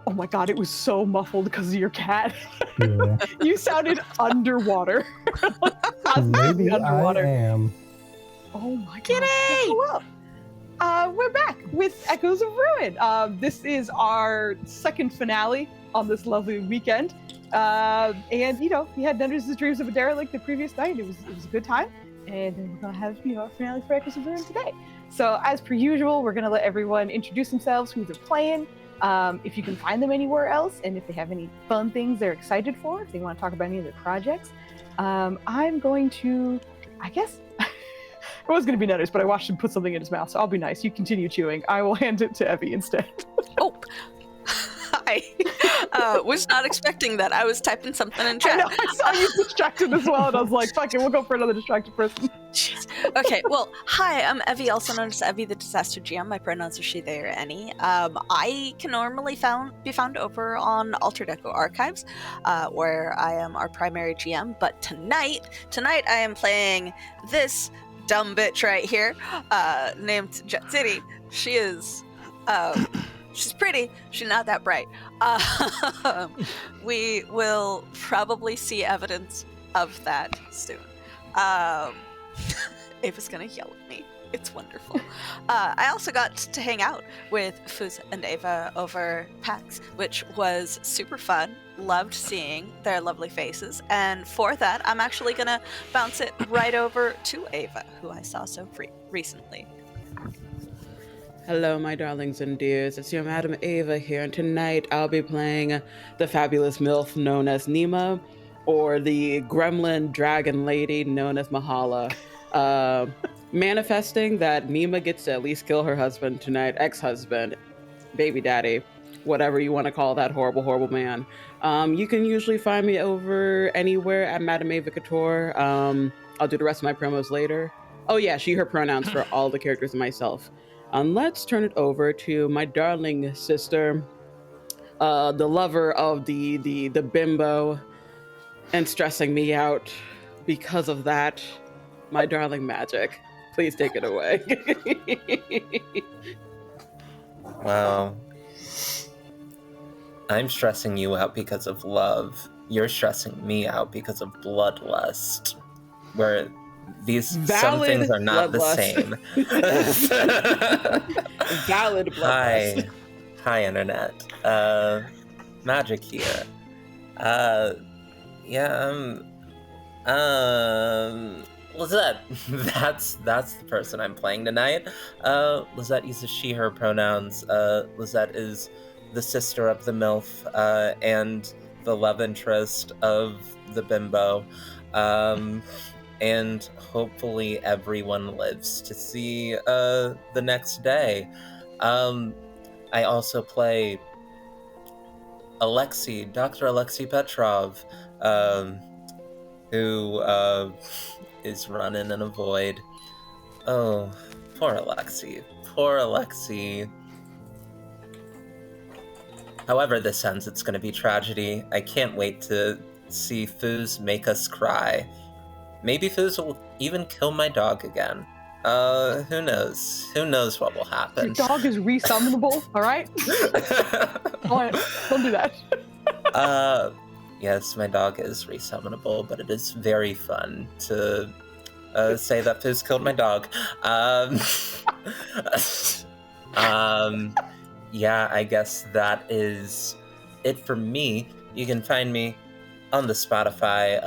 Oh my god, it was so muffled because of your cat. Yeah. You sounded underwater. Maybe underwater. I am. Oh my god. Kitty! Hello. We're back with Echoes of Ruin. This is our second finale on this lovely weekend. And we had Dungeons and Dreams of a Derelict the previous night. It was a good time. And then we're gonna have our finale for Echoes of Ruin today. So as per usual, we're gonna let everyone introduce themselves, who they're playing, if you can find them anywhere else, and if they have any fun things they're excited for, if they want to talk about any of their projects. I'm going to, I guess, it was going to be Netters, but I watched him put something in his mouth, so I'll be nice. You continue chewing. I will hand it to Evie instead. Oh, hi. Was not expecting that. I was typing something in I chat. know, I saw you distracted as well, and I was like, fuck it, we'll go for another distracted person. Jeez. Okay, well, hi, I'm Evie, also known as Evie the Disaster GM. My pronouns are she, they, or any. I can normally be found over on Altered Echo Archives, where I am our primary GM, but tonight I am playing this dumb bitch right here, named Jet City. She is, she's pretty, she's not that bright. We will probably see evidence of that soon. Ava's gonna yell at me. It's wonderful. I also got to hang out with Foozca and Ava over PAX, which was super fun. Loved seeing their lovely faces. And for that, I'm actually gonna bounce it right over to Ava, who I saw so recently. Hello, my darlings and dears. It's your Madam Ava here, and tonight I'll be playing the fabulous MILF known as Nima, or the gremlin dragon lady known as Mahala. Manifesting that Nima gets to at least kill her husband tonight, ex-husband, baby daddy, whatever you want to call that horrible, horrible man. You can usually find me over anywhere at Madam Ava Couture. I'll do the rest of my promos later. Oh yeah, she, her pronouns for all the characters and myself. Let's turn it over to my darling sister, the lover of the bimbo, and stressing me out because of that, my darling Magic. Please take it away. Well, I'm stressing you out because of love. You're stressing me out because of bloodlust. Where some things are not the same. Valid bloodlust. Hi, Internet. Magic here. Lizette. That's the person I'm playing tonight. Lizette uses she, her pronouns. Lizette is the sister of the MILF, and the love interest of the bimbo. And hopefully everyone lives to see the next day. I also play Dr. Alexei Petrov, who is running in a void. Oh, poor Alexei. However this ends, it's going to be tragedy. I can't wait to see Foos make us cry. Maybe Foos will even kill my dog again. Who knows? Who knows what will happen? Your dog is resummonable, alright? Don't do that. Yes, my dog is resummonable, but it is very fun to say that Foos killed my dog. Yeah, I guess that is it for me. You can find me on the Spotify.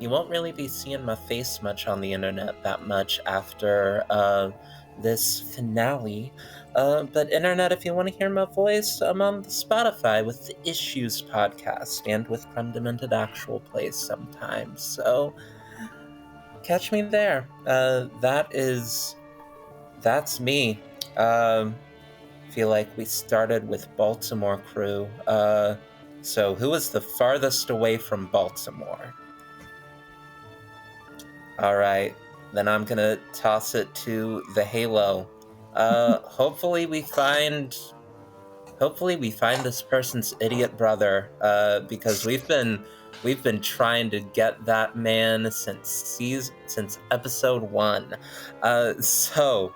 You won't really be seeing my face much on the internet that much after this finale. But Internet, if you want to hear my voice, I'm on the Spotify with the Issues podcast and with Creme Demented Actual Plays sometimes. So catch me there. That's me. Feel like we started with Baltimore crew. So who is the farthest away from Baltimore? All right, then I'm gonna toss it to the Halo. Hopefully we find this person's idiot brother, because we've been trying to get that man since episode 1. So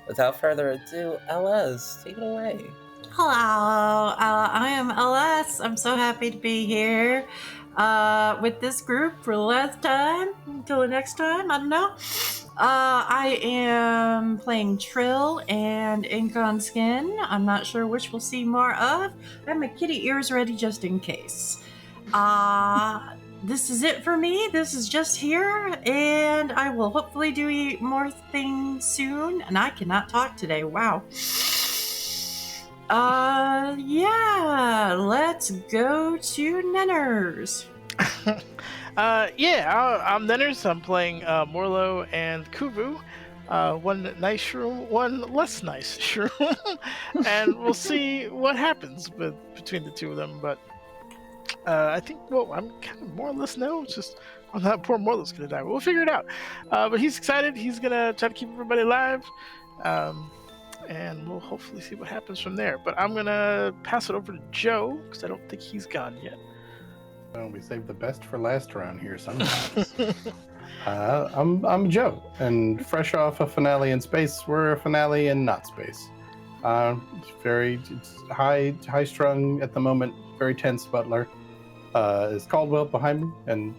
without further ado, LS, take it away. Hello, I am LS. Yes, I'm so happy to be here with this group for the last time. Until the next time, I don't know. I am playing Trill and Ink on Skin. I'm not sure which we'll see more of. I have my kitty ears ready just in case. This is it for me. This is just here, and I will hopefully do more things soon. And I cannot talk today. Wow. Yeah, let's go to Nenners. I'm Nenners. I'm playing Morlo and Kuvu. One nice shroom, one less nice shroom. And we'll see what happens between the two of them. But I think, I'm kind of more or less know. It's just, that poor Morlo's going to die. We'll figure it out. But he's excited. He's going to try to keep everybody alive. And we'll hopefully see what happens from there. But I'm going to pass it over to Joe, because I don't think he's gone yet. Well, we saved the best for last around here sometimes. I'm Joe, and fresh off a finale in space, we're a finale in not space. It's high strung at the moment, very tense butler. Is Caldwell behind me, and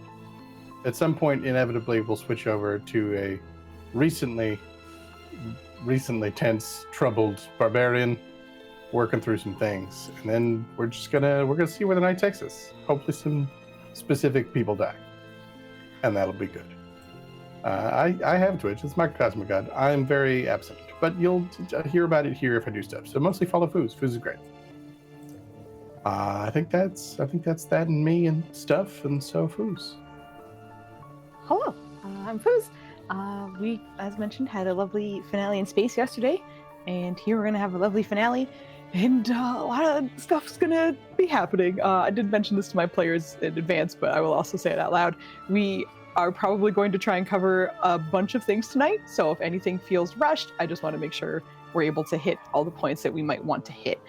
at some point inevitably we'll switch over to a recently tense, troubled barbarian working through some things, and then we're gonna see where the night takes us. Hopefully some specific people die, and that'll be good. I have Twitch. It's Microcosmic God. I'm very absent, but you'll hear about it here if I do stuff. So mostly follow Foos. Foos is great. I think that's that and me and stuff, and so Foos. Hello, I'm Foos. We, as mentioned, had a lovely finale in space yesterday, and here we're going to have a lovely finale, and a lot of stuff's going to be happening. I did mention this to my players in advance, but I will also say it out loud. We are probably going to try and cover a bunch of things tonight, so if anything feels rushed, I just want to make sure we're able to hit all the points that we might want to hit.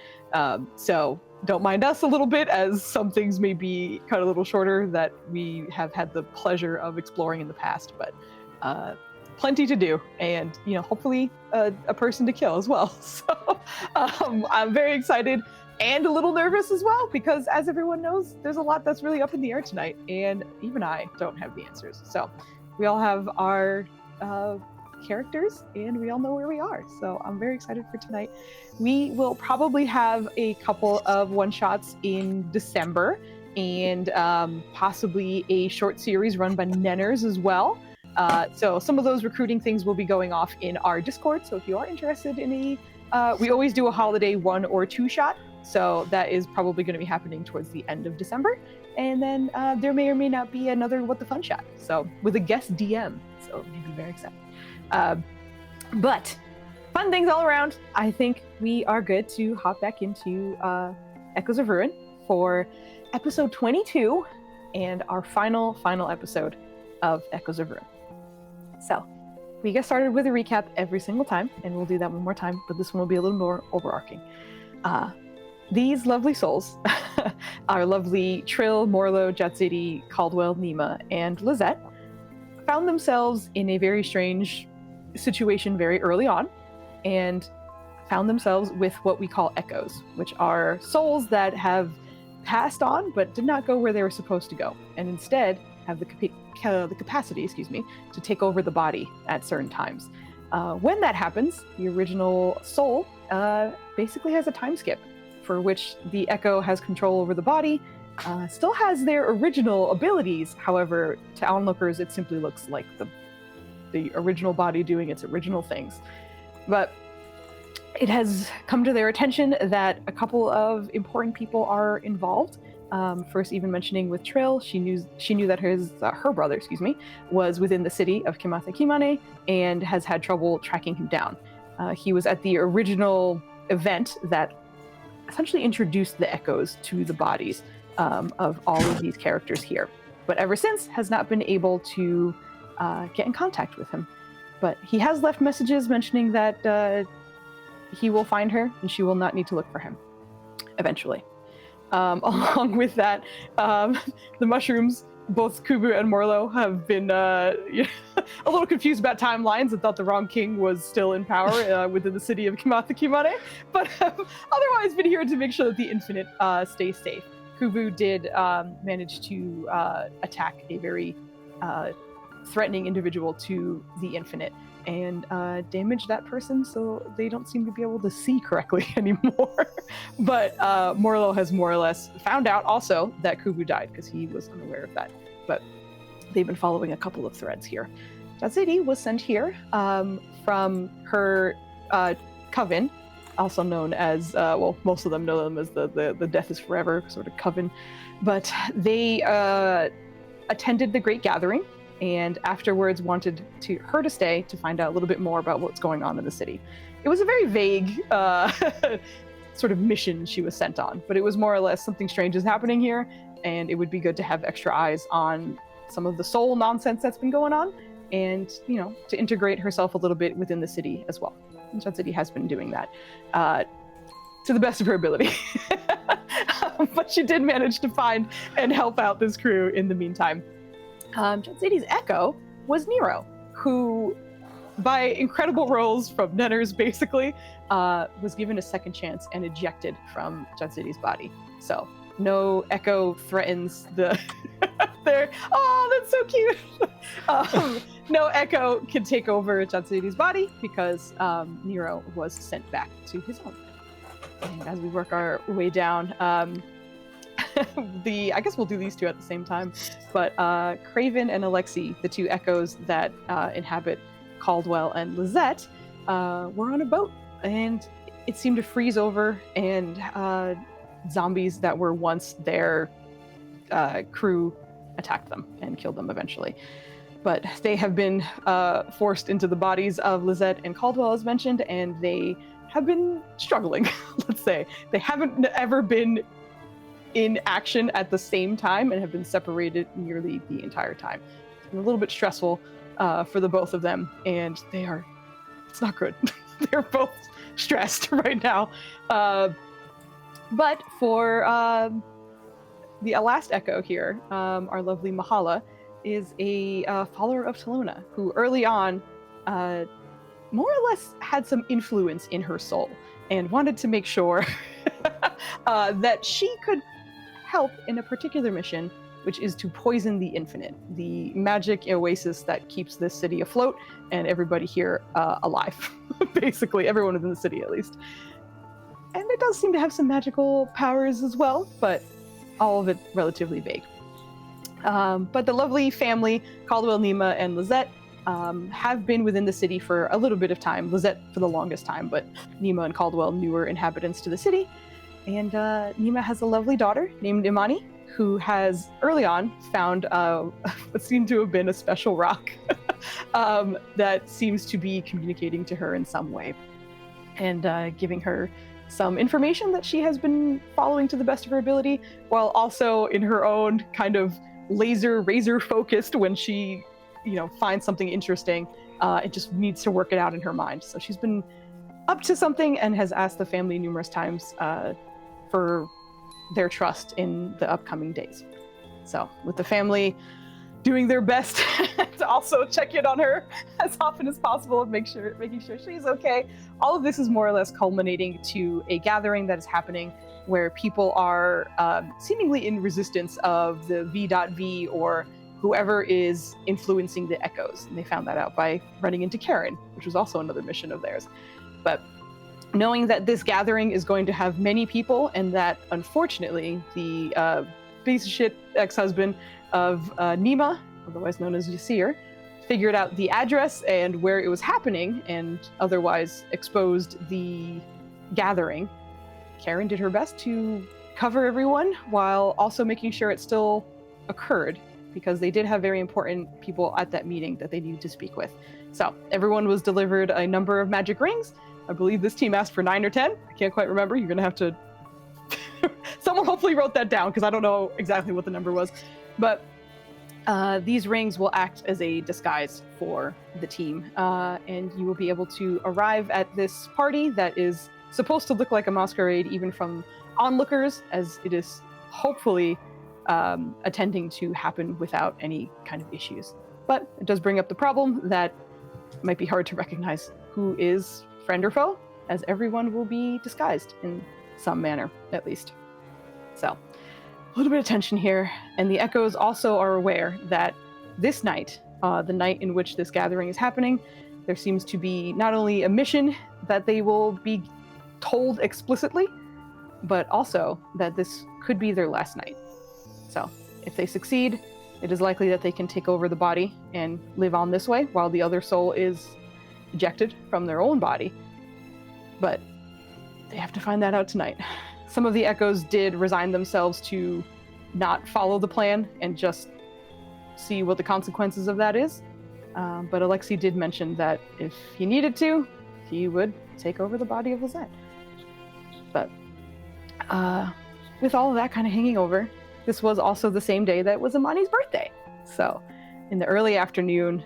So don't mind us a little bit, as some things may be cut a little shorter that we have had the pleasure of exploring in the past, but plenty to do, and hopefully a person to kill as well. So I'm very excited and a little nervous as well, because as everyone knows, there's a lot that's really up in the air tonight, and even I don't have the answers. So we all have our characters, and we all know where we are. So I'm very excited for tonight. We will probably have a couple of one-shots in December, and possibly a short series run by Nenners as well. So some of those recruiting things will be going off in our Discord. So if you are interested in we always do a holiday 1 or 2 shot. So that is probably going to be happening towards the end of December. And then there may or may not be another What the Fun shot. So with a guest DM. So it may be very exciting. But fun things all around. I think we are good to hop back into Echoes of Ruin for episode 22 and our final episode of Echoes of Ruin. So we get started with a recap every single time, and we'll do that one more time, but this one will be a little more overarching. These lovely souls, our lovely Trill, Morlo, Jatsidi, Caldwell, Nima, and Lizette, found themselves in a very strange situation very early on, and found themselves with what we call echoes, which are souls that have passed on but did not go where they were supposed to go, and instead have the capacity, to take over the body at certain times. When that happens, the original soul basically has a time skip, for which the echo has control over the body, still has their original abilities. However, to onlookers, it simply looks like the original body doing its original things. But it has come to their attention that a couple of important people are involved. First, even mentioning with Trill, she knew that her brother, was within the city of Kimatha Kimane and has had trouble tracking him down. He was at the original event that essentially introduced the echoes to the bodies of all of these characters here, but ever since has not been able to get in contact with him. But he has left messages mentioning that he will find her and she will not need to look for him eventually. Along with that, the mushrooms, both Kubu and Morlo, have been a little confused about timelines and thought the wrong king was still in power within the city of Kimatha Kimane, but otherwise been here to make sure that the Infinite stays safe. Kuvu did manage to attack a very threatening individual to the Infinite and damage that person, so they don't seem to be able to see correctly anymore. But Morlo has more or less found out also that Kuvu died, because he was unaware of that. But they've been following a couple of threads here. Jazidi was sent here from her coven, also known as, well, most of them know them as the Death is Forever sort of coven. But they attended the Great Gathering, and afterwards wanted her to stay to find out a little bit more about what's going on in the city. It was a very vague sort of mission she was sent on, but it was more or less something strange is happening here, and it would be good to have extra eyes on some of the soul nonsense that's been going on, and, you know, to integrate herself a little bit within the city as well. And Jazidi has been doing that to the best of her ability. But she did manage to find and help out this crew in the meantime. Jazidi's echo was Nero, who, by incredible rolls from Nenners, basically, was given a second chance and ejected from Jazidi's body. So no echo threatens the... Oh, that's so cute! No echo can take over Jazidi's body because Nero was sent back to his own. And as we work our way down, I guess we'll do these two at the same time, but Craven and Alexi, the two echoes that inhabit Caldwell and Lizette, were on a boat, and it seemed to freeze over, and zombies that were once their crew attacked them and killed them eventually. But they have been forced into the bodies of Lizette and Caldwell, as mentioned, and they have been struggling, let's say. They haven't ever been in action at the same time and have been separated nearly the entire time. It's been a little bit stressful for the both of them, and it's not good. They're both stressed right now. But for the last echo here, our lovely Mahala is a follower of Talona, who early on more or less had some influence in her soul and wanted to make sure that she could help in a particular mission, which is to poison the Infinite, the magic oasis that keeps this city afloat and everybody here alive. Basically, everyone within the city, at least. And it does seem to have some magical powers as well, but all of it relatively vague. But the lovely family, Caldwell, Nima, and Lizette, have been within the city for a little bit of time. Lizette for the longest time, but Nima and Caldwell, newer inhabitants to the city. And Nima has a lovely daughter named Imani, who has early on found what seemed to have been a special rock that seems to be communicating to her in some way, and giving her some information that she has been following to the best of her ability, while also in her own kind of razor focused when she, finds something interesting. It just needs to work it out in her mind. So she's been up to something and has asked the family numerous times for their trust in the upcoming days. So with the family doing their best to also check in on her as often as possible and making sure she's okay. All of this is more or less culminating to a gathering that is happening where people are seemingly in resistance of the V.V or whoever is influencing the echoes. And they found that out by running into Karen, which was also another mission of theirs. But knowing that this gathering is going to have many people, and that unfortunately the piece of shit ex-husband of Nima, otherwise known as Yasir, figured out the address and where it was happening and otherwise exposed the gathering, Karen did her best to cover everyone while also making sure it still occurred, because they did have very important people at that meeting that they needed to speak with. So everyone was delivered a number of magic rings. I believe this team asked for 9 or 10. I can't quite remember. You're going to have to... Someone hopefully wrote that down, because I don't know exactly what the number was. But these rings will act as a disguise for the team. And you will be able to arrive at this party that is supposed to look like a masquerade, even from onlookers, as it is hopefully attending to happen without any kind of issues. But it does bring up the problem that it might be hard to recognize who is friend or foe, as everyone will be disguised in some manner, at least. So, little bit of tension here, and the Echoes also are aware that this night, the night in which this gathering is happening, there seems to be not only a mission that they will be told explicitly, but also that this could be their last night. So, if they succeed, it is likely that they can take over the body and live on this way while the other soul is ejected from their own body. But they have to find that out tonight. Some of the Echoes did resign themselves to not follow the plan and just see what the consequences of that is. But Alexei did mention that if he needed to, he would take over the body of Lizette. But with all of that kind of hanging over, this was also the same day that was Imani's birthday. So in the early afternoon,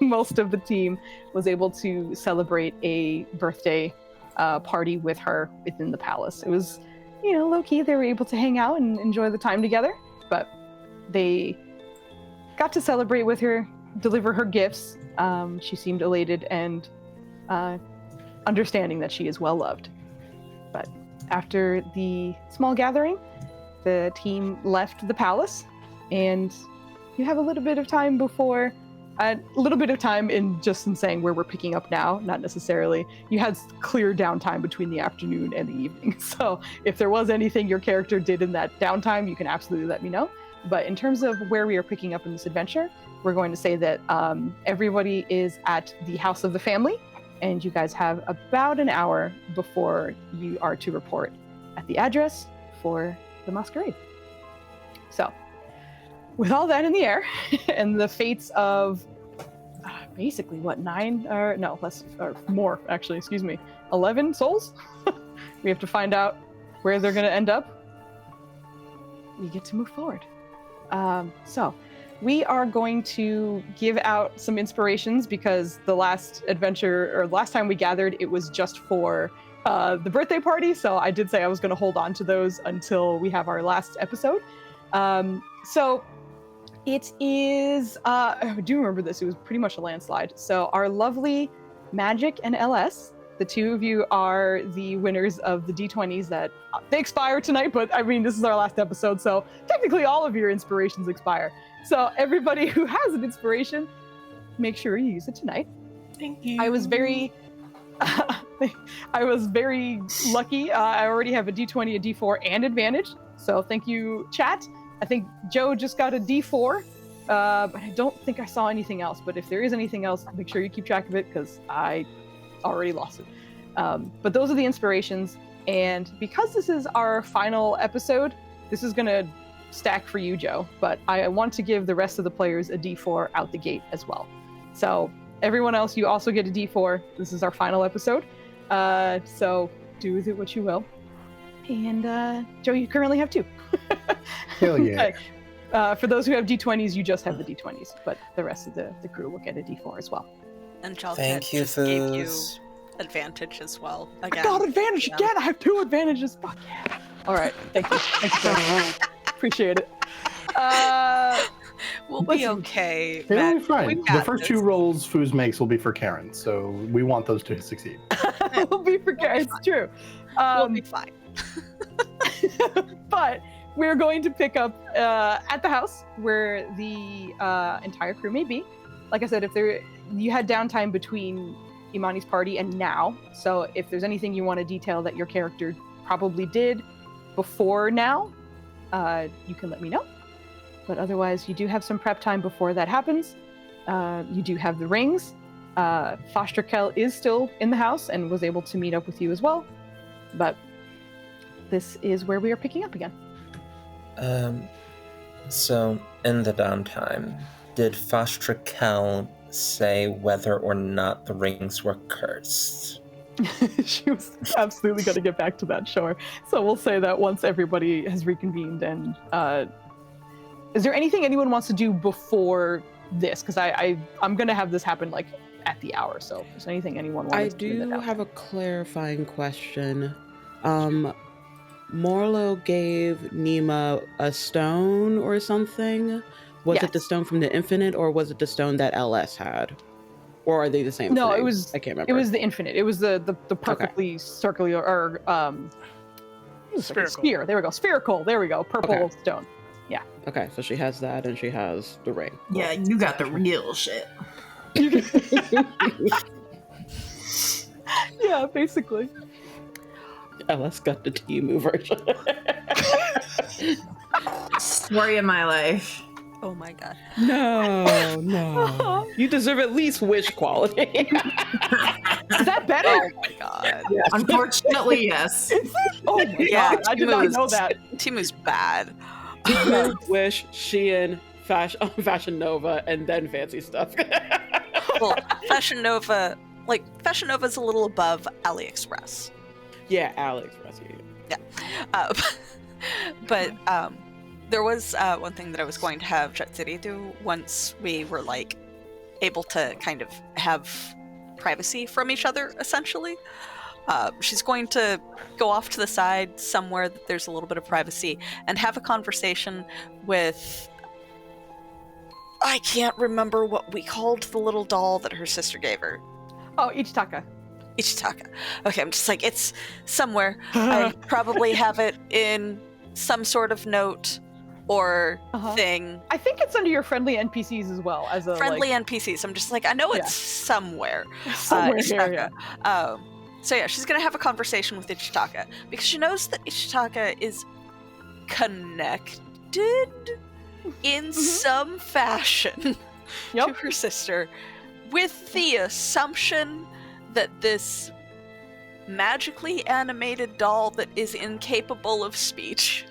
most of the team was able to celebrate a birthday party with her within the palace. It was, low-key. They were able to hang out and enjoy the time together, but they got to celebrate with her, deliver her gifts. She seemed elated and understanding that she is well-loved. But after the small gathering, the team left the palace, and you have a little bit of time before, a little bit of time in saying where we're picking up now, not necessarily. You had clear downtime between the afternoon and the evening. So if there was anything your character did in that downtime, you can absolutely let me know. But in terms of where we are picking up in this adventure, we're going to say that everybody is at the house of the family, and you guys have about an hour before you are to report at the address for the masquerade. So, with all that in the air, and the fates of basically 11 souls, we have to find out where they're going to end up. We get to move forward. So, we are going to give out some inspirations because the last adventure, or last time we gathered, it was just for the birthday party. So I did say I was going to hold on to those until we have our last episode. So it is, I do remember this. It was pretty much a landslide. So our lovely Magic and LS, the two of you are the winners of the D20s that they expire tonight, but I mean, this is our last episode. So technically all of your inspirations expire. So everybody who has an inspiration, make sure you use it tonight. Thank you. I was very lucky. I already have a D20, a D4, and advantage. So thank you, chat. I think Joe just got a D4, but I don't think I saw anything else. But if there is anything else, make sure you keep track of it because I already lost it. But those are the inspirations. And because this is our final episode, this is going to stack for you, Joe. But I want to give the rest of the players a D4 out the gate as well. So everyone else, you also get a D4. This is our final episode. So do with it what you will. And Joe, you currently have 2. Hell yeah. For those who have D20s, you just have the D20s. But the rest of the crew will get a D4 as well. And Jalkat Thank you, just gave you Foos. advantage as well. I Again. got advantage again. I have 2 advantages. Fuck yeah. All right. Thank you. Thank you. Appreciate it. We'll be okay. It'll Matt. be fine. We The got first this. 2 rolls Foos makes will be for Karen, so we want those to succeed. We'll be prepared. It's true. We'll be fine. But we're going to pick up at the house where the entire crew may be. Like I said, you had downtime between Imani's party and now, so if there's anything you want to detail that your character probably did before now, you can let me know. But otherwise, you do have some prep time before that happens. You do have the rings. Foster Kel is still in the house and was able to meet up with you as well. But this is where we are picking up again. So in the downtime, did Foster Kel say whether or not the rings were cursed? She was absolutely going to get back to that, sure. So we'll say that once everybody has reconvened. And is there anything anyone wants to do before this? Because I'm going to have this happen like at the hour. So if there's anything anyone wants to do. I do have a clarifying question. Morlo gave Nima a stone or something. Was it the stone from the Infinite, or was it the stone that LS had? Or are they the same No, thing? it was. I can't remember. It was the Infinite. It was the perfectly circular, or Spherical. Sphere. There we go. Spherical. There we go. Purple Okay. stone. Okay, so she has that and she has the ring. Yeah, you got the real shit. Yeah, basically. Let's got the Timu version. Story of my life. Oh my god. No. You deserve at least wish quality. Is that better? Oh my god. Unfortunately, yes. Oh my god! I did not know that. Timu's bad. Wish, Shein, Fashion Nova, and then fancy stuff. Well, Fashion Nova, Fashion Nova's a little above AliExpress. Yeah, AliExpress. Yeah. But there was one thing that I was going to have Jet City do once we were able to kind of have privacy from each other, essentially. She's going to go off to the side somewhere that there's a little bit of privacy and have a conversation with... I can't remember what we called the little doll that her sister gave her. Oh, Ichitaka. Ichitaka. Okay, I'm just it's somewhere. I probably have it in some sort of note or thing. I think it's under your friendly NPCs as well as a Friendly NPCs. I'm just I know it's somewhere. somewhere here. Yeah. So yeah, she's gonna have a conversation with Ichitaka because she knows that Ichitaka is connected in some fashion to her sister, with the assumption that this magically animated doll that is incapable of speech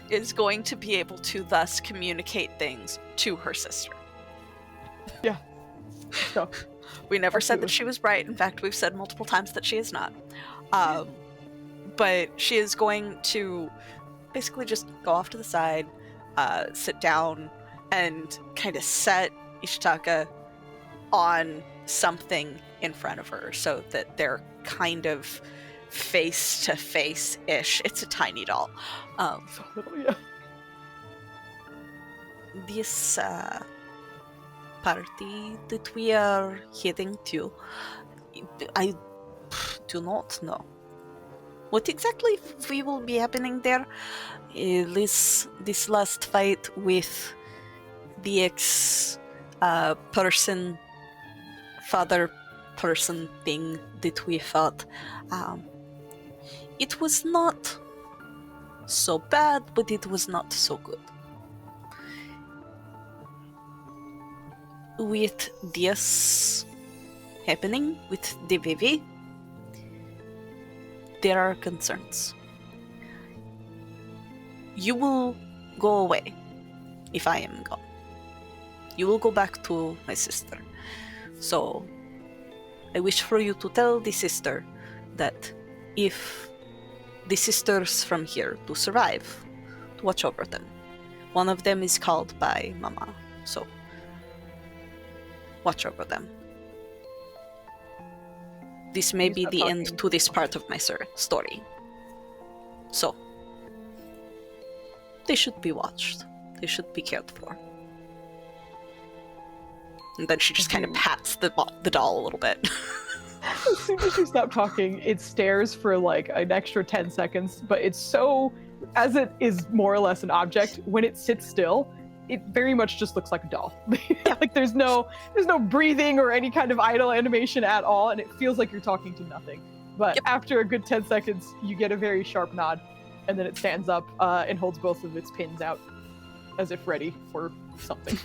is going to be able to thus communicate things to her sister. Yeah. So, we never said that she was right. In fact, we've said multiple times that she is not. But she is going to basically just go off to the side, sit down, and kind of set Ichitaka on something in front of her so that they're kind of face to face ish. It's a tiny doll. This party that we are heading to, I do not know what exactly we will be happening there. This last fight with the father person thing that we fought, it was not so bad, but it was not so good. With this happening with the Vivi, there are concerns. You will go away if I am gone. You will go back to my sister. So I wish for you to tell the sister that if the sisters from here to survive, to watch over them. One of them is called by Mama, so watch over them. This may be the end to this part of my story. So, they should be watched. They should be cared for. And then she just kind of pats the doll a little bit. As soon as you stop talking, it stares for an extra 10 seconds, but it's so, as it is more or less an object, when it sits still, it very much just looks like a doll. There's no breathing or any kind of idle animation at all, and it feels like you're talking to nothing. But after a good 10 seconds, you get a very sharp nod, and then it stands up and holds both of its pins out, as if ready for something.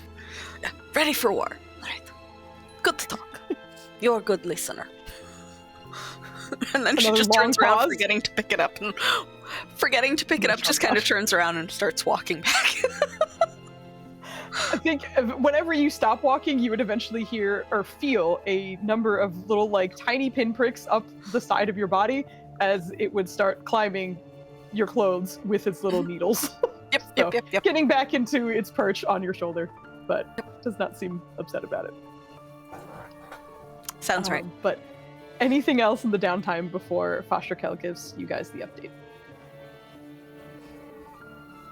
Ready for war. All right. Good to talk. You're a good listener. And then she just turns around, forgetting to pick it up, just kind of turns around and starts walking back. I think whenever you stop walking, you would eventually hear or feel a number of little tiny pinpricks up the side of your body as it would start climbing your clothes with its little needles. Yep. Getting back into its perch on your shoulder, but does not seem upset about it. Sounds right. But anything else in the downtime before Foster Kell gives you guys the update?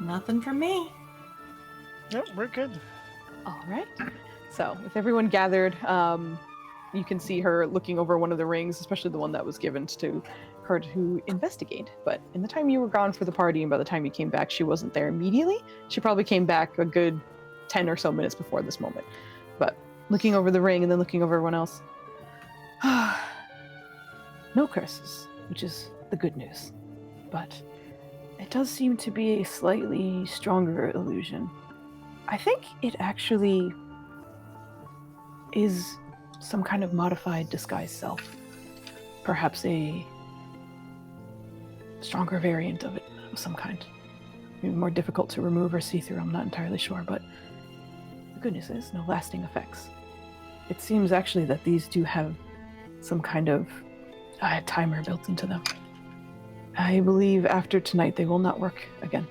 Nothing from me. Yep, we're good. All right. So, with everyone gathered, you can see her looking over one of the rings, especially the one that was given to her to investigate. But in the time you were gone for the party, and by the time you came back, she wasn't there immediately. She probably came back a good 10 or so minutes before this moment. But looking over the ring and then looking over everyone else, no curses, which is the good news. But it does seem to be a slightly stronger illusion. I think it actually is some kind of modified disguised self. Perhaps a stronger variant of it of some kind. Maybe more difficult to remove or see through, I'm not entirely sure, but the good news is no lasting effects. It seems actually that these do have some kind of timer built into them. I believe after tonight they will not work again.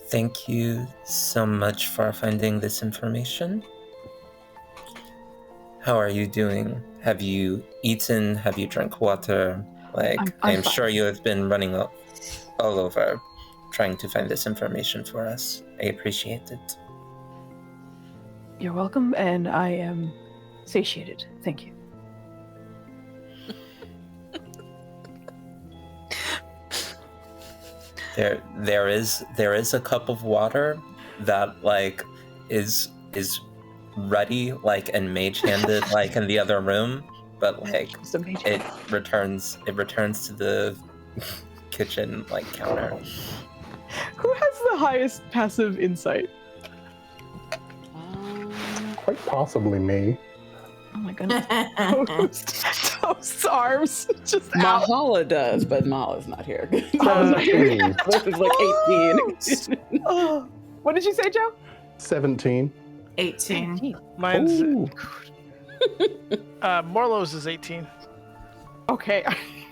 Thank you so much for finding this information. How are you doing? Have you eaten? Have you drank water? I'm fine. sure you have been running all over trying to find this information for us. I appreciate it. You're welcome, and I am satiated. Thank you. There is a cup of water that is ready and mage handed in the other room, but it returns to the kitchen counter. Who has the highest passive insight? Quite possibly me. Oh my goodness. Toast's arms just out. Mahala does, but Mahala's not here. This is 18. Oh. What did you say, Joe? 17. 18. Mine's Ooh. Morlow's is 18. Okay.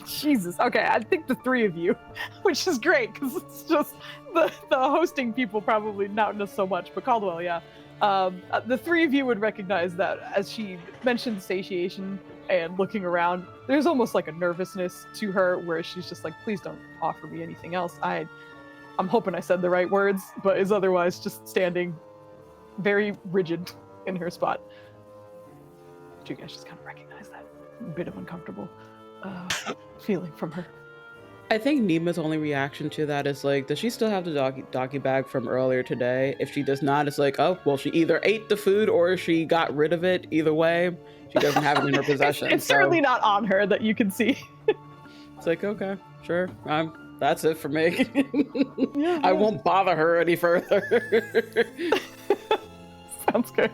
Jesus. Okay, I think the three of you, which is great because it's just the hosting people probably not so much, but Caldwell, yeah. The three of you would recognize that as she mentioned satiation and looking around, there's almost like a nervousness to her where she's just like, please don't offer me anything else. I'm hoping I said the right words, but is otherwise just standing very rigid in her spot. But you guys just kind of recognize that bit of uncomfortable feeling from her. I think Nima's only reaction to that is does she still have the doggy bag from earlier today? If she does not, it's oh, well, she either ate the food or she got rid of it. Either way, she doesn't have it in her possession. It's certainly not on her that you can see. It's okay, sure. That's it for me. Yeah, I won't bother her any further. Sounds good.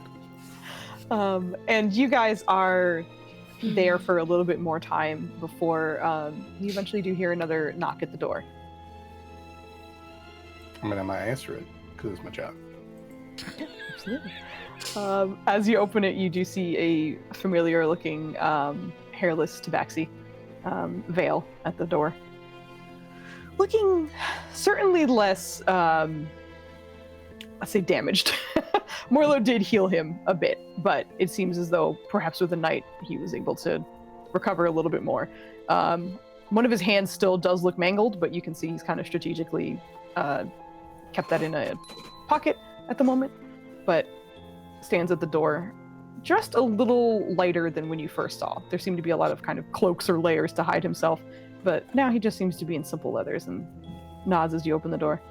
And you guys are there for a little bit more time before you eventually do hear another knock at the door. I mean, I might answer it because it's my job. Yeah, absolutely. As you open it, you do see a familiar-looking hairless tabaxi veil at the door, looking certainly less, let's say, damaged. Morlo did heal him a bit, but it seems as though perhaps with the night he was able to recover a little bit more. One of his hands still does look mangled, but you can see he's kind of strategically kept that in a pocket at the moment, but stands at the door just a little lighter than when you first saw. There seemed to be a lot of kind of cloaks or layers to hide himself, but now he just seems to be in simple leathers and nods as you open the door.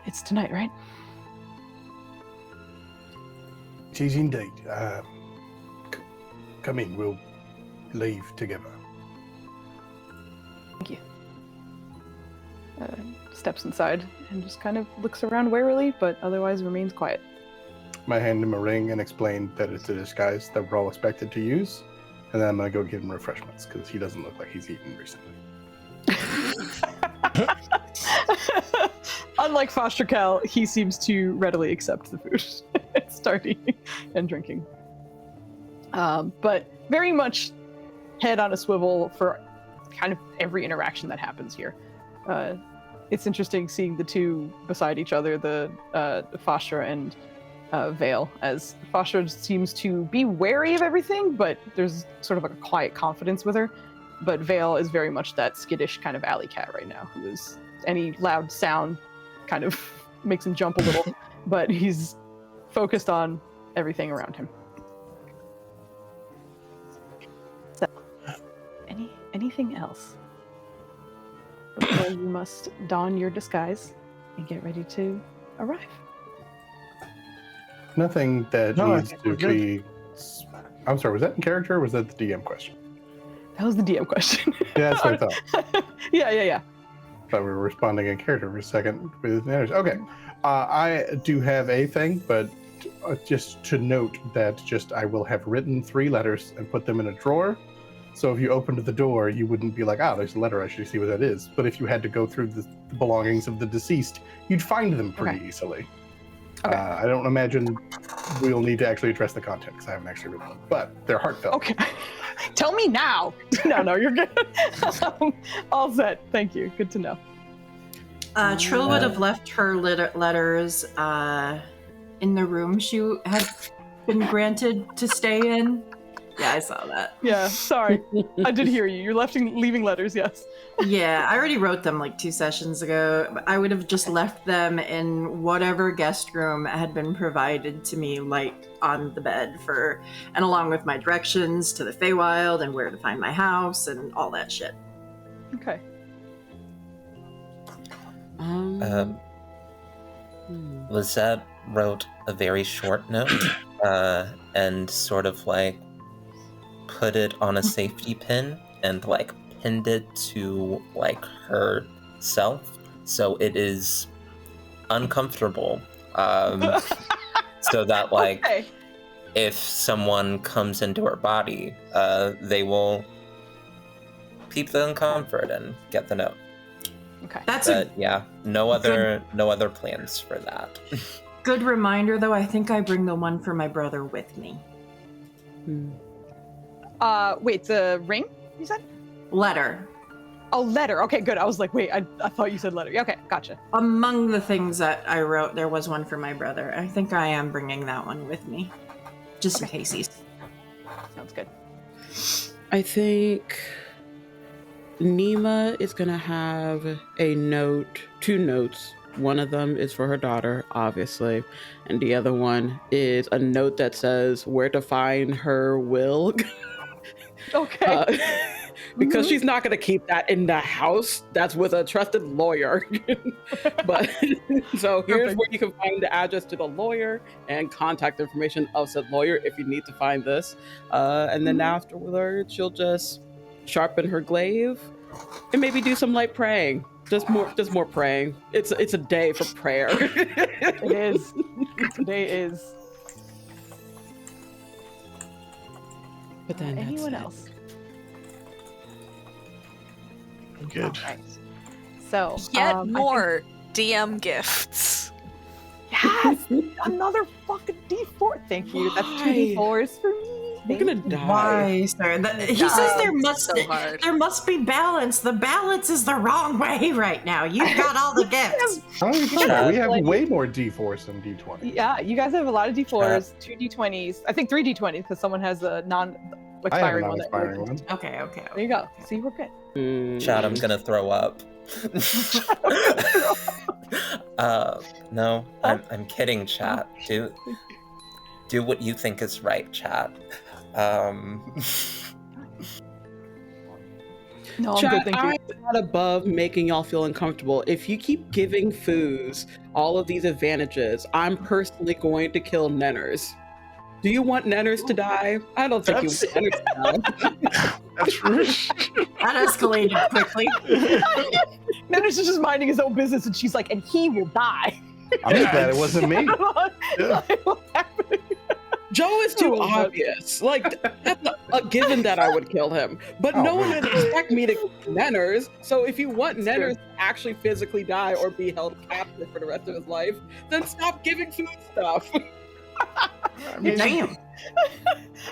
It's tonight, right? It is indeed. Come in, we'll leave together. Thank you. Steps inside and just kind of looks around warily, but otherwise remains quiet. I hand him a ring and explain that it's a disguise that we're all expected to use, and then I'm gonna go give him refreshments because he doesn't look like he's eaten recently. Unlike Foster Cal, he seems to readily accept the food, starting and drinking. But very much head on a swivel for kind of every interaction that happens here. It's interesting seeing the two beside each other, the Foster and Vale, as Foster seems to be wary of everything, but there's sort of a quiet confidence with her. But Vale is very much that skittish kind of alley cat right now, who is any loud sound kind of makes him jump a little. but he's focused on everything around him. So, anything else? Before you must don your disguise and get ready to arrive. Nothing that No, I needs think to we're good. be. I'm sorry, was that in character or was that the DM question? That was the DM question. Yeah, that's what I thought. Yeah. Thought we were responding in character for a second with manners. Okay, I do have a thing, but just to note that I will have written 3 letters and put them in a drawer. So if you opened the door, you wouldn't be like, there's a letter, I should see what that is. But if you had to go through the belongings of the deceased, you'd find them pretty easily. Okay. I don't imagine we'll need to actually address the content because I haven't actually written them, but they're heartfelt. Okay. Tell me now. No, you're good. All set. Thank you. Good to know. Trill would have left her letters in the room she had been granted to stay in. Yeah, I saw that. Yeah, sorry. I did hear you. You're leaving letters, yes. Yeah, I already wrote them like 2 sessions ago. I would have just left them in whatever guest room had been provided to me, like on the bed and along with my directions to the Feywild and where to find my house and all that shit. Okay. Lizette wrote a very short note and sort of like put it on a safety pin and like pinned it to like herself, so it is uncomfortable. So that like if someone comes into her body, they will peep the uncomfort and get the note. Okay. That's no other plans for that. good reminder, though. I think I bring the one for my brother with me. Wait, the ring, you said? Letter. Oh, letter. Okay, good. I was like, wait, I thought you said letter. Okay, gotcha. Among the things that I wrote, there was one for my brother. I think I am bringing that one with me. Just in case he's... Sounds good. I think Nima is gonna have a note, 2 notes. One of them is for her daughter, obviously, and the other one is a note that says where to find her will. Okay. Because she's not going to keep that in the house. That's with a trusted lawyer. But so here's where you can find the address to the lawyer and contact information of said lawyer if you need to find this. And then afterwards, she'll just sharpen her glaive and maybe do some light praying. Just more praying. It's a day for prayer. It is. Today is. But then Anyone else? Good. All right. So Yet more DM gifts. Yes, another fucking D4. Thank you. That's 2 D4s for me. We're gonna die. Why, sir? He says there must be balance. The balance is the wrong way right now. You've got all the gifts. We have way more D4s than D20s. Yeah, you guys have a lot of D4s, 2 D20s. I think 3 D20s because someone has a non-expiring one. Non-expiring one. Okay. There you go. See, we're good. Chad, I'm gonna throw up. No, I'm kidding, chat. Do what you think is right, chat. No, I'm Chat, good, thank you. I'm not above making y'all feel uncomfortable. If you keep giving Foos all of these advantages, I'm personally going to kill Nenners. Do you want Nenners to die? I don't think you want Nenners to die. That's rude. That escalated quickly. Nenner's is just minding his own business, and she's like, and he will die. I'm just glad it wasn't me. What's happening? Joe is too obvious. Like, that's a given that I would kill him. But no one would expect me to kill Nenners. So if you want Nenners to actually physically die or be held captive for the rest of his life, then stop giving food stuff. Damn.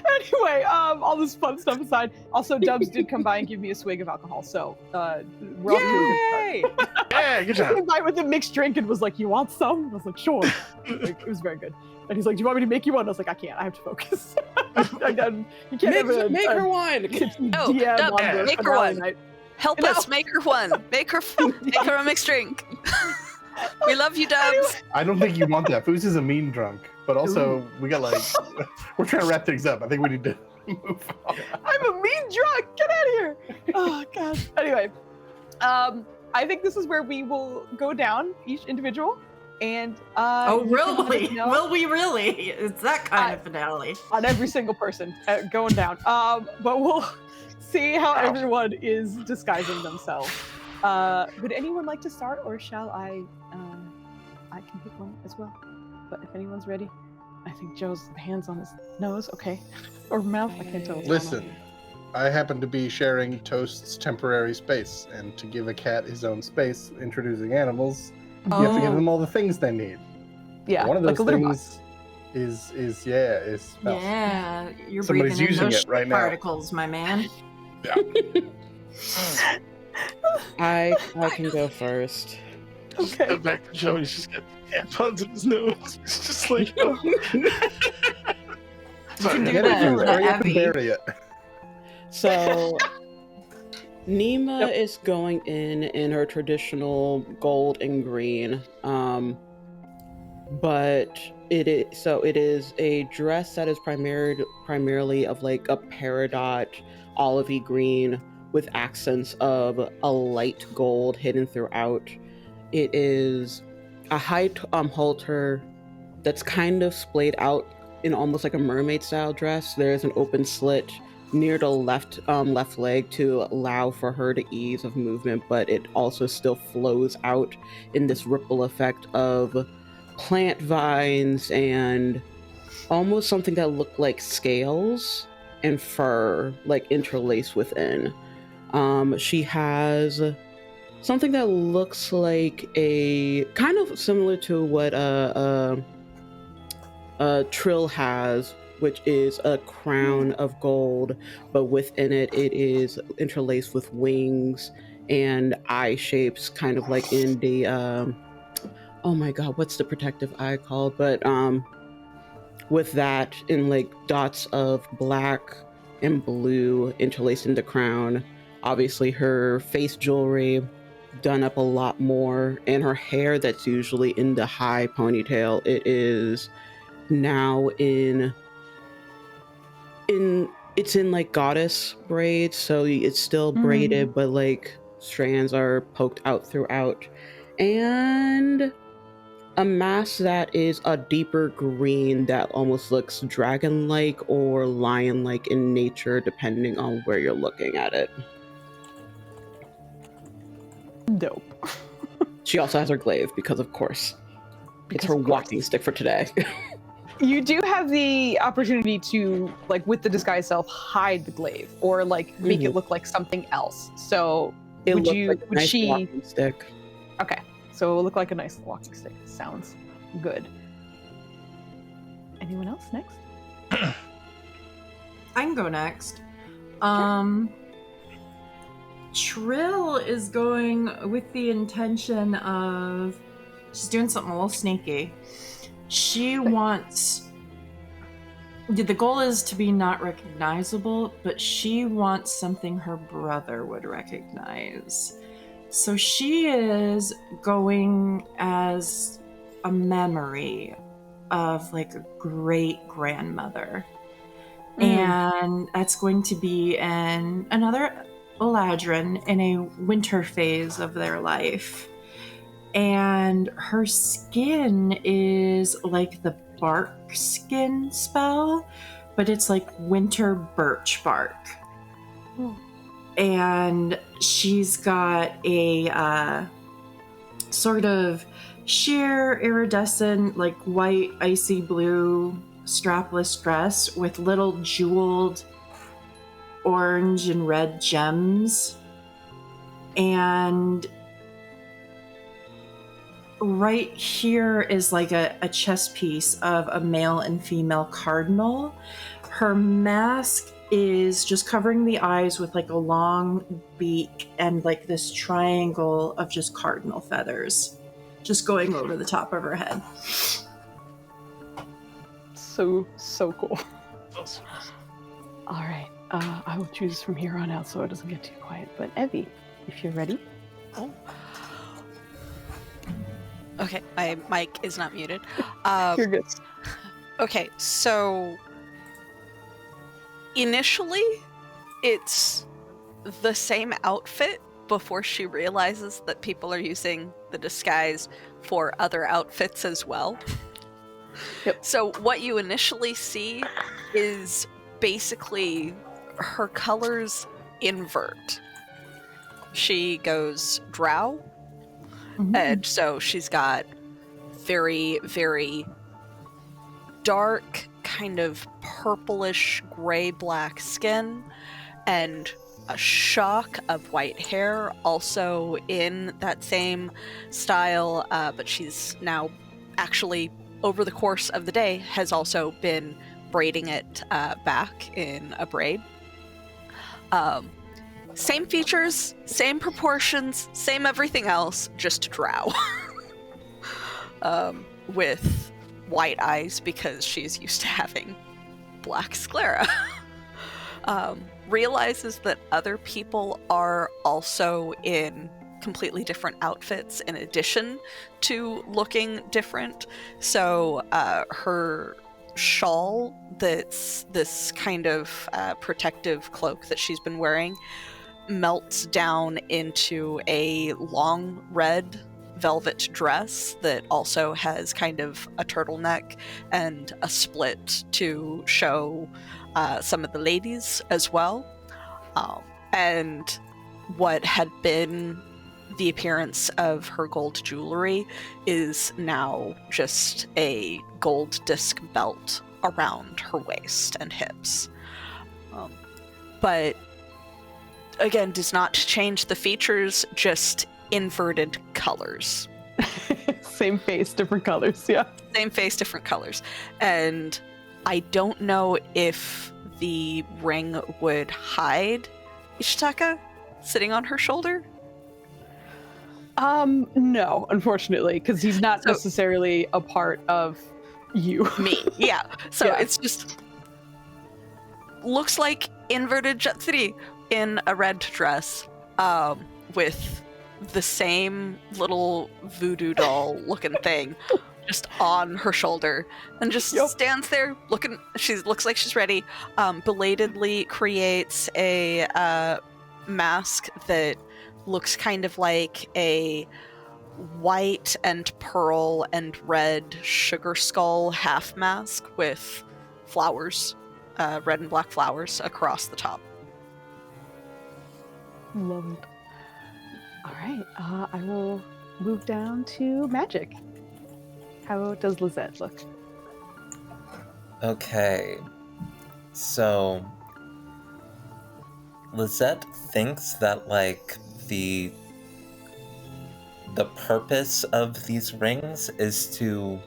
Anyway, all this fun stuff aside, also Dubs did come by and give me a swig of alcohol, so we're all doing Yay! Yeah, good He job. came by with a mixed drink and was like, "You want some?" I was like, "Sure." It was very good. And he's like, "Do you want me to make you one?" I was like, "I can't. I have to focus." You can't Make her one. No, DM Dub, on the make her finale one. night. Help No. us, make her one. Make her a mixed drink. We love you, Dubs. I don't think you want that. Foos is a mean drunk, but also we got like we're trying to wrap things up. I think we need to move on. I'm a mean drunk. Get out of here. Oh god. Anyway, I think this is where we will go down each individual, and Oh, you can let us really? know Will we really? It's that kind of finale. on every single person going down. But we'll see how everyone is disguising themselves. Would anyone like to start, or shall I? I can pick one as well. But if anyone's ready, I think Joe's hands on his nose. Okay, or mouth. I can't tell. what's going on. Listen, I happen to be sharing Toast's temporary space, and to give a cat his own space, introducing animals, you have to give them all the things they need. Yeah, One of those like a litter things box. is smells. Yeah, you're Somebody's breathing in using those it right now. particles, my man. I can go first. Okay. Go back to Joe. He's just got tampons in his nose. It's just like, You can do Get it, that Foos. with Hurry up and Abby. bury it. So Nima is going in her traditional gold and green, but it is a dress that is primarily of like a peridot olivey green with accents of a light gold hidden throughout. It is a high halter that's kind of splayed out in almost like a mermaid style dress. There's an open slit near the left leg to allow for her to ease of movement, but it also still flows out in this ripple effect of plant vines and almost something that looked like scales and fur like interlaced within. She has something that looks like a kind of similar to what Trill has, which is a crown of gold, but within it is interlaced with wings and eye shapes, kind of like in the oh my god, what's the protective eye called? But with that in like dots of black and blue interlaced in the crown. Obviously her face jewelry done up a lot more, and her hair that's usually in the high ponytail, it is now in like goddess braids, so it's still braided, but like strands are poked out throughout, and a mask that is a deeper green that almost looks dragon-like or lion-like in nature, depending on where you're looking at it. Dope. She also has her glaive because, of course, it's her walking stick for today. You do have the opportunity to, like, with the disguise self, hide the glaive or like make it look like something else. So It would looks you? like a Would nice she? walking stick. Okay, so it will look like a nice walking stick. Sounds good. Anyone else next? I can go next. Trill is going with the intention of she's doing something a little sneaky. She wants the goal is to be not recognizable, but she wants something her brother would recognize. So she is going as a memory of like a great grandmother. And that's going to be another Eladrin in a winter phase of their life. And her skin is like the bark skin spell, but it's like winter birch bark. And she's got a sort of sheer iridescent, like white, icy blue strapless dress with little jeweled orange and red gems. And right here is like a chess piece of a male and female cardinal. Her mask is just covering the eyes with like a long beak and like this triangle of just cardinal feathers just going over the top of her head. So cool. All right, I will choose from here on out so it doesn't get too quiet. But Evie, if you're ready. Okay, my mic is not muted. You're good. Okay, so initially it's the same outfit before she realizes that people are using the disguise for other outfits as well. Yep. So what you initially see is basically her colors invert. She goes drow, and so she's got very, very dark, kind of purplish gray-black skin, and a shock of white hair, also in that same style, but she's now actually, over the course of the day, has also been braiding it back in a braid. Same features, same proportions, same everything else, just drow. With white eyes because she's used to having black sclera. Realizes that other people are also in completely different outfits in addition to looking different. So her shawl, that's this kind of protective cloak that she's been wearing, melts down into a long red velvet dress that also has kind of a turtleneck and a split to show some of the ladies as well. And what had been the appearance of her gold jewelry is now just a gold disc belt around her waist and hips. But again, does not change the features, just inverted colors. Same face, different colors, yeah. Same face, different colors. And I don't know if the ring would hide Ishitaka sitting on her shoulder. No, unfortunately, because he's not necessarily a part of you. Me, yeah. So Yeah. it's just looks like inverted Jatsuri in a red dress, with the same little voodoo doll looking thing just on her shoulder, and just stands there looking. She looks like she's ready. Belatedly creates a mask that looks kind of like a white and pearl and red sugar skull half mask with flowers, red and black flowers across the top. Love it. All right, I will move down to magic. How does Lizette look? Okay. So Lizette thinks that like the purpose of these rings is to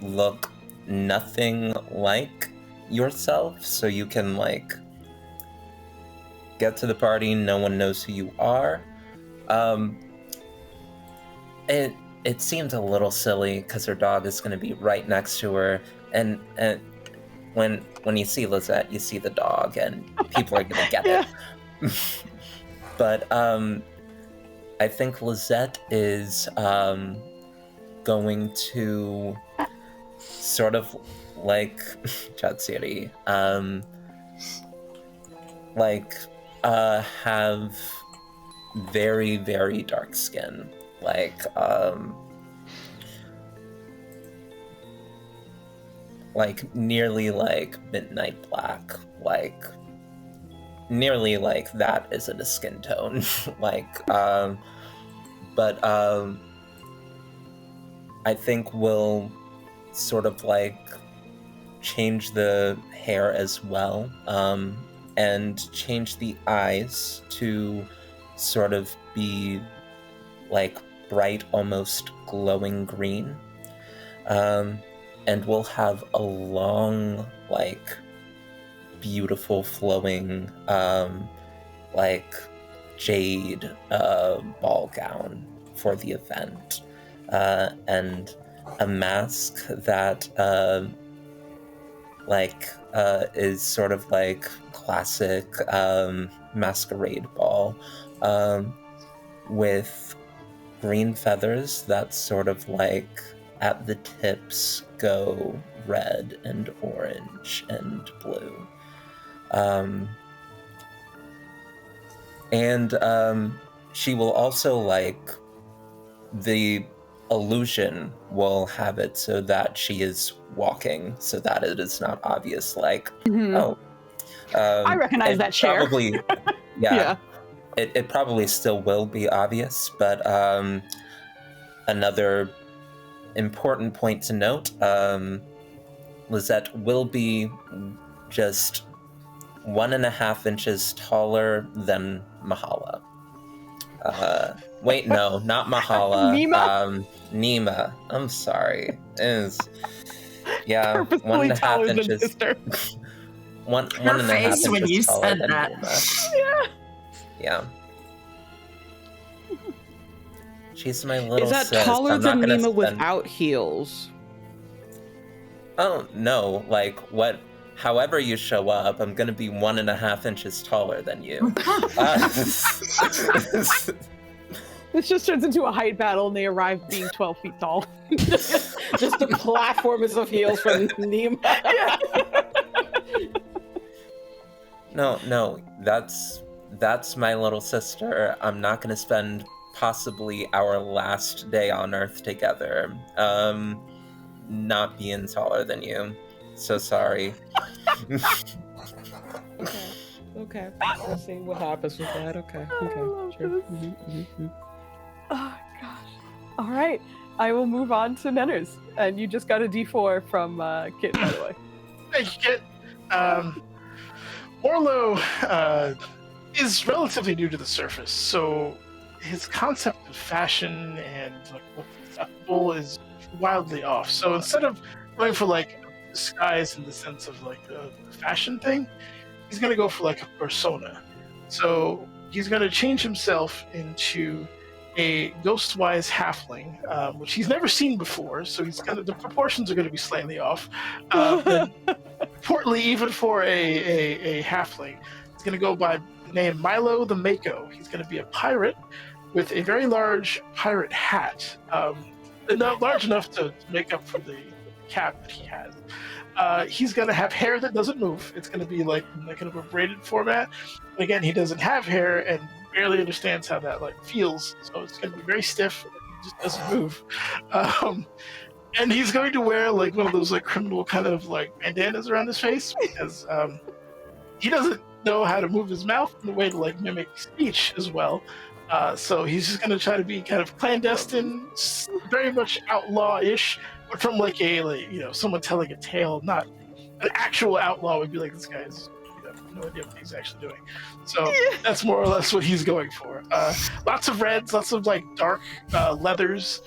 look nothing like yourself, so you can like get to the party, no one knows who you are. It seemed a little silly because her dog is going to be right next to her, and when you see Lizette, you see the dog, and people are going to get it. But I think Lizette is going to sort of like Chatsiri, have very, very dark skin, like nearly like midnight black, like nearly like that isn't a skin tone. But I think we'll sort of like change the hair as well, and change the eyes to sort of be like bright, almost glowing green. And we'll have a long, like, beautiful flowing, like, jade ball gown for the event. And a mask that, is sort of like classic masquerade ball, with green feathers that sort of like at the tips go red and orange and blue. And she will also like the illusion will have it so that she is walking, so that it is not obvious. Like, oh, I recognize that chair. Probably, yeah. It probably still will be obvious, but another important point to note: Lizette will be just 1.5 inches taller than Mahala. Wait, no, not Mahala. Nima. I'm sorry. Yeah, purposefully 1.5 inches. Sister. One Her and a half face when inches you taller said than that. Nima. Yeah. She's my little Is that sis. taller I'm not than gonna Nima spend... without heels? Oh no! Like what? However you show up, I'm gonna be 1.5 inches taller than you. This just turns into a height battle, and they arrive being 12 feet tall. Just the platforms of heels from Nima. No, that's my little sister. I'm not gonna spend possibly our last day on Earth together, not being taller than you. So sorry. Okay. We'll see what happens with that. Okay. Sure. Oh gosh. All right. I will move on to Nenners, and you just got a D4 from Kit, by the way. Thank you, Kit. Orlo is relatively new to the surface, so his concept of fashion and like what's acceptable is wildly off. So instead of going for like a disguise in the sense of like a fashion thing, he's gonna go for like a persona. So he's gonna change himself into a ghost-wise halfling, which he's never seen before. So the proportions are gonna be slightly off. But importantly, even for a halfling, he's gonna go by the name Milo the Mako. He's gonna be a pirate with a very large pirate hat, not large enough to make up for the cap that he has. He's gonna have hair that doesn't move. It's gonna be like kind of a braided format. But again, he doesn't have hair and barely understands how that like feels. So it's gonna be very stiff. It just doesn't move. And he's going to wear like one of those like criminal kind of like bandanas around his face because he doesn't know how to move his mouth in a way to like mimic speech as well. So he's just going to try to be kind of clandestine, very much outlaw-ish, but from like someone telling a tale, not an actual outlaw would be like, this guy's no idea what he's actually doing. So that's more or less what he's going for. Lots of reds, lots of like dark leathers,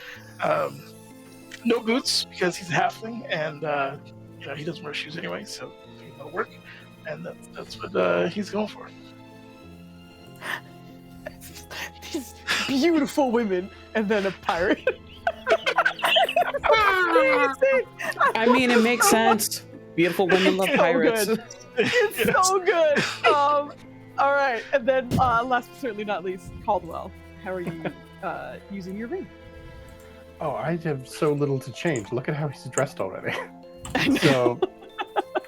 no boots because he's a halfling, and he doesn't wear shoes anyway, so that'll work. And that's what he's going for. These beautiful women, and then a pirate. I mean, it makes sense. Beautiful women love pirates. Good. It's so good. All right, and then last but certainly not least, Caldwell. How are you using your ring? Oh, I have so little to change. Look at how he's dressed already. So,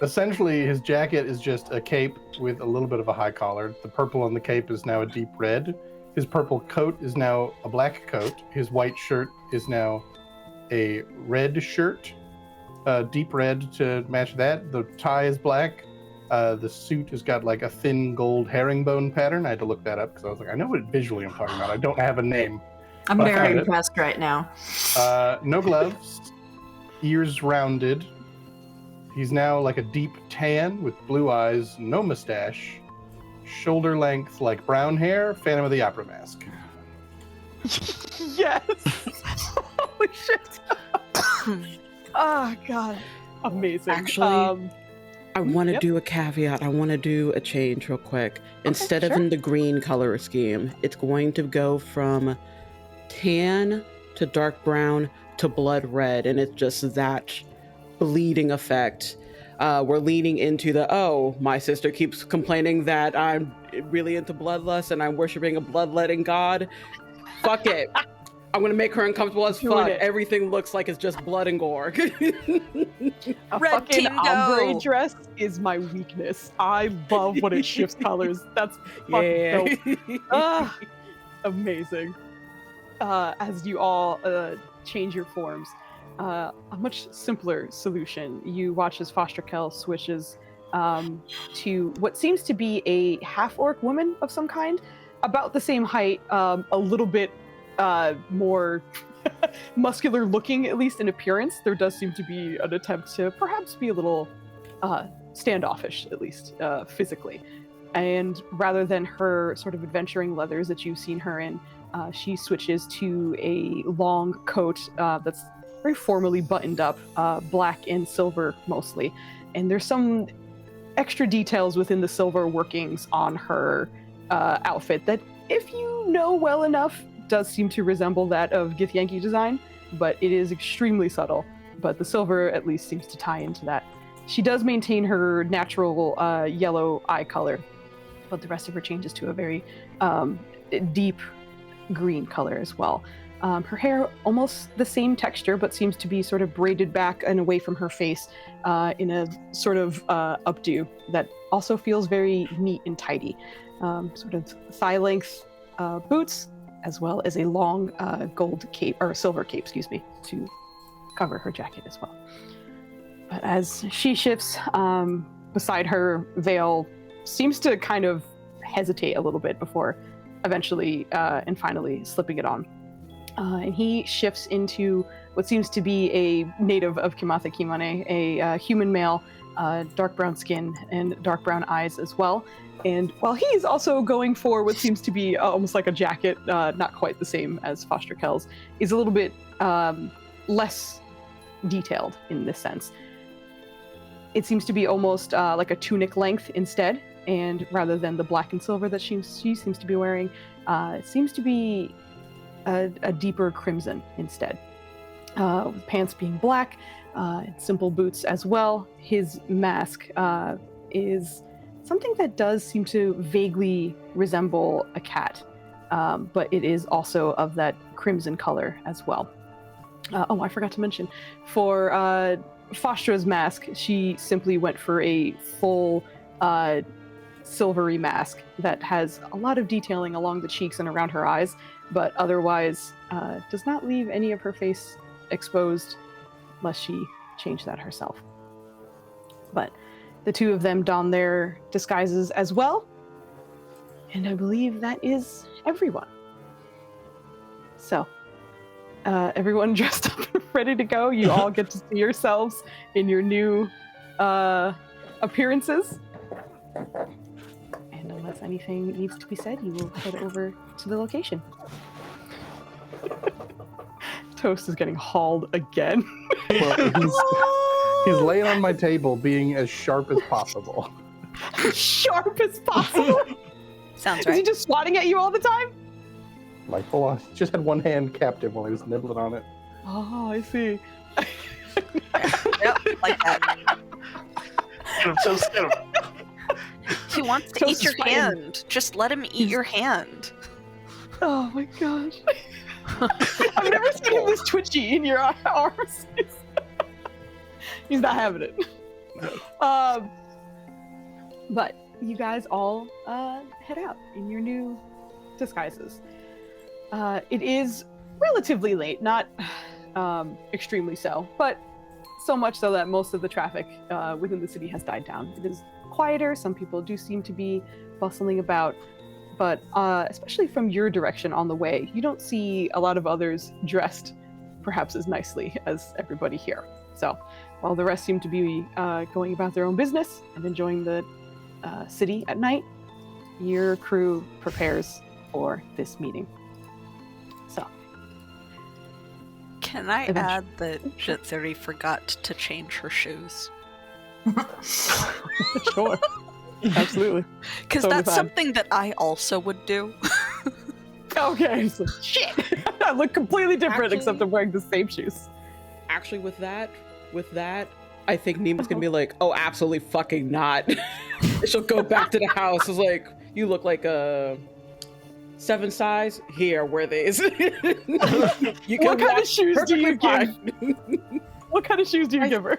essentially, his jacket is just a cape with a little bit of a high collar. The purple on the cape is now a deep red. His purple coat is now a black coat. His white shirt is now a red shirt, deep red to match that. The tie is black. The suit has got like a thin gold herringbone pattern. I had to look that up because I was like, I know what visually I'm talking about. I don't have a name. I'm very impressed right now. No gloves, ears rounded. He's now like a deep tan with blue eyes, no mustache, shoulder length like brown hair, Phantom of the Opera mask. Yes! Holy shit! Oh, God. Amazing. Actually, I want to do a caveat. I want to do a change real quick. Instead of in the green color scheme, it's going to go from tan to dark brown to blood red, and it's just that bleeding effect. We're leaning into my sister keeps complaining that I'm really into bloodlust and I'm worshiping a bloodletting god. Fuck it. I'm gonna make her uncomfortable as Doing fuck. it. Everything looks like it's just blood and gore. A Red fucking team, ombre go! dress is my weakness. I love when it shifts colors. That's fucking dope. Ah, amazing. As you all change your forms, a much simpler solution. You watch as Foster Kell switches to what seems to be a half-orc woman of some kind, about the same height, a little bit more muscular looking, at least in appearance. There does seem to be an attempt to perhaps be a little standoffish, at least physically. And rather than her sort of adventuring leathers that you've seen her in, she switches to a long coat that's very formally buttoned up, black and silver mostly. And there's some extra details within the silver workings on her outfit that, if you know well enough, does seem to resemble that of Githyanki design, but it is extremely subtle. But the silver at least seems to tie into that. She does maintain her natural yellow eye color, but the rest of her changes to a very deep green color as well. Her hair almost the same texture, but seems to be sort of braided back and away from her face in a sort of updo that also feels very neat and tidy. Sort of thigh-length boots, as well as a long gold cape, or silver cape, excuse me, to cover her jacket as well. But as she shifts, beside her, Vale seems to kind of hesitate a little bit before eventually and finally slipping it on. And he shifts into what seems to be a native of Kimatha Kimane, a human male, dark brown skin and dark brown eyes as well. And while he's also going for what seems to be almost like a jacket, not quite the same as Foster Kell's, is a little bit less detailed in this sense. It seems to be almost like a tunic length instead, and rather than the black and silver that she seems to be wearing, it seems to be a deeper crimson instead. With pants being black, simple boots as well. His mask is something that does seem to vaguely resemble a cat, but it is also of that crimson color as well. I forgot to mention, for Fostra's mask, she simply went for a full silvery mask that has a lot of detailing along the cheeks and around her eyes, but otherwise does not leave any of her face exposed unless she changed that herself. But the two of them don their disguises as well, and I believe that is everyone. So, everyone dressed up and ready to go. You all get to see yourselves in your new appearances. And unless anything needs to be said, you will head over to the location. Toast is getting hauled again. Well, he's laying on my table being as sharp as possible. Sharp as possible? Sounds Is he right. just swatting at you all the time? Like, full on. Just had one hand captive while he was nibbling on it. Oh, I see. Yep, like that. Toast, get him. He wants to Toast eat is your fighting. hand. Just let him eat your hand. Oh my gosh. I've never seen him this twitchy in your arms. He's not having it. But you guys all head out in your new disguises. It is relatively late, not extremely so, but so much so that most of the traffic within the city has died down. It is quieter. Some people do seem to be bustling about, but especially from your direction on the way, you don't see a lot of others dressed perhaps as nicely as everybody here. So while the rest seem to be going about their own business and enjoying the city at night, your crew prepares for this meeting. So Can I Eventually. add that Jitsuri forgot to change her shoes? sure. Absolutely. Because Totally that's fine. something that I also would do. Okay, so shit. I look completely different except Actually- I'm wearing the same shoes. Actually, with that, I think Nima's gonna be like, "Oh, absolutely fucking not." She'll go back to the house. It's like, you look like a 7 size, here, wear these. You What kind walk of shoes do you perfectly give? fine. What kind of shoes do you give her?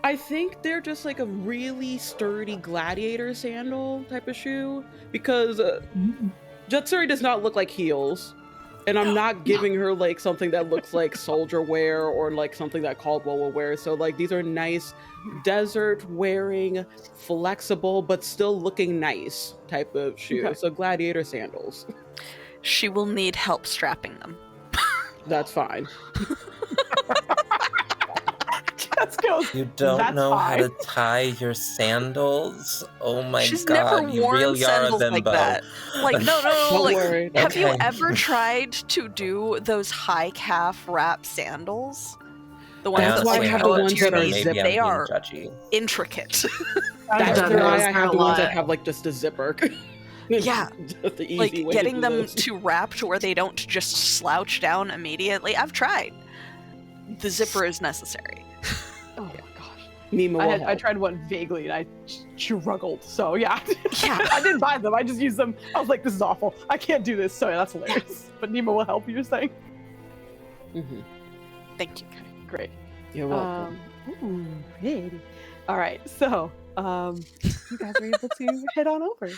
I think they're just like a really sturdy gladiator sandal type of shoe because Jutsuri does not look like heels. And I'm not giving her like something that looks like soldier wear or like something that Caldwell will wear. So like these are nice desert wearing, flexible, but still looking nice type of shoe. Okay. So gladiator sandals. She will need help strapping them. That's fine. Jess goes, You don't "That's know how to fine." tie your sandals? Oh my She's god, never you worn really are a sandals like bimbo. that. Like, no. Don't Like, worry. have you Okay. ever tried to do those high calf wrap sandals? The ones That's that why I like have go the up ones to your that are knees. Maybe I'm They being are judgy. intricate. I've That's done why those. I They're have a the ones that lot. have like just a zipper. Yeah. Just the easy Like way getting to do them those. to wrap to where they don't just slouch down immediately. I've tried. The zipper is necessary. Oh my gosh. Nima will I help. tried one vaguely and I struggled. So yeah. Yeah. I didn't buy them. I just used them. I was like, this is awful. I can't do this. So yeah, that's hilarious. But Nima will help, you're saying? Mhm. Thank you. Great. You're welcome. Ooh, pretty. All right, so you guys are able to head on over.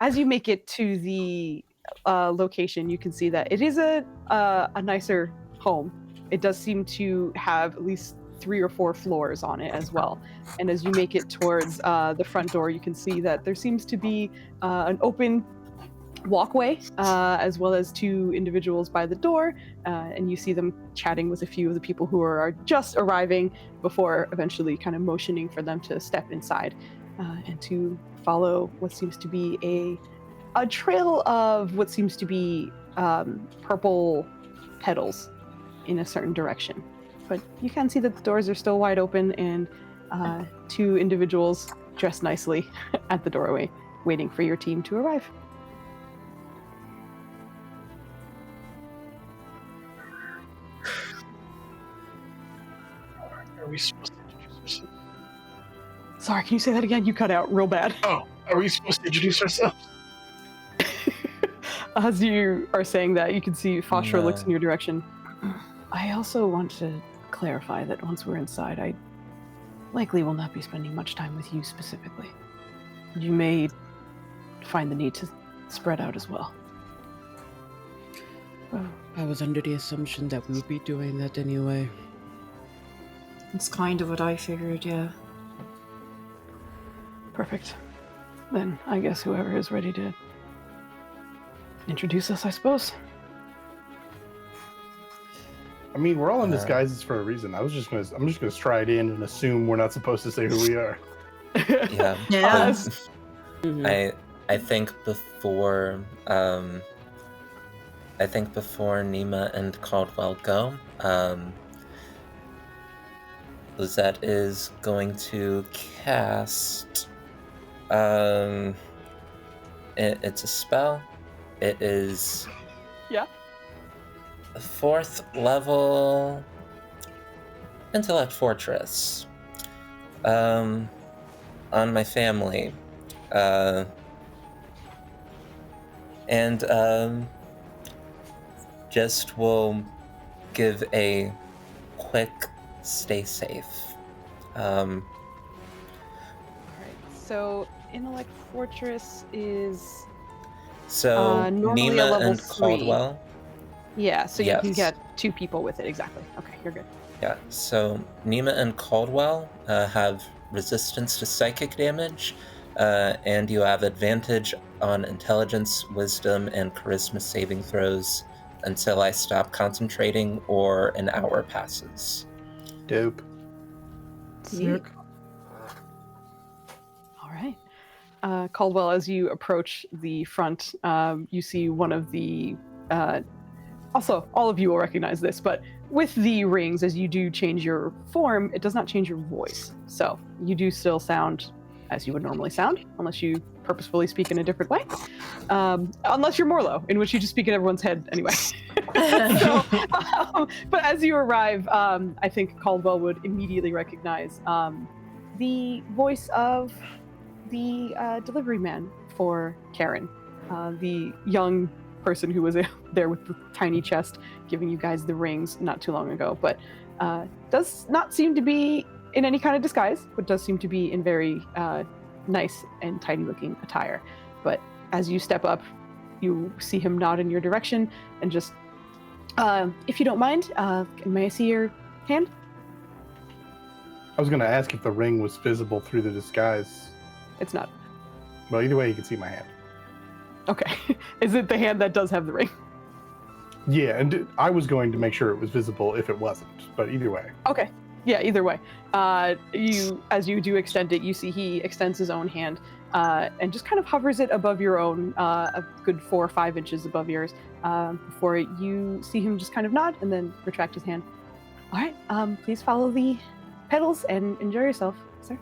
As you make it to the location, you can see that it is a nicer home. It does seem to have at least 3 or 4 floors on it as well. And as you make it towards the front door, you can see that there seems to be an open walkway, as well as 2 individuals by the door, and you see them chatting with a few of the people who are just arriving before eventually kind of motioning for them to step inside and to follow what seems to be a trail of what seems to be purple petals in a certain direction. But you can see that the doors are still wide open and 2 individuals dressed nicely at the doorway waiting for your team to arrive. Are we supposed to introduce ourselves? Sorry, can you say that again? You cut out real bad. Oh, are we supposed to introduce ourselves? As you are saying that, you can see Foster looks No. in your direction. I also want to clarify that once we're inside, I likely will not be spending much time with you specifically. You may find the need to spread out as well. I was under the assumption that we would be doing that anyway. It's kind of what I figured, yeah. Perfect. Then I guess whoever is ready to introduce us, I suppose. I mean, we're all in disguises for a reason. I'm just gonna stride in and assume we're not supposed to say who we are. Yeah. Yeah. Mhm. I think before Nima and Caldwell go, Lizette is going to cast it's a spell. It is Yeah. 4th level Intellect Fortress on my family. And just will give a quick stay safe. All right. So Intellect Fortress is So normally a Nima level and 3. Caldwell. yeah. So you can Yes. get 2 people with it exactly. Okay, you're good. Yeah, so Nima and Caldwell have resistance to psychic damage, and you have advantage on intelligence, wisdom, and charisma saving throws until I stop concentrating or an hour passes. Dope. Neat. All right. Caldwell, as you approach the front, you see one of the. Also, all of you will recognize this, but with the rings, as you do change your form, it does not change your voice. So you do still sound as you would normally sound, unless you purposefully speak in a different way. Unless you're Morlo, in which you just speak in everyone's head anyway. But as you arrive, I think Caldwell would immediately recognize the voice of the delivery man for Karen. the young person who was there with the tiny chest giving you guys the rings not too long ago, but does not seem to be in any kind of disguise, but does seem to be in very nice and tidy looking attire. But as you step up, you see him nod in your direction and just, if you don't mind, may I see your hand? I was going to ask if the ring was visible through the disguise. It's not. Well, either way, you can see my hand. Okay. Is it the hand that does have the ring? Yeah, and I was going to make sure it was visible if it wasn't, but either way. Okay. Yeah, either way. As you do extend it, you see he extends his own hand and just kind of hovers it above your own, a good 4 or 5 inches above yours, before you see him just kind of nod and then retract his hand. All right, please follow the pedals and enjoy yourself, sir.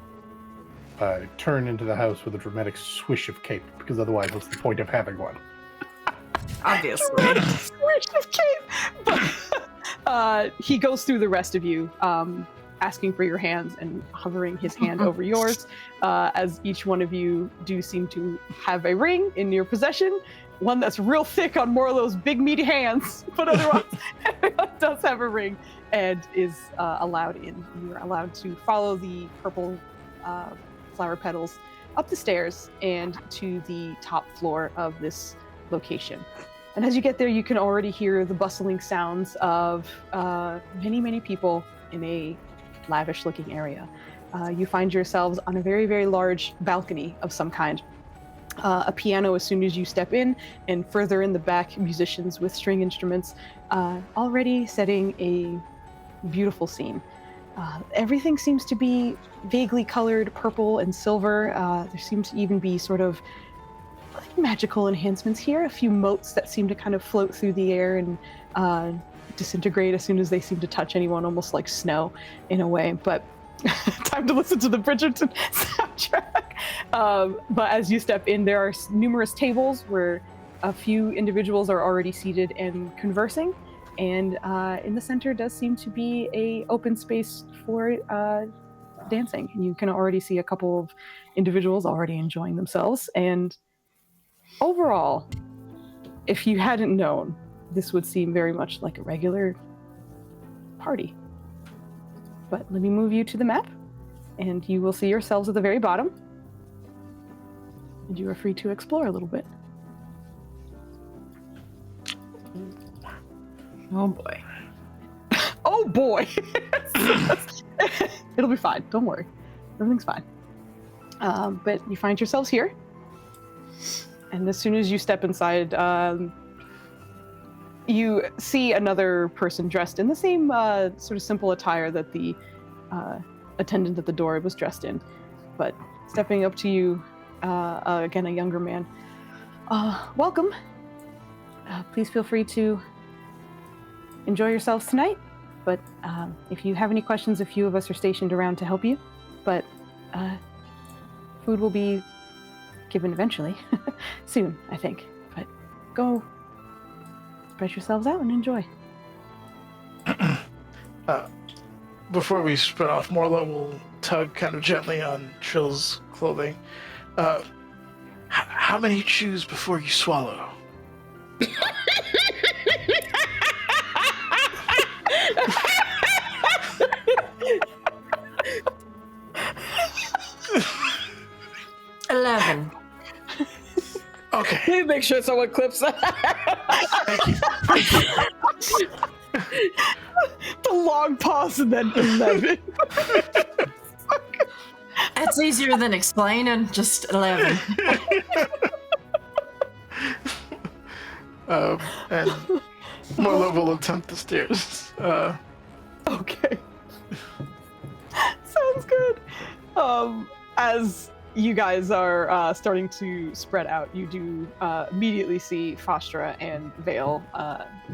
I turn into the house with a dramatic swish of cape, because otherwise what's the point of having one? Obviously. Swish of cape! But he goes through the rest of you, asking for your hands and hovering his hand over yours, as each one of you do seem to have a ring in your possession, one that's real thick on Morlo's big meaty hands, but otherwise everyone does have a ring and is allowed in. You're allowed to follow the purple flower petals up the stairs and to the top floor of this location. And as you get there, you can already hear the bustling sounds of many, many people in a lavish-looking area. You find yourselves on a very, very large balcony of some kind. A piano as soon as you step in, and further in the back, musicians with string instruments, already setting a beautiful scene. Everything seems to be vaguely colored purple and silver. There seems to even be sort of like magical enhancements here, a few motes that seem to kind of float through the air and disintegrate as soon as they seem to touch anyone, almost like snow in a way. But time to listen to the Bridgerton soundtrack. But as you step in, there are numerous tables where a few individuals are already seated and conversing. And in the center does seem to be a open space for dancing. And you can already see a couple of individuals already enjoying themselves. And overall, if you hadn't known, this would seem very much like a regular party. But let me move you to the map, and you will see yourselves at the very bottom. And you are free to explore a little bit. Oh boy. Oh boy! It'll be fine, don't worry. Everything's fine. But you find yourselves here. And as soon as you step inside, you see another person dressed in the same sort of simple attire that the attendant at the door was dressed in. But stepping up to you, again, a younger man. Welcome. Please feel free to enjoy yourselves tonight. But if you have any questions, a few of us are stationed around to help you. But food will be given eventually. Soon, I think. But go spread yourselves out and enjoy. Before we spread off, Morlo will tug kind of gently on Trill's clothing. How many chews before you swallow? $11. Okay. Please make sure someone clips that. Thank you. The long pause and then 11. That's easier than explaining. Just 11. And Morlo will attempt the stairs. Okay. Sounds good. As you guys are starting to spread out, you do immediately see Fostra and Vale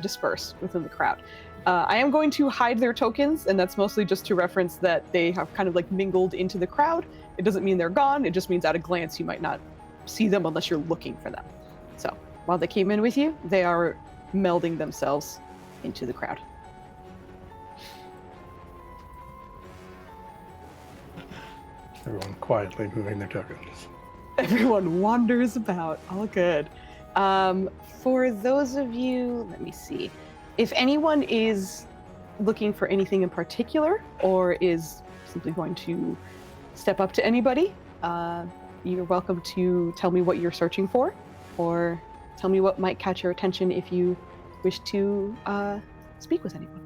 disperse within the crowd. I am going to hide their tokens, and that's mostly just to reference that they have kind of like mingled into the crowd. It doesn't mean they're gone, it just means at a glance you might not see them unless you're looking for them. So, while they came in with you, they are melding themselves into the crowd. Everyone quietly moving their tokens. Everyone wanders about, all good. For those of you, let me see. If anyone is looking for anything in particular or is simply going to step up to anybody, you're welcome to tell me what you're searching for or tell me what might catch your attention if you wish to speak with anyone.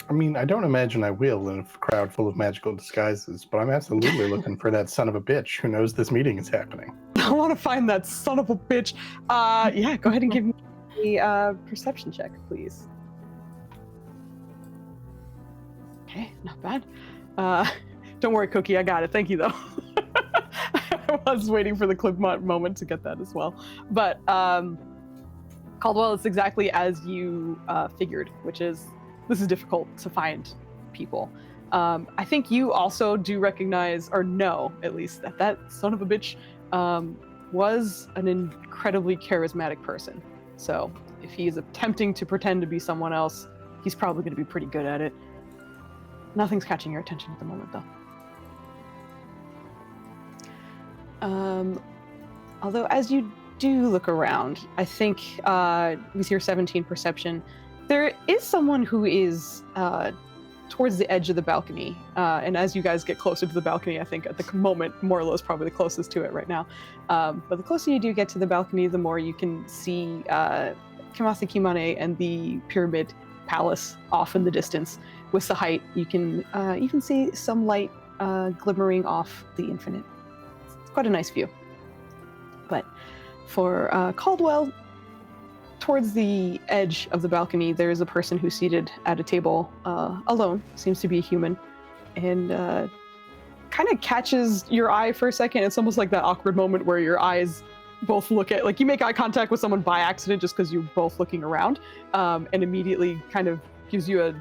I mean, I don't imagine I will in a crowd full of magical disguises, but I'm absolutely looking for that son of a bitch who knows this meeting is happening. I want to find that son of a bitch. Yeah, go ahead and give me a perception check, please. Okay, not bad. Don't worry, Cookie, I got it. Thank you, though. I was waiting for the clip moment to get that as well. But Caldwell, it's exactly as you figured, which is this is difficult to find people. I think you also do recognize, or know at least, that son of a bitch was an incredibly charismatic person. So if he is attempting to pretend to be someone else, he's probably going to be pretty good at it. Nothing's catching your attention at the moment, though. Although, as you do look around, I think with your 17 perception, there is someone who is towards the edge of the balcony. And as you guys get closer to the balcony, I think at the moment, Morlo is probably the closest to it right now. But the closer you do get to the balcony, the more you can see Kamase Kimane and the Pyramid Palace off in the distance. With the height, you can even see some light glimmering off the Infinite. It's quite a nice view. But for Caldwell, towards the edge of the balcony, there is a person who's seated at a table alone, seems to be a human, and kind of catches your eye for a second. It's almost like that awkward moment where your eyes both look at, like you make eye contact with someone by accident just because you're both looking around, and immediately kind of gives you a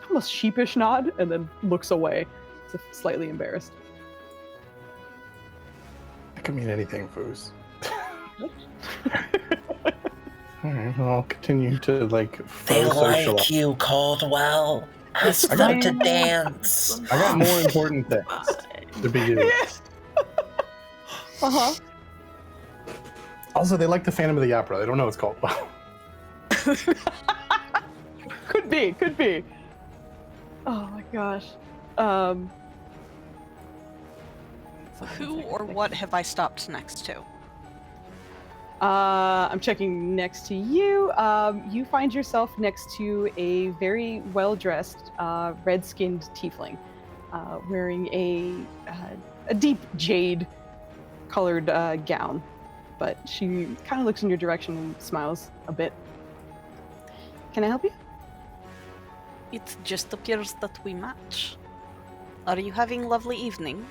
almost sheepish nod and then looks away, as if slightly embarrassed. That could mean anything, Foos. All right, well, I'll continue to They socialize. like you, Caldwell. Ask them to dance. I got more important things to be doing. Yes. Uh-huh. Also, they like the Phantom of the Opera. They don't know it's called. Could be. Oh my gosh. Who or what have I stopped next to? I'm checking next to you. You find yourself next to a very well-dressed, red-skinned tiefling, wearing a deep jade-colored gown. But she kind of looks in your direction and smiles a bit. Can I help you? It just appears that we match. Are you having a lovely evening?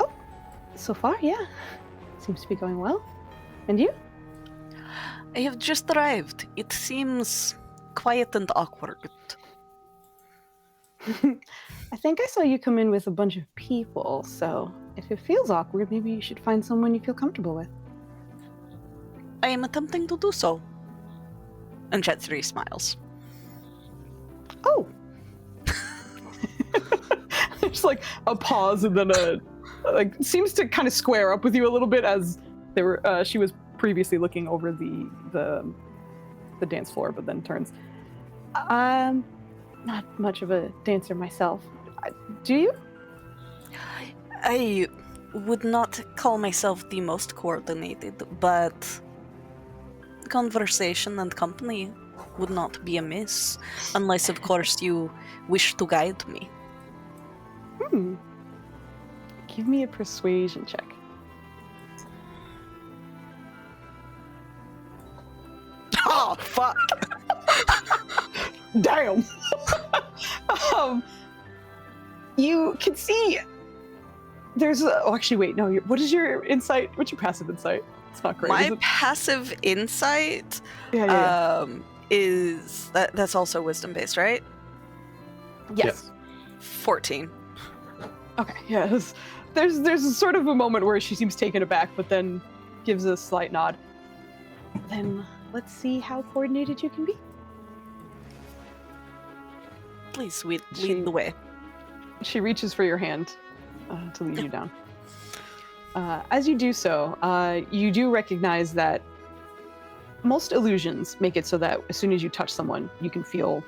Oh, so far, yeah. Seems to be going well. And you? I have just arrived. It seems quiet and awkward. I think I saw you come in with a bunch of people, so if it feels awkward, maybe you should find someone you feel comfortable with. I am attempting to do so. And Jet 3 smiles. Oh! There's like a pause and then seems to kind of square up with you a little bit as they were. She was previously looking over the dance floor, but then turns. I'm not much of a dancer myself. Do you? I would not call myself the most coordinated, but conversation and company would not be amiss, unless, of course, you wish to guide me. Give me a persuasion check. Oh, fuck! Damn! You can see there's actually, wait, no, what is your insight? What's your passive insight? It's not great. My passive insight is that's also wisdom based, right? Yes. 14. Okay, yes. There's sort of a moment where she seems taken aback, but then gives a slight nod. Then let's see how coordinated you can be. Please lead the way. She reaches for your hand to lead you down. As you do so, you do recognize that most illusions make it so that as soon as you touch someone, you can feel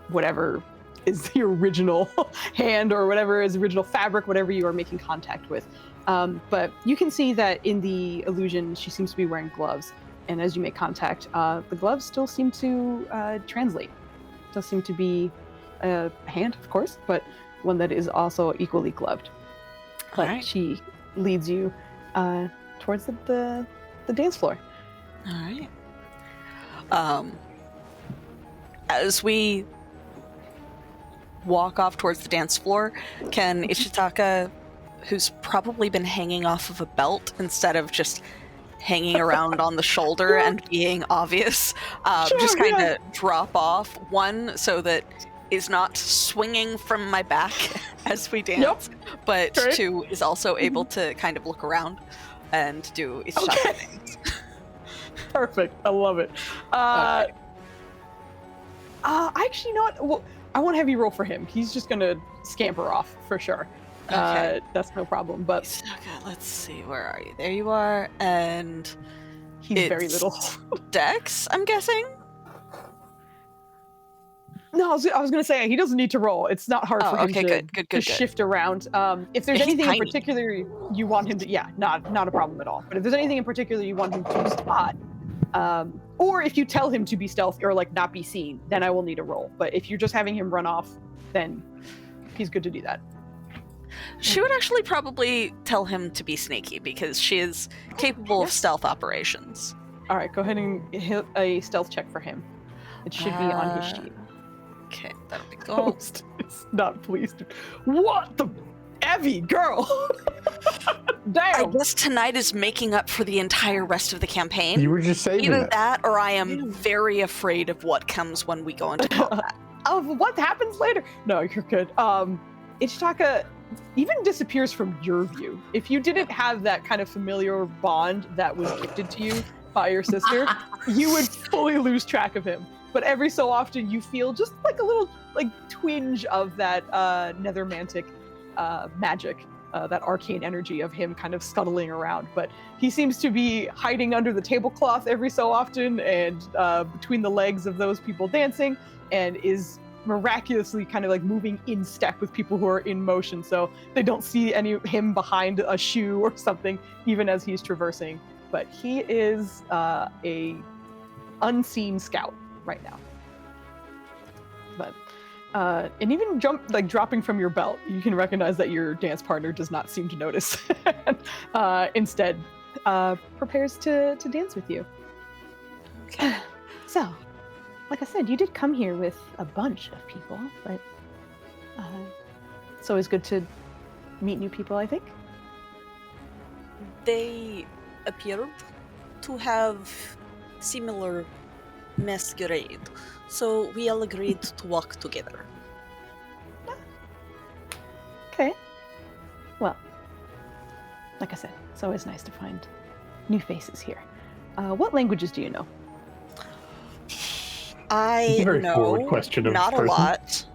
whatever is the original hand or whatever is original fabric, whatever you are making contact with. But you can see that in the illusion, she seems to be wearing gloves. And as you make contact, the gloves still seem to translate. It does seem to be a hand, of course, but one that is also equally gloved. But Alright. she leads you towards the dance floor. All right. As we walk off towards the dance floor, can Ishitaka, who's probably been hanging off of a belt instead of just hanging around on the shoulder and being obvious, just kind of drop off, one, so that is not swinging from my back as we dance, but Great. two, is also able to kind of look around and do Ishitaka things. Perfect. I love it. Okay. Actually, not. Well, I won't have you roll for him. He's just gonna scamper off for sure. Okay. That's no problem. But Okay, let's see. Where are you? There you are. And he's very it's little. Dex, I'm guessing? No, I was gonna say he doesn't need to roll. It's not hard for him okay, to good. shift around. If there's He's anything tiny. in particular you want him to, not a problem at all. But if there's anything in particular you want him to spot, or if you tell him to be stealthy or like not be seen, then I will need a roll. But if you're just having him run off, then he's good to do that. She would actually probably tell him to be sneaky because she is capable of stealth operations. All right, go ahead and hit a stealth check for him. It should be on his sheet. Okay, that'll be cool. Ghost is not pleased. What the Evie girl? I Damn. guess tonight is making up for the entire rest of the campaign. You were just saving Either it. that or I am very afraid of what comes when we go into combat. Of what happens later? No, you're good. Ichitaka even disappears from your view. If you didn't have that kind of familiar bond that was gifted to you by your sister, you would fully lose track of him. But every so often you feel just like a little like twinge of that nethermantic magic, that arcane energy of him kind of scuttling around. But he seems to be hiding under the tablecloth every so often and between the legs of those people dancing, and is miraculously kind of like moving in step with people who are in motion, so they don't see him behind a shoe or something even as he's traversing. But he is a unseen scout right now. But and even dropping from your belt, you can recognize that your dance partner does not seem to notice. Instead prepares to dance with you. Okay. So, like I said, you did come here with a bunch of people, but it's always good to meet new people, I think. They appeared to have similar masquerade, so we all agreed to walk together. Okay. Well, like I said, it's always nice to find new faces here. What languages do you know? It's a I very know forward question of not a person. lot.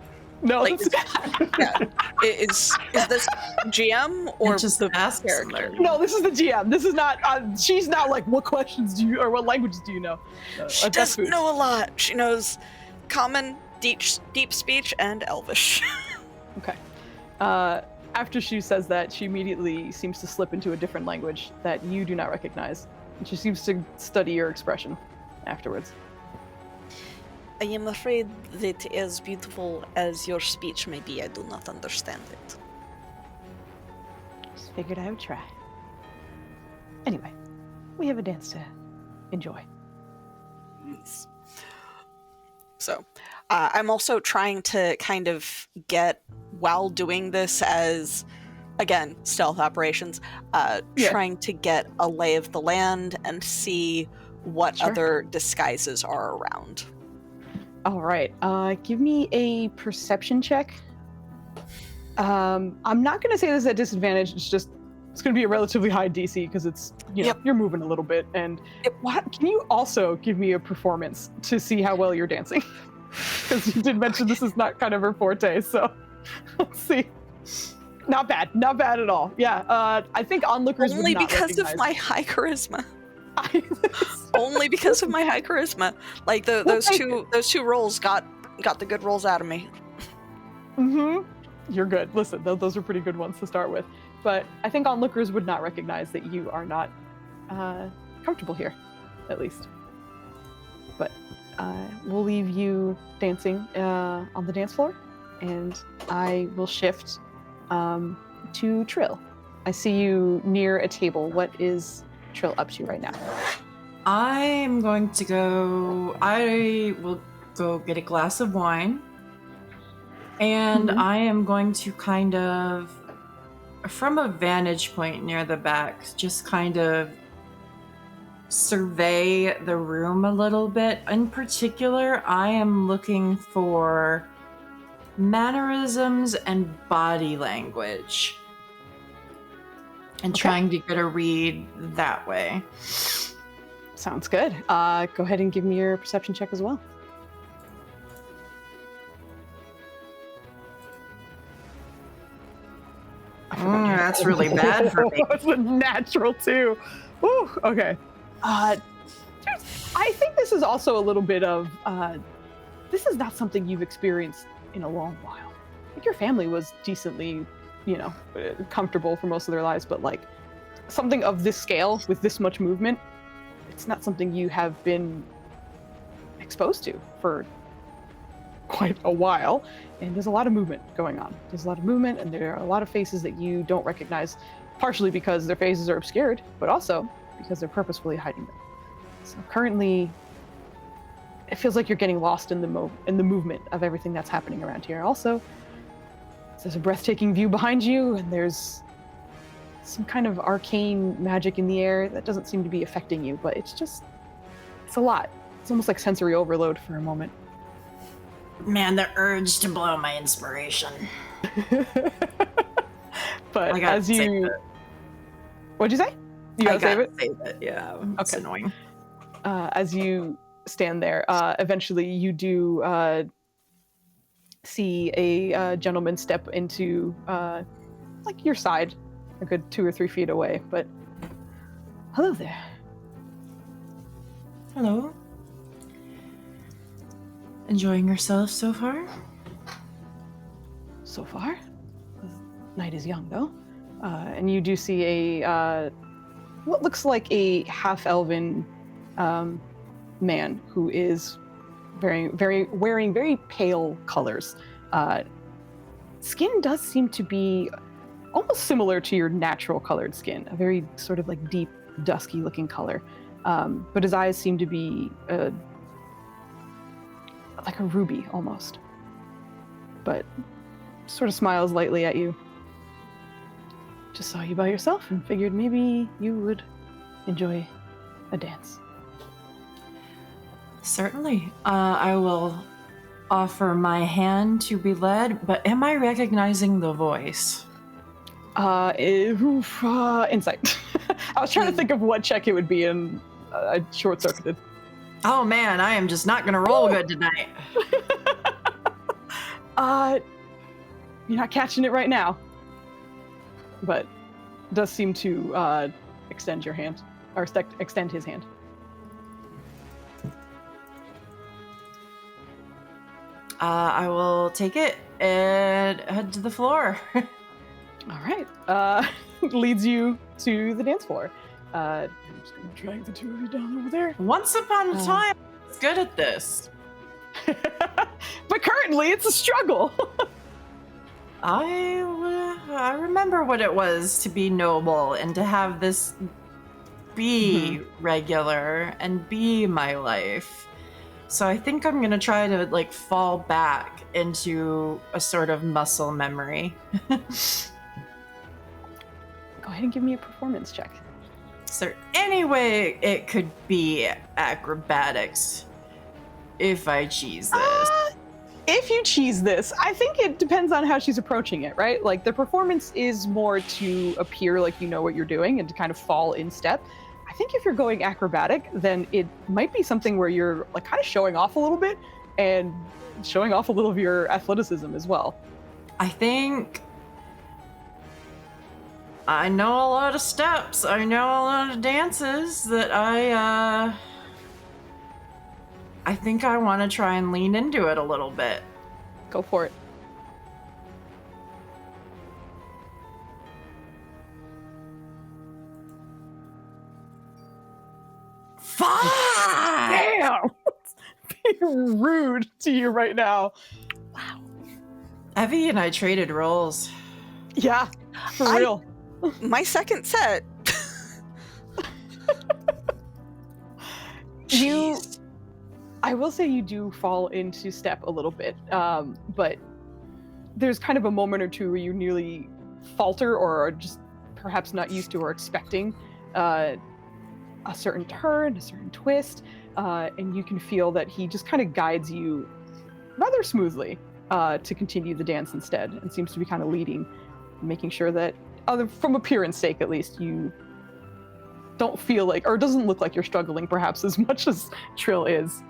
No, Like, that's- Yeah, is this GM or It just the asks character? no, this is the GM. This is not. She's not like, what questions do you, or what languages do you know? She That's doesn't Foozca. know a lot. She knows common, deep speech, and Elvish. Okay. After she says that, she immediately seems to slip into a different language that you do not recognize, and she seems to study your expression afterwards. I am afraid that as beautiful as your speech may be, I do not understand it. Just figured I would try. Anyway, we have a dance to enjoy. So, I'm also trying to kind of get, while doing this as, again, stealth operations, trying to get a lay of the land and see what Sure. other disguises are around. All right. Give me a perception check. I'm not going to say this at disadvantage. It's going to be a relatively high DC because it's, Yep. you're moving a little bit. And Yep. can you also give me a performance to see how well you're dancing? Because you did mention this is not kind of her forte. So let's see. Not bad at all. Yeah, I think onlookers Only would not because of recognize. my high charisma. Only because of my high charisma. Like those two rolls got the good rolls out of me. You're good. Listen, those are pretty good ones to start with. But I think onlookers would not recognize that you are not comfortable here, at least. But we'll leave you dancing on the dance floor, and I will shift to Trill. I see you near a table. What is Trill up to right now? I will go get a glass of wine, and I am going to kind of, from a vantage point near the back, just kind of survey the room a little bit. In particular, I am looking for mannerisms and body language, and trying to get a read that way. Sounds good. Go ahead and give me your perception check as well. That's really bad for me. It's a natural 2. Woo, okay. I think this is also a little bit of, this is not something you've experienced in a long while. I think your family was decently, comfortable for most of their lives, but like something of this scale with this much movement, it's not something you have been exposed to for quite a while. And there's a lot of movement going on. There's a lot of movement, and there are a lot of faces that you don't recognize, partially because their faces are obscured, but also because they're purposefully hiding them. So currently, it feels like you're getting lost in the movement of everything that's happening around here. Also, there's a breathtaking view behind you, and there's some kind of arcane magic in the air that doesn't seem to be affecting you, but it's a lot. It's almost like sensory overload for a moment. Man, the urge to blow my inspiration. But as you... What'd you say? You gotta save it? Yeah, it's annoying. As you stand there, eventually you do see a gentleman step into like your side, a good 2 or 3 feet away. But hello there. Hello. Enjoying yourself so far? So far? The night is young, though. And you do see a what looks like a half-elven man who is wearing very pale colors. Skin does seem to be almost similar to your natural colored skin, a very sort of like deep, dusky-looking color. But his eyes seem to be like a ruby almost, but sort of smiles lightly at you. Just saw you by yourself and figured maybe you would enjoy a dance. Certainly. I will offer my hand to be led, but am I recognizing the voice? Insight. I was trying to think of what check it would be, and I short-circuited. Oh man, I am just not gonna roll good tonight. You're not catching it right now, but does seem to extend your hand, or extend his hand. I will take it and head to the floor. All right. Leads you to the dance floor. I'm just gonna drag the two of you down over there. Once upon a time, I was good at this. But currently, it's a struggle. I remember what it was to be noble and to have this be regular and be my life. So I think I'm gonna try to like fall back into a sort of muscle memory. Go ahead and give me a performance check. Is there any way it could be acrobatics if I cheese this? If you cheese this, I think it depends on how she's approaching it, right? Like the performance is more to appear like you know what you're doing and to kind of fall in step. I think if you're going acrobatic, then it might be something where you're like kind of showing off a little bit and showing off a little of your athleticism as well. I think I know a lot of steps. I know a lot of dances that I think I want to try and lean into it a little bit. Go for it. Fuck! Damn! Being rude to you right now. Evie and I traded roles. Yeah, for real. My second set. I will say you do fall into step a little bit, but there's kind of a moment or two where you nearly falter or are just perhaps not used to or expecting a certain turn, a certain twist, and you can feel that he just kind of guides you rather smoothly to continue the dance instead, and seems to be kind of leading, making sure that, from appearance sake at least, you don't feel like, or it doesn't look like you're struggling perhaps as much as Trill is.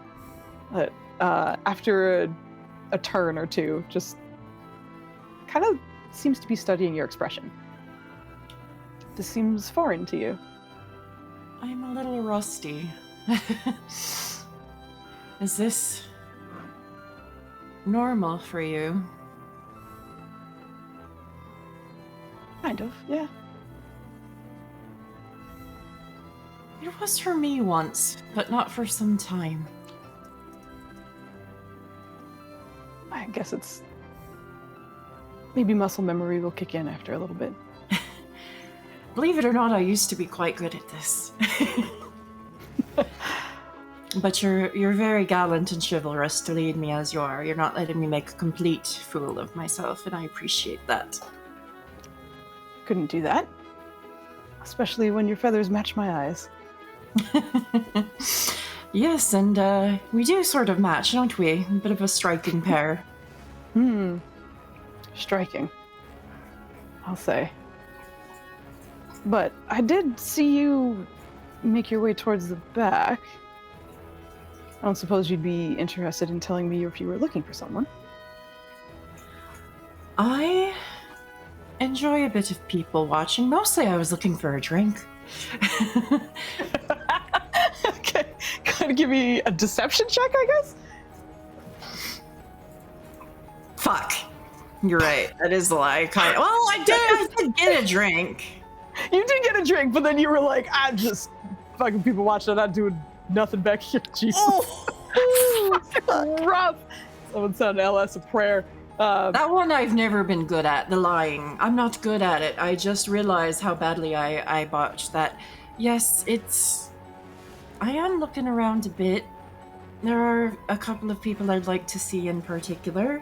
But after a turn or two, just kind of seems to be studying your expression. This seems foreign to you. I'm a little rusty. Is this normal for you? Kind of, yeah. It was for me once, but not for some time. I guess it's... maybe muscle memory will kick in after a little bit. Believe it or not, I used to be quite good at this. But you're very gallant and chivalrous to lead me as you are. You're not letting me make a complete fool of myself, and I appreciate that. Couldn't do that. Especially when your feathers match my eyes. Yes, and we do sort of match, don't we? A bit of a striking pair. Striking, I'll say. But I did see you make your way towards the back. I don't suppose you'd be interested in telling me if you were looking for someone. I enjoy a bit of people watching. Mostly I was looking for a drink. Okay, kind of give me a deception check, I guess? Fuck. You're right. That is the lie. Well, I did get a drink. You did get a drink, but then you were like, I'm just fucking people watching, I'm not doing nothing back here. Jesus. Rough. Someone sent LS a prayer. That one I've never been good at, the lying. I'm not good at it. I just realized how badly I botched that. Yes, I am looking around a bit. There are a couple of people I'd like to see in particular.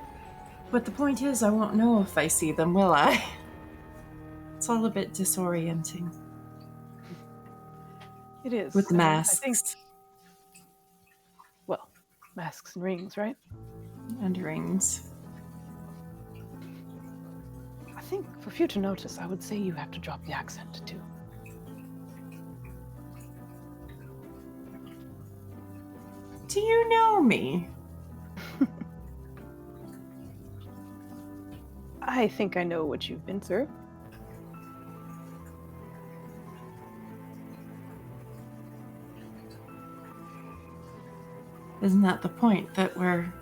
But the point is, I won't know if I see them, will I? It's all a bit disorienting. It is. With the I masks. think, well, masks and rings, right? And rings. I think for future notice, I would say you have to drop the accent too. Do you know me? I think I know what you've been through. Isn't that the point, that we're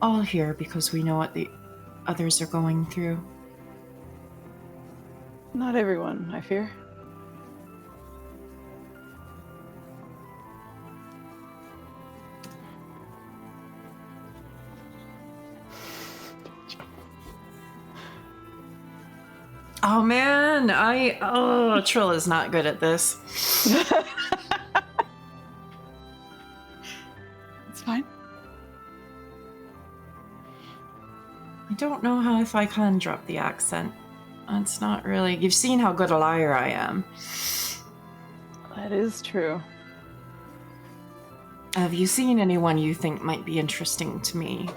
all here because we know what the others are going through? Not everyone, I fear. Oh man, Trill is not good at this. It's fine. I don't know if I can drop the accent. It's not really... You've seen how good a liar I am. That is true. Have you seen anyone you think might be interesting to me?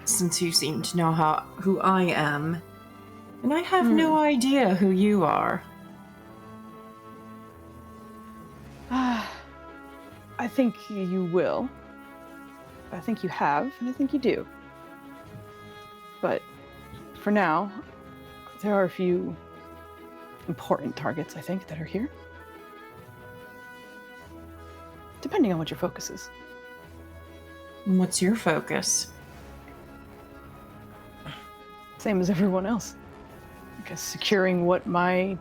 Since you seem to know who I am. And I have no idea who you are. I think you will. I think you have, and I think you do. But for now, there are a few important targets, I think, that are here. Depending on what your focus is. What's your focus? Same as everyone else. I guess securing what matters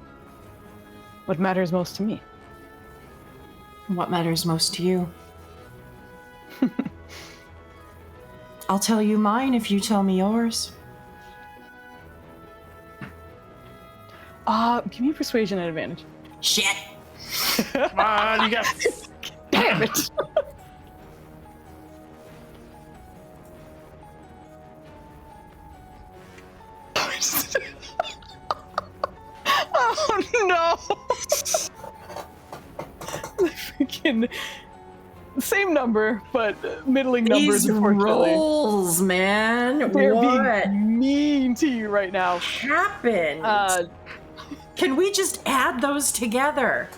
most to me. What matters most to you? I'll tell you mine if you tell me yours. Give me persuasion at advantage. Shit! Come on, you got. Damn it! Oh no! Freaking same number, but middling numbers. These Unfortunately, rolls, man. they're What being mean to you right now. happened? Can we just add those together?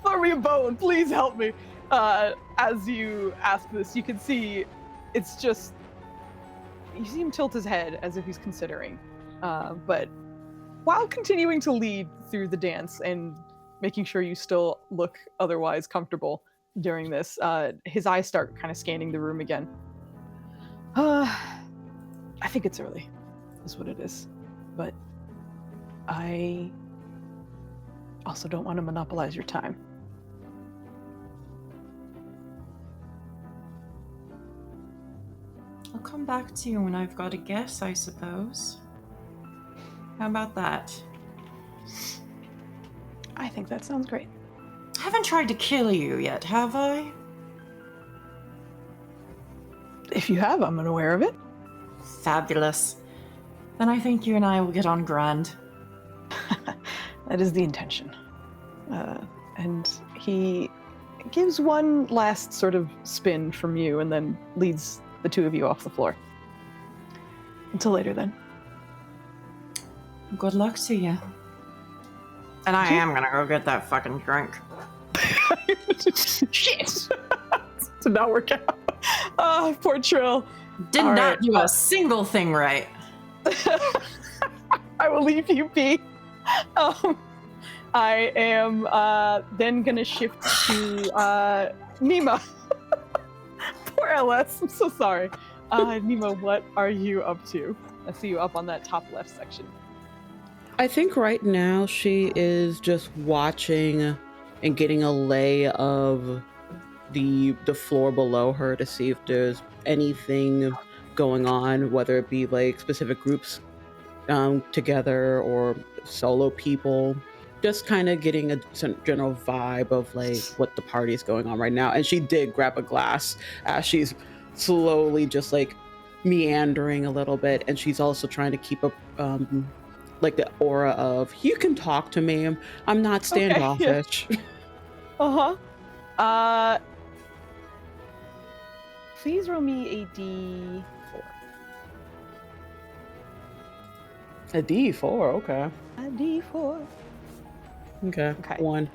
Throw me a bone, please help me. As you ask this, you can see it's just you see him tilt his head as if he's considering, but while continuing to lead through the dance and making sure you still look otherwise comfortable during this, his eyes start kind of scanning the room again. I think it's early, is what it is, but I also don't want to monopolize your time. I'll come back to you when I've got a guess, I suppose. How about that? I think that sounds great. I haven't tried to kill you yet, have I? If you have, I'm unaware of it. Fabulous. Then I think you and I will get on grand. That is the intention. And he gives one last sort of spin from you and then leads the two of you off the floor. Until later, then. Good luck to you. And I am gonna go get that fucking drink. Shit! Did not work out. Oh, poor Trill. Did All not right. do a single thing right. I will leave you be. I am then gonna shift to Nima. Poor LS, I'm so sorry. Nima, what are you up to? I see you up on that top left section. I think right now she is just watching and getting a lay of the floor below her to see if there's anything going on, whether it be like specific groups together or solo people. Just kind of getting a general vibe of like what the party's going on right now. And she did grab a glass as she's slowly just like meandering a little bit, and she's also trying to keep up like the aura of, you can talk to me, I'm not standoffish. Okay, please roll me a D4. A D4, okay. A D4. Okay. Okay. 1.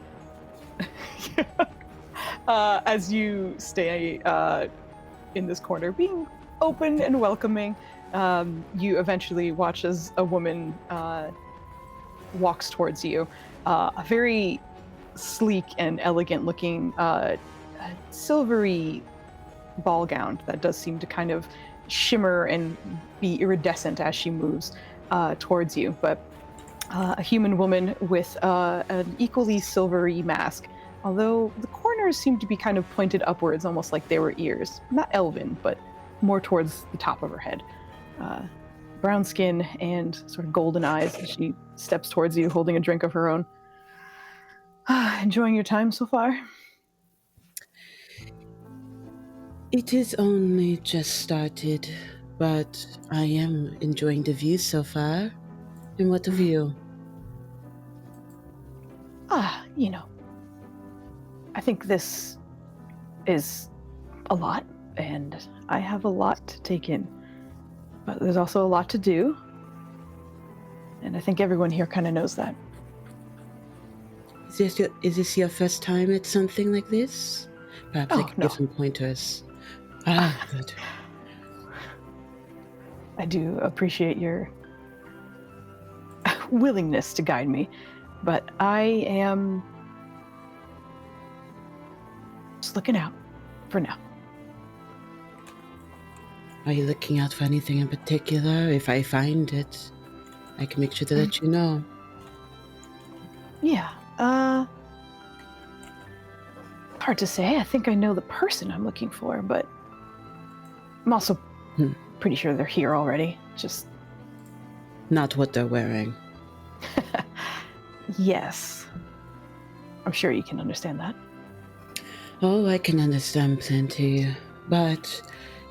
As you stay in this corner, being open and welcoming, you eventually watch as a woman walks towards you. A very sleek and elegant looking silvery ball gown that does seem to kind of shimmer and be iridescent as she moves towards you. But a human woman with an equally silvery mask, although the corners seem to be kind of pointed upwards, almost like they were ears. Not elven, but more towards the top of her head. Brown skin and sort of golden eyes as she steps towards you, holding a drink of her own. Enjoying your time so far? It is only just started, but I am enjoying the view so far. And what of you? You know, I think this is a lot, and I have a lot to take in. But there's also a lot to do, and I think everyone here kind of knows that. Is this your first time at something like this? Perhaps I Oh, could no. give some pointers. Good. I do appreciate your willingness to guide me, but I am just looking out for now. Are you looking out for anything in particular? If I find it, I can make sure to let you know. Yeah, hard to say. I think I know the person I'm looking for, but I'm also pretty sure they're here already. Just not what they're wearing. Yes. I'm sure you can understand that. Oh, I can understand plenty. But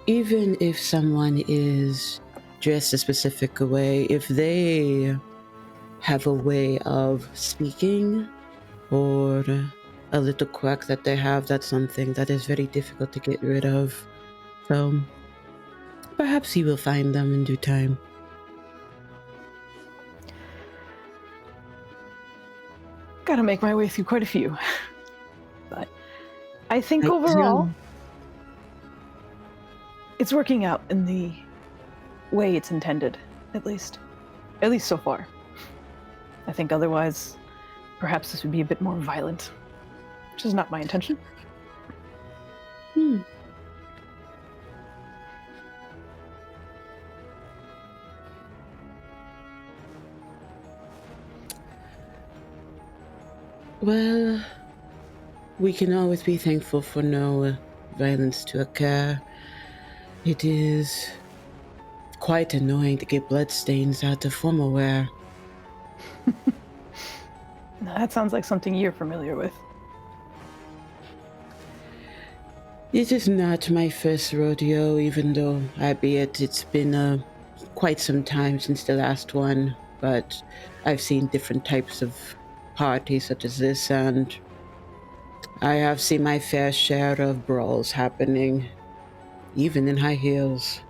even if someone is dressed a specific way, if they have a way of speaking or a little quirk that they have, that's something that is very difficult to get rid of. So perhaps you will find them in due time. Gotta make my way through quite a few. But I think overall, it's working out in the way it's intended, at least so far. I think otherwise, perhaps this would be a bit more violent, which is not my intention. Well, we can always be thankful for no violence to occur. It is quite annoying to get bloodstains out of formal wear. That sounds like something you're familiar with. It is not my first rodeo, even though, albeit it's been quite some time since the last one, but I've seen different types of parties such as this, and I have seen my fair share of brawls happening, even in high heels.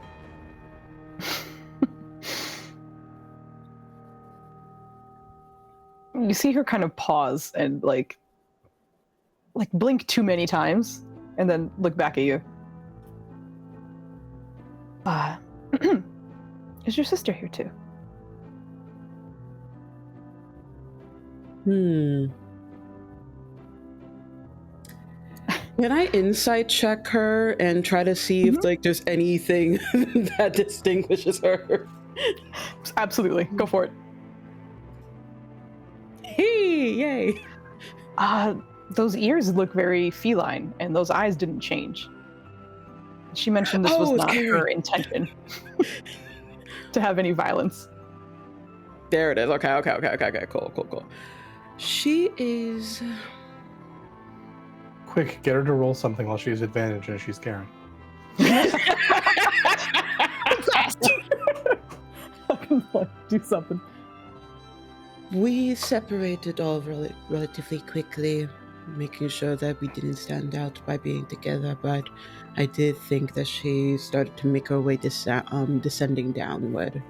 You see her kind of pause and like blink too many times and then look back at you. Is your sister here too? Can I insight check her and try to see if like there's anything that distinguishes her? Absolutely. Go for it. Hey, yay. Those ears look very feline and those eyes didn't change. She mentioned this was not her intention to have any violence. There it is. Okay. Cool. She is... Quick, get her to roll something while she has advantage and she's carrying. Do something. We separated all relatively quickly, making sure that we didn't stand out by being together, but I did think that she started to make her way descending downward.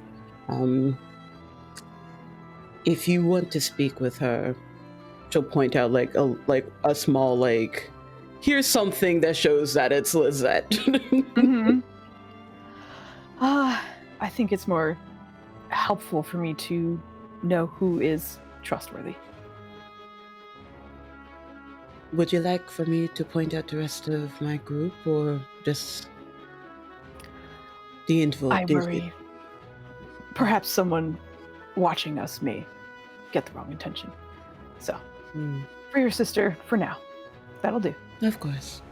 If you want to speak with her, she'll point out like a small here's something that shows that it's Lizette. I think it's more helpful for me to know who is trustworthy. Would you like for me to point out the rest of my group, or just the info? I worry perhaps someone watching us may get the wrong intention. So, for your sister, for now, that'll do. Of course.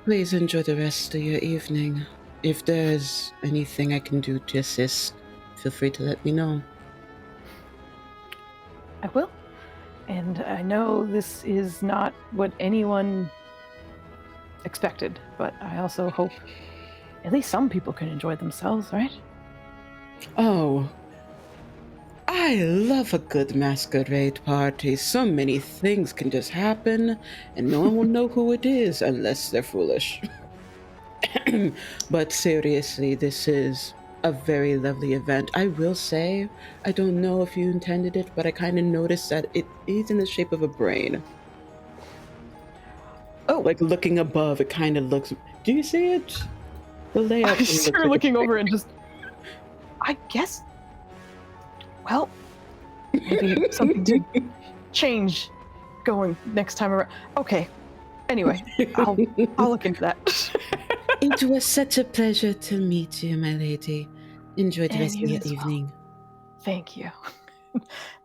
Please enjoy the rest of your evening. If there's anything I can do to assist, feel free to let me know. I will. And I know this is not what anyone expected, but I also hope at least some people can enjoy themselves, right? Oh, I love a good masquerade party. So many things can just happen, and no one will know who it is unless they're foolish. But seriously, this is a very lovely event. I will say, I don't know if you intended it, but I kind of noticed that it is in the shape of a brain. Oh. Like looking above, it kind of looks... Do you see it? The layout. I just start looking over and just... I guess... Well, maybe something to change going next time around. Okay. Anyway, I'll look into that. It was such a pleasure to meet you, my lady. Enjoy the And rest of you your as well. evening. Thank you.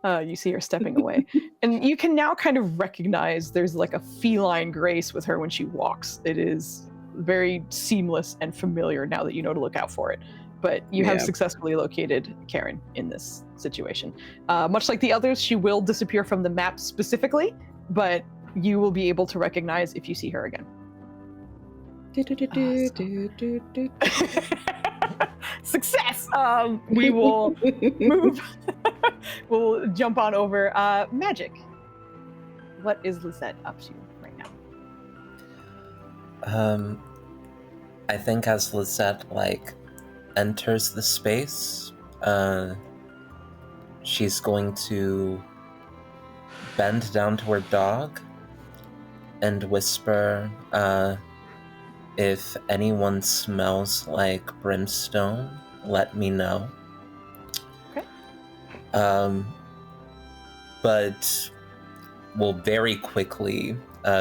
You see her stepping away. And you can now kind of recognize there's like a feline grace with her when she walks. It is very seamless and familiar now that you know to look out for it. But you have successfully located Karen in this situation. Much like the others, she will disappear from the map specifically, but you will be able to recognize if you see her again. Success! We will move. We'll jump on over. Magic. What is Lisette up to right now? I think as Lisette enters the space, she's going to bend down to her dog and whisper, if anyone smells like brimstone, let me know. Okay. But will very quickly,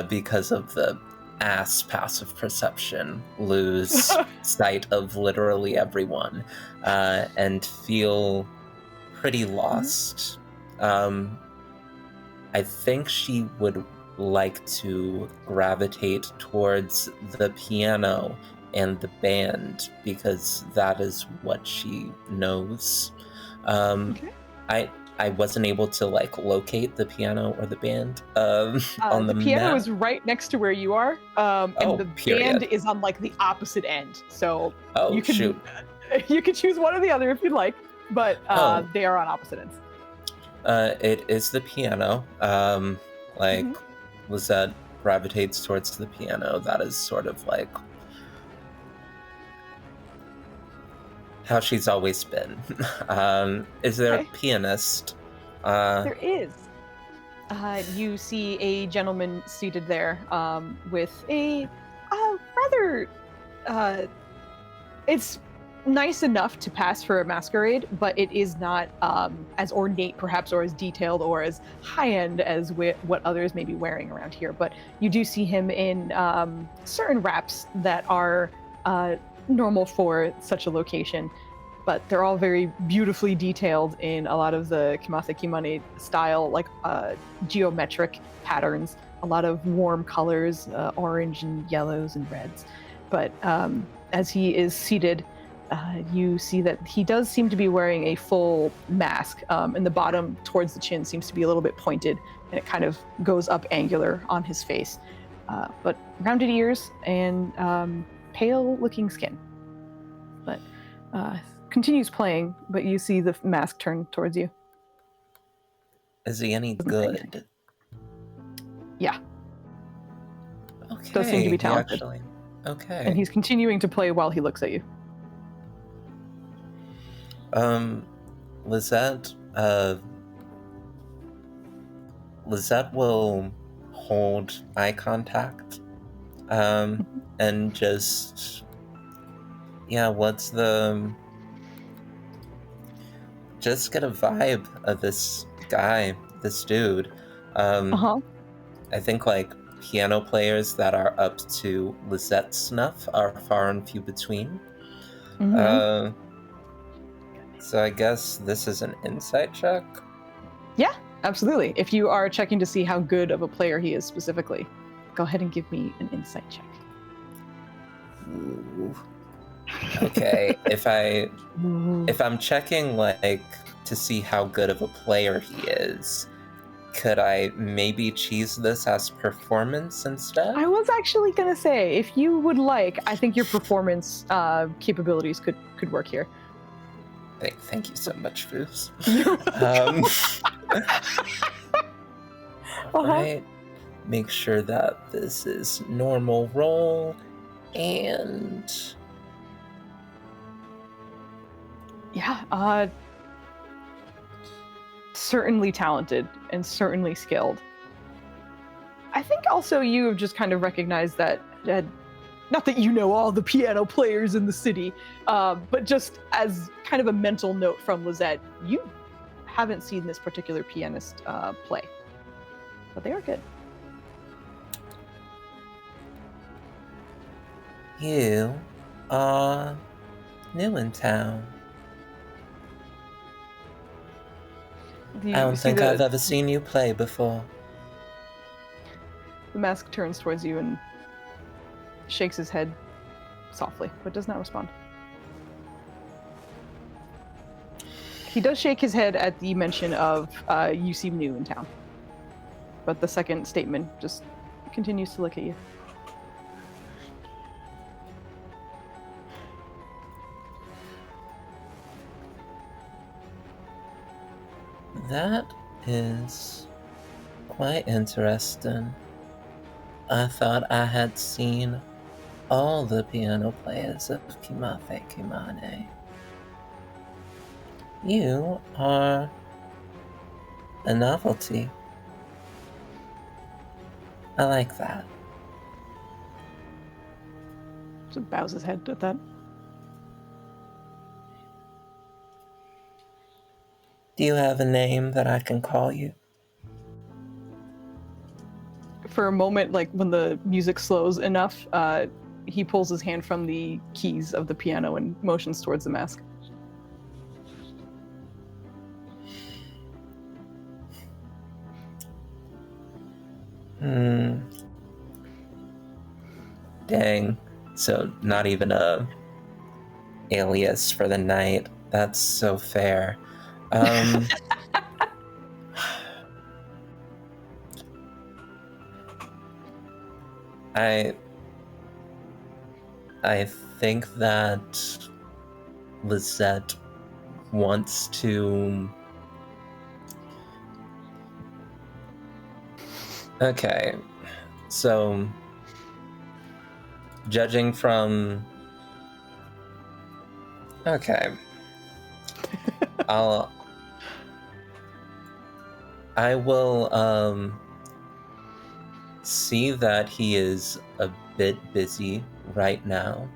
because of the ass passive perception, lose sight of literally everyone, and feel pretty lost. I think she would like to gravitate towards the piano and the band because that is what she knows. I wasn't able to locate the piano or the band on the piano map. is right next to where you are, and the band is on the opposite end. So you can shoot. You can choose one or the other if you'd like, but they are on opposite ends. It is the piano. Lisette gravitates towards the piano. That is sort of how she's always been. Is there a pianist? There is. You see a gentleman seated there with a rather... it's nice enough to pass for a masquerade, but it is not as ornate perhaps or as detailed or as high-end as what others may be wearing around here. But you do see him in certain wraps that are normal for such a location, but they're all very beautifully detailed in a lot of the Kimase Kimane style, geometric patterns, a lot of warm colors, orange and yellows and reds. But as he is seated, you see that he does seem to be wearing a full mask, and the bottom towards the chin seems to be a little bit pointed, and it kind of goes up angular on his face. But rounded ears and pale-looking skin. But continues playing, but you see the mask turn towards you. Is he any good? Yeah. Okay. Does seem to be talented. Okay. And he's continuing to play while he looks at you. Lisette will hold eye contact, and just, just get a vibe of this guy, this dude. I think piano players that are up to Lisette's snuff are far and few between. So I guess this is an insight check? Yeah, absolutely. If you are checking to see how good of a player he is specifically, go ahead and give me an insight check. Ooh. Okay, if I'm checking to see how good of a player he is, could I maybe cheese this as performance instead? I was actually gonna say, if you would like, I think your performance capabilities could work here. Thank you so much, Foos. Alright. Make sure that this is normal roll, and... Yeah, certainly talented and certainly skilled. I think also you have just kind of recognized that, not that you know all the piano players in the city, but just as kind of a mental note from Lisette, you haven't seen this particular pianist play, but they are good. You are new in town. Do you I don't see think I've ever seen you play before. The mask turns towards you and shakes his head softly, but does not respond. He does shake his head at the mention of you seem new in town. But the second statement just continues to look at you. That is quite interesting. I thought I had seen all the piano players of Kimate Kimane. You are a novelty. I like that. So bows his head at that. Do you have a name that I can call you? For a moment, like when the music slows enough, he pulls his hand from the keys of the piano and motions towards the mask. Dang. So not even a alias for the night. That's so fair. I think that Lisette wants to... Okay, so judging from... Okay. I will see that he is a bit busy right now.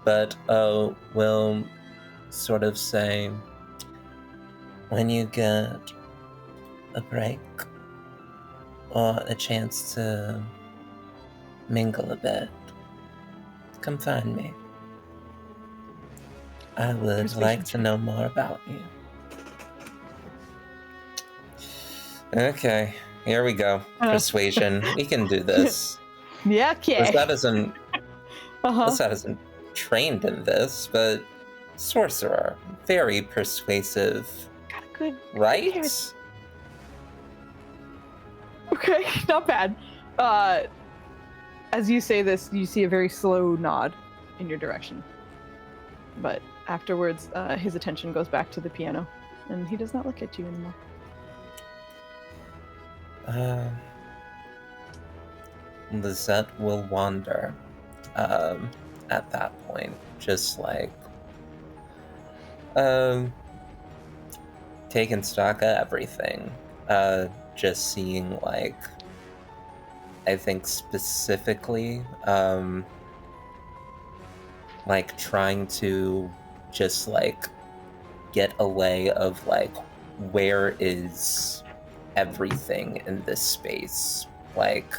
But we'll sort of say, when you get a break or a chance to mingle a bit, come find me. I would like to know more about you. Okay, here we go. Persuasion. We can do this. Yeah, okay. Lisette isn't trained in this, but sorcerer, very persuasive. Got a good. Right? Okay, not bad. As you say this, you see a very slow nod in your direction. But afterwards, his attention goes back to the piano, and he does not look at you anymore. Lisette will wander at that point, just like taking stock of everything, just seeing, like, I think specifically like trying to just like get a lay of like where is everything in this space. Like,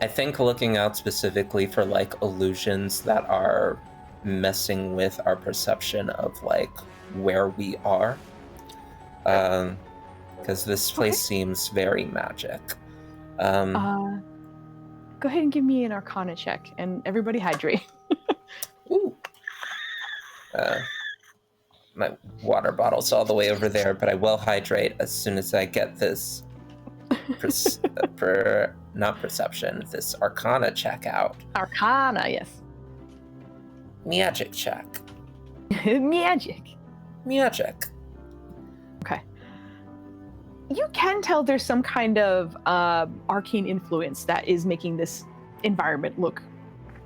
I think looking out specifically for like illusions that are messing with our perception of like where we are, because this place seems very magic. Go ahead and give me an Arcana check, and everybody hydrate. Ooh. My water bottle's all the way over there, but I will hydrate as soon as I get this not perception, this Arcana check out. Arcana, yes. Magic check. Magic. Okay. You can tell there's some kind of arcane influence that is making this environment look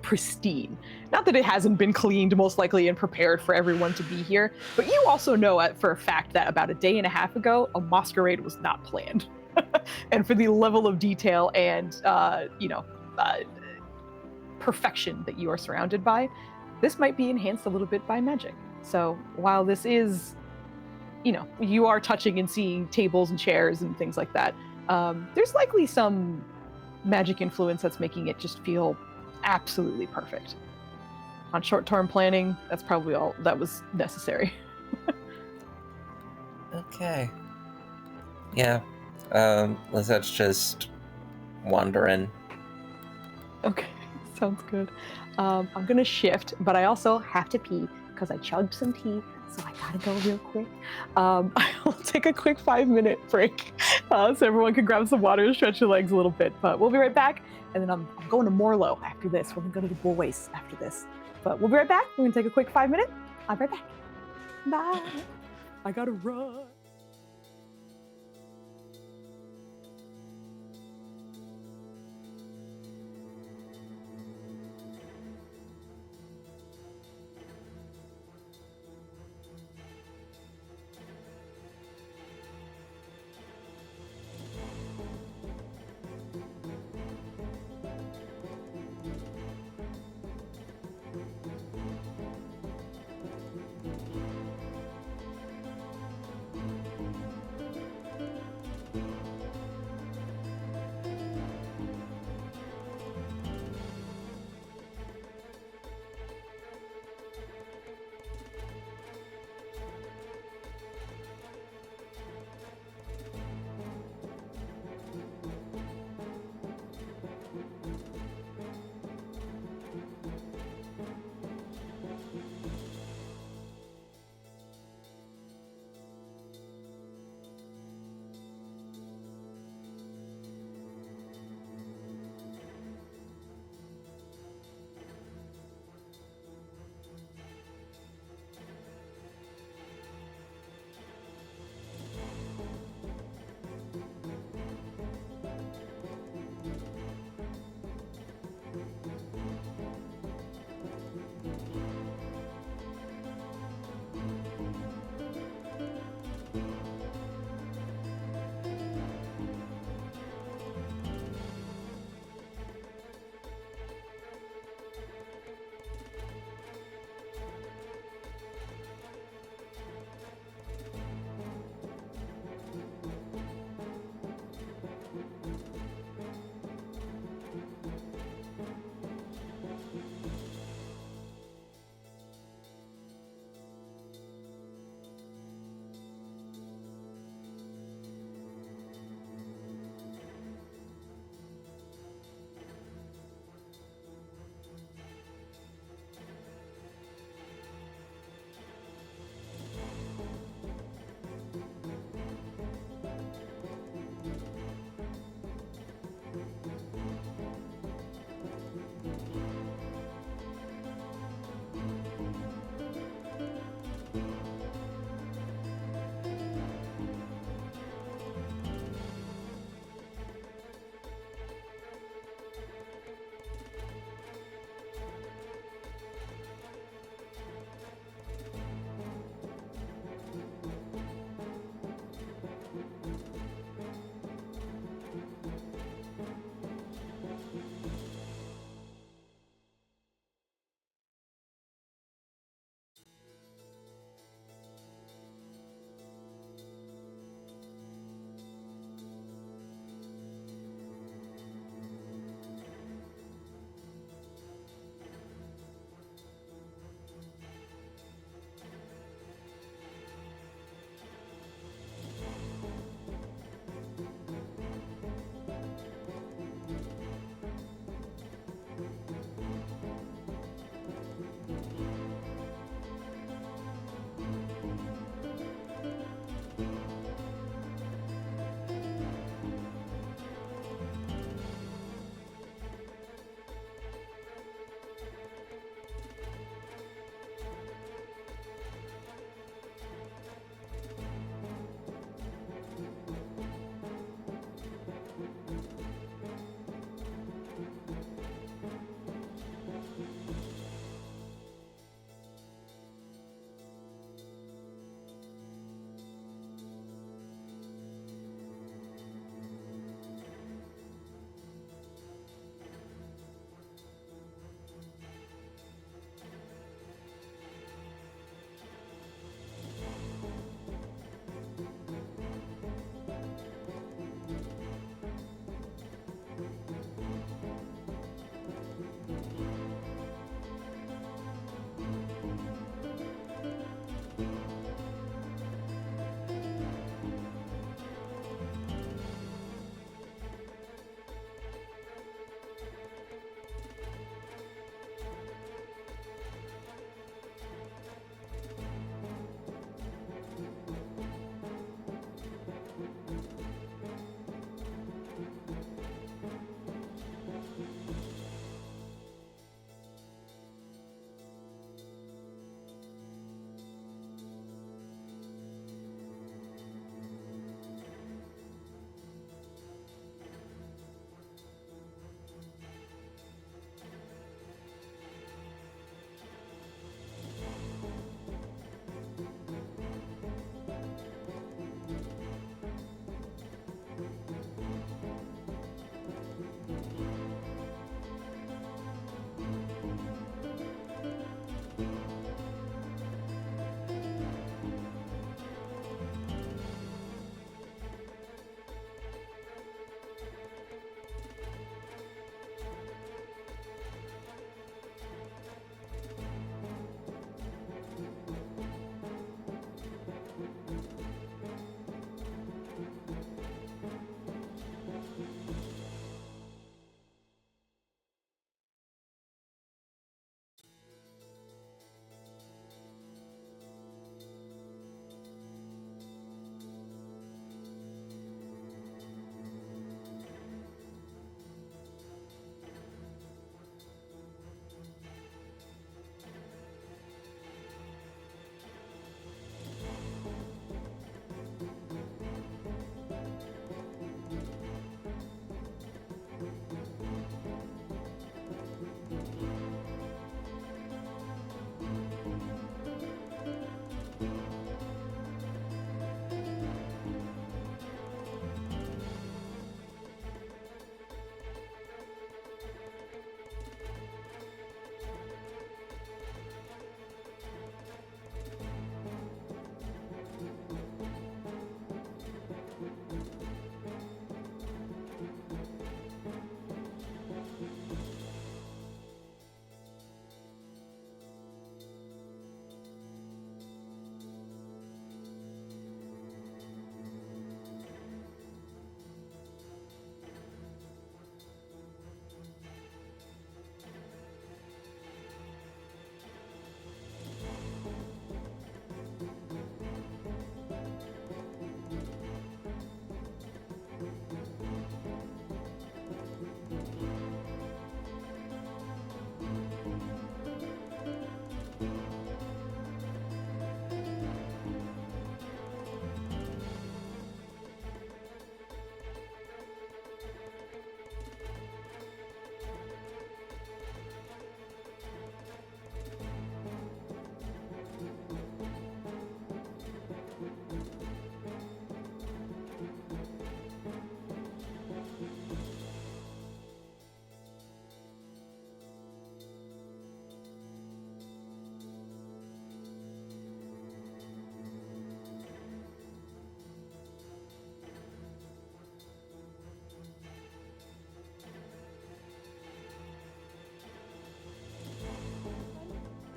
pristine. Not that it hasn't been cleaned, most likely, and prepared for everyone to be here, but you also know for a fact that about a day and a half ago, a masquerade was not planned. And for the level of detail and, perfection that you are surrounded by, this might be enhanced a little bit by magic. So while this is, you are touching and seeing tables and chairs and things like that, there's likely some magic influence that's making it just feel absolutely perfect. On short-term planning, that's probably all that was necessary. Okay. Yeah. Lizette's just wandering. Okay, sounds good. I'm gonna shift, but I also have to pee because I chugged some tea, so I gotta go real quick. I'll take a quick 5-minute break so everyone can grab some water and stretch your legs a little bit. But we'll be right back, and then I'm going to Morlo after this. We're gonna go to the boys after this. But we'll be right back. We're gonna take a quick 5-minute. I'll be right back. Bye. I gotta run.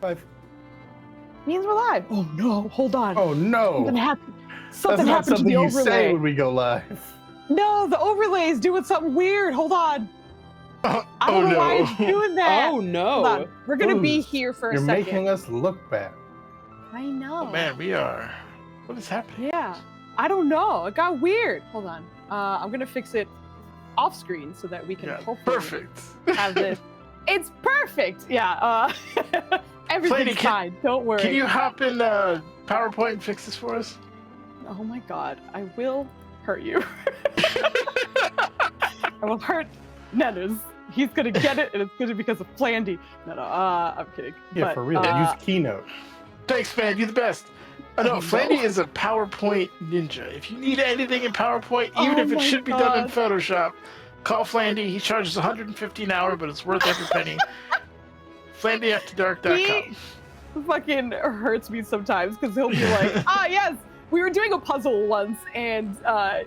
live? Means we're live. Oh no! Hold on. Oh no! Something happened. That's Something not happened to something the you say overlay. when we go live. No, the overlay is doing something weird. Hold on. I don't know why it's doing that. Oh no! Hold on. We're gonna be Foos, here for a You're second. making us look bad. I know. Oh man, we are. What is happening? Yeah. I don't know. It got weird. Hold on. I'm gonna fix it off screen so that we can Yeah, hopefully perfect. have this. It's perfect. Yeah. Everything's Lady, fine. Don't worry. Can you hop in PowerPoint and fix this for us? Oh my god, I will hurt you. I will hurt Nennis. He's gonna get it, and it's gonna be because of Flandy. No, I'm kidding. Yeah, but, for real. Use Keynote. Thanks, man. You're the best. No, Flandy is a PowerPoint ninja. If you need anything in PowerPoint, even if it my should be done in God. Photoshop, call Flandy. He charges $150 an hour, but it's worth every penny. FlandyAfterDark.com. He fucking hurts me sometimes because he'll be like, yes, we were doing a puzzle once, and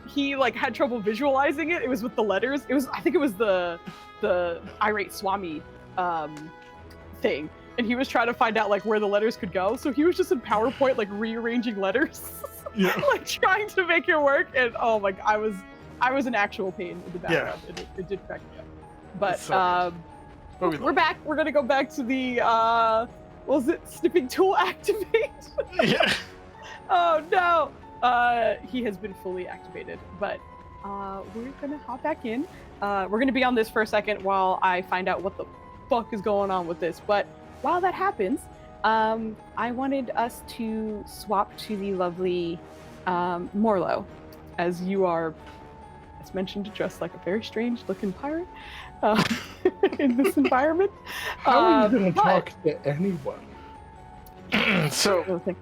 he like had trouble visualizing it. It was with the letters. I think it was the irate Swami thing. And he was trying to find out like where the letters could go. So he was just in PowerPoint like rearranging letters, Yeah. like trying to make it work. And oh my, I was an actual pain in the background. Yeah. It did crack me up. But That's so we're back. We're gonna go back to the what was it? Snipping tool activate. Yeah. Oh no. He has been fully activated. But we're gonna hop back in. We're gonna be on this for a second while I find out what the fuck is going on with this. But while that happens, I wanted us to swap to the lovely Morlo, as you are, as mentioned, dressed like a very strange looking pirate in this environment. How are you going to but- talk to anyone? So, Other thing.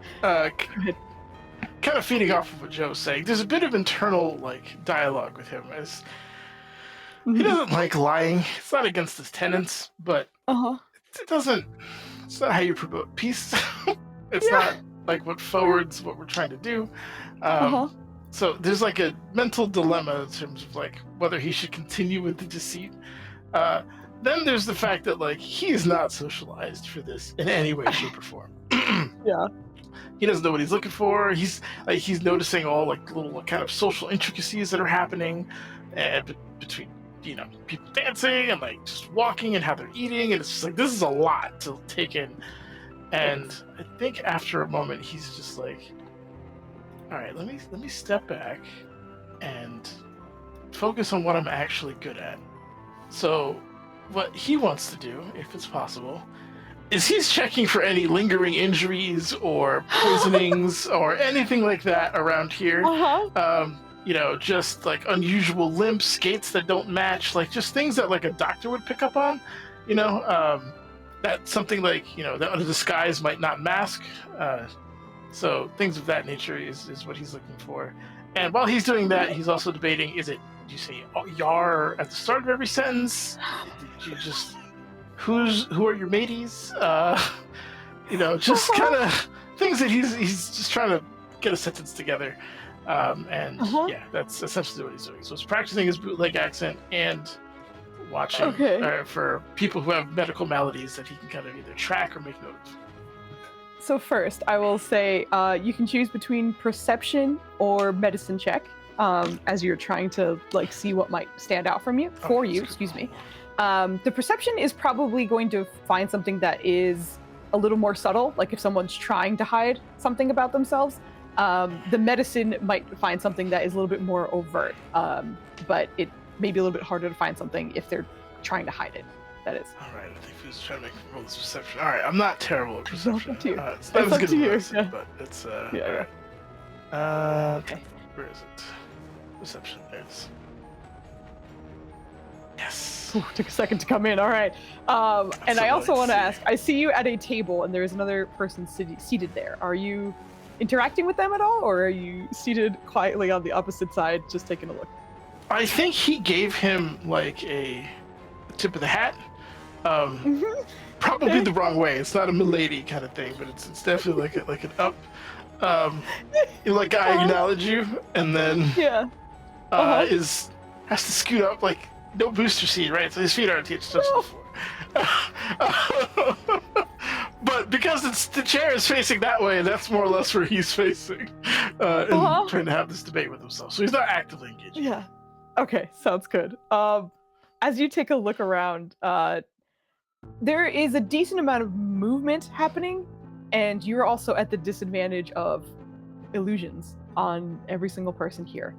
kind of feeding off of what Joe was saying, there's a bit of internal like dialogue with him as he doesn't like lying. It's not against his tenets, but it's not how you promote peace. It's not like what forwards what we're trying to do. So there's like a mental dilemma in terms of like whether he should continue with the deceit. Then there's the fact that like he is not socialized for this in any way, shape, or form. Yeah. He doesn't know what he's looking for. He's noticing all like little kind of social intricacies that are happening between people dancing and like just walking and how they're eating, and it's just like this is a lot to take in. And I think after a moment he's just like, all right, let me step back and focus on what I'm actually good at. So what he wants to do, if it's possible, is he's checking for any lingering injuries or poisonings or anything like that around here. Just like unusual limps, gaits that don't match, like just things that like a doctor would pick up on, that something like, that a disguise might not mask. So things of that nature is what he's looking for. And while he's doing that, he's also debating, did you say yar at the start of every sentence? Did you just, who are your mateys? Just kind of things that he's just trying to get a sentence together. Yeah, that's essentially what he's doing. So he's practicing his bootleg accent and watching for people who have medical maladies that he can kind of either track or make note of. So first, I will say you can choose between perception or medicine check as you're trying to like see what might stand out for you. Excuse me. The perception is probably going to find something that is a little more subtle, like if someone's trying to hide something about themselves. The medicine might find something that is a little bit more overt, but it may be a little bit harder to find something if they're trying to hide it. That is. All right, I think he was trying to roll this perception. All right, I'm not terrible at perception. Up to you. It's not It's as up good to as you, medicine, yeah. but it's Yeah. okay. Where is it? Perception. There it is. Yes. Ooh, took a second to come in. All right. And I also want to ask, I see you at a table and there's another person seated there. Are you interacting with them at all, or are you seated quietly on the opposite side just taking a look? I think he gave him like a tip of the hat. Probably the wrong way. It's not a milady kind of thing, but it's definitely like an up. Like I acknowledge you, and then has to scoot up, like no booster seat, right? So his feet aren't touched the floor. but because the chair is facing that way, that's more or less where he's facing, and trying to have this debate with himself. So he's not actively engaging. Yeah. Okay, sounds good. As you take a look around, there is a decent amount of movement happening, and you're also at the disadvantage of illusions on every single person here,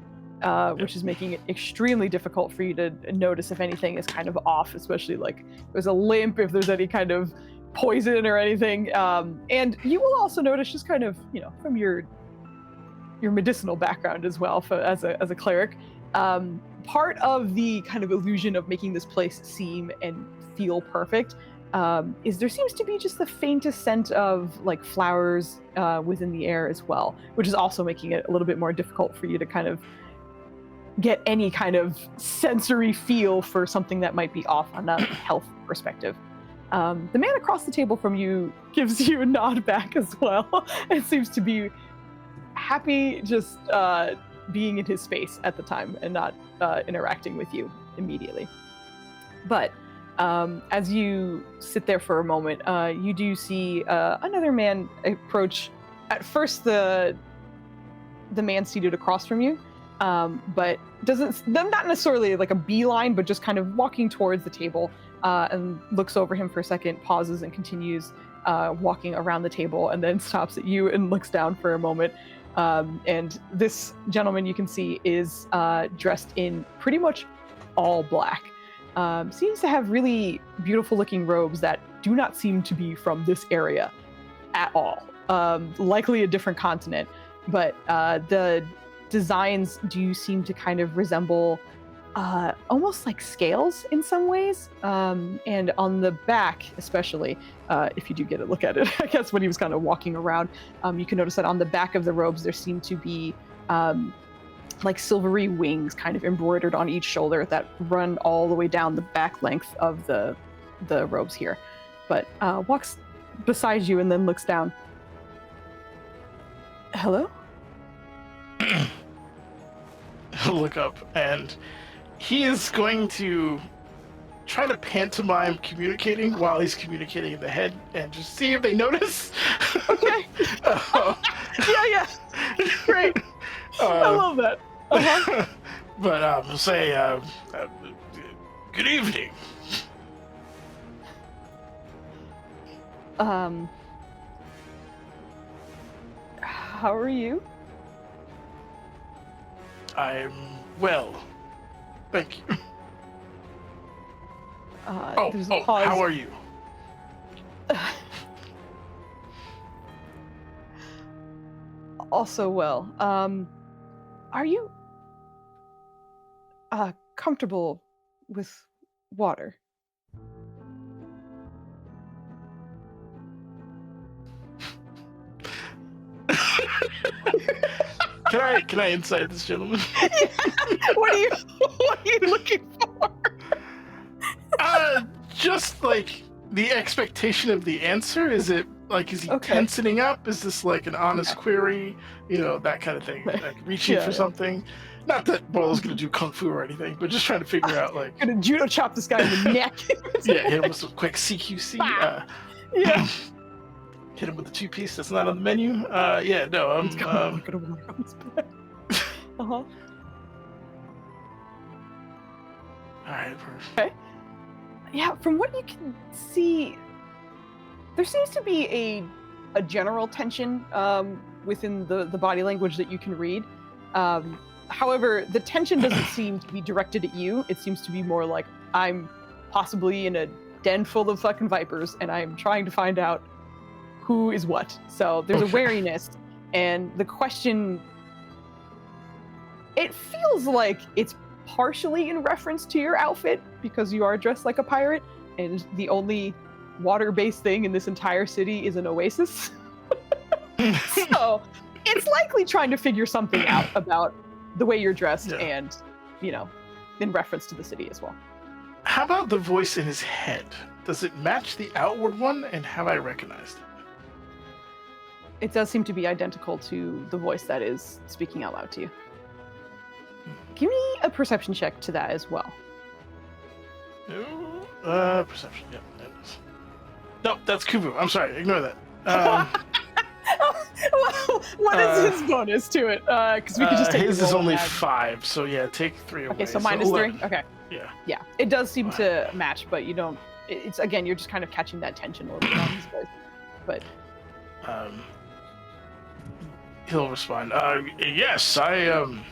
which is making it extremely difficult for you to notice if anything is kind of off, especially like if there's a limp, if there's any kind of poison or anything. And you will also notice, just kind of, from your medicinal background as well, as a cleric, part of the kind of illusion of making this place seem and feel perfect is there seems to be just the faintest scent of like flowers within the air as well, which is also making it a little bit more difficult for you to kind of get any kind of sensory feel for something that might be off on a health perspective. The man across the table from you gives you a nod back as well and seems to be happy just being in his space at the time and not interacting with you immediately. But as you sit there for a moment, you do see another man approach. At first, the man seated across from you, but not necessarily like a beeline, but just kind of walking towards the table and looks over him for a second, pauses, and continues walking around the table, and then stops at you and looks down for a moment. And this gentleman, you can see, is dressed in pretty much all black. Seems to have really beautiful looking robes that do not seem to be from this area at all. Likely a different continent, but the designs do seem to kind of resemble almost like scales in some ways. And on the back, especially, if you do get a look at it, I guess when he was kind of walking around, you can notice that on the back of the robes, there seem to be like silvery wings kind of embroidered on each shoulder that run all the way down the back length of the robes here. But walks beside you and then looks down. Hello? He'll look up, and he is going to try to pantomime communicating while he's communicating in the head and just see if they notice. Okay. Yeah. Great. I love that. Uh-huh. But he'll say, good evening. How are you? I'm well. Thank you. There's a pause. How are you? Also well. Are you comfortable with water? Can I insight this gentleman? What are you looking for? Just like the expectation of the answer. Is he tensioning up? Is this like an honest query? That kind of thing. Like reaching for something. Not that Boyle's gonna do kung fu or anything, but just trying to figure out like. Gonna judo chop this guy in the neck. Yeah, hit him with some quick CQC. Yeah. Hit him with the 2-piece that's not on the menu. I'm gonna walk on his back. Uh-huh. All right. Okay. Yeah, from what you can see, there seems to be a general tension within the body language that you can read. However, the tension doesn't seem to be directed at you. It seems to be more like, I'm possibly in a den full of fucking vipers, and I'm trying to find out who is what. So there's a wariness, and the question, it feels like it's partially in reference to your outfit, because you are dressed like a pirate, and the only water-based thing in this entire city is an oasis. So it's likely trying to figure something out about the way you're dressed and, in reference to the city as well. How about the voice in his head? Does it match the outward one, and have I recognized it? It does seem to be identical to the voice that is speaking out loud to you. Give me a perception check to that as well. Perception, yeah, that is. No, that's Kubu. I'm sorry. Ignore that. What is his bonus to it? Because we could just take his the is roll only and add. 5, so yeah, take 3 away. Okay, so minus 3. 11. Okay. Yeah. Yeah, it does seem to match, but you don't. It's again, you're just kind of catching that tension a little bit on his voice. But He'll respond. Yes, I'm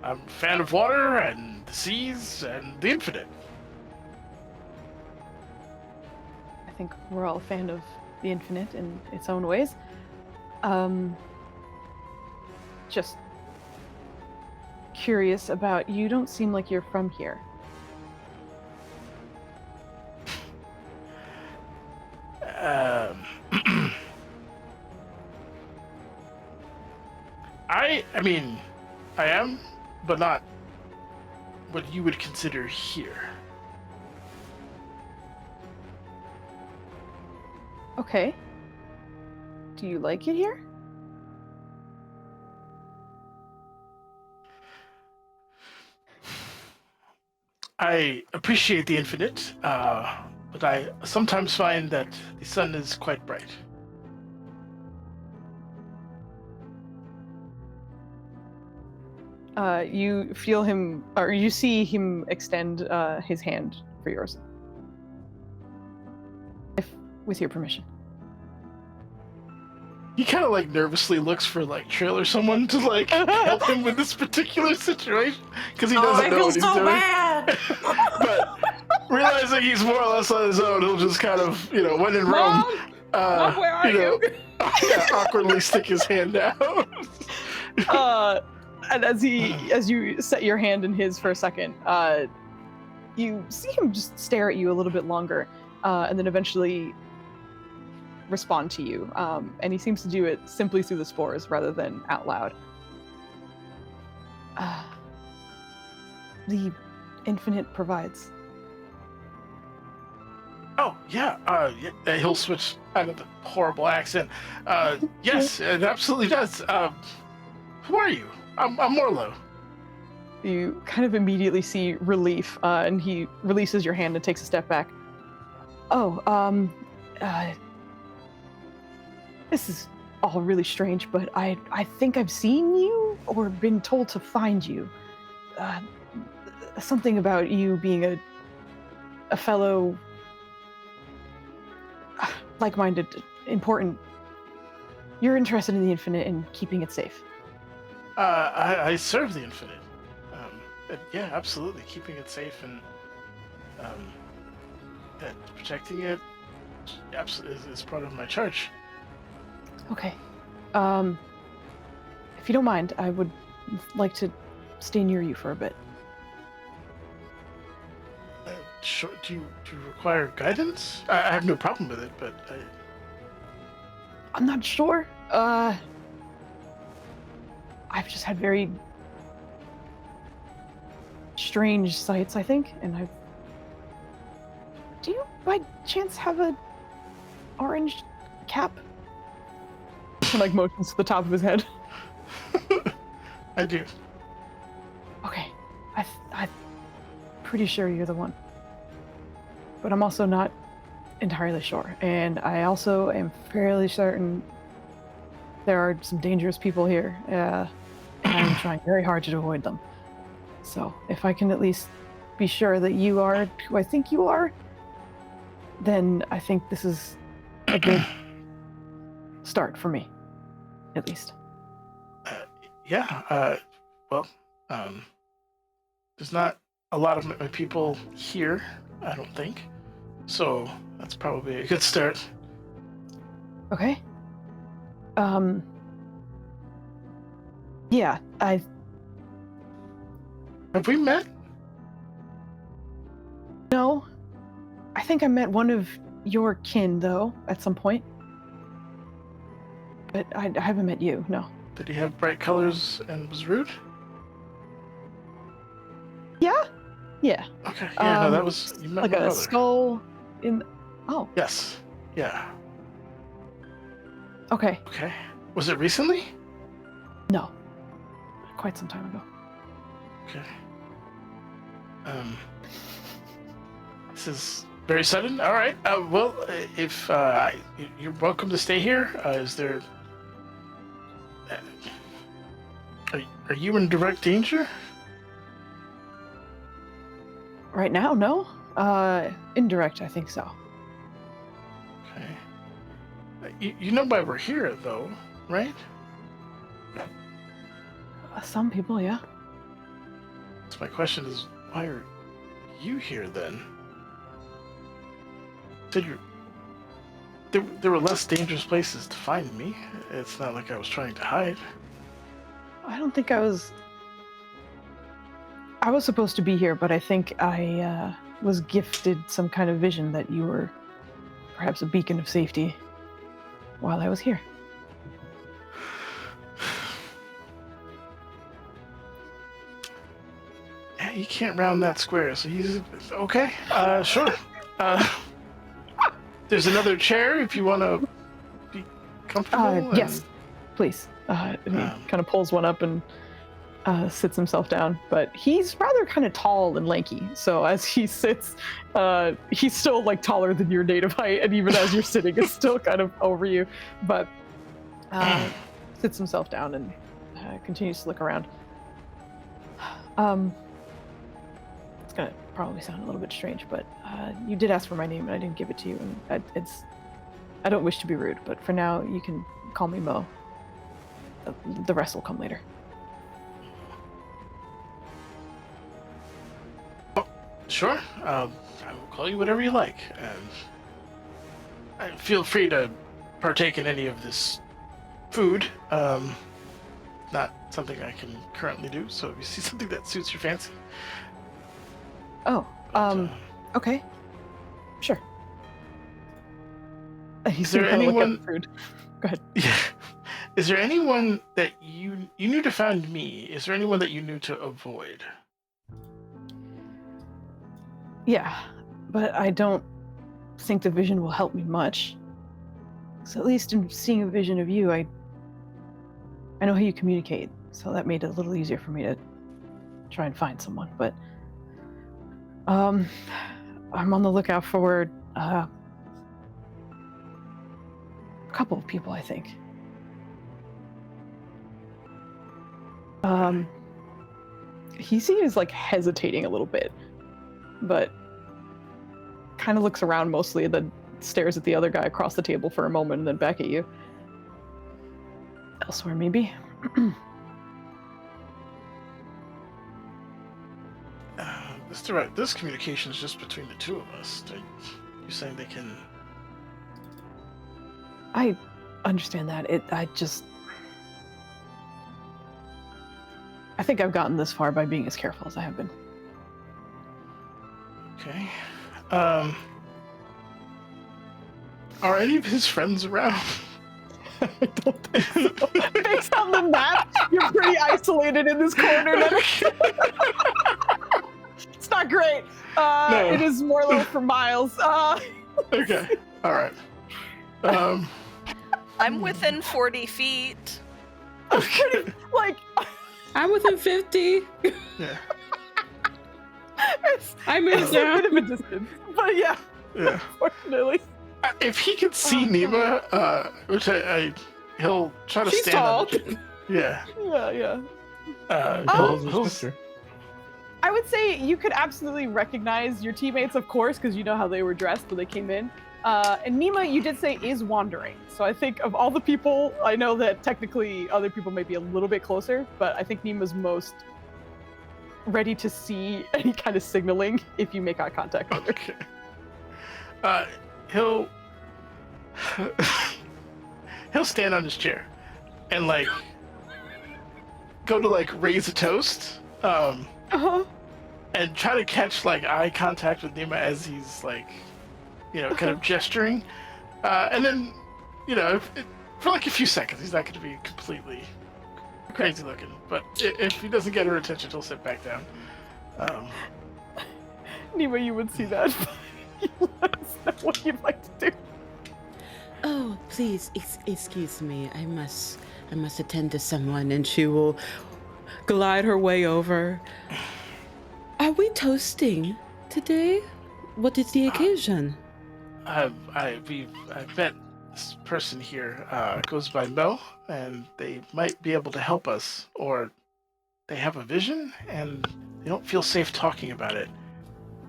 a fan of water and the seas and the infinite. I think we're all a fan of the infinite in its own ways. Just curious about, you don't seem like you're from here. I mean, I am, but not what you would consider here. Okay. Do you like it here? I appreciate the infinite, but I sometimes find that the sun is quite bright. You feel him, or you see him extend his hand for yours. With your permission. He kind of like nervously looks for like Trill or someone to like help him with this particular situation because he doesn't know what he's doing. Bad. But realizing he's more or less on his own, he'll just kind of, when in Rome, Mom, where are you? awkwardly stick his hand out. And as you set your hand in his for a second, you see him just stare at you a little bit longer, and then eventually respond to you. And he seems to do it simply through the spores rather than out loud. The infinite provides. Oh, yeah. He'll switch out of the horrible accent. Yes, it absolutely does. Who are you? I'm Morlo. You kind of immediately see relief, and he releases your hand and takes a step back. This is all really strange, but I think I've seen you or been told to find you. Something about you being a fellow like-minded, important. You're interested in the infinite and keeping it safe. I serve the infinite. Yeah, absolutely. Keeping it safe and protecting it absolutely is part of my charge. Okay. If you don't mind, I would like to stay near you for a bit. Sure. Do you require guidance? I have no problem with it, but I'm not sure. I've just had very strange sights, I think, and do you by chance have a orange cap? He like motions to the top of his head. I do. Okay. I'm pretty sure you're the one. But I'm also not entirely sure. And I also am fairly certain there are some dangerous people here. And I'm trying very hard to avoid them. So if I can at least be sure that you are who I think you are, then I think this is a good start for me, at least. There's not a lot of my people here, I don't think. So that's probably a good start. Okay. Yeah, Have we met? No. I think I met one of your kin, though, at some point. But I haven't met you, no. Did he have bright colors and was rude? Yeah? Yeah. Okay, yeah, no, that was... You met like my a brother. skull in... Oh, Yes, yeah. okay. Okay. Was it recently? No. Quite some time ago. Okay. This is Very sudden. All right. Well, if you're welcome to stay here. Is there? Are you in direct danger? Right now, no. Indirect, I think so. Okay. You know why we're here, though, right? Some people, yeah. So my question is, why are you here then? Said there were less dangerous places to find me. It's not like I was trying to hide. I don't think I was supposed to be here, but I think I was gifted some kind of vision that you were perhaps a beacon of safety while I was here. Yeah, you can't round that square, so he's okay. Sure. There's another chair if you want to be comfortable. Yes, please. And he kind of pulls one up and sits himself down. But he's rather kind of tall and lanky. So as he sits, he's still like taller than your native height, and even as you're sitting, it's still kind of over you. But sits himself down and continues to look around. It's gonna probably sound a little bit strange, but you did ask for my name and I didn't give it to you, and I don't wish to be rude, but for now you can call me Mo. The rest will come later. Oh, sure. I will call you whatever you like, and feel free to partake in any of this food. Not something I can currently do, so if you see something that suits your fancy. Oh, okay. Sure. Is there anyone? Food. Go ahead. Yeah. Is there anyone that you knew to find me? Is there anyone that you knew to avoid? Yeah, but I don't think the vision will help me much. So at least in seeing a vision of you, I know how you communicate, so that made it a little easier for me to try and find someone. But I'm on the lookout for a couple of people, I think. He seems like hesitating a little bit, but kind of looks around mostly and then stares at the other guy across the table for a moment and then back at you. Elsewhere, maybe. Mr. Right, this communication is just between the two of us. You saying they can? I understand that. I think I've gotten this far by being as careful as I have been. Okay. Are any of his friends around? I don't think so. Based on the map, you're pretty isolated in this corner. It's not great. No. It is Morlo for miles. Okay. All right. I'm within 40 feet. I'm within 50. Yeah. I moved down. A bit of a distance, but yeah. Unfortunately. If he could see Nima, which he'll try to She's stand tall. up. Yeah. Yeah. Sister. I would say you could absolutely recognize your teammates, of course, because you know how they were dressed when they came in. And Nima, you did say, is wandering. So I think of all the people, I know that technically other people may be a little bit closer, but I think Nima's most ready to see any kind of signaling if you make eye contact with her. Okay. He'll stand on his chair and go to raise a toast. And try to catch eye contact with Nima as he's kind of gesturing, and then for a few seconds he's not going to be completely crazy looking, but if he doesn't get her attention, he'll sit back down. Nima, you would see that. Let us know what you'd like to do. Oh, please excuse me. I must attend to someone, and she will glide her way over. Are we toasting today? What is the occasion? I bet this person here goes by Mo, and they might be able to help us, or they have a vision, and they don't feel safe talking about it.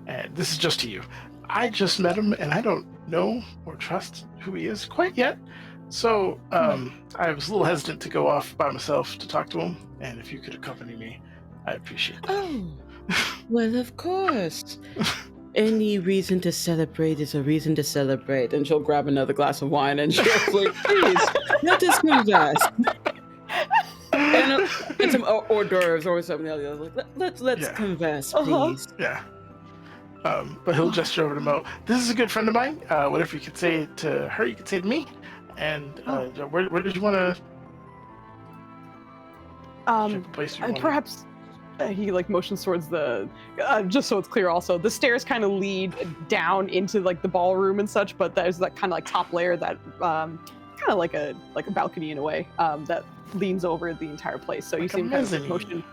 And this is just to you. I just met him, and I don't know or trust who he is quite yet. So I was a little hesitant to go off by myself to talk to him, and if you could accompany me, I appreciate that. Oh, well, of course. Any reason to celebrate is a reason to celebrate. And she'll grab another glass of wine and she'll like, please, let us converse. And some hors d'oeuvres or something else. Like, let's converse, please. Yeah. But he'll gesture over to Mo. This is a good friend of mine. Whatever you could say to her, you could say to me. And where did you want to? Perhaps he like motions towards the. Just so it's clear, also the stairs kind of lead down into like the ballroom and such, but there's that kind of like top layer that kind of like a balcony in a way that leans over the entire place. So like you see him kind of motion.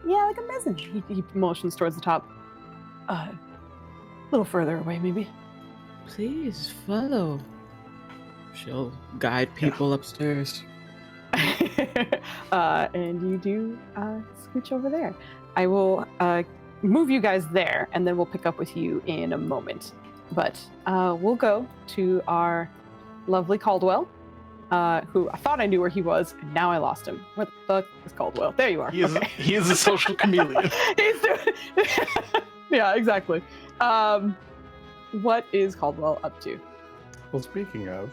Yeah, like a mezzanine. He motions towards the top. A little further away, maybe. Please follow. She'll guide people upstairs. And you do scooch over there. I will move you guys there, and then we'll pick up with you in a moment. But we'll go to our lovely Caldwell, who I thought I knew where he was, and now I lost him. Where the fuck is Caldwell? There you are. He is a social chameleon. He's doing. Yeah, exactly. What is Caldwell up to? Well, speaking of,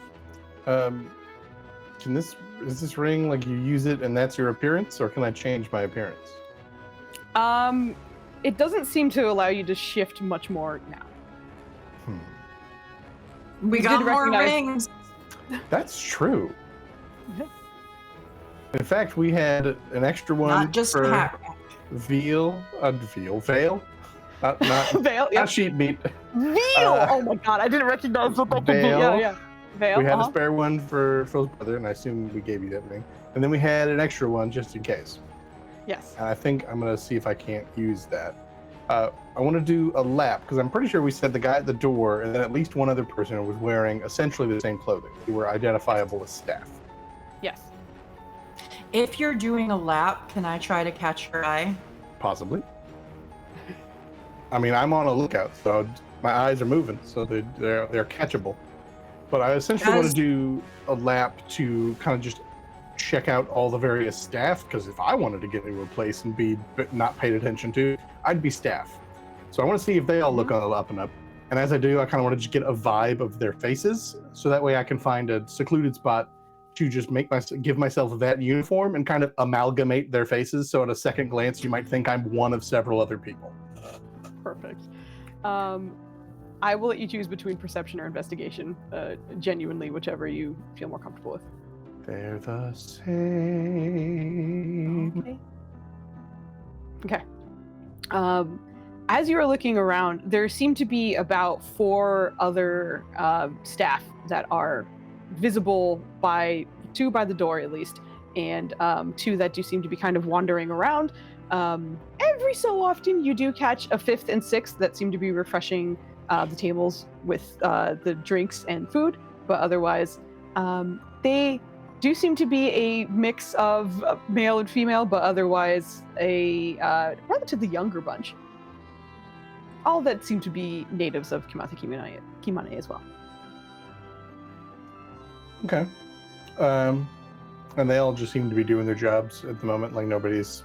is this ring like you use it and that's your appearance, or can I change my appearance? It doesn't seem to allow you to shift much more now. We got more rings. That's true. In fact, we had an extra one Not just for veal. Not Veil, not sheep meat. Veal! Oh my god, I didn't recognize what that could be. Yeah. Veil, we had a spare one for Phil's brother, and I assume we gave you that ring. And then we had an extra one just in case. Yes. And I think I'm going to see if I can't use that. I want to do a lap, because I'm pretty sure we said the guy at the door, and then at least one other person was wearing essentially the same clothing. Who were identifiable as staff. Yes. If you're doing a lap, can I try to catch your eye? Possibly. I mean, I'm on a lookout, so my eyes are moving, so they're catchable. But I essentially want to do a lap to kind of just check out all the various staff, because if I wanted to get into a place and be not paid attention to, I'd be staff. So I want to see if they all look on the up and up. And as I do, I kind of want to just get a vibe of their faces, so that way I can find a secluded spot to just give myself that uniform and kind of amalgamate their faces, so at a second glance you might think I'm one of several other people. Perfect. I will let you choose between perception or investigation, genuinely, whichever you feel more comfortable with. They're the same. Okay. As you are looking around, there seem to be about 4 other staff that are visible by 2 by the door at least, and 2 that do seem to be kind of wandering around. Every so often you do catch a 5th and 6th that seem to be refreshing the tables with the drinks and food, but otherwise they do seem to be a mix of male and female, but otherwise a relatively younger bunch. All that seem to be natives of Kimane as well. Okay. And they all just seem to be doing their jobs at the moment, like nobody's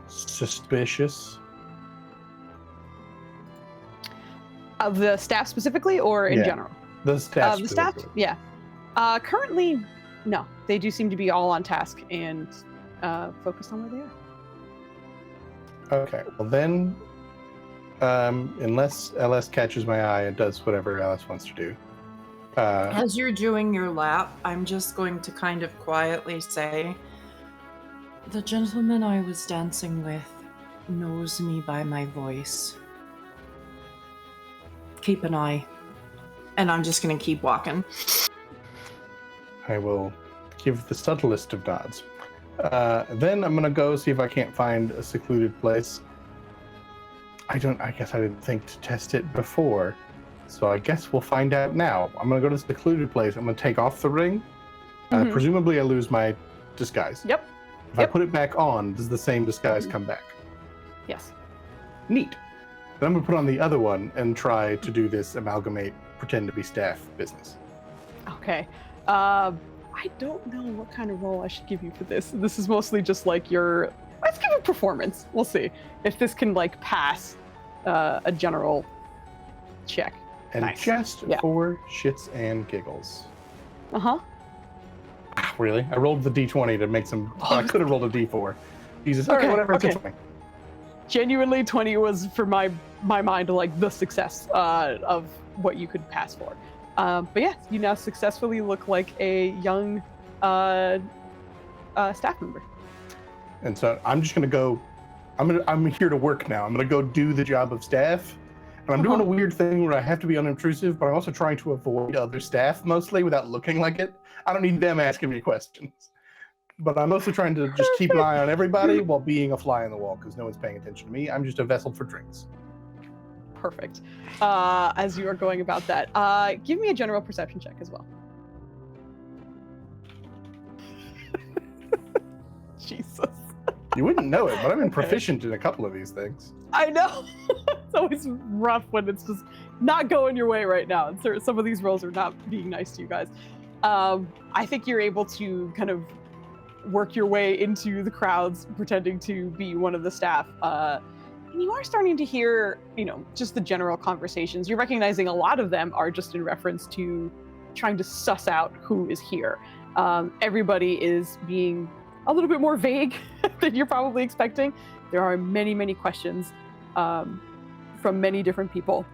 suspicious. Of the staff specifically, or in general? The staff. The staff, yeah. Currently, no. They do seem to be all on task and focused on where they are. Okay. Well then, unless LS catches my eye and does whatever LS wants to do. As you're doing your lap, I'm just going to kind of quietly say, the gentleman I was dancing with knows me by my voice. Keep an eye. And I'm just going to keep walking. I will give the subtlest of nods. Then I'm going to go see if I can't find a secluded place. I guess I didn't think to test it before. So I guess we'll find out now. I'm going to go to the secluded place. I'm going to take off the ring. Mhm. Presumably I lose my disguise. Yep. If I put it back on, does the same disguise come back? Yes. Neat. Then I'm going to put on the other one and try to do this amalgamate, pretend to be staff business. Okay. I don't know what kind of role I should give you for this. This is mostly just like your. Let's give it performance. We'll see if this can like pass a general check. And Nice. just Yeah. for shits and giggles. Uh-huh. Really? I rolled the d20 to make some. I could have rolled a d4. Jesus. Okay, Okay, whatever. It's okay. a 20. Genuinely, 20 was for my mind like the success of what you could pass for. But yeah, you now successfully look like a young staff member. And so I'm just gonna go. I'm here to work now. I'm gonna go do the job of staff. And I'm doing a weird thing where I have to be unobtrusive, but I'm also trying to avoid other staff mostly without looking like it. I don't need them asking me questions. But I'm mostly trying to just keep an eye on everybody while being a fly on the wall because no one's paying attention to me. I'm just a vessel for drinks. Perfect. As you are going about that, give me a general perception check as well. Jesus. You wouldn't know it, but I'm proficient in a couple of these things. I know. It's always rough when it's just not going your way right now. And some of these rolls are not being nice to you guys. I think you're able to kind of work your way into the crowds, pretending to be one of the staff. And you are starting to hear, just the general conversations. You're recognizing a lot of them are just in reference to trying to suss out who is here. Everybody is being a little bit more vague than you're probably expecting. There are many, many questions from many different people.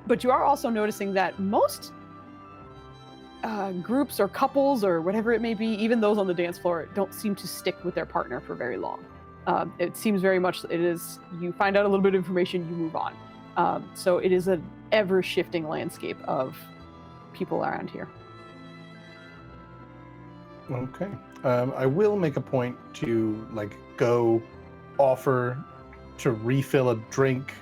But you are also noticing that most groups or couples or whatever it may be, even those on the dance floor, don't seem to stick with their partner for very long. It seems very much it is, you find out a little bit of information, you move on. So it is an ever-shifting landscape of people around here. Okay. I will make a point to go offer to refill a drink,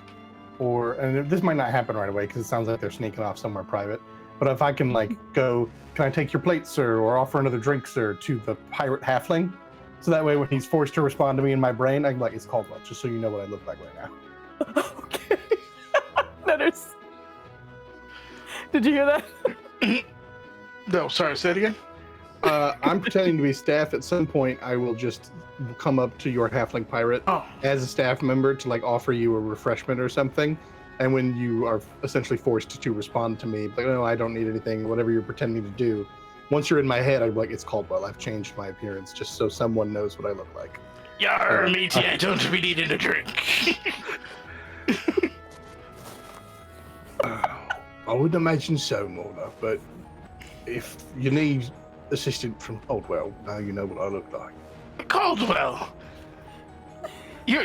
and this might not happen right away because it sounds like they're sneaking off somewhere private. But if I can go, can I take your plate, sir, or offer another drink, sir, to the pirate halfling, so that way when he's forced to respond to me in my brain, I'm like, it's Caldwell, just so you know what I look like right now. Okay. That is. Did you hear that? No, sorry, say it again. I'm pretending to be staff. At some point, I will just come up to your halfling pirate as a staff member to offer you a refreshment or something. And when you are essentially forced to respond to me, no, I don't need anything, whatever you're pretending to do. Once you're in my head, I'm like, it's Caldwell. I've changed my appearance just so someone knows what I look like. Yar, matey, I don't be needing a drink. I would imagine so, Morla, but if you need assistance from Caldwell, now you know what I look like. Caldwell! You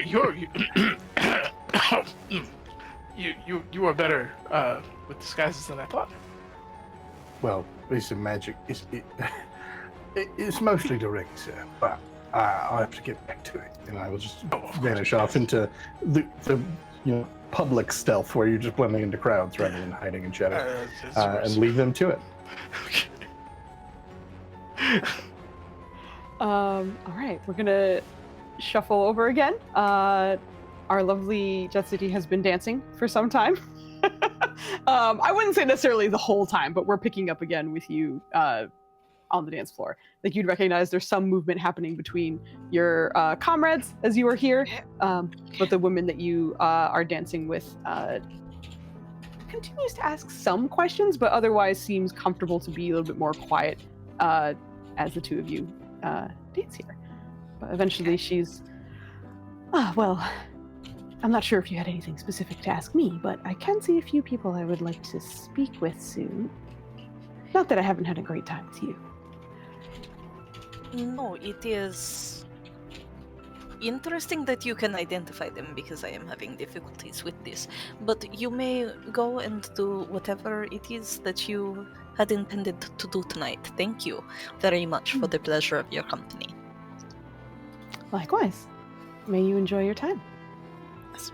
are better with disguises than I thought. Well, it's a magic. It's mostly direct, sir, but I have to get back to it, and I will just vanish off into the public stealth where you're just blending into crowds rather than hiding in shadow, and leave them to it. All right, we're gonna shuffle over again. Our lovely Jet City has been dancing for some time. I wouldn't say necessarily the whole time, but we're picking up again with you on the dance floor. You'd recognize there's some movement happening between your comrades as you are here, but the woman that you are dancing with continues to ask some questions, but otherwise seems comfortable to be a little bit more quiet as the two of you dance here. But eventually she's, well, I'm not sure if you had anything specific to ask me, but I can see a few people I would like to speak with soon. Not that I haven't had a great time with you. No, it is interesting that you can identify them because I am having difficulties with this. But you may go and do whatever it is that you had intended to do tonight. Thank you very much for the pleasure of your company. Likewise. May you enjoy your time. Yes.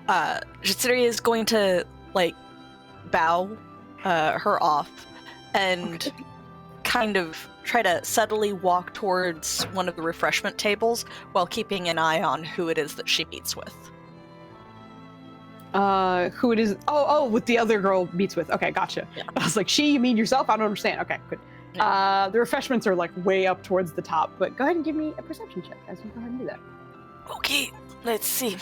Jitsuri is going to bow her off and kind of try to subtly walk towards one of the refreshment tables while keeping an eye on who it is that she meets with. Who it is? Oh, with the other girl meets with. Okay, gotcha. Yeah. I was like, she, you mean yourself? I don't understand. Okay, good. Yeah. The refreshments are way up towards the top, but go ahead and give me a perception check as you go ahead and do that. Okay, let's see.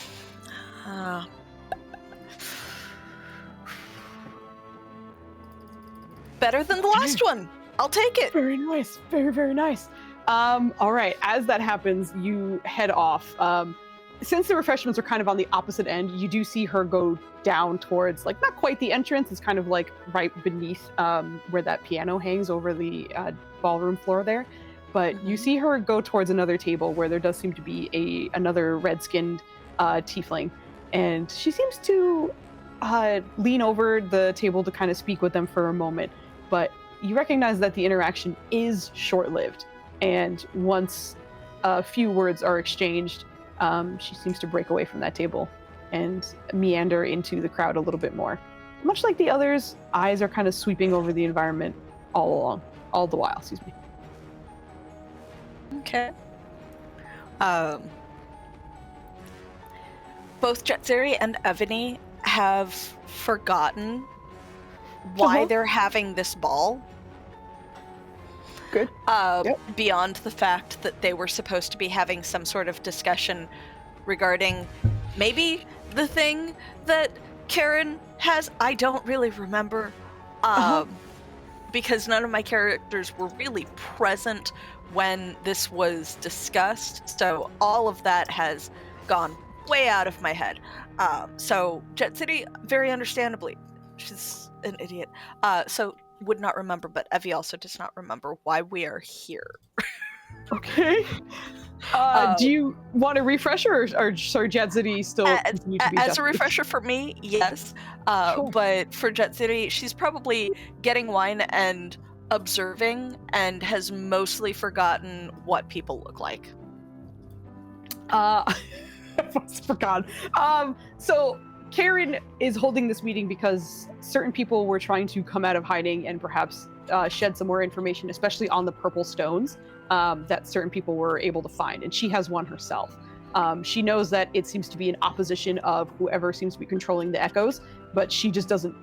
Better than the last one. I'll take it. Very nice. Very, very nice. All right. As that happens, you head off. Since the refreshments are kind of on the opposite end, you do see her go down towards, not quite the entrance. It's kind of right beneath where that piano hangs over the ballroom floor there. But you see her go towards another table where there does seem to be another red-skinned tiefling. And she seems to lean over the table to kind of speak with them for a moment. But you recognize that the interaction is short-lived. And once a few words are exchanged, she seems to break away from that table and meander into the crowd a little bit more. Much like the others, eyes are kind of sweeping over the environment all the while, excuse me. Okay. Both Jetsuri and Evany have forgotten why they're having this ball. Good. Beyond the fact that they were supposed to be having some sort of discussion regarding maybe the thing that Karen has. I don't really remember, because none of my characters were really present when this was discussed, so all of that has gone way out of my head. So Jetsuri, very understandably, she's an idiot, so would not remember, but Evie also does not remember why we are here. Okay. Do you want a refresher, or sorry, Jetsuri still continue to be as Jetsuri? a refresher for me, yes. Sure. But for Jetsuri, she's probably getting wine and observing and has mostly forgotten what people look like. I almost forgot. So Karen is holding this meeting because certain people were trying to come out of hiding and perhaps shed some more information, especially on the purple stones that certain people were able to find. And she has one herself. She knows that it seems to be an opposition of whoever seems to be controlling the echoes, but she just doesn't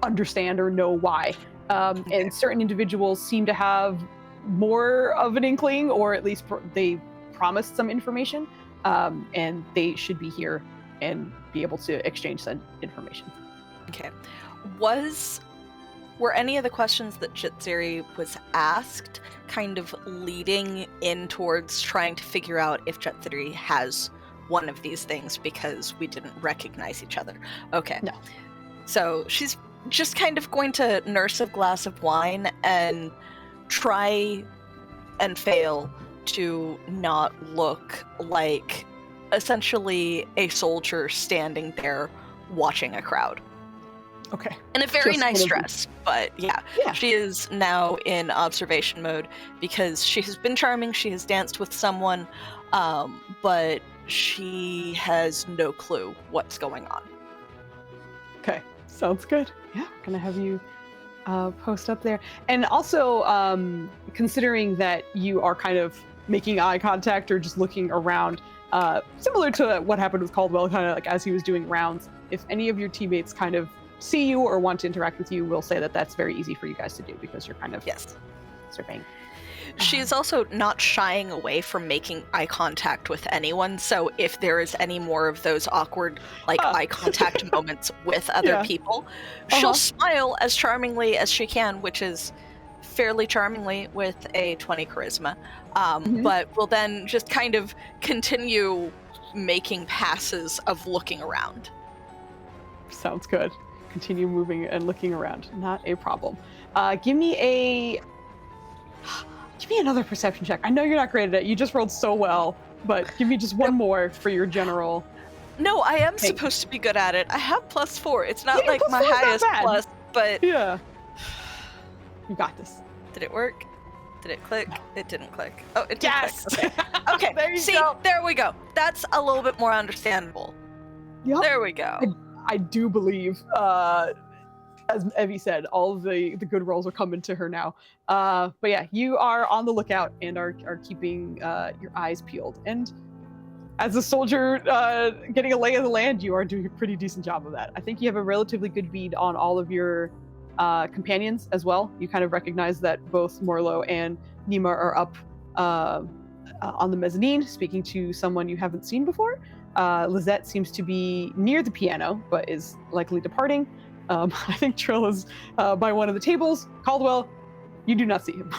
understand or know why. And certain individuals seem to have more of an inkling, or at least they promised some information, and they should be here and be able to exchange that information. Okay. Were any of the questions that Jitsuri was asked kind of leading in towards trying to figure out if Jitsuri has one of these things because we didn't recognize each other? Okay. No. So she's just kind of going to nurse a glass of wine and try and fail to not look like essentially a soldier standing there watching a crowd. Okay. In a very Just nice one of dress, but yeah, she is now in observation mode because she has been charming, she has danced with someone, but she has no clue what's going on. Okay, sounds good. Yeah, we're gonna have you post up there. And also, considering that you are kind of making eye contact or just looking around, similar to what happened with Caldwell, kind of as he was doing rounds, if any of your teammates kind of see you or want to interact with you, we'll say that that's very easy for you guys to do because you're kind of surveying. She is also not shying away from making eye contact with anyone, so if there is any more of those awkward eye contact moments with other people, she'll smile as charmingly as she can, which is fairly charmingly with a 20 charisma, but will then just kind of continue making passes of looking around. Sounds good. Continue moving and looking around. Not a problem. Give me another perception check. I know you're not great at it. You just rolled so well, but give me just one more for your general. No, I am supposed to be good at it. I have +4. It's not like my +4 is not highest bad. plus, but Yeah. You got this. did it work? Did it click? It didn't click. Oh, it did Yes! click. Okay. There you See, go. there we go. That's a little bit more understandable. Yep. There we go. I do believe, as Evie said, all of the good rolls are coming to her now. But yeah, you are on the lookout and are keeping your eyes peeled. And as a soldier getting a lay of the land, you are doing a pretty decent job of that. I think you have a relatively good bead on all of your companions as well. You kind of recognize that both Morlo and Nima are up on the mezzanine speaking to someone you haven't seen before. Lizette seems to be near the piano, but is likely departing. I think Trill is by one of the tables. Caldwell, you do not see him.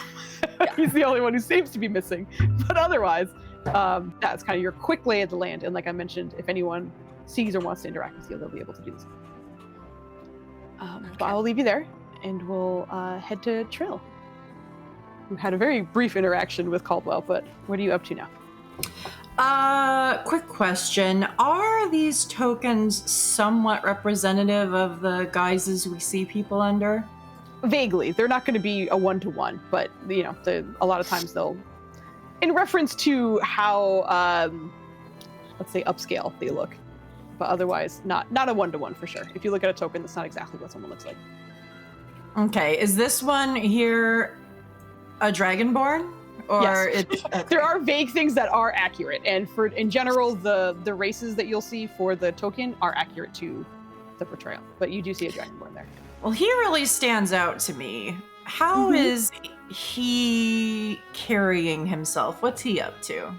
He's the only one who seems to be missing. But otherwise, that's kind of your quick lay of the land. And like I mentioned, if anyone sees or wants to interact with you, they'll be able to do this. But I'll leave you there, and we'll head to Trill, who had a very brief interaction with Caldwell. But what are you up to now? Quick question. Are these tokens somewhat representative of the guises we see people under? Vaguely. They're not going to be a one-to-one, but, you know, a lot of times they'll, in reference to how, let's say, upscale they look. But otherwise, not a one-to-one for sure. If you look at a token, that's not exactly what someone looks like. Okay. Is this one here a Dragonborn? Or yes. okay. There are vague things that are accurate, and in general, the races that you'll see for the token are accurate to the portrayal. But you do see a Dragonborn there. Well, he really stands out to me. How is he carrying himself? What's he up to?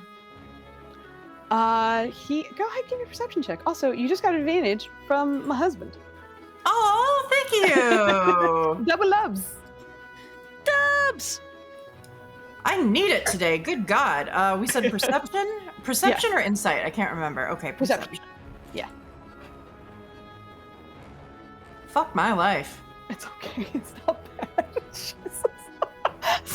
Go ahead, give me a perception check. Also, you just got advantage from my husband. Oh, thank you. Double loves. Dubs! I need it today. Good God. We said perception? Perception or insight? I can't remember. Okay, perception. Yeah. Fuck my life. It's okay. It's not bad. Jesus.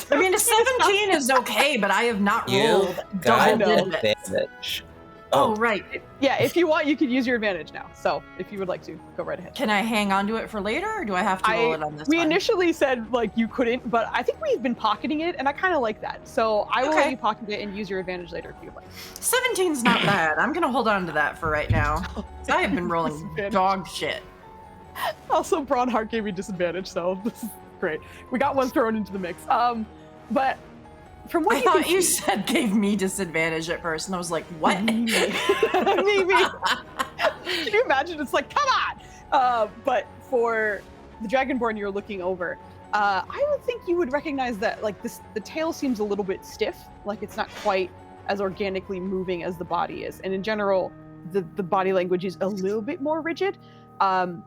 I mean, a 17 is okay, but I have not rolled got double digits. advantage. Oh, right. Yeah, if you want, you can use your advantage now. So if you would like to, go right ahead. Can I hang on to it for later, or do I have to roll it on this We one? initially said, like, you couldn't, but I think we've been pocketing it, and I kind of like that. So I will let you pocket it and use your advantage later if you'd like. 17's not bad. I'm going to hold on to that for right now. 'Cause I have been rolling Disadvantage. dog shit. Also, Braunhart gave me disadvantage, so this is great. We got one thrown into the mix. But from what I you thought can you see- said gave me disadvantage at first, and I was like, what? Maybe. Can you imagine? It's like, come on! But for the Dragonborn you're looking over, I would think you would recognize that, like, the tail seems a little bit stiff, like it's not quite as organically moving as the body is. And in general, the body language is a little bit more rigid.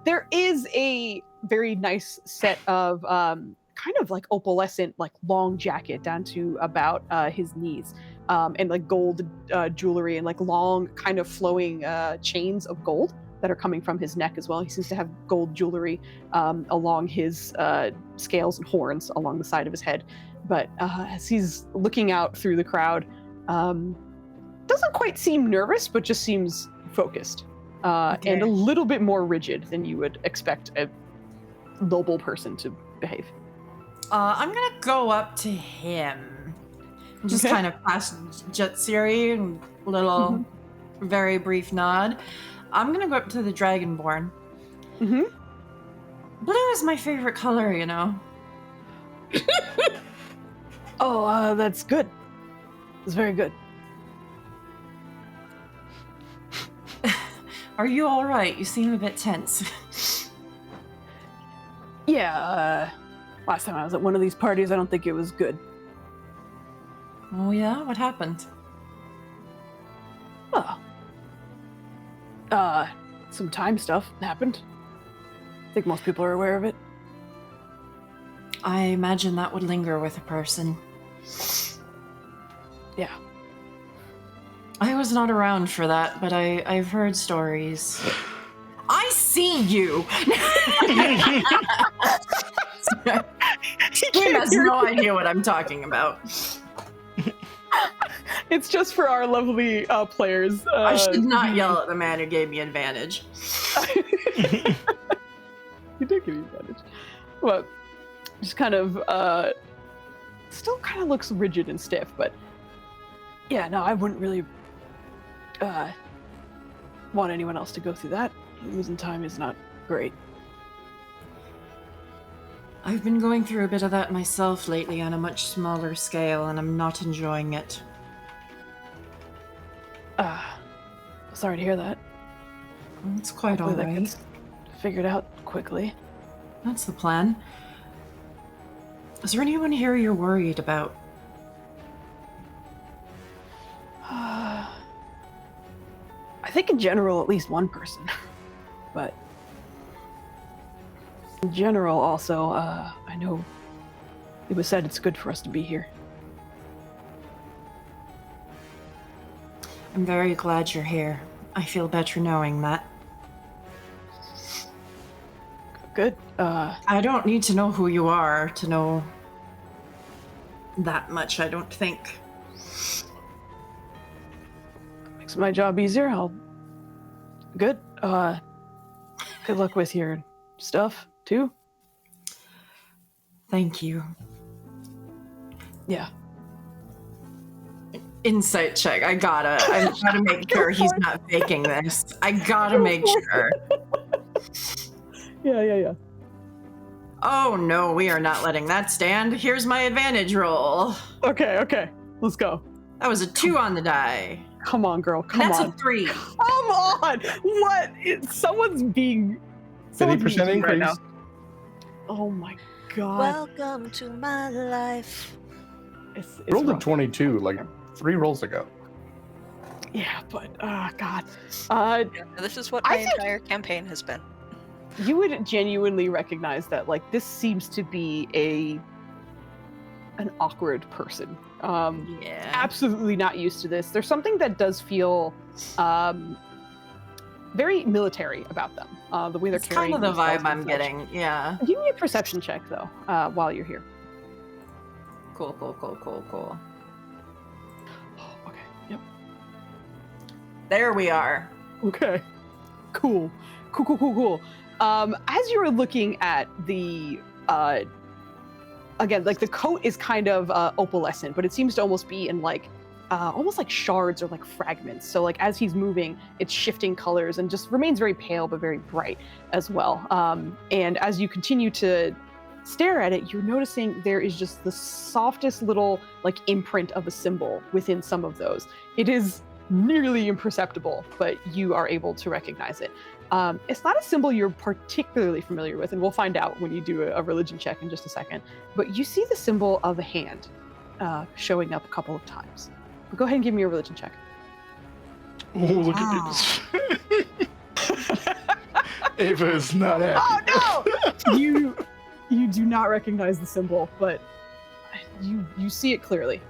There is a very nice set of kind of like opalescent, like long jacket down to about his knees, and like gold jewelry and like long kind of flowing chains of gold that are coming from his neck as well. He seems to have gold jewelry along his scales and horns along the side of his head. But as he's looking out through the crowd, doesn't quite seem nervous, but just seems focused and a little bit more rigid than you would expect a noble person to behave. I'm going to go up to him. Just kind of past Jetsiri and little very brief nod. I'm going to go up to the Dragonborn. Blue is my favorite color, you know. Oh, that's good. That's very good. Are you all right? You seem a bit tense. Yeah, last time I was at one of these parties, I don't think it was good. Oh yeah? What happened? Oh. Some time stuff happened. I think most people are aware of it. I imagine that would linger with a person. Yeah. I was not around for that, but I've heard stories. I see you! He has no idea what I'm talking about. It's just for our lovely players. I should not yell at the man who gave me advantage. You did give me advantage. Well, just kind of, still kind of looks rigid and stiff, but yeah, no, I wouldn't really, want anyone else to go through that. Losing time is not great. I've been going through a bit of that myself lately on a much smaller scale, and I'm not enjoying it. Sorry to hear that. It's quite Hopefully that alright. gets figured out quickly. That's the plan. Is there anyone here you're worried about? I think in general, at least one person. But in general, also, I know it was said it's good for us to be here. I'm very glad you're here. I feel better knowing that. Good. I don't need to know who you are to know that much, I don't think. Makes my job easier. Good. Good luck with your stuff, too. Thank you. Yeah. Insight check. I gotta make sure he's not faking this. I gotta make sure. Yeah. Oh no, we are not letting that stand. Here's my advantage roll. Okay. Let's go. That was a 2 on the die. Come on, girl. Come That's on. a 3. Come on! What? Someone's being 50% mean right now. increase. Oh my god. Welcome to my life. It's Rolled a rough. 22 like 3 rolls ago. Yeah, but god. This is what I my think- entire campaign has been. You would genuinely recognize that, like, this seems to be an awkward person. Yeah. Absolutely not used to this. There's something that does feel very military about them. The way they're It's carrying kind of the themselves vibe and I'm such. getting. Yeah. Give me a perception check though, while you're here. Cool. Oh, okay. Yep. There we are. Okay. Cool. As you were looking at the again, like the coat is kind of opalescent, but it seems to almost be in like almost like shards or like fragments. So like as he's moving, it's shifting colors and just remains very pale but very bright as well. And as you continue to stare at it, you're noticing there is just the softest little like imprint of a symbol within some of those. It is nearly imperceptible, but you are able to recognize it. It's not a symbol you're particularly familiar with, and we'll find out when you do a religion check in just a second. But you see the symbol of a hand showing up a couple of times. But go ahead and give me a religion check. Oh, look at this. Ava is not happy. Oh no! you do not recognize the symbol, but you see it clearly.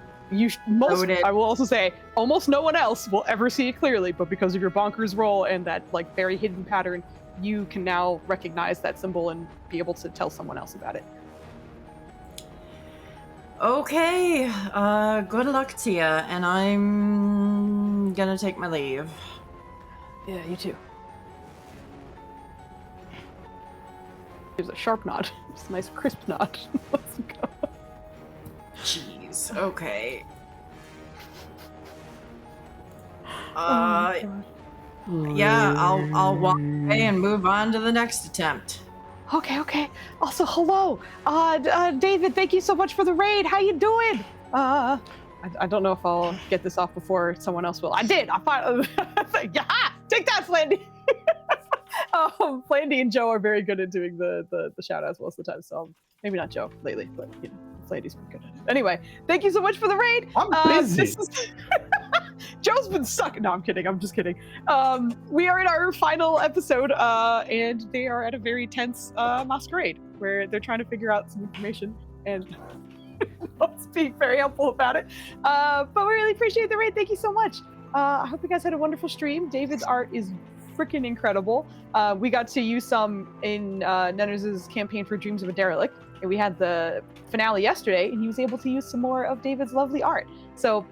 Noted. I will also say, almost no one else will ever see it clearly, but because of your bonkers roll and that like very hidden pattern, you can now recognize that symbol and be able to tell someone else about it. Okay. Good luck to ya, and I'm gonna take my leave. Yeah, you too. There's a sharp nod. It's a nice crisp nod. Let's go. Jeez. Okay. Yeah, I'll walk away and move on to the next attempt. Okay. Also, hello, David. Thank you so much for the raid. How you doing? I don't know if I'll get this off before someone else will. I did. I finally. Yeah, take that, Flandy. Flandy and Joe are very good at doing the shout outs most of the time. So maybe not Joe lately, but you know, Flandy's been good at it. Anyway, thank you so much for the raid. I'm busy. Joe's been sucking. No, I'm kidding. I'm just kidding. We are in our final episode, and they are at a very tense masquerade where they're trying to figure out some information and not being very helpful about it. But we really appreciate the raid. Thank you so much. I hope you guys had a wonderful stream. David's art is freaking incredible. We got to use some in Nenners' campaign for Dreams of a Derelict, and we had the finale yesterday, and he was able to use some more of David's lovely art. So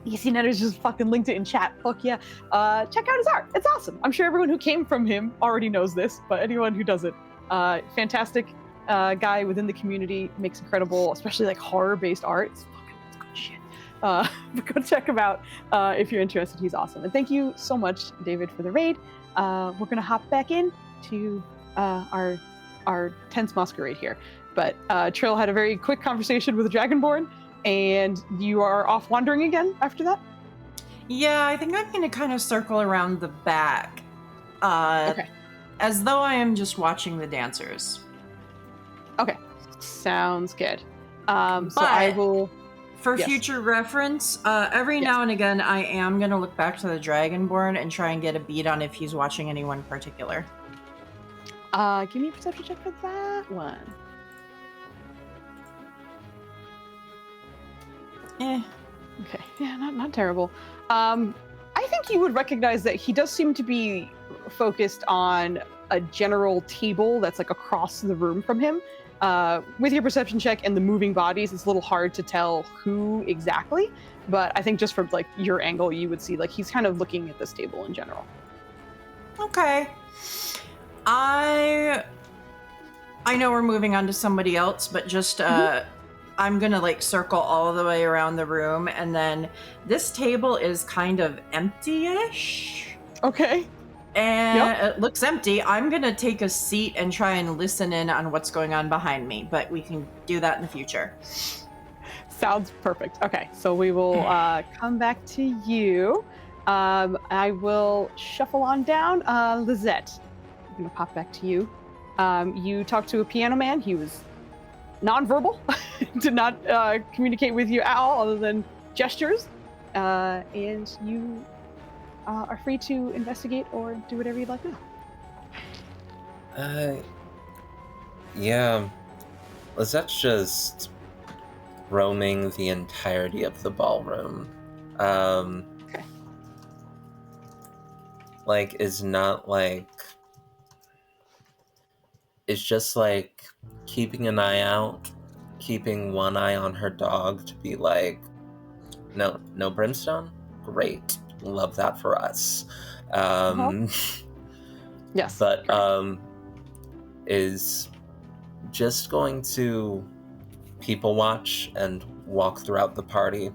you see Nenners just fucking linked it in chat. Fuck yeah. Check out his art. It's awesome. I'm sure everyone who came from him already knows this, but anyone who doesn't, fantastic guy within the community, makes incredible, especially like horror-based art. It's good shit. Go check him out if you're interested. He's awesome. And thank you so much, David, for the raid. We're gonna hop back in to our tense masquerade here. But Trill had a very quick conversation with the Dragonborn, and you are off wandering again after that? Yeah, I think I'm going to kind of circle around the back. Okay. As though I am just watching the dancers. Okay. Sounds good. So I will... For Yes. future reference, every Yes. now and again, I am going to look back to the Dragonborn and try and get a beat on if he's watching anyone in particular. Give me a perception check for that one. Okay, yeah, not terrible. I think you would recognize that he does seem to be focused on a general table that's like across the room from him. With your perception check and the moving bodies, it's a little hard to tell who exactly, but I think just from like your angle, you would see like he's kind of looking at this table in general. Okay. I know we're moving on to somebody else, but just I'm gonna like circle all the way around the room, and then this table is kind of empty-ish. Okay. And it looks empty. I'm gonna take a seat and try and listen in on what's going on behind me, but we can do that in the future. Sounds perfect. Okay, so we will come back to you. I will shuffle on down. Lizette, I'm gonna pop back to you. You talked to a piano man. He was nonverbal, did not communicate with you at all other than gestures. And you are free to investigate or do whatever you'd like now. Yeah. Lizette's just roaming the entirety of the ballroom. Okay. Like, is not like... It's just like keeping an eye out, keeping one eye on her dog to be like, no brimstone? Great. Love that for us. Yes. But is just going to people watch and walk throughout the party.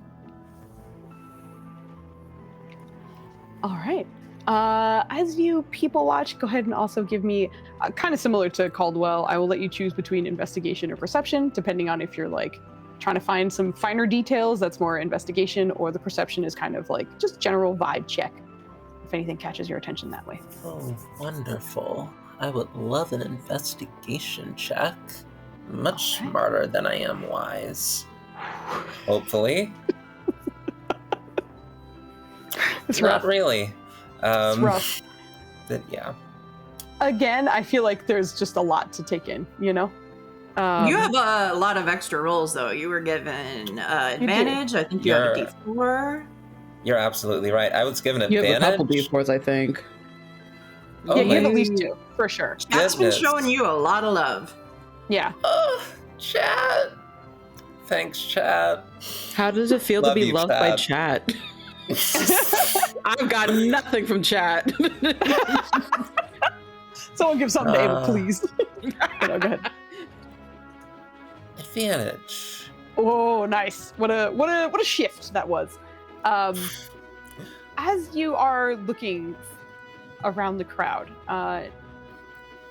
All right. As you people watch, go ahead and also give me, kind of similar to Caldwell, I will let you choose between investigation or perception, depending on if you're like trying to find some finer details, that's more investigation, or the perception is kind of like just general vibe check, if anything catches your attention that way. Oh, wonderful. I would love an investigation check. Much smarter than I am wise. Hopefully. It's Not rough. really. It's rough. But yeah. Again, I feel like there's just a lot to take in, you know? You have a lot of extra rolls, though. You were given advantage. I think you have a D4. You're absolutely right. I was given You advantage. have a couple D4s, I think. Oh, yeah, you have my at least 2, for sure. Chat's been goodness. showing you a lot of love. Yeah. Oh, chat. Thanks, chat. How does it feel to Love be you, loved by chat? I've got nothing from chat. Someone give something to Ava, please. No, go ahead. Advantage. Oh, nice. What a shift that was. As you are looking around the crowd,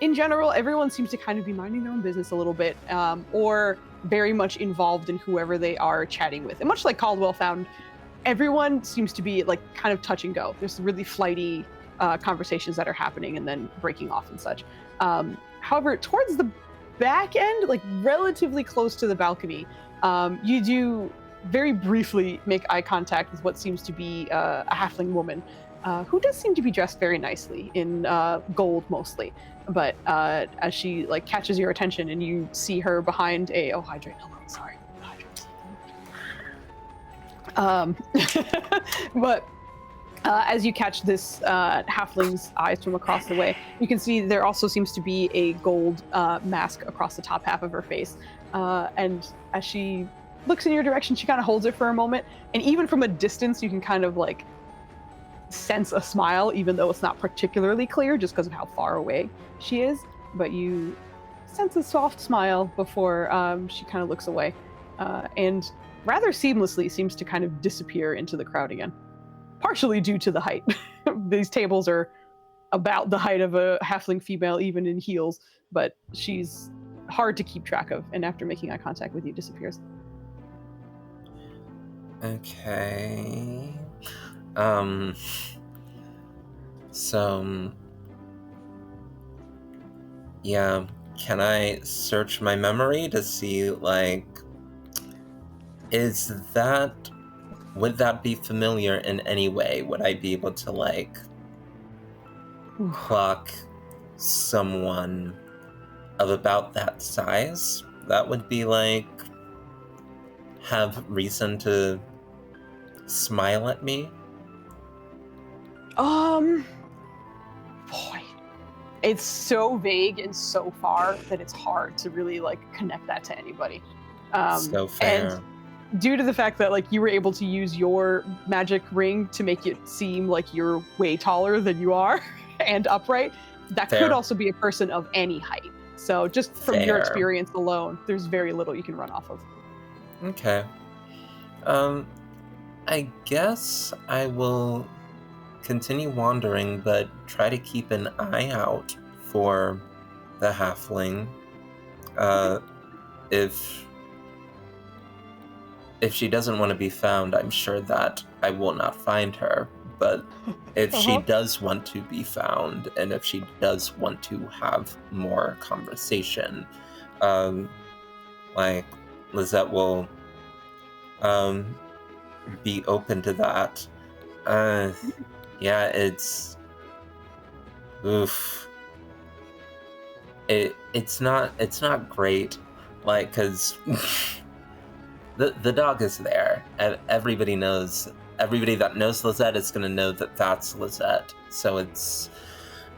in general, everyone seems to kind of be minding their own business a little bit, or very much involved in whoever they are chatting with. And much like Caldwell found, everyone seems to be like kind of touch and go. There's really flighty conversations that are happening and then breaking off and such. However, towards the back end, like relatively close to the balcony, you do very briefly make eye contact with what seems to be a halfling woman, who does seem to be dressed very nicely in gold mostly. But as she like catches your attention and you see her behind a hydrate. Hello, sorry, hydrate. But as you catch this halfling's eyes from across the way, you can see there also seems to be a gold mask across the top half of her face. And as she looks in your direction, she kind of holds it for a moment. And even from a distance, you can kind of like sense a smile, even though it's not particularly clear just because of how far away she is. But you sense a soft smile before she kind of looks away. And rather seamlessly seems to kind of disappear into the crowd again. Partially due to the height. These tables are about the height of a halfling female, even in heels, but she's hard to keep track of, and after making eye contact with you, disappears. Okay. So, yeah, can I search my memory to see, like, would that be familiar in any way? Would I be able to, like, clock someone of about that size? That would be, like, have reason to smile at me? Boy. It's so vague and so far that it's hard to really, like, connect that to anybody. So fair. And due to the fact that, like, you were able to use your magic ring to make it seem like you're way taller than you are and upright, that Fair. could also be a person of any height. So just from your Fair. experience alone, there's very little you can run off of. Okay. I guess I will continue wandering, but try to keep an eye out for the halfling. If she doesn't want to be found, I'm sure that I will not find her. But if she does want to be found, and if she does want to have more conversation, like, Lizette will be open to that. Yeah, it's oof. It's not great, like, cause the dog is there, and everybody that knows Lizette is gonna know that that's Lizette. So it's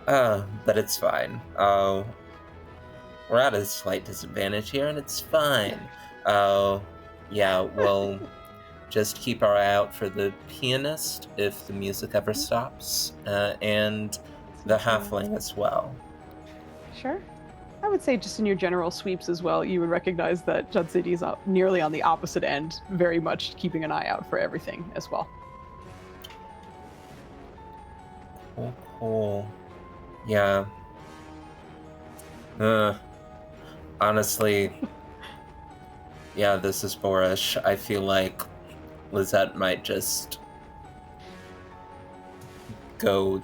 but it's fine. We're at a slight disadvantage here, and it's fine. Yeah, we'll just keep our eye out for the pianist if the music ever stops, and the halfling as well. Sure. I would say just in your general sweeps as well, you would recognize that Judcity is nearly on the opposite end, very much keeping an eye out for everything as well. Cool. Yeah. Honestly, yeah, this is boorish. I feel like Lizette might just go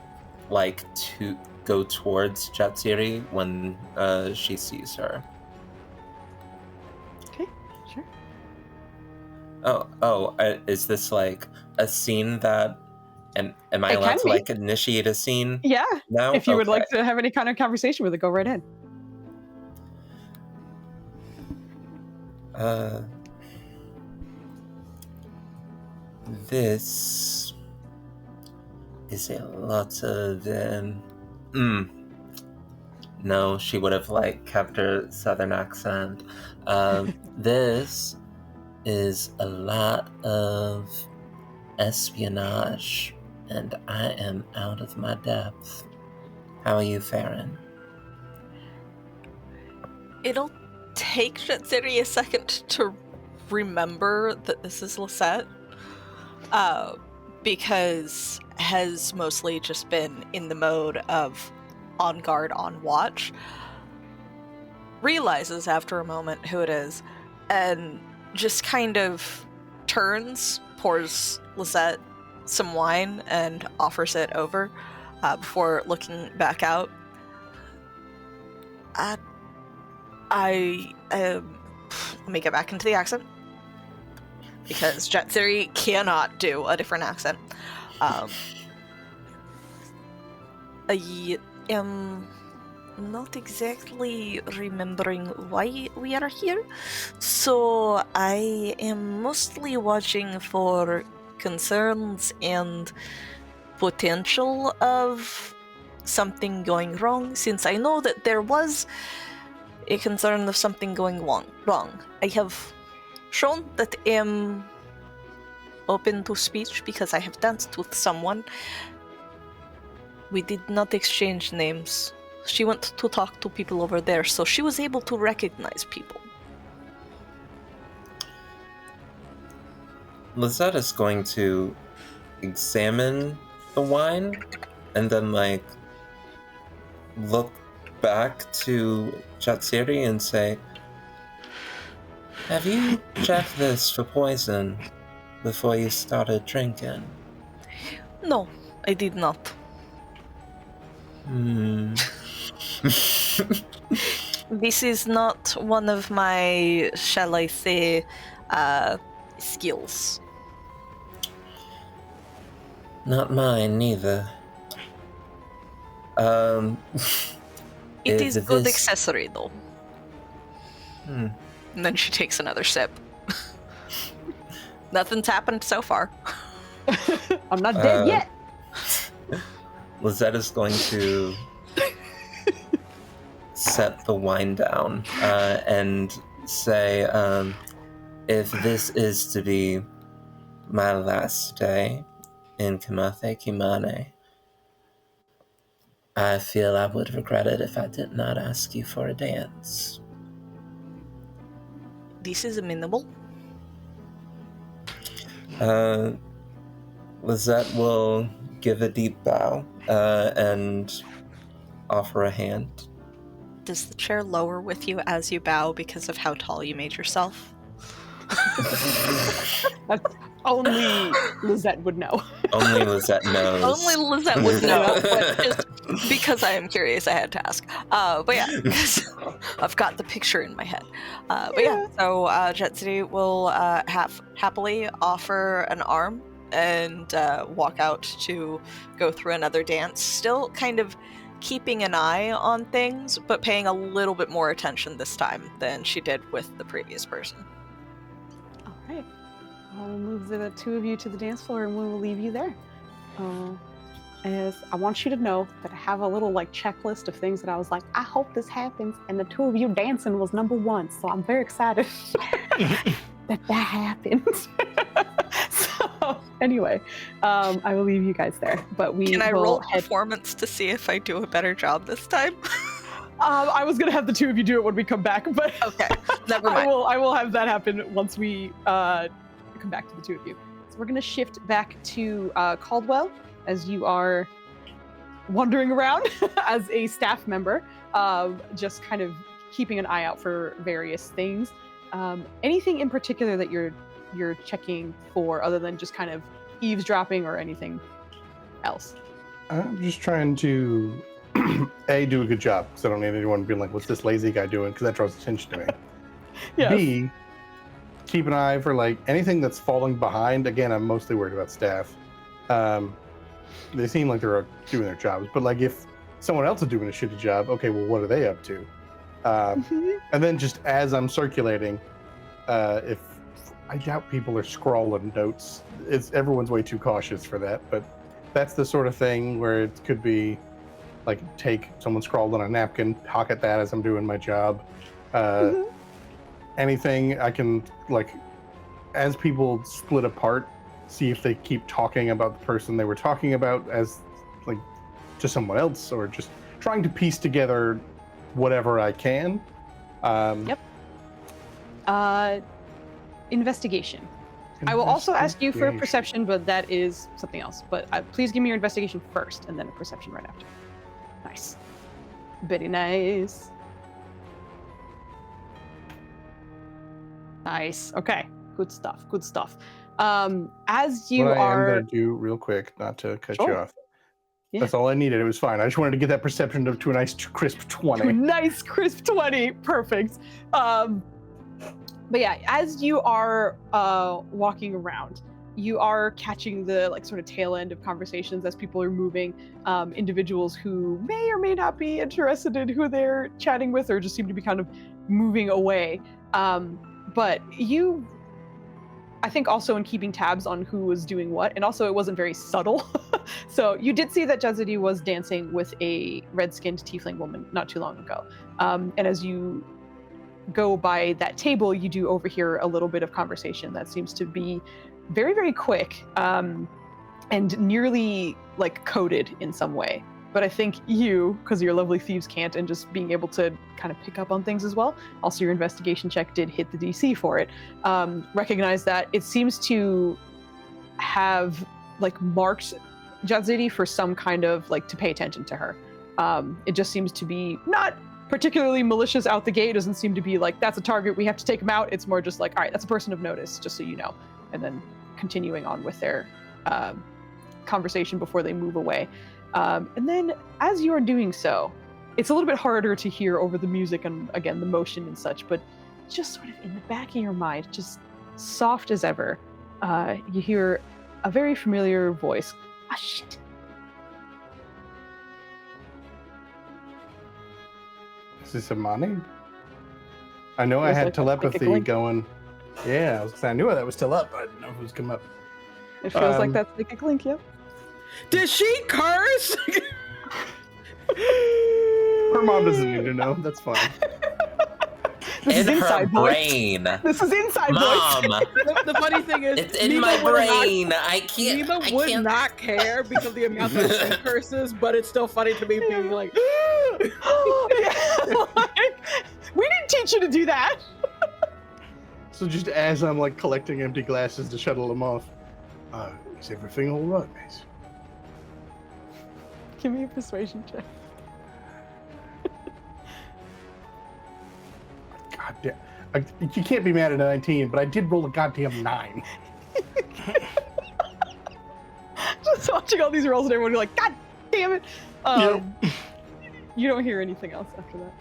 towards Jatsiri when she sees her. Okay, sure. Is this like a scene that am I It allowed can to be. like initiate a scene Yeah. now? If you would Okay. like to have any kind of conversation with it, go right in. This is a lot of no, she would have like kept her southern accent. This is a lot of espionage, and I am out of my depth. How are you faring? It'll take Jatsiri a second to remember that this is Lisette, because has mostly just been in the mode of on guard, on watch. Realizes after a moment who it is, and just kind of turns, pours Lisette some wine, and offers it over before looking back out. Let me get back into the accent, because Jatsiri cannot do a different accent. I am not exactly remembering why we are here, so I am mostly watching for concerns and potential of something going wrong, since I know that there was a concern of something going wrong. I have shown that I am open to speech because I have danced with someone. We did not exchange names. She went to talk to people over there, so she was able to recognize people. Lizette is going to examine the wine and then, like, look back to Jatsiri and say, have you checked this for poison before you started drinking? No, I did not. This is not one of my, shall I say, skills. Not mine, neither. It is if good this- accessory, though. And then she takes another sip. Nothing's happened so far. I'm not dead yet. Lizette is going to set the wine down and say, if this is to be my last day in Kamathe Kimane, I feel I would regret it if I did not ask you for a dance. This is amenable. Lizette will give a deep bow and offer a hand. Does the chair lower with you as you bow because of how tall you made yourself? That's only Lizette would know. Only Lizette knows. Only Lizette would know, but just because I am curious, I had to ask. But yeah, because I've got the picture in my head. So Jetsity will happily offer an arm and walk out to go through another dance, still kind of keeping an eye on things, but paying a little bit more attention this time than she did with the previous person. All right. I'll move the two of you to the dance floor and we will leave you there. As I want you to know that I have a little checklist of things that I was like, I hope this happens, and the two of you dancing was number one. So I'm very excited that happened. So anyway, I will leave you guys there. But Can I roll performance to see if I do a better job this time? I was gonna have the two of you do it when we come back, but okay, never mind. I will have that happen once we come back to the two of you. So we're gonna shift back to Caldwell, as you are wandering around as a staff member, just kind of keeping an eye out for various things. Anything in particular that you're checking for, other than just kind of eavesdropping or anything else? I'm just trying to A, do a good job, because I don't need anyone being like, what's this lazy guy doing? Because that draws attention to me. Yes. B, keep an eye for anything that's falling behind. Again, I'm mostly worried about staff. They seem like they're doing their jobs, but if someone else is doing a shitty job, okay, well, what are they up to? And then just as I'm circulating, if I doubt people are scrawling notes, everyone's way too cautious for that, but that's the sort of thing where it could be take someone scrawled on a napkin, pocket that as I'm doing my job. Anything I can, as people split apart, see if they keep talking about the person they were talking about as to someone else, or just trying to piece together whatever I can. Yep. Investigation. I will also ask you for a perception, but that is something else. But please give me your investigation first, and then a perception right after. Nice. Very nice. Nice. Okay. Good stuff. Good stuff. As you what are... I am going to do real quick, not to cut you off. Yeah. That's all I needed. It was fine. I just wanted to get that perception to a nice crisp 20. Nice crisp 20. Perfect. But yeah, as you are walking around, you are catching the sort of tail end of conversations as people are moving. Individuals who may or may not be interested in who they're chatting with, or just seem to be kind of moving away. But you, I think, also in keeping tabs on who was doing what, and also it wasn't very subtle. So you did see that Jezidi was dancing with a red-skinned tiefling woman not too long ago. And as you go by that table, you do overhear a little bit of conversation that seems to be very, very quick, and nearly coded in some way. but I think you, because your lovely thieves can't, and just being able to kind of pick up on things as well, also your investigation check did hit the DC for it, recognize that it seems to have like marked Jadzidi for some kind of like to pay attention to her. It just seems to be not particularly malicious out the gate. It doesn't seem to be like, that's a target, we have to take him out. It's more just like, all right, that's a person of notice, just so you know. And then continuing on with their conversation before they move away. And then as you are doing so, it's a little bit harder to hear over the music and again, the motion and such, but just sort of in the back of your mind, just soft as ever, you hear a very familiar voice. Ah, shit. Is this Imani? I know I Feels had like a telepathy psychic link. going. Yeah, I was gonna say, I knew that was still up, but I didn't know if it was come up. It feels like Um, that psychic link, yep. Did she curse? Her mom doesn't need to know. That's fine. This is In her inside voice. brain. This is inside Mom, voice. The funny thing is, it's in Nima my would not- brain. I can't. Nima I would can't. not care because of the amount that she curses, but it's still funny to me being like, Yeah, like, we didn't teach you to do that. So just as I'm like collecting empty glasses to shuttle them off, is everything all right, mate? Give me a persuasion check. God damn. You can't be mad at a 19, but I did roll a goddamn 9. Just watching all these rolls and everyone be like, God damn it. You don't hear anything else after that.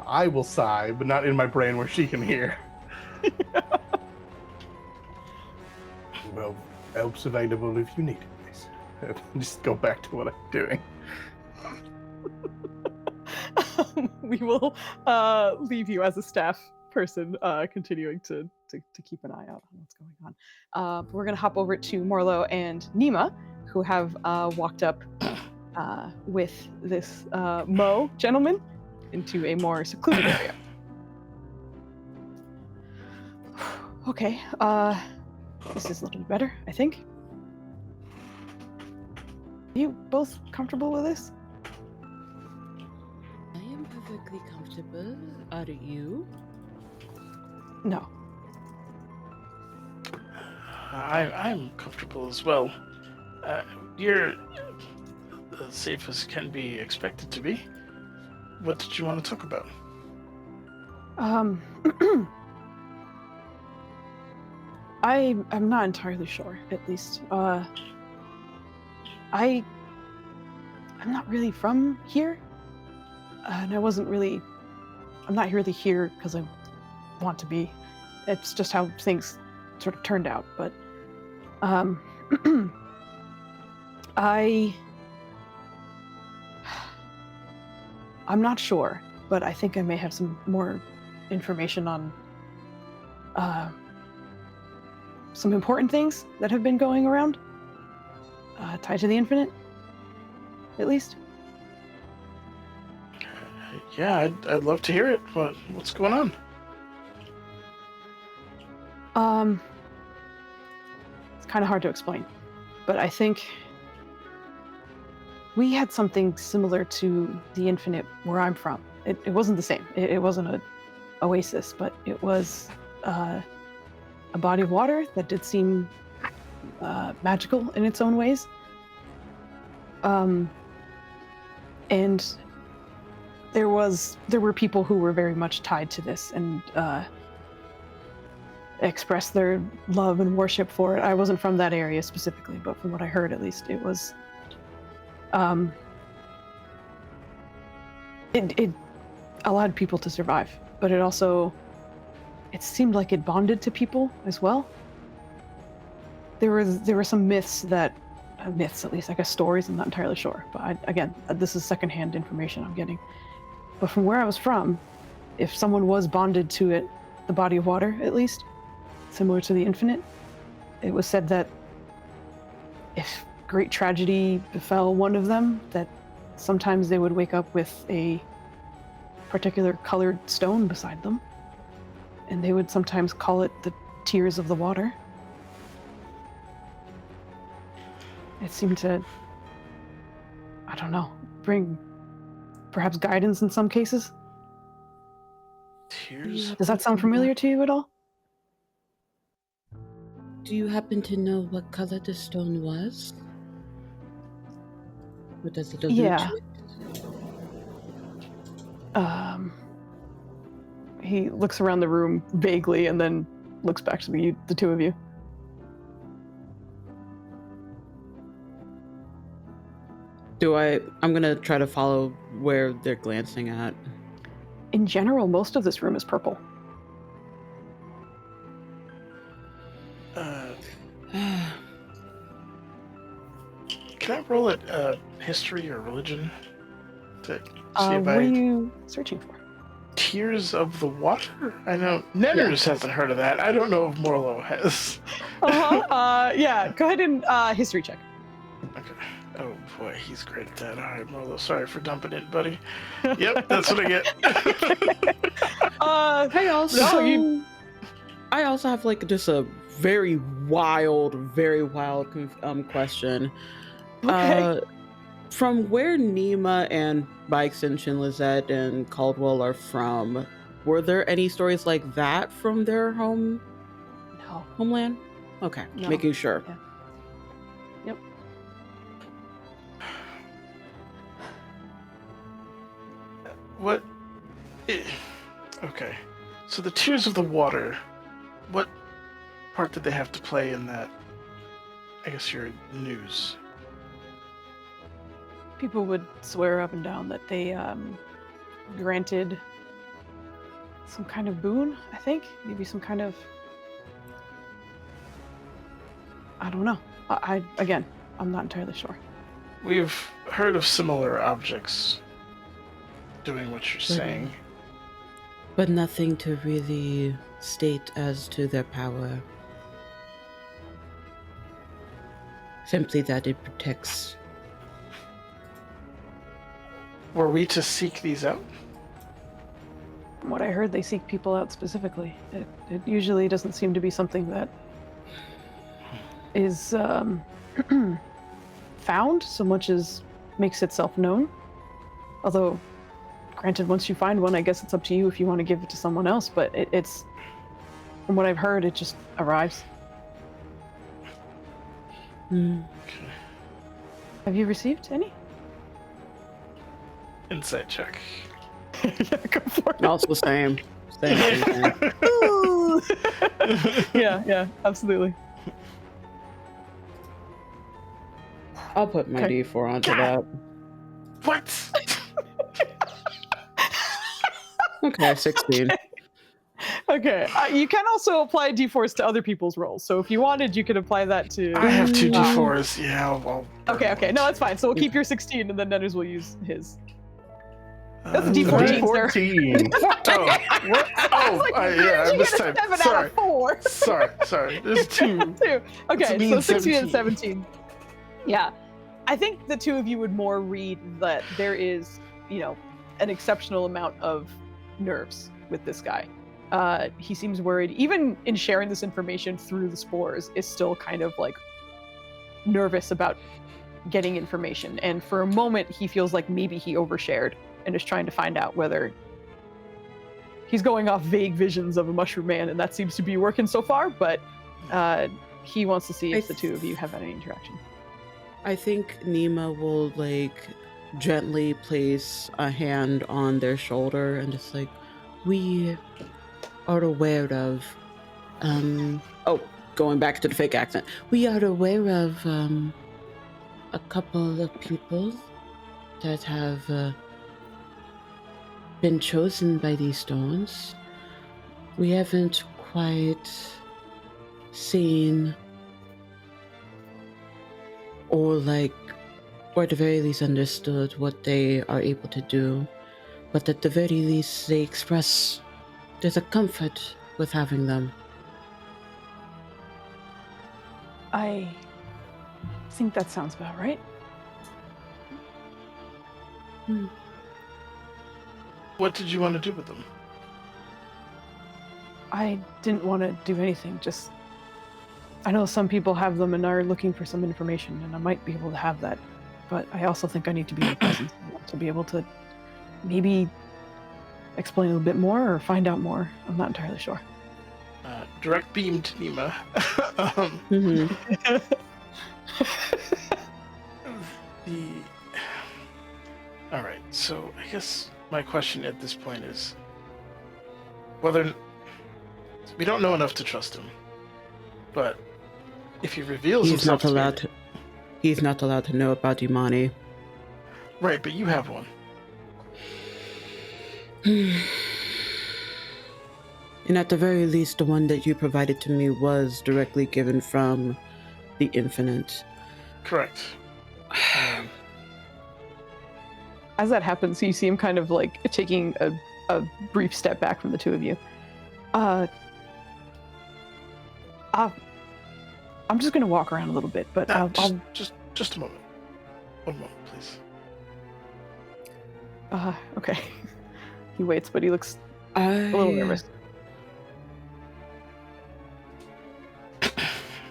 I will sigh, but not in my brain where she can hear. Well, help's available if you need it, please. Just go back to what I'm doing. We will leave you as a staff person, continuing to keep an eye out on what's going on. We're going to hop over to Morlo and Nima, who have walked up with this Mo gentleman into a more secluded area. Okay, this is a little better, I think. You both comfortable with this? I am perfectly comfortable. Are you? No. I'm comfortable as well. You're as safe as can be expected to be. What did you want to talk about? I'm not entirely sure, at least. I'm not really from here. And I'm not really here because I want to be. It's just how things sort of turned out. But I'm not sure, but I think I may have some more information on some important things that have been going around, tied to the Infinite, at least. Yeah, I'd love to hear it. What's going on? It's kind of hard to explain, but I think we had something similar to the Infinite where I'm from. It wasn't the same. It wasn't an oasis, but it was a body of water that did seem magical in its own ways. And there were people who were very much tied to this and expressed their love and worship for it. I wasn't from that area specifically, but from what I heard, at least, it was it allowed people to survive, but it seemed like it bonded to people as well. There were some myths at least, I guess stories, I'm not entirely sure, but again, this is secondhand information I'm getting. But from where I was from, if someone was bonded to it, the body of water at least, similar to the Infinite, it was said that if great tragedy befell one of them, that sometimes they would wake up with a particular colored stone beside them, and they would sometimes call it the tears of the water. It seemed to, I don't know, bring perhaps guidance in some cases. Tears? Does that sound familiar to you at all? Do you happen to know what color the stone was? Or does it allude Yeah. to it? He looks around the room vaguely and then looks back to the two of you. I'm gonna try to follow where they're glancing at. In general, most of this room is purple. Can I roll it history or religion to see if What are you searching for? Tears of the Water? I know Netters hasn't heard of that. I don't know if Morlo has. Yeah, go ahead and history check. Okay. Oh boy, he's great at that. All right, Morlo, sorry for dumping it, buddy. Yep, that's what I get. I also have like just a very wild question. Okay. From where Nima and by extension Lizette and Caldwell are from, were there any stories like that from their homeland? Okay, No. making sure. Yeah. Yep. What? Okay. So the Tears of the Water, what part did they have to play in that? I guess your news. People would swear up and down that they granted some kind of boon, I think. Maybe some kind of... I don't know. Again, I'm not entirely sure. We've heard of similar objects doing what you're saying. But nothing to really state as to their power. Simply that it protects. Were we to seek these out? From what I heard, they seek people out specifically. It usually doesn't seem to be something that is found so much as makes itself known. Although, granted, once you find one, I guess it's up to you if you want to give it to someone else, but it's, from what I've heard, it just arrives. Okay. Have you received any? Insight check. Yeah, go for it. Also same. Same. Yeah, absolutely. I'll put my Okay. D4 onto that. What? Okay, 16. Okay, you can also apply D4s to other people's rolls. So if you wanted, you could apply that to... I have two D4s. Yeah, I'll Okay, no, that's fine. So we'll keep your 16, and then Netters will use his. That's a D14, sir. 14. Oh, what? Oh, yeah, I mistyped. 7 out Sorry. of 4. Sorry. There's two. Two. Okay, mean so 16 and 17. 17. Yeah. I think the two of you would more read that there is, an exceptional amount of nerves with this guy. He seems worried. Even in sharing this information through the spores, is still kind of like nervous about getting information. And for a moment, he feels like maybe he overshared and is trying to find out whether he's going off vague visions of a mushroom man, and that seems to be working so far, but he wants to see if the two of you have any interaction. I think Nima will gently place a hand on their shoulder and just we are aware of going back to the fake accent. We are aware of a couple of people that have been chosen by these stones. We haven't quite seen or at the very least understood what they are able to do, but at the very least they express there's a comfort with having them. I think that sounds about right. What did you want to do with them? I didn't want to do anything, just I know some people have them and are looking for some information, and I might be able to have that. But I also think I need to be in the presence to be able to maybe explain a little bit more or find out more. I'm not entirely sure. Direct beam to Nima. All right. So I guess my question at this point is whether we don't know enough to trust him, but if he reveals himself, he's not allowed to know about Imani. Right, but you have one. And at the very least, the one that you provided to me was directly given from the Infinite. Correct. As that happens, you see him kind of like taking a brief step back from the two of you. I'm just gonna walk around a little bit, but just a moment. One moment, please. Okay. He waits, but he looks a little nervous.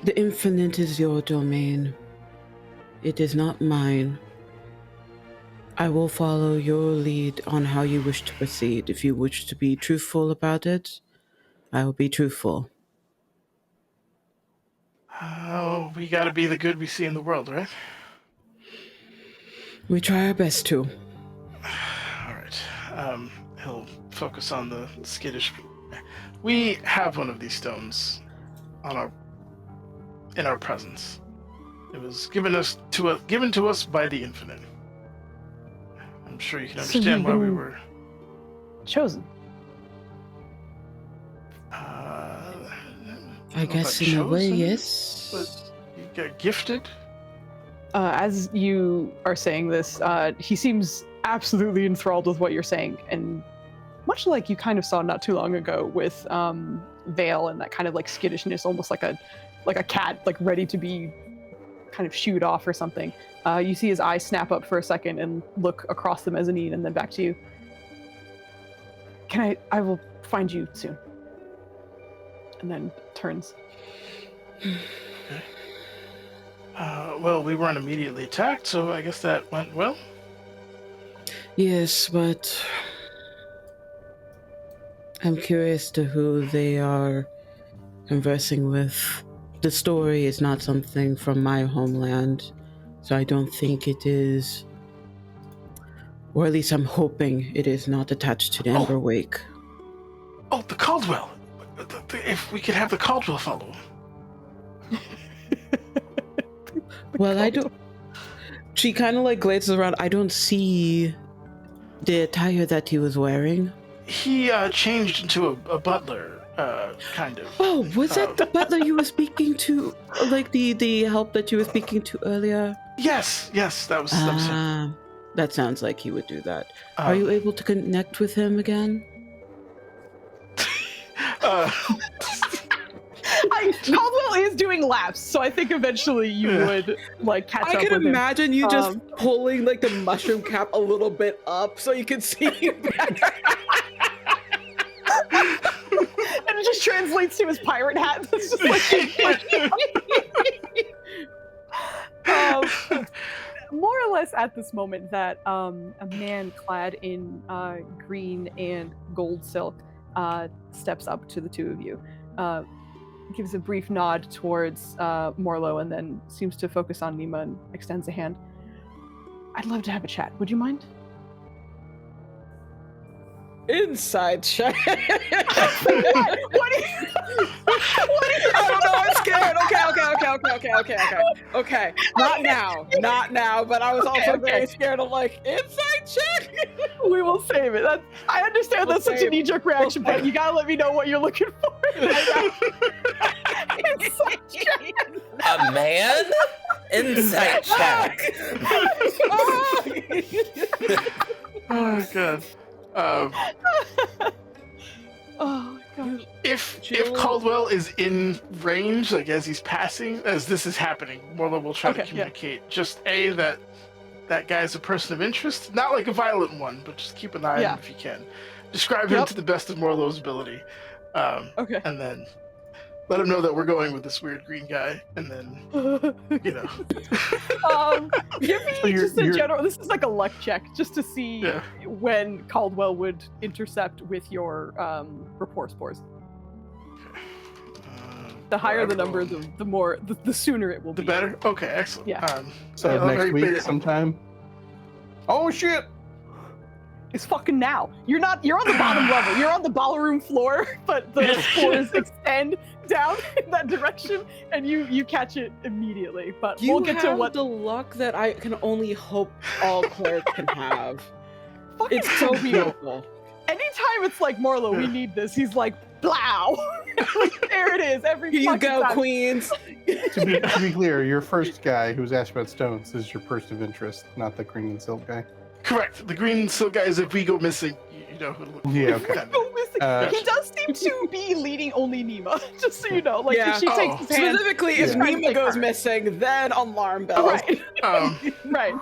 The Infinite is your domain. It is not mine. I will follow your lead on how you wish to proceed. If you wish to be truthful about it, I will be truthful. Oh, we gotta be the good we see in the world, right? We try our best to. All right. He'll focus on the skittish. We have one of these stones in our presence. It was given to us by the Infinite. I'm sure you can understand why we were chosen. I guess in a way, yes. But you got gifted. As you are saying this, he seems absolutely enthralled with what you're saying, and much like you kind of saw not too long ago with Vale and that kind of like skittishness, almost like a cat, like ready to be kind of shooed off or something. You see his eyes snap up for a second and look across the mezzanine and then back to you. I will find you soon. And then turns. Okay. Well, we weren't immediately attacked, so I guess that went well. Yes, but I'm curious to who they are conversing with. The story is not something from my homeland, so I don't think it is, or at least I'm hoping it is not attached to the Ember Wake. Oh, the Caldwell! If we could have the Caldwell follow him. Well, I don't... She kind of like glances around. I don't see the attire that he was wearing. He changed into a butler, kind of. Oh, was that the butler you were speaking to? Like the help that you were speaking to earlier? Yes, that was him. That sounds like he would do that. Are you able to connect with him again? Caldwell is doing laps, so I think eventually you would like catch up with him. I can imagine you just pulling like the mushroom cap a little bit up so you can see him better. And it just translates to his pirate hat. That's just like more or less at this moment that a man clad in green and gold silk steps up to the two of you. Gives a brief nod towards Morlo and then seems to focus on Nima and extends a hand. I'd love to have a chat. Would you mind? Inside chat. What are you? I don't know. I'm scared. Okay. Not now. But I was also very scared of like inside check. We will save it. I understand that's such a knee-jerk reaction, but you gotta let me know what you're looking for. Inside check. A man? Insight check. Oh god. Oh my gosh. If Caldwell is in range, like as he's passing, as this is happening, Morlo will try to communicate. Just that guy's a person of interest, not like a violent one, but just keep an eye on him if you can. Describe him to the best of Morlo's ability. And then let him know that we're going with this weird green guy, and then you know. Give me So just a you're- general. This is like a luck check, just to see Yeah. when Caldwell would intercept with your rapport spores. The higher the number, the sooner it will the be. better. Okay, excellent. Yeah. So yeah, next very week big- sometime. Oh shit! It's fucking now. You're on the bottom level. You're on the ballroom floor, but the spores extend down in that direction, and you catch it immediately. But You we'll get to have what the luck that I can only hope all clerics can have. fucking It's so real. beautiful. Anytime it's like Marlo, we need this. He's like, blow. Like, there it is. Every Here you fucking go, time. queens. To be clear, your first guy who's asked about stones is your person of interest, not the green and silk guy. Correct. The green silk guy is if we go missing, you know who to look for. Yeah, okay. Go missing. He does seem to be leading only Nima, just so you know. Like, Yeah. if she takes his hand. Specifically, if Yeah. Nima goes missing, then alarm bells. Right, right.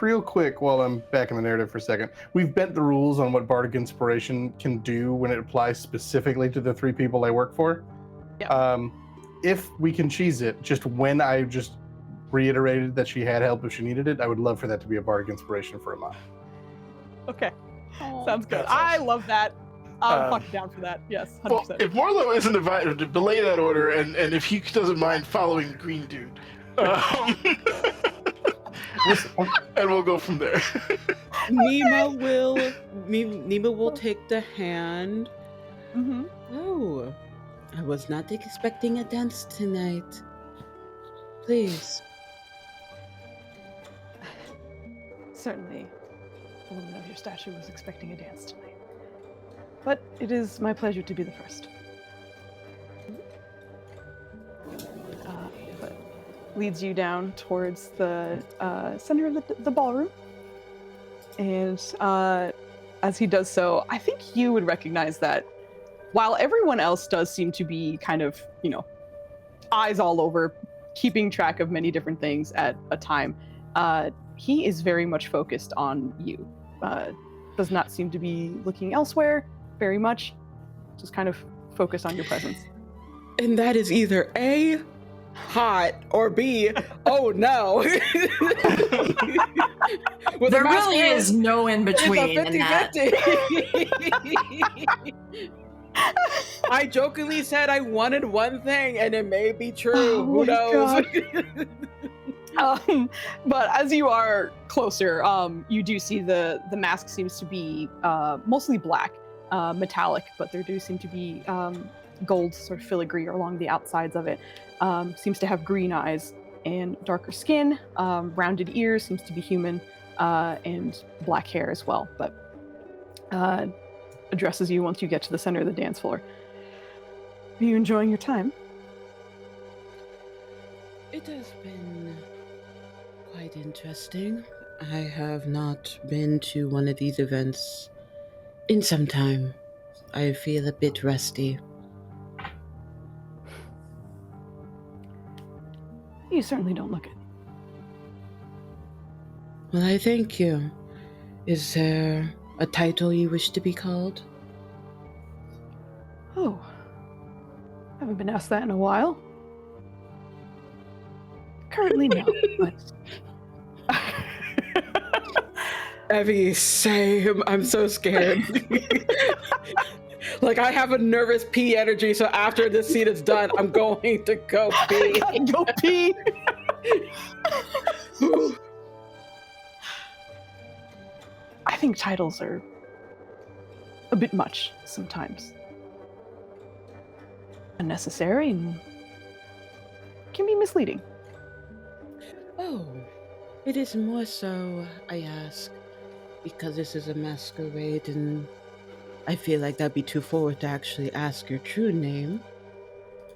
Real quick, while I'm back in the narrative for a second, we've bent the rules on what Bardic Inspiration can do when it applies specifically to the 3 people I work for. Yeah. If we can cheese it, just when I just reiterated that she had help if she needed it, I would love for that to be a Bardic Inspiration for a month. Okay, Oh. sounds good. That's I awesome. love that. I'm fucking down for that. Yes, 100%. Well, if Marlo isn't invited to belay that order, and if he doesn't mind following the green dude, and we'll go from there. Nima will take the hand. Mm-hmm. Oh, I was not expecting a dance tonight. Please. Certainly, a woman of your stature was expecting a dance tonight. But it is my pleasure to be the first. But leads you down towards the center of the ballroom. And as he does so, I think you would recognize that while everyone else does seem to be kind of, eyes all over, keeping track of many different things at a time, he is very much focused on you. Does not seem to be looking elsewhere very much. Just kind of focused on your presence. And that is either A, hot, or B, oh no. With There a really masculine- is no in it's between a in that. 50-50. I jokingly said I wanted one thing, and it may be true. Oh Who my knows? But as you are closer, you do see the mask seems to be mostly black, metallic, but there do seem to be gold sort of filigree along the outsides of it. Seems to have green eyes and darker skin, rounded ears, seems to be human, and black hair as well. But addresses you once you get to the center of the dance floor. Are you enjoying your time? It has been quite interesting. I have not been to one of these events in some time. I feel a bit rusty. You certainly don't look it. Well, I thank you. Is there a title you wish to be called? Oh, haven't been asked that in a while. Currently, no. But Evie, same. I'm so scared. Like, I have a nervous pee energy, so after this scene is done, I'm going to go pee. go pee. I think titles are a bit much sometimes. Unnecessary and can be misleading. Oh, it is more so, I ask, because this is a masquerade and I feel like that'd be too forward to actually ask your true name.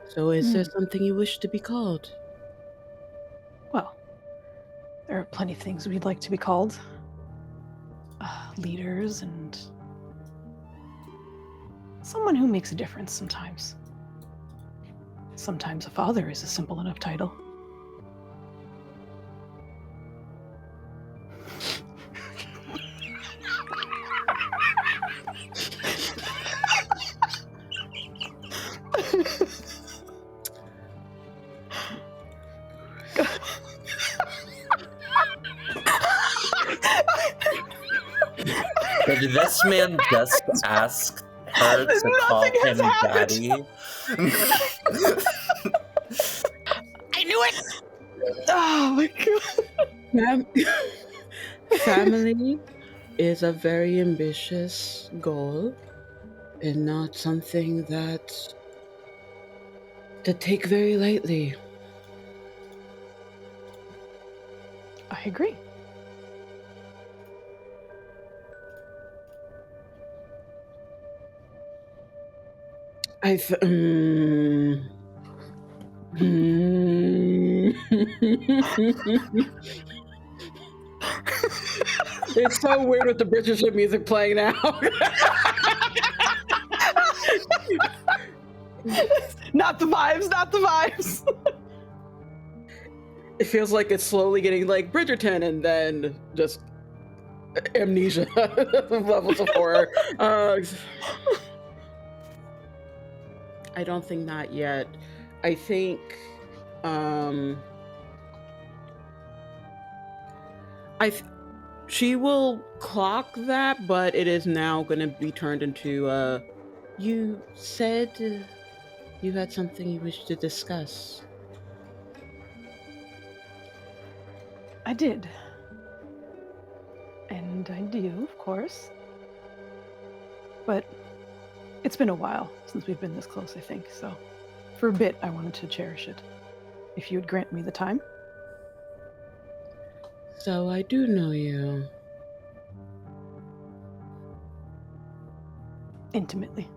So is there something you wish to be called? Well, there are plenty of things we'd like to be called. Leaders and someone who makes a difference sometimes. Sometimes a father is a simple enough title. Did this man just ask her to call Nothing has him happened. daddy? I knew it. Oh my god. Family is a very ambitious goal and not something that to take very lightly. I agree. It's so weird with the British music playing now. Not the vibes, not the vibes. It feels like it's slowly getting like Bridgerton and then just amnesia levels of horror. I don't think not yet. I think she will clock that, but it is now going to be turned into you said you had something you wished to discuss. I did. And I do, of course. But it's been a while since we've been this close, I think, so for a bit I wanted to cherish it. If you would grant me the time. So I do know you. Intimately.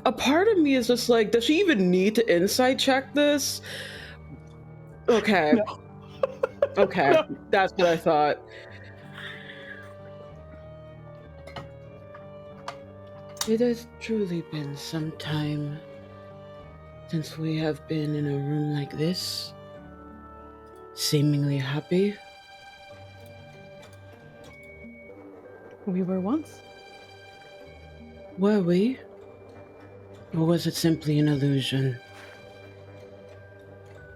A part of me is just like, does she even need to insight check this? Okay. No. Okay, No. That's what I thought. It has truly been some time since we have been in a room like this, seemingly happy. We were once. Were we? Or was it simply an illusion?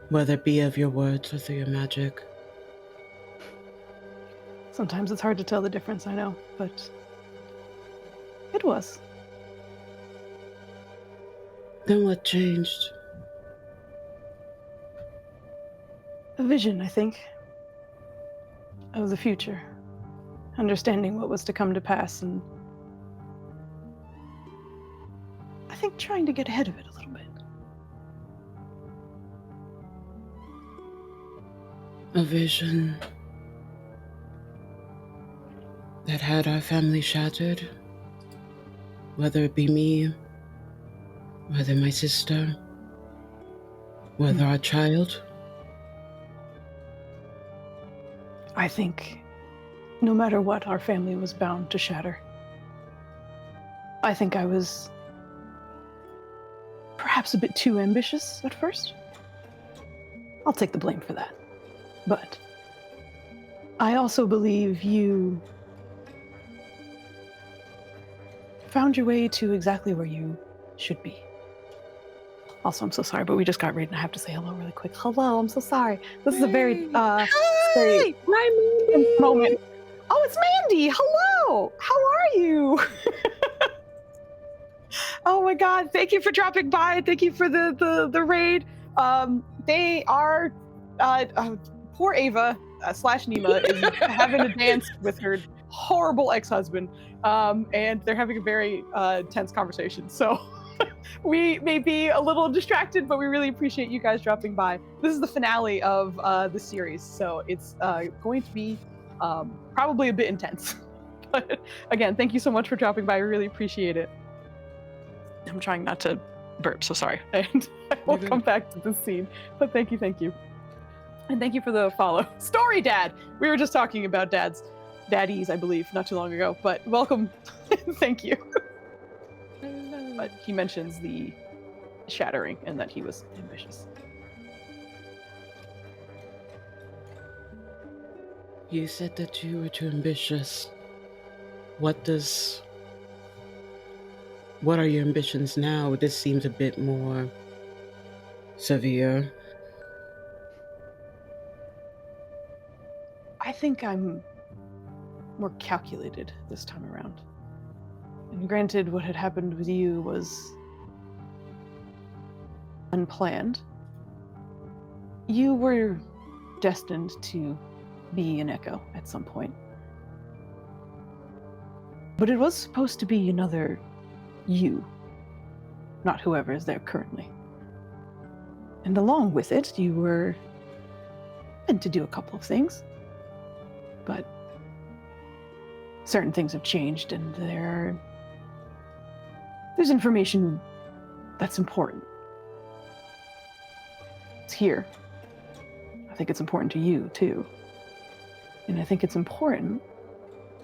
Whether it be of your words or through your magic? Sometimes it's hard to tell the difference, I know, but it was. Then what changed? A vision, I think, of the future. Understanding what was to come to pass, and I think trying to get ahead of it a little bit. A vision that had our family shattered, whether it be me, whether my sister, whether our child. I think no matter what, our family was bound to shatter. I think I was perhaps a bit too ambitious at first. I'll take the blame for that. But I also believe you found your way to exactly where you should be. Also, I'm so sorry, but we just got raided and I have to say hello really quick. Hello, I'm so sorry. This is a very Hey! moment. Oh, it's Mandy. Hello. How are you? Oh my God. Thank you for dropping by. Thank you for the raid. They are poor Ava slash Nima is having a dance with her horrible ex-husband. And they're having a very tense conversation. So we may be a little distracted, but we really appreciate you guys dropping by. This is the finale of the series, so it's going to be probably a bit intense. But again, thank you so much for dropping by. I really appreciate it. I'm trying not to burp, so sorry. And I will come back to this scene. But thank you. And thank you for the follow. Story Dad! We were just talking about daddies, I believe, not too long ago. But welcome. Thank you. But he mentions the shattering and that he was ambitious. You said that you were too ambitious. What does What are your ambitions now? This seems a bit more severe. I think I'm more calculated this time around. And granted, what had happened with you was unplanned. You were destined to be an echo at some point. But it was supposed to be another you, not whoever is there currently. And along with it, you were meant to do a couple of things. But certain things have changed, and there's information that's important. It's here. I think it's important to you, too. And I think it's important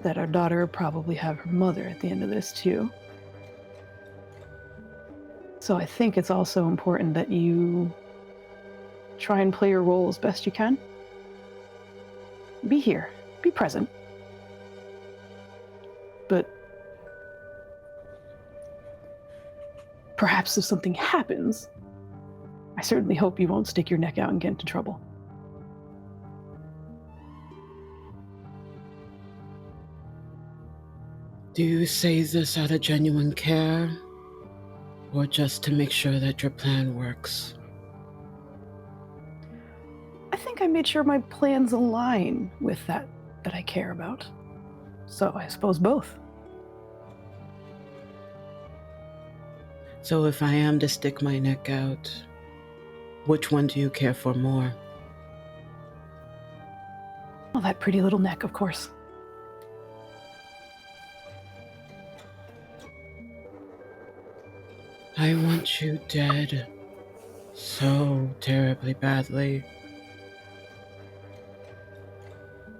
that our daughter will probably have her mother at the end of this, too. So I think it's also important that you try and play your role as best you can. Be here. Be present. But perhaps if something happens, I certainly hope you won't stick your neck out and get into trouble. Do you say this out of genuine care, or just to make sure that your plan works? I think I made sure my plans align with that I care about. So I suppose both. So if I am to stick my neck out, which one do you care for more? Well, that pretty little neck, of course. I want you dead so terribly badly.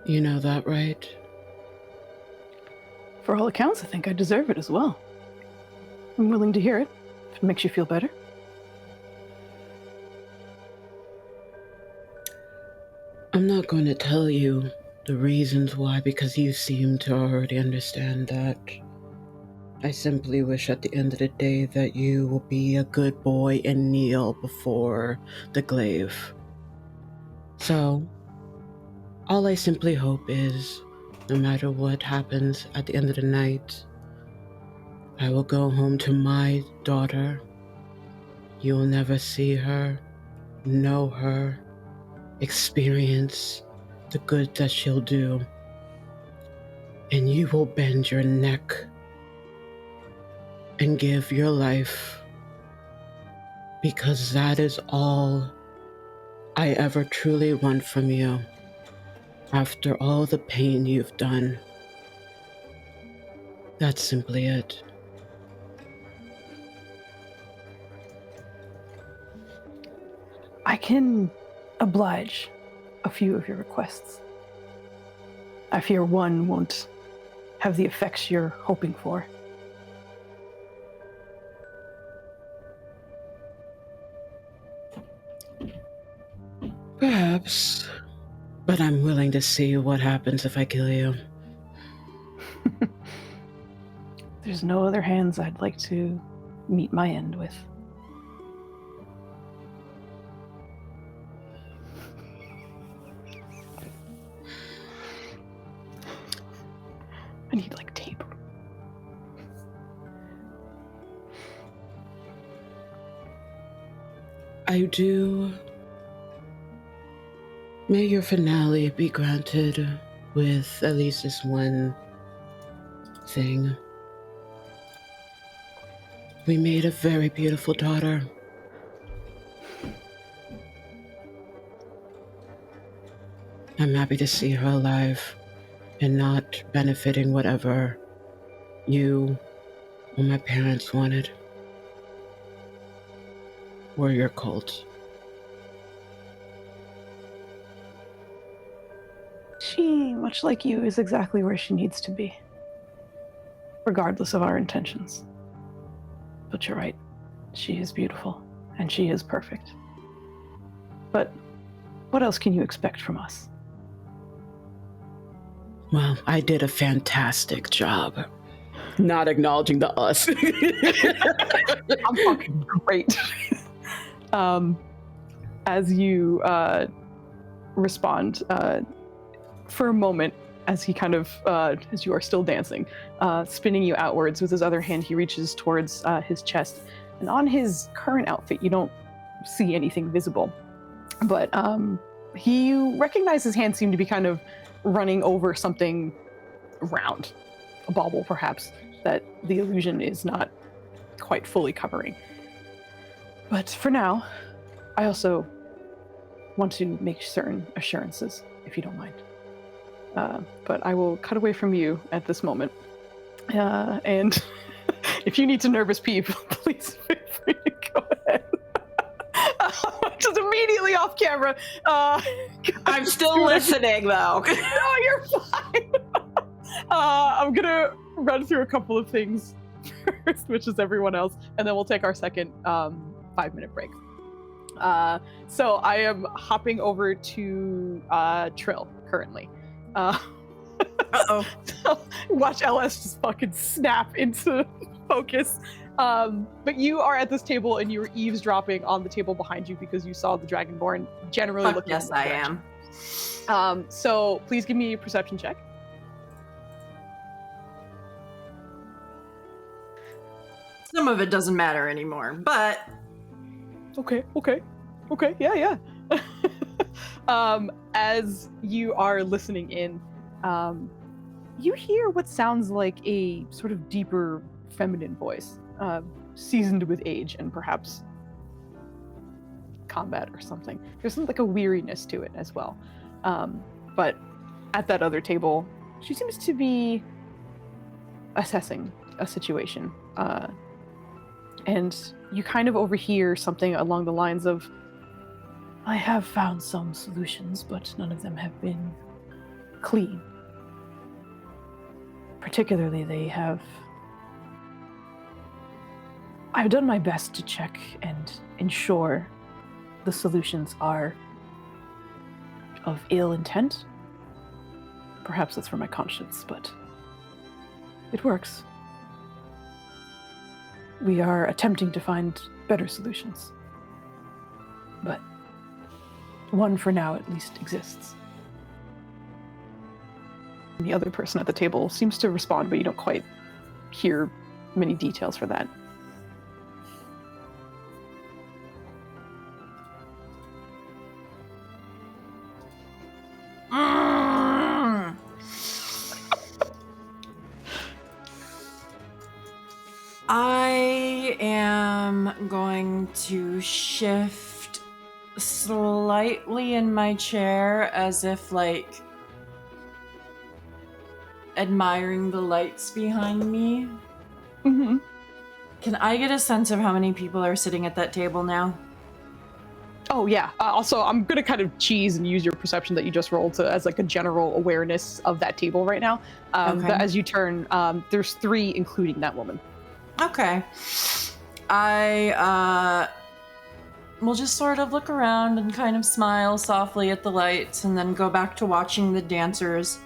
You know that, right? For all accounts, I think I deserve it as well. I'm willing to hear it, if it makes you feel better. I'm not going to tell you the reasons why, because you seem to already understand that. I simply wish at the end of the day that you will be a good boy and kneel before the glaive. So, all I simply hope is, no matter what happens at the end of the night, I will go home to my daughter. You'll never see her, know her, experience the good that she'll do. And you will bend your neck and give your life, because that is all I ever truly want from you. After all the pain you've done, that's simply it. I can oblige a few of your requests. I fear one won't have the effects you're hoping for. Perhaps, but I'm willing to see what happens if I kill you. There's no other hands I'd like to meet my end with. I need like tape. I do. May your finale be granted with at least this one thing. We made a very beautiful daughter. I'm happy to see her alive and not benefiting whatever you or my parents wanted. Or your cult. She, much like you, is exactly where she needs to be, regardless of our intentions. But you're right. She is beautiful, and she is perfect. But what else can you expect from us? Well, I did a fantastic job. Not acknowledging the us. I'm fucking great. As you respond, for a moment, as he kind of, as you are still dancing, spinning you outwards with his other hand, he reaches towards his chest. And on his current outfit, you don't see anything visible. But you recognize his hand seem to be kind of running over something round, a bauble perhaps, that the illusion is not quite fully covering. But for now, I also want to make certain assurances, if you don't mind. But I will cut away from you at this moment. And if you need to nervous people, please feel free to go ahead. Just immediately off camera. I'm still listening, though. No, you're fine. I'm gonna run through a couple of things first, which is everyone else, and then we'll take our second 5-minute break. So I am hopping over to Trill currently. Uh-oh. So watch LS just fucking snap into focus. But you are at this table and you were eavesdropping on the table behind you because you saw the Dragonborn generally Fuck looking. yes, in this I direction. am. So please give me a perception check. Some of it doesn't matter anymore, but Okay, yeah. As you are listening in, you hear what sounds like a sort of deeper feminine voice, seasoned with age and perhaps combat or something. There's something like a weariness to it as well. But at that other table, she seems to be assessing a situation. And you kind of overhear something along the lines of, I have found some solutions, but none of them have been clean. Particularly, I've done my best to check and ensure the solutions are of ill intent. Perhaps that's for my conscience, but it works. We are attempting to find better solutions. But one for now at least exists. The other person at the table seems to respond, but you don't quite hear many details for that. I am going to shift slightly in my chair as if, like, admiring the lights behind me. Mm-hmm. Can I get a sense of how many people are sitting at that table now? Oh, yeah. Also, I'm going to kind of cheese and use your perception that you just rolled as like a general awareness of that table right now. Okay. But as you turn, there's 3, including that woman. Okay. I will just sort of look around and kind of smile softly at the lights and then go back to watching the dancers,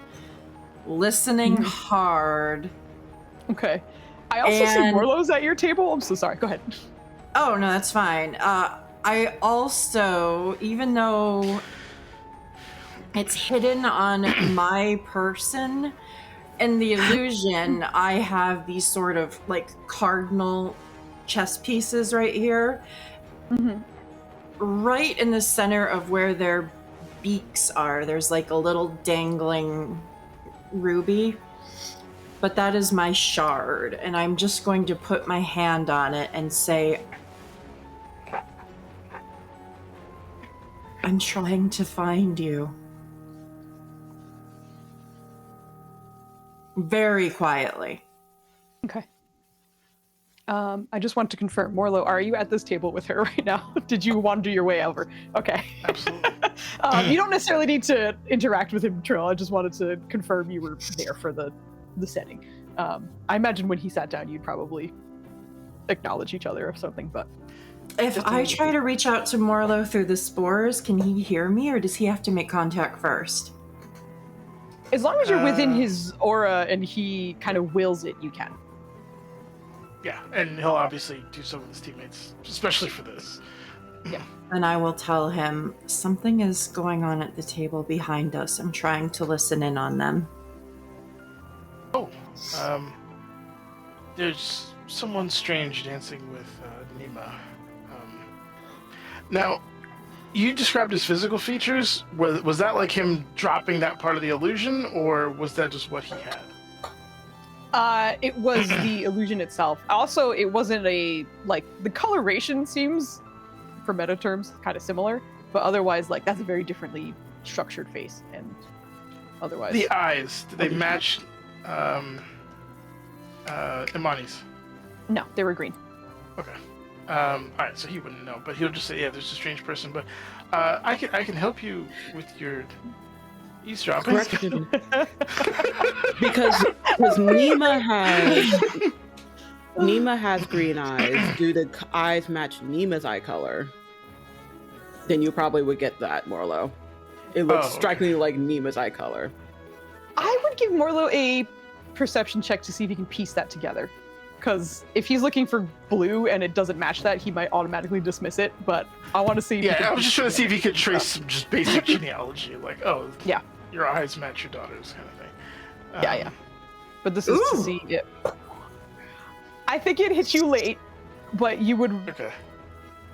listening hard. Okay. I also see Morlow's at your table. I'm so sorry. Go ahead. Oh, no, that's fine. I also, even though it's hidden on my person, in the illusion, I have these sort of like cardinal chess pieces right here. Mm-hmm. Right in the center of where their beaks are, there's like a little dangling ruby. But that is my shard, and I'm just going to put my hand on it and say, I'm trying to find you. Very quietly. Okay. I just want to confirm, Morlow, are you at this table with her right now? Did you wander your way over? Okay. Absolutely. You don't necessarily need to interact with him, Trill. I just wanted to confirm you were there for the setting. I imagine when he sat down, you'd probably acknowledge each other or something, but... If I try to reach out to Morlow through the spores, can he hear me, or does he have to make contact first? As long as you're within his aura and he kind of wills it, you can. Yeah, and he'll obviously do some of his teammates, especially for this. And I will tell him something is going on at the table behind us. I'm trying to listen in on them. Oh, there's someone strange dancing with Nima. Now, you described his physical features. Was that like him dropping that part of the illusion, or was that just what he had? It was the illusion itself. Also, it wasn't the coloration seems, for meta terms, kind of similar, but otherwise, that's a very differently structured face, and otherwise. The eyes, did they match Imani's? No, they were green. Okay. All right, so he wouldn't know, but he'll just say, "Yeah, there's a strange person." But I can help you with your eavesdropping. because Nima has green eyes. Do the eyes match Nima's eye color? Then you probably would get that, Morlo. It looks strikingly like Nima's eye color. I would give Morlo a perception check to see if he can piece that together. Because if he's looking for blue and it doesn't match that, he might automatically dismiss it. But I want to see. If I was just trying to see if he could trace some just basic genealogy, your eyes match your daughter's kind of thing. Yeah. But this is to see it. I think it hit you late, but you would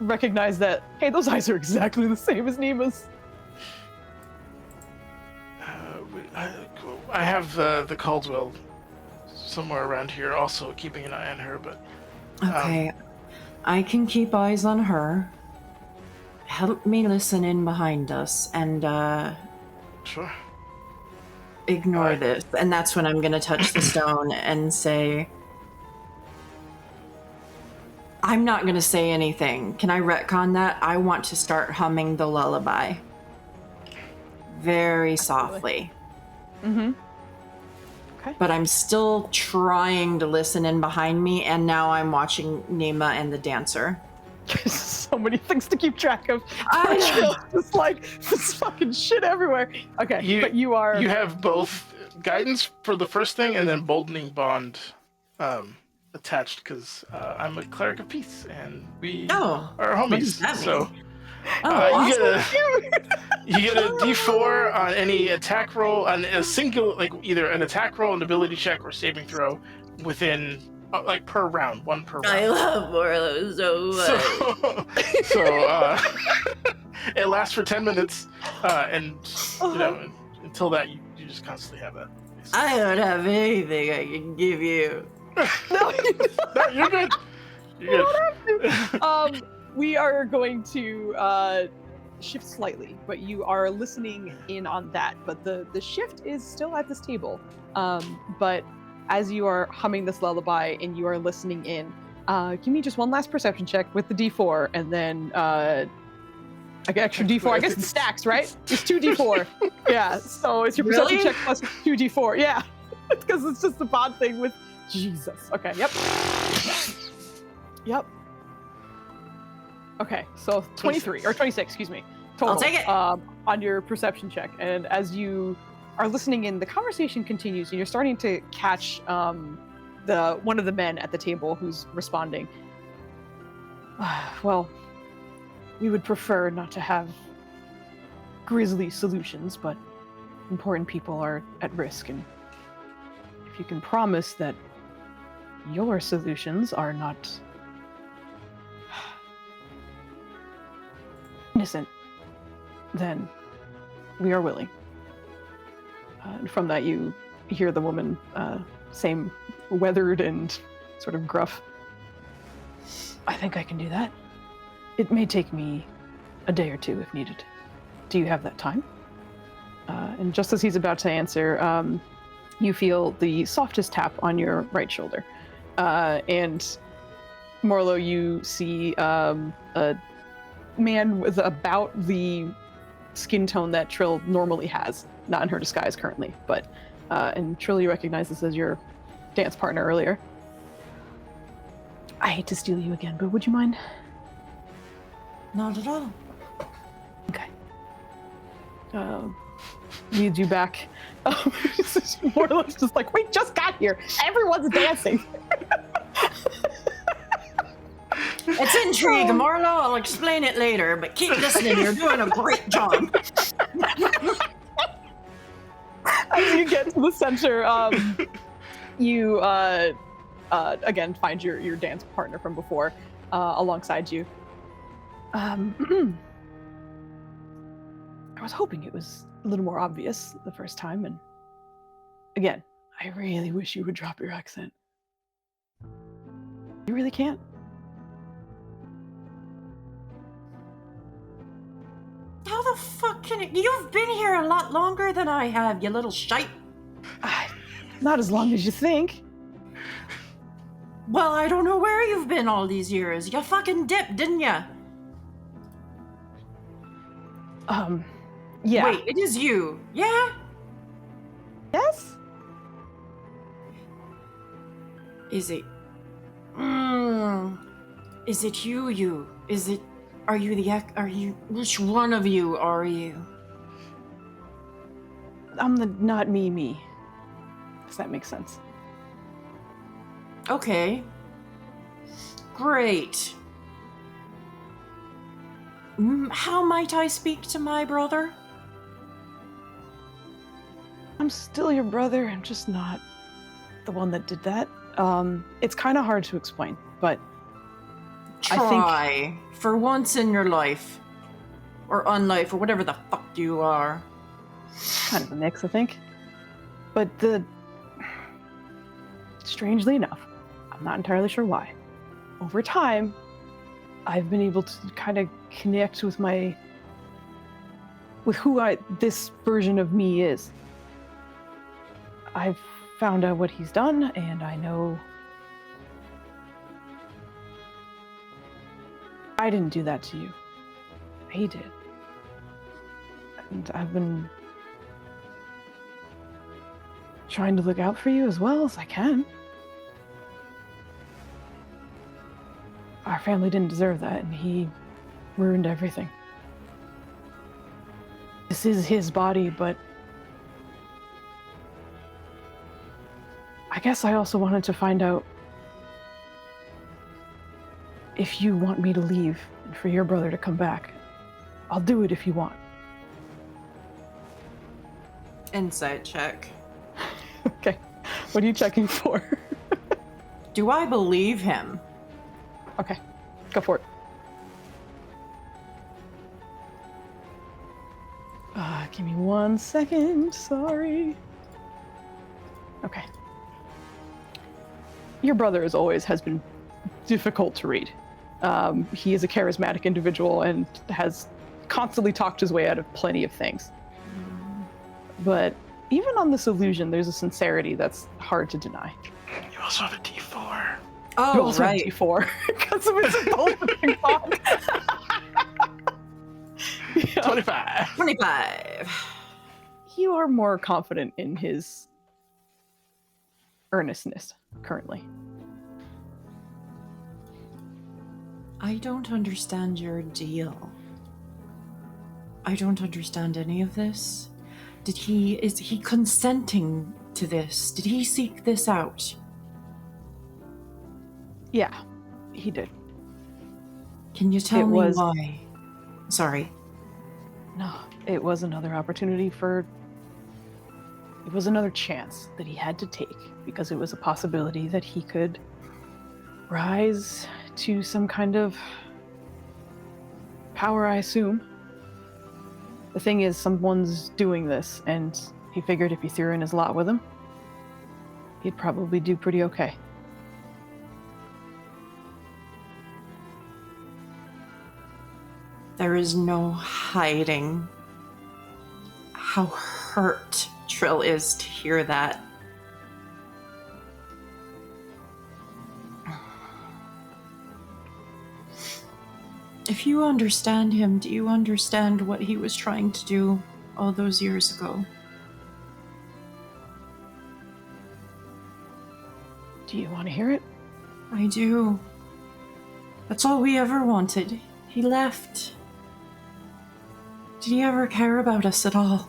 recognize that. Hey, those eyes are exactly the same as Nima's. I have the Caldwell somewhere around here, also keeping an eye on her. But okay, I can keep eyes on her. Help me listen in behind us, and sure. Ignore this. And that's when I'm gonna touch the stone and say, I'm not gonna say anything. Can I retcon that? I want to start humming the lullaby. Very softly. Mm-hmm. Okay. But I'm still trying to listen in behind me, and now I'm watching Nima and the dancer. There's so many things to keep track of. I know. Just this fucking shit everywhere. Okay, but you are... You have both guidance for the first thing and then boldening bond attached, because I'm a cleric of peace, and we are homies. So you get a D4 on any attack roll, on a single, either an attack roll, an ability check, or saving throw within, per round, one per round. I love Morlo so much. So it lasts for 10 minutes, and until that, you just constantly have that. I don't have anything I can give you. No, you're good. You're good. We are going to shift slightly, but you are listening in on that. But the shift is still at this table. But as you are humming this lullaby and you are listening in, give me just one last perception check with the D4, and then I get extra D4. I guess it stacks, right? It's 2D4. Yeah, so it's your perception check plus 2D4. Yeah, because it's just a bond thing with Jesus. Okay, yep. Okay, so 23 or 26, excuse me. Total, I'll take it. On your perception check, and as you are listening in, the conversation continues, and you're starting to catch one of the men at the table who's responding. Well, we would prefer not to have grisly solutions, but important people are at risk, and if you can promise that your solutions are not innocent, then we are willing. And from that, you hear the woman, same weathered and sort of gruff. I think I can do that. It may take me a day or two if needed. Do you have that time? And just as he's about to answer, you feel the softest tap on your right shoulder. And Morlo, you see a man with about the skin tone that Trill normally has, not in her disguise currently, but and Trill, you recognize this as your dance partner earlier. I hate to steal you again, but would you mind? Not at all. Okay. Leads you back. Morlo's just like, we just got here. Everyone's dancing. It's intrigue, Marlo. I'll explain it later, but keep listening. You're doing a great job. As you get to the center, you again find your dance partner from before alongside you. I was hoping it was a little more obvious the first time, and again, I really wish you would drop your accent. You really can't. How the fuck can it? You've been here a lot longer than I have, you little shite. Not as long as you think. Well, I don't know where you've been all these years. You fucking dipped, didn't ya? Yeah. Wait, it is you. Yeah? Yes? Is it? Is it you? Is it? Are you are you? Which one of you are you? I'm the not me. Does that make sense? Okay. Great. How might I speak to my brother? I'm still your brother. I'm just not the one that did that. It's kind of hard to explain, but Try for once in your life, or unlife, or whatever the fuck you are. kind of a mix, I think. But strangely enough, I'm not entirely sure why. Over time, I've been able to kind of connect with who this version of me is. I've found out what he's done, and I know I didn't do that to you. He did. And I've been trying to look out for you as well as I can. Our family didn't deserve that, and he ruined everything. This is his body, but I guess I also wanted to find out if you want me to leave and for your brother to come back. I'll do it if you want. Insight check. Okay. What are you checking for? Do I believe him? Okay. Go for it. Give me 1 second. Sorry. Okay. Your brother, as always, has been difficult to read. He is a charismatic individual and has constantly talked his way out of plenty of things. But even on this illusion, there's a sincerity that's hard to deny. You also have a D4. You Oh, also right. have D4 because of his involvement in God. Yeah. 25. 25. You are more confident in his earnestness currently. I don't understand your deal. I don't understand any of this. Is he consenting to this? Did he seek this out? Yeah, he did. Can you tell It me was- why? Sorry. No, it was another opportunity it was another chance that he had to take because it was a possibility that he could rise to some kind of power, I assume. The thing is, someone's doing this, and he figured if he threw in his lot with him, he'd probably do pretty okay. There is no hiding how hurt Trill is to hear that. If you understand him, do you understand what he was trying to do all those years ago? Do you want to hear it? I do. That's all we ever wanted. He left. Did he ever care about us at all?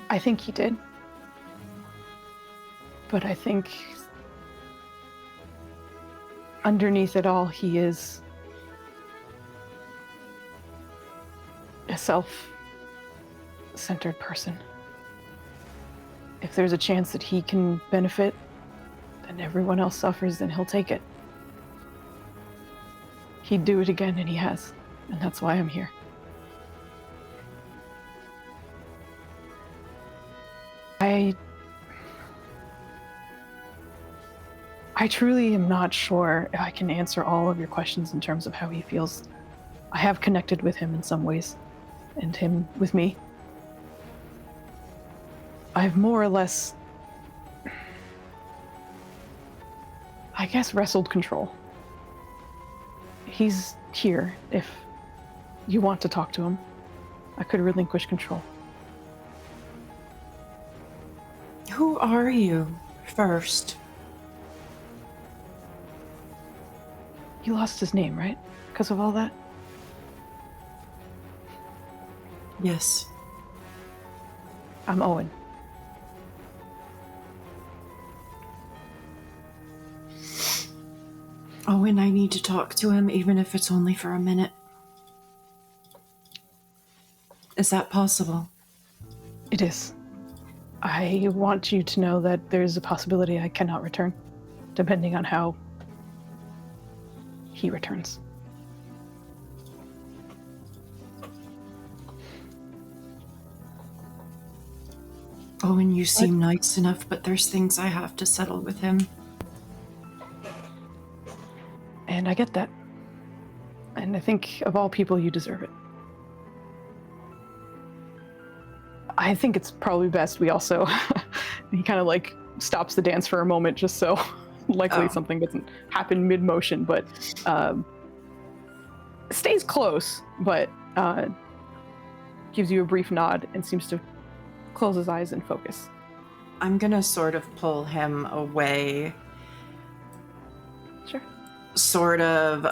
I think he did. But I think underneath it all, he is a self-centered person. If there's a chance that he can benefit and everyone else suffers, then he'll take it. He'd do it again, and he has. And that's why I'm here. I truly am not sure if I can answer all of your questions in terms of how he feels. I have connected with him in some ways, and him with me. I've more or less, I guess, wrestled control. He's here if you want to talk to him. I could relinquish control. Who are you, first? He lost his name, right? Because of all that? Yes. I'm Owen. Owen, I need to talk to him, even if it's only for a minute. Is that possible? It is. I want you to know that there's a possibility I cannot return, depending on how he returns. Owen, you seem nice enough, but there's things I have to settle with him. And I get that. And I think of all people, you deserve it. I think it's probably best we also... he kind of like stops the dance for a moment just so likely something doesn't happen mid-motion, but stays close, but gives you a brief nod and seems to close his eyes and focus. I'm gonna sort of pull him away. Sure. Sort of,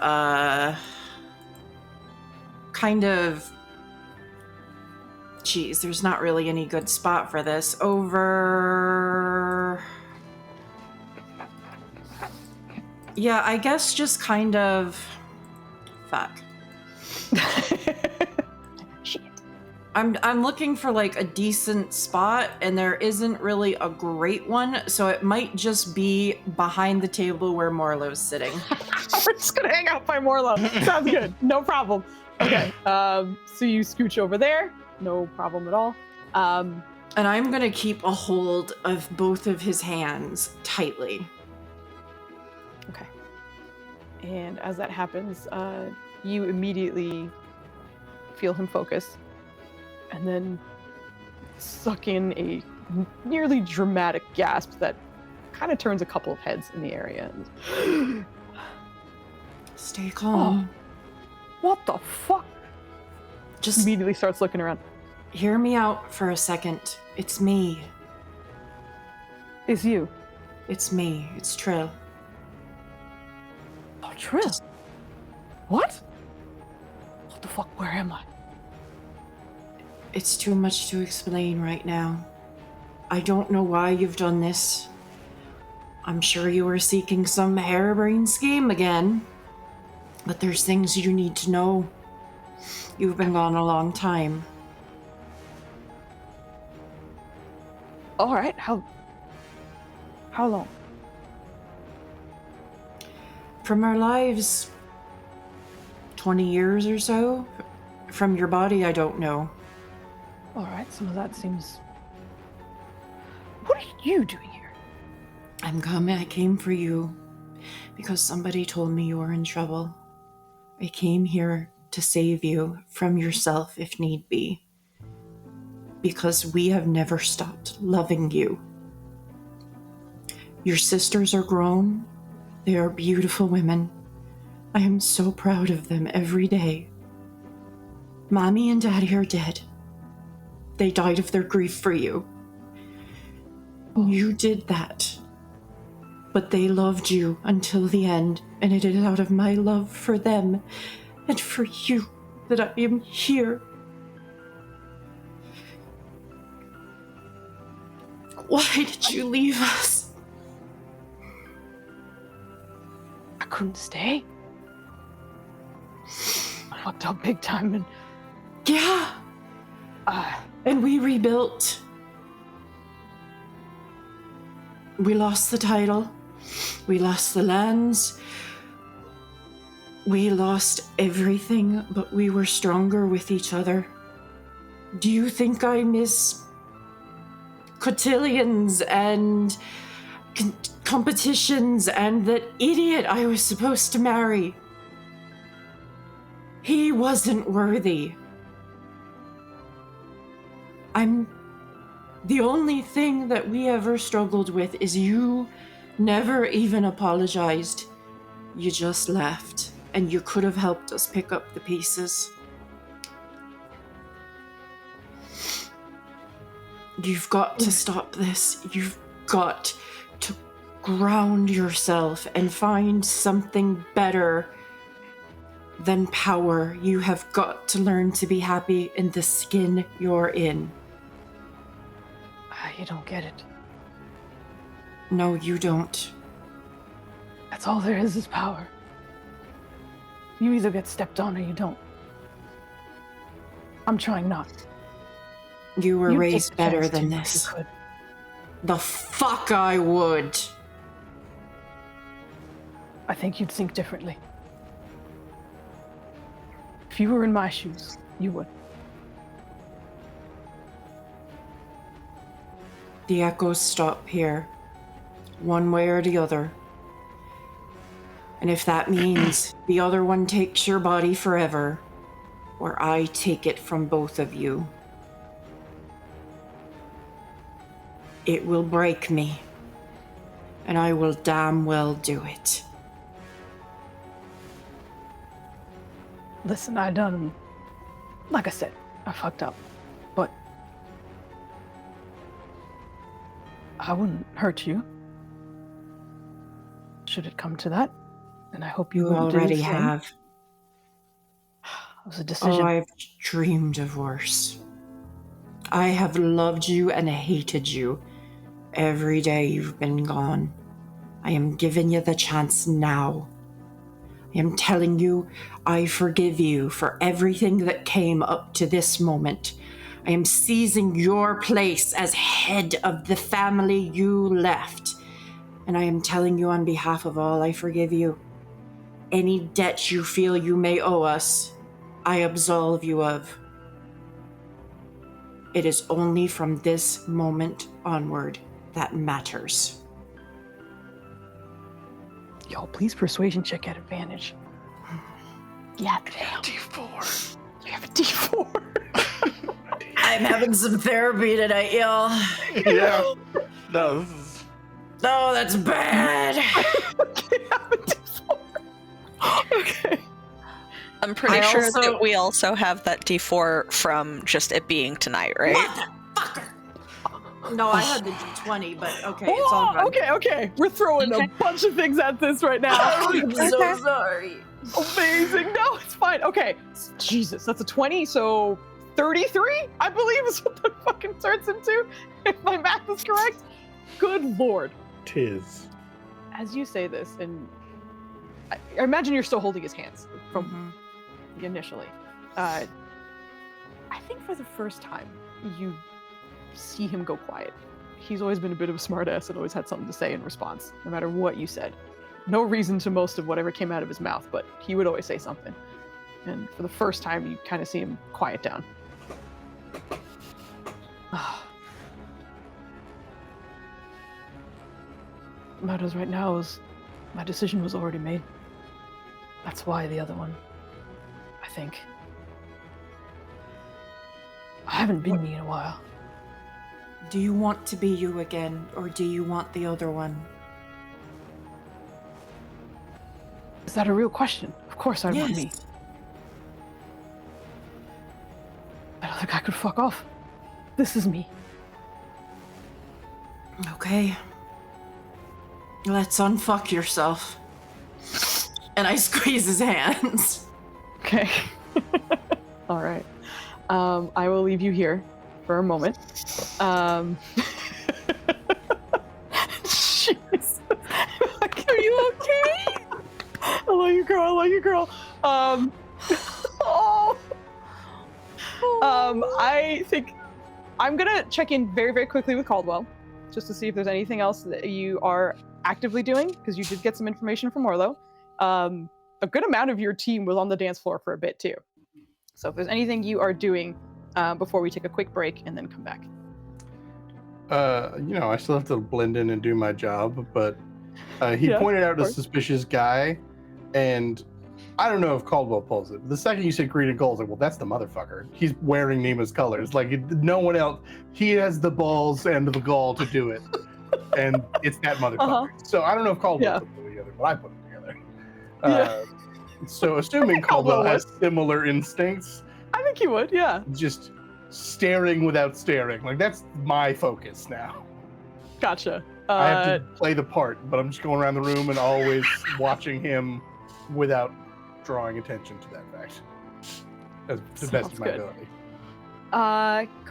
kind of... Geez, there's not really any good spot for this. Over... Yeah, I guess just kind of... Fuck. Shit. I'm looking for like a decent spot, and there isn't really a great one, so it might just be behind the table where Morlow's sitting. We're just gonna hang out by Morlow. Sounds good. No problem. Okay. So you scooch over there. No problem at all. And I'm gonna keep a hold of both of his hands tightly. Okay. And as that happens, you immediately feel him focus, and then suck in a nearly dramatic gasp that kind of turns a couple of heads in the area. Stay calm. What the fuck? Just Immediately starts looking around. hear me out for a second. It's me. It's you. It's me. It's Trill. Oh, Trill. What? What the fuck? Where am I? It's too much to explain right now. I don't know why you've done this. I'm sure you were seeking some harebrained scheme again. But there's things you need to know. You've been gone a long time. All right. How long? From our lives, 20 years or so. From your body, I don't know. All right. Some of that seems. What are you doing here? I'm coming. I came for you because somebody told me you were in trouble. I came here to save you from yourself if need be. Because we have never stopped loving you. Your sisters are grown. They are beautiful women. I am so proud of them every day. Mommy and Daddy are dead. They died of their grief for you. You did that. But they loved you until the end, and it is out of my love for them and for you that I am here. Why did you leave us? I couldn't stay. I fucked up big time, and Yeah. And we rebuilt. We lost the title. We lost the lands. We lost everything, but we were stronger with each other. Do you think I miss cotillions and competitions and that idiot I was supposed to marry? He wasn't worthy. The only thing that we ever struggled with is you never even apologized. You just left, and you could have helped us pick up the pieces. You've got to stop this. You've got to ground yourself and find something better than power. You have got to learn to be happy in the skin you're in. You don't get it. No, you don't. That's all there is power. You either get stepped on or you don't. I'm trying not. You were You'd raised take the better chance than to if this. you could. The fuck I would. I think you'd think differently. If you were in my shoes, you would. The echoes stop here, one way or the other. And if that means the other one takes your body forever, or I take it from both of you, it will break me, and I will damn well do it. Listen, like I said, I fucked up, but I wouldn't hurt you. Should it come to that, and I hope you You wouldn't do the already same. have. It was a decision. Oh, I've dreamed of worse. I have loved you and hated you every day you've been gone. I am giving you the chance now. I am telling you, I forgive you for everything that came up to this moment. I am seizing your place as head of the family you left. And I am telling you on behalf of all, I forgive you. Any debt you feel you may owe us, I absolve you of. It is only from this moment onward that matters. Yo, please persuasion check at advantage. Yeah, damn. D4. You have a D4. I'm having some therapy tonight, y'all. Yeah. No, this is. No, that's bad. Okay, I have a D4. Okay. I'm pretty I sure also- that we also have that D4 from just it being tonight, right? Motherfucker. No, I had the D20, but okay, it's all Oh, good. okay. We're throwing a bunch of things at this right now. I'm so sorry. Amazing. No, it's fine. Okay. Jesus, that's a 20, so 33, I believe is what that fucking turns into, if my math is correct. Good lord. Tis. As you say this, and I imagine you're still holding his hands from initially. I think for the first time, you see him go quiet. He's always been a bit of a smartass and always had something to say in response, no matter what you said. No reason to most of whatever came out of his mouth, but he would always say something. And for the first time, you kind of see him quiet down. Matters right now is my decision was already made. That's why the other one, I think. I haven't been me in a while. Do you want to be you again, or do you want the other one? Is that a real question? Of course I want me. I don't think I could fuck off. This is me. Okay. Let's unfuck yourself. And I squeeze his hands. Okay. All right. I will leave you here for a moment. Jesus. Are you okay? love you, girl. I love you, girl. Oh. I think I'm gonna check in very, very quickly with Caldwell, just to see if there's anything else that you are actively doing, because you did get some information from Orlo. A good amount of your team was on the dance floor for a bit too. So if there's anything you are doing before we take a quick break and then come back. I still have to blend in and do my job, but he Yeah, pointed out of a course. suspicious guy, and I don't know if Caldwell pulls it. The second you said green and gold, I was like, well, that's the motherfucker. He's wearing Nima's colors. Like, no one else. He has the balls and the gall to do it, and it's that motherfucker. Uh-huh. So I don't know if Caldwell Yeah. put them together, but I put them together. Yeah. So assuming Caldwell Caldwell has similar instincts, I think he would, yeah. just staring without staring. Like, that's my focus now. Gotcha. I have to play the part, but I'm just going around the room and always watching him without drawing attention to that fact. As to the best Sounds of my good. ability. Go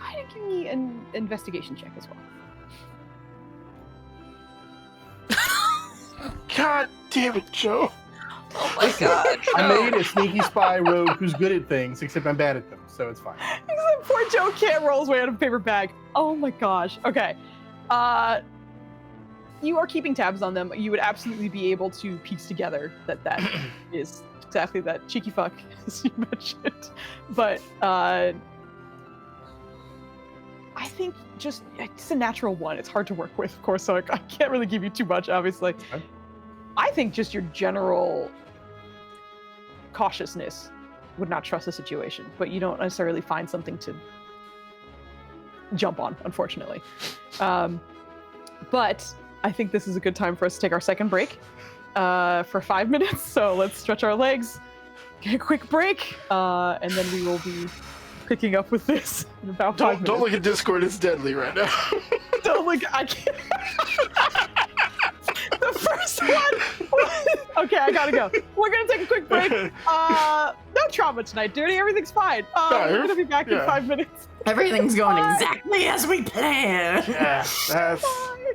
ahead and give me an investigation check as well. God damn it, Joe. Oh my god. I made a sneaky spy rogue who's good at things, except I'm bad at them, so it's fine. Except poor Joe can't roll his way out of a paper bag. Oh my gosh. Okay. You are keeping tabs on them. You would absolutely be able to piece together that is exactly that cheeky fuck, as you mentioned. But I think just it's a natural one. It's hard to work with, of course, so I can't really give you too much, obviously. Okay. I think just your general cautiousness would not trust the situation, but you don't necessarily find something to jump on, unfortunately. But I think this is a good time for us to take our second break for 5 minutes. So let's stretch our legs, get a quick break, and then we will be picking up with this in about 5 minutes. Don't look at Discord, it's deadly right now. Don't look, I can't. The first one. Okay, I gotta go. We're gonna take a quick break. No trauma tonight, dude. Everything's fine. We're gonna be back in 5 minutes. Everything's going Bye. exactly as we planned. Yeah, that's... Bye.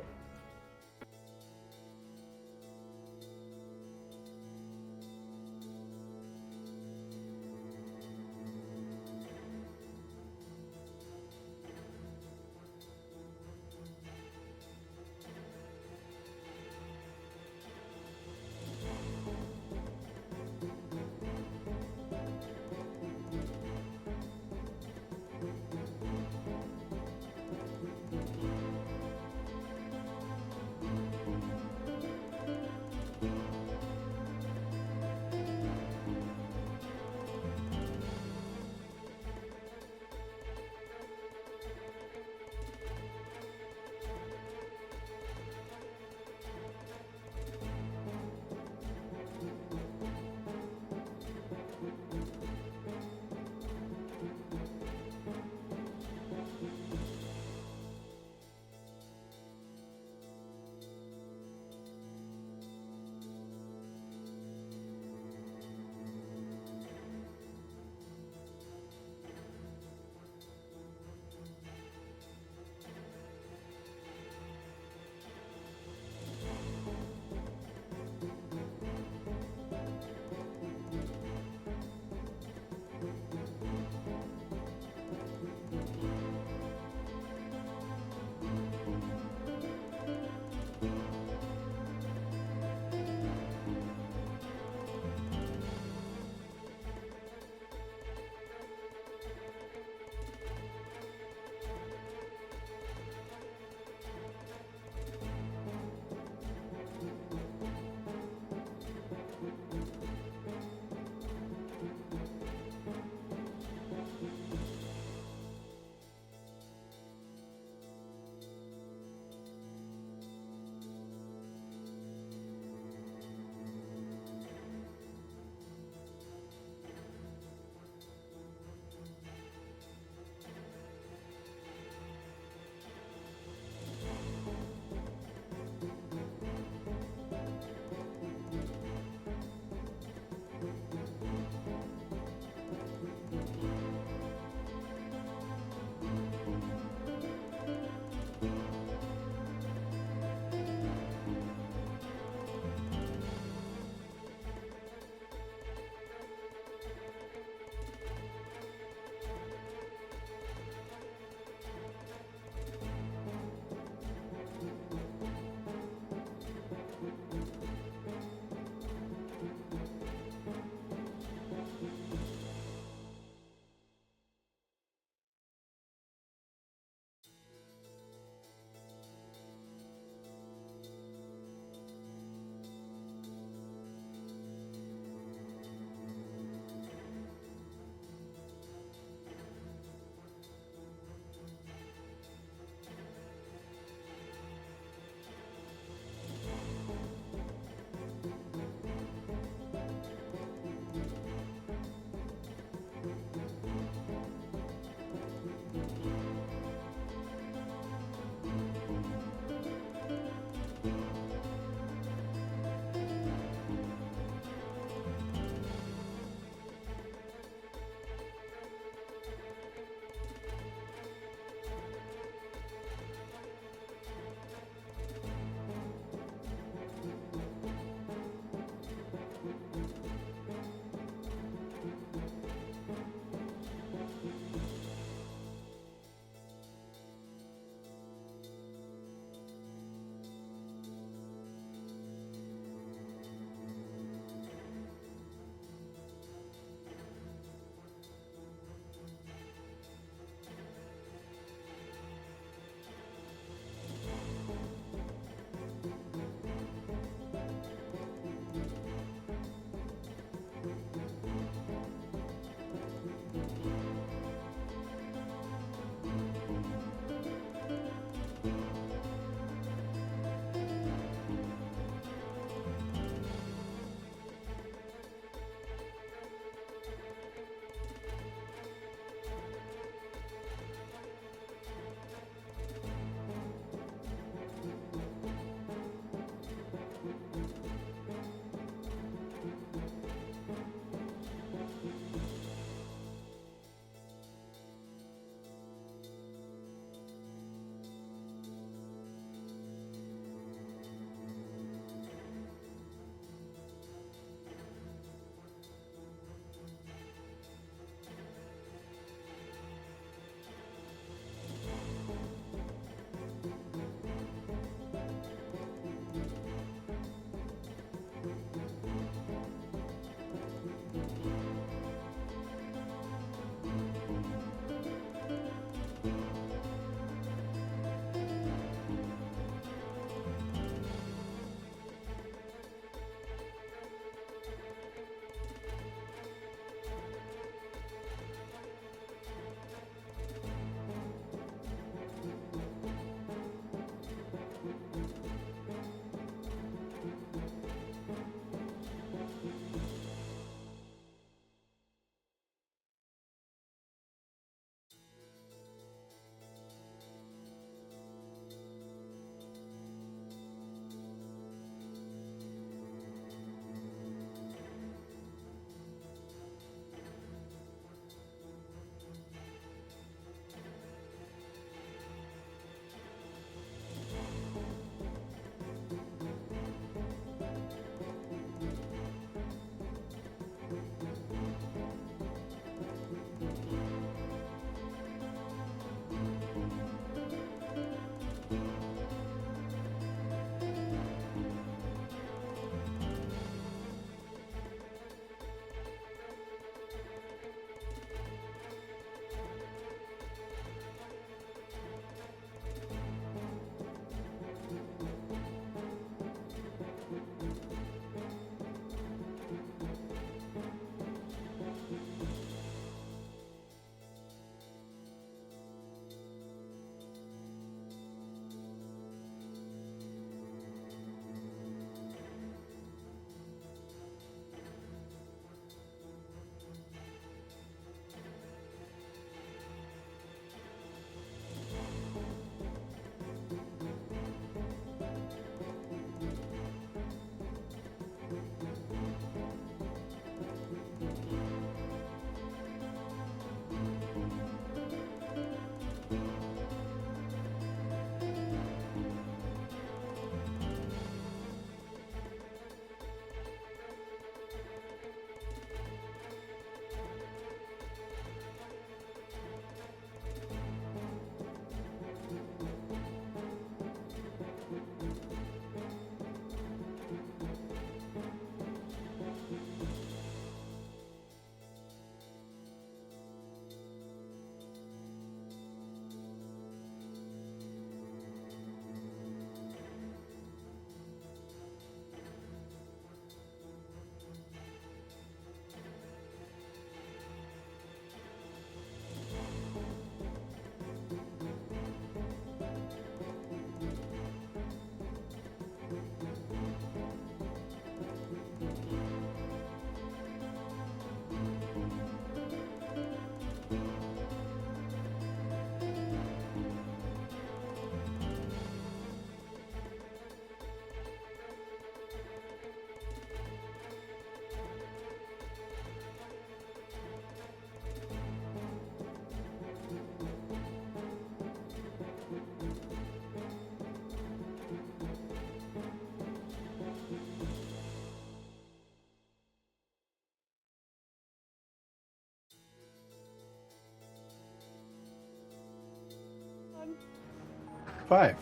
5.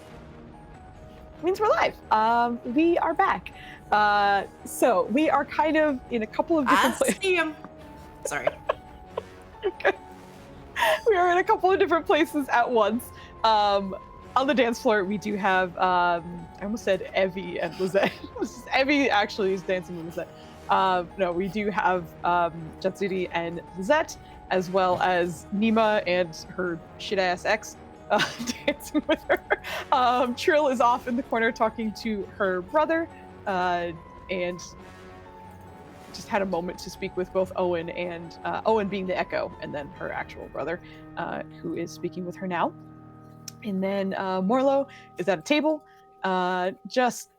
Means we're live. We are back. So we are kind of in a couple of different I places. see him. Sorry. We are in a couple of different places at once. On the dance floor, we do have, I almost said Evie and Lizette. Evie actually is dancing with Lizette. No, we do have Jatsuri and Lizette, as well as Nima and her shit-ass ex dancing with her. Trill is off in the corner talking to her brother, and just had a moment to speak with both Owen and Owen being the Echo, and then her actual brother, who is speaking with her now. And then Morlo is at a table, just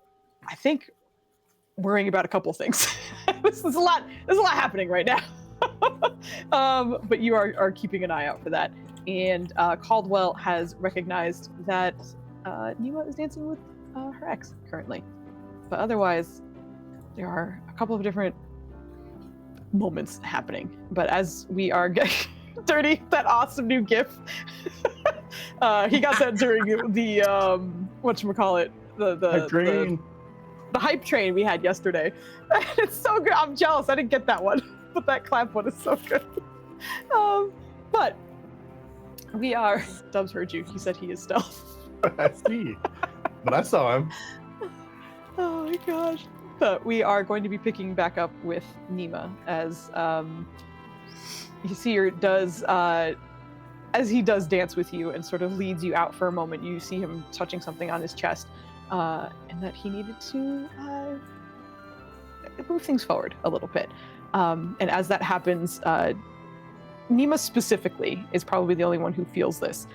I think worrying about a couple of things. There's a lot happening right now. But you are keeping an eye out for that. And Caldwell has recognized that Nima is dancing with her ex currently. But otherwise, there are a couple of different moments happening. But as we are getting dirty, that awesome new GIF. He got that during the whatchamacallit, the hype train we had yesterday. It's so good. I'm jealous. I didn't get that one, but that clap one is so good. But we are. Dubs heard you. He said he is stealth. I see. But I saw him. Oh my gosh. But we are going to be picking back up with Nima as you see her does as he does dance with you and sort of leads you out for a moment. You see him touching something on his chest, and that he needed to move things forward a little bit. And as that happens, Nima specifically is probably the only one who feels this,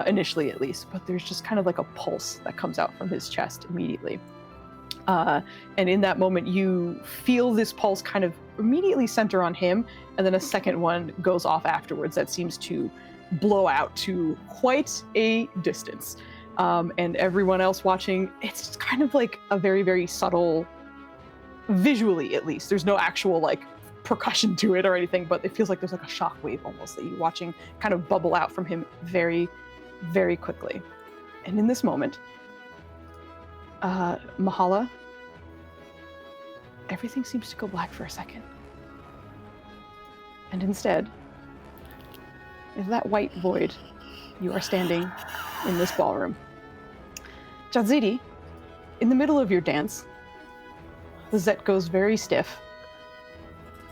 initially at least, but there's just kind of like a pulse that comes out from his chest immediately. And in that moment, you feel this pulse kind of immediately center on him, and then a second one goes off afterwards that seems to blow out to quite a distance. And everyone else watching, it's just kind of like a very, very subtle, visually at least. There's no actual like percussion to it or anything, but it feels like there's like a shockwave almost that you're watching kind of bubble out from him very, very quickly. And in this moment, Mahala, everything seems to go black for a second. And instead, in that white void, you are standing in this ballroom. Jadzidi, in the middle of your dance, Lizette goes very stiff,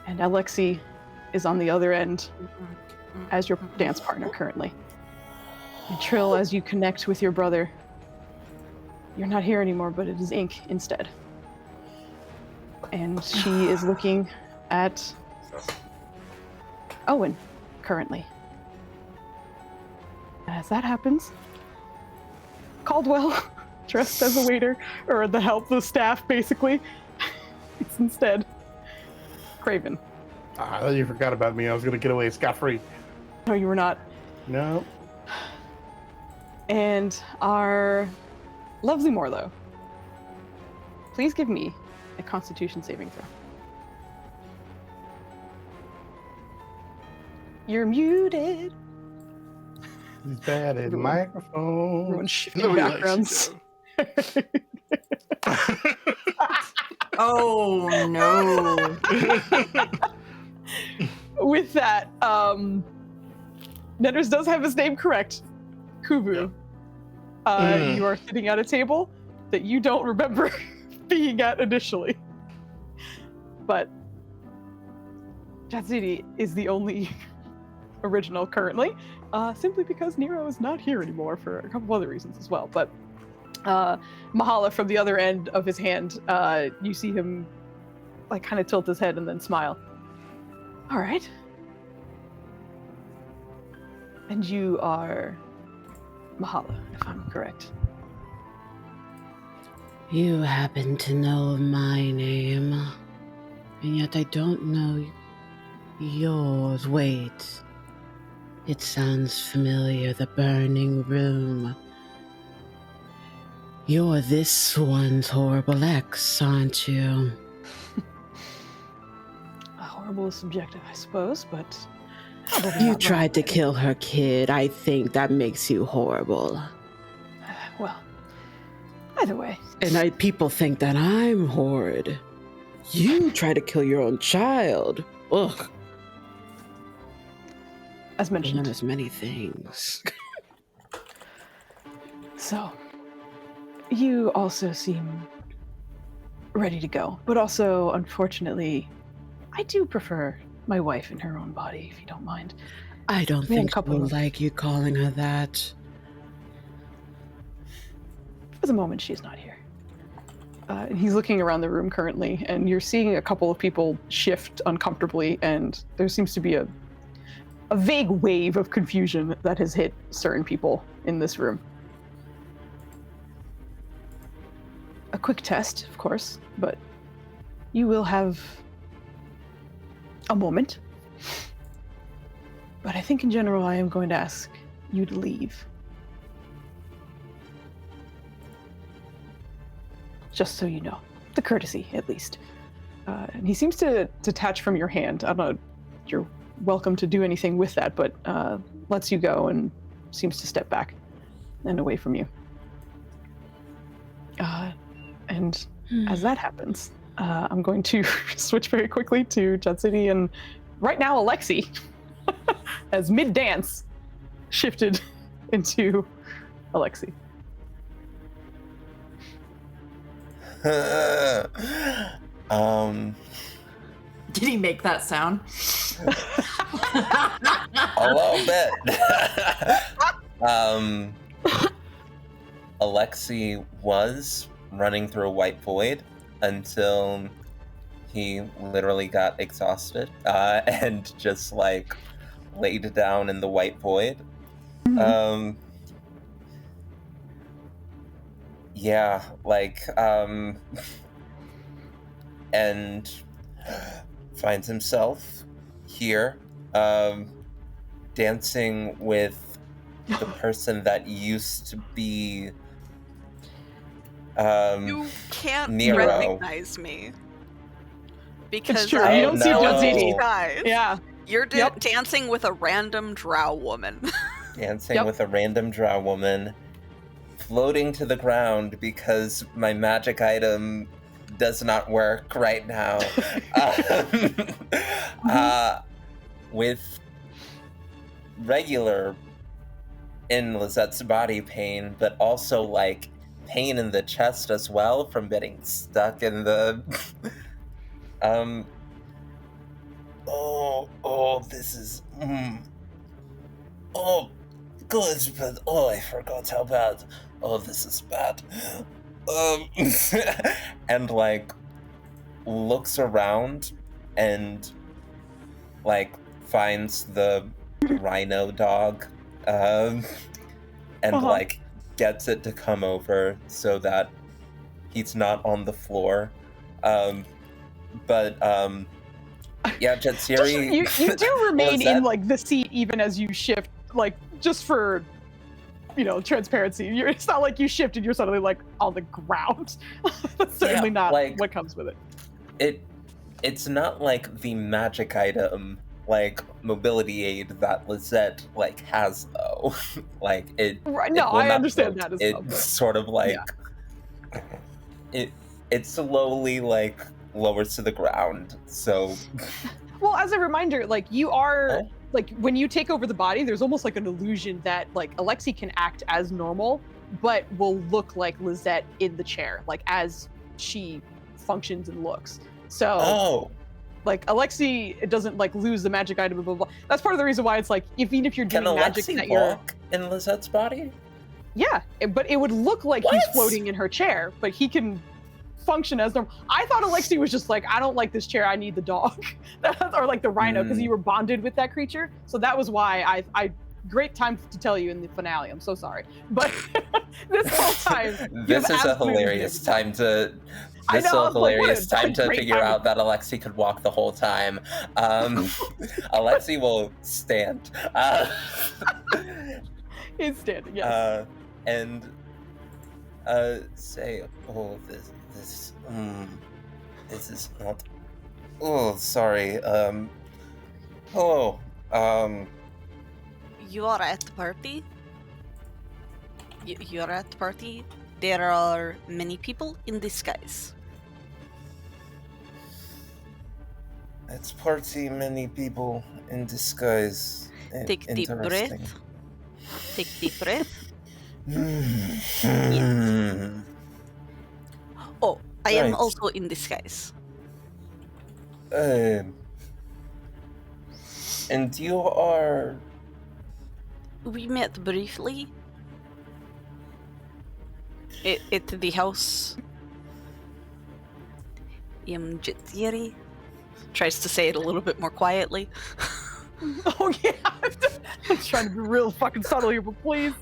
and Alexi is on the other end as your dance partner currently. And Trill, as you connect with your brother, you're not here anymore, but it is Ink instead. And she is looking at Owen currently. As that happens, Caldwell, dressed as a waiter, or the staff basically, it's instead Craven. I thought you forgot about me. I was going to get away scot-free. No, you were not. No. And our lovely Morlo, please give me a Constitution saving throw. You're muted. He's bad at microphone. Everyone's shifting Nobody likes backgrounds. Oh no. With that, Netters does have his name correct. Kubu. You are sitting at a table that you don't remember being at initially. But Jatsuri is the only original currently, simply because Nero is not here anymore for a couple other reasons as well. But Mahala, from the other end of his hand, you see him like kind of tilt his head and then smile. All right. And you are Mahala, if I'm correct. You happen to know my name, and yet I don't know yours. Wait. It sounds familiar, the burning room. You're this one's horrible ex, aren't you? Horrible is subjective, I suppose, but... You tried to kill her kid. I think that makes you horrible. Well, either way. And people think that I'm horrid. You try to kill your own child. Ugh. As mentioned. One as many things. So, you also seem ready to go, but also, unfortunately, I do prefer my wife in her own body, if you don't mind. I don't We had a think she couple will of- like you calling her that. For the moment, she's not here. And he's looking around the room currently, and you're seeing a couple of people shift uncomfortably, and there seems to be a vague wave of confusion that has hit certain people in this room. A quick test, of course, but you will have a moment. But I think in general, I am going to ask you to leave. Just so you know. The courtesy, at least. And he seems to detach from your hand. I don't know, you're welcome to do anything with that, but lets you go and seems to step back and away from you. And as that happens, I'm going to switch very quickly to Jatsini, and right now Alexi, as mid-dance, shifted into Alexi. Did he make that sound? A little bit. Alexi was running through a white void until he literally got exhausted and just like laid down in the white void. Yeah, like and finds himself here dancing with the person that used to be You can't Nero. recognize me. Because true, I you don't see know Jatsini. these guys. Yeah. You're Yep. dancing with a random drow woman. Dancing Yep. with a random drow woman, floating to the ground because my magic item does not work right now. With regular in Lizette's body pain, but also like pain in the chest as well from getting stuck in the this is good, but I forgot how bad. This is bad. And like looks around and like finds the rhino dog and like gets it to come over so that he's not on the floor. Yeah, Jatsiri. You do remain Was that- in like the seat even as you shift, like just for transparency. It's not like you shift and you're suddenly like on the ground. That's certainly not like, what comes with it. It's not like the magic item like mobility aid that Lizette like has though. Like it. Right, it no, will I not understand float. that as It's well. But sort of like it slowly like lowers to the ground. So well, as a reminder, like you are Oh. like when you take over the body, there's almost like an illusion that like Alexi can act as normal, but will look like Lizette in the chair, like as she functions and looks. So like Alexi doesn't like lose the magic item, blah, blah, blah. That's part of the reason why it's like even if you're Can doing magic Alexi that you're walk in Lizette's body? but it would look like he's floating in her chair, but he can function as normal. I thought Alexi was just like, I don't like this chair, I need the dog. Or like the rhino, because you were bonded with that creature. So that was why I great time to tell you in the finale. I'm so sorry. But this whole time This is a hilarious time to figure out that Alexi could walk the whole time. Alexi will stand. He's standing, yes. And say, this is not. Oh, sorry. Hello. You alright, Burpee? You're at the party. There are many people in disguise. It's party, many people in disguise. Take deep Interesting. breath. Take deep breath. Oh, I am Right. also in disguise. And you are... We met briefly at the house. Jitiri tries to say it a little bit more quietly. Oh yeah, I'm trying to be real fucking subtle here, but please.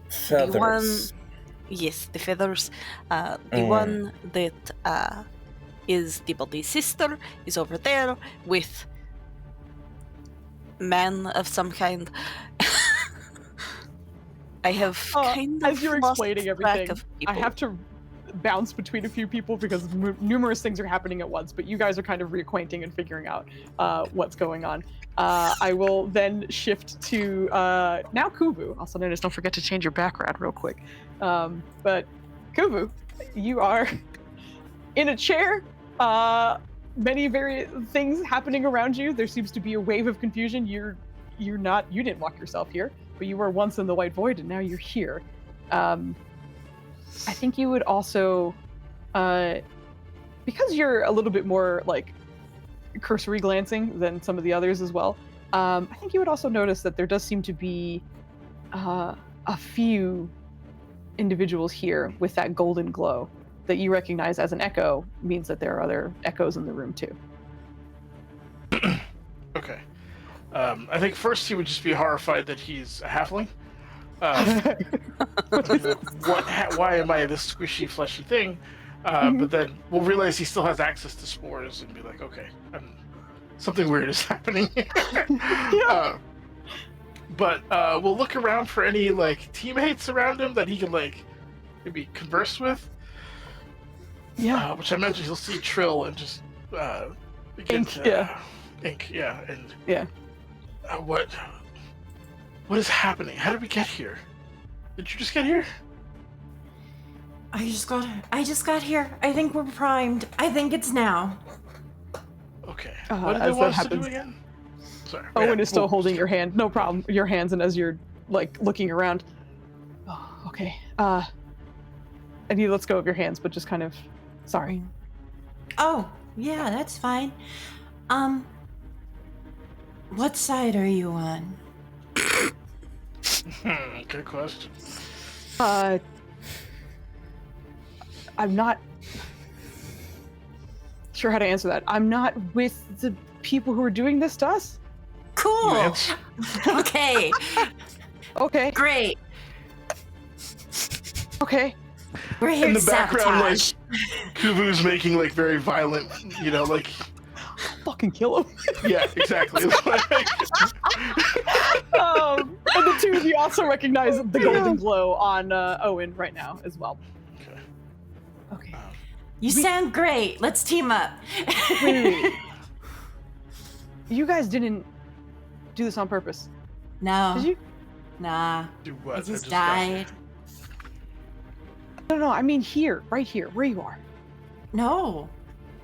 Feathers. Yes, the feathers. The one that is the body's sister is over there with man of some kind. I have kind of as you're lost explaining track everything, of I people. have to bounce between a few people because numerous things are happening at once, but you guys are kind of reacquainting and figuring out what's going on. I will then shift to now Kuvu. Also notice, don't forget to change your background real quick. But Kuvu, you are in a chair. Many various things happening around you. There seems to be a wave of confusion. You didn't walk yourself here, but you were once in the White Void and now you're here. I think you would also, because you're a little bit more like cursory glancing than some of the others as well, I think you would also notice that there does seem to be a few individuals here with that golden glow that you recognize as an echo, means that there are other echoes in the room too. Okay. I think first he would just be horrified that he's a halfling. Why am I this squishy, fleshy thing? But then we'll realize he still has access to spores and be like, okay, something weird is happening here. Yeah. But we'll look around for any like teammates around him that he can like maybe converse with. Yeah. Which I mentioned he'll see Trill and just begin Ink, to yeah. Ink, yeah, and Yeah. What is happening? How did we get here? Did you just get here? I just got here. I think we're primed. I think it's now. Okay. What did as they that want us to do happens- again? Sorry. Owen is still cool. holding your hand. No problem. Your hands, and as you're like looking around. Oh, okay. And he lets go of your hands, but just kind of sorry. Oh, yeah, that's fine. What side are you on? Good question. I'm not sure how to answer that. I'm not with the people who are doing this to us. Cool. Lance? Okay, Okay. great. Okay. We're here In to the background, like sabotage. Kuvu's making like very violent, like Fucking kill him. yeah, exactly. And the two of you also recognize the golden glow on Owen right now as well. Okay. Okay. You sound great. Let's team up. Wait. You guys didn't do this on purpose, No, did you? nah. Do what? I just got here. died. No, I mean here, right here, where you are. No.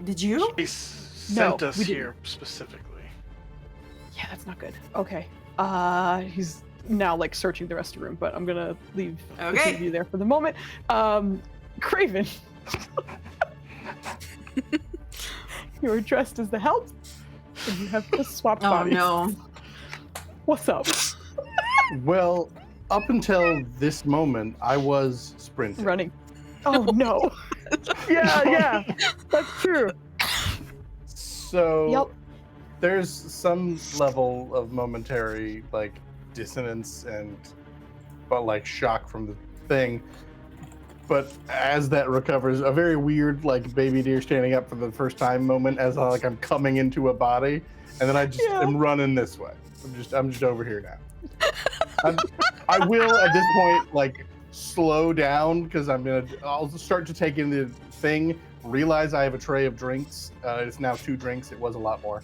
Did you? He sent us we didn't. here specifically. Yeah, that's not good. Okay. He's now like searching the rest of the room, but I'm gonna leave the two Okay. of you there for the moment. Craven. You are dressed as the help, and you have just swapped Oh bodies. no. What's up? Well, up until this moment, I was sprinting. Running. Oh no. yeah, that's true. So Yep. there's some level of momentary like dissonance and like shock from the thing. But as that recovers, a very weird like baby deer standing up for the first time moment as I'm coming into a body, and then I just am running this way. I'm just over here now. I will at this point like slow down because I'll start to take in the thing. Realize I have a tray of drinks. It's now 2 drinks. It was a lot more.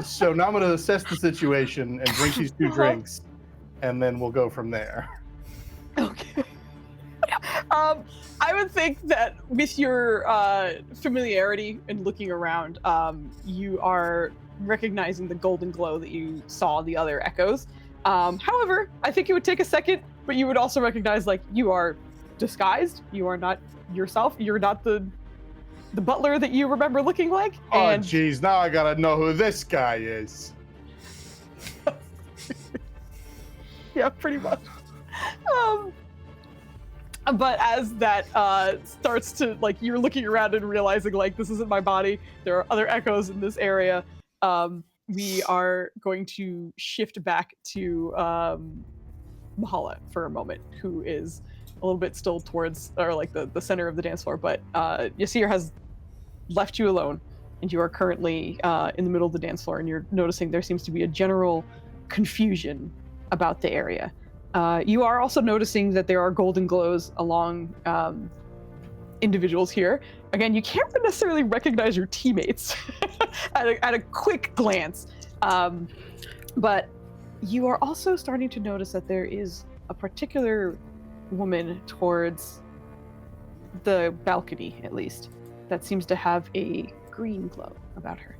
So now I'm going to assess the situation and drink these 2 drinks, and then we'll go from there. Okay. I would think that with your familiarity and looking around, you are recognizing the golden glow that you saw the other echoes. However, I think it would take a second, but you would also recognize, like, you are disguised. You are not yourself. You're not the butler that you remember looking like. Oh, And jeez, now I gotta know who this guy is. yeah, pretty much. But as that starts to, like, you're looking around and realizing, like, this isn't my body. There are other echoes in this area. We are going to shift back to Mahala for a moment, who is a little bit still towards, or like the center of the dance floor. But Yasir has left you alone, and you are currently in the middle of the dance floor, and you're noticing there seems to be a general confusion about the area. You are also noticing that there are golden glows along individuals here. Again, you can't necessarily recognize your teammates at a quick glance. But you are also starting to notice that there is a particular woman towards the balcony, at least, that seems to have a green glow about her.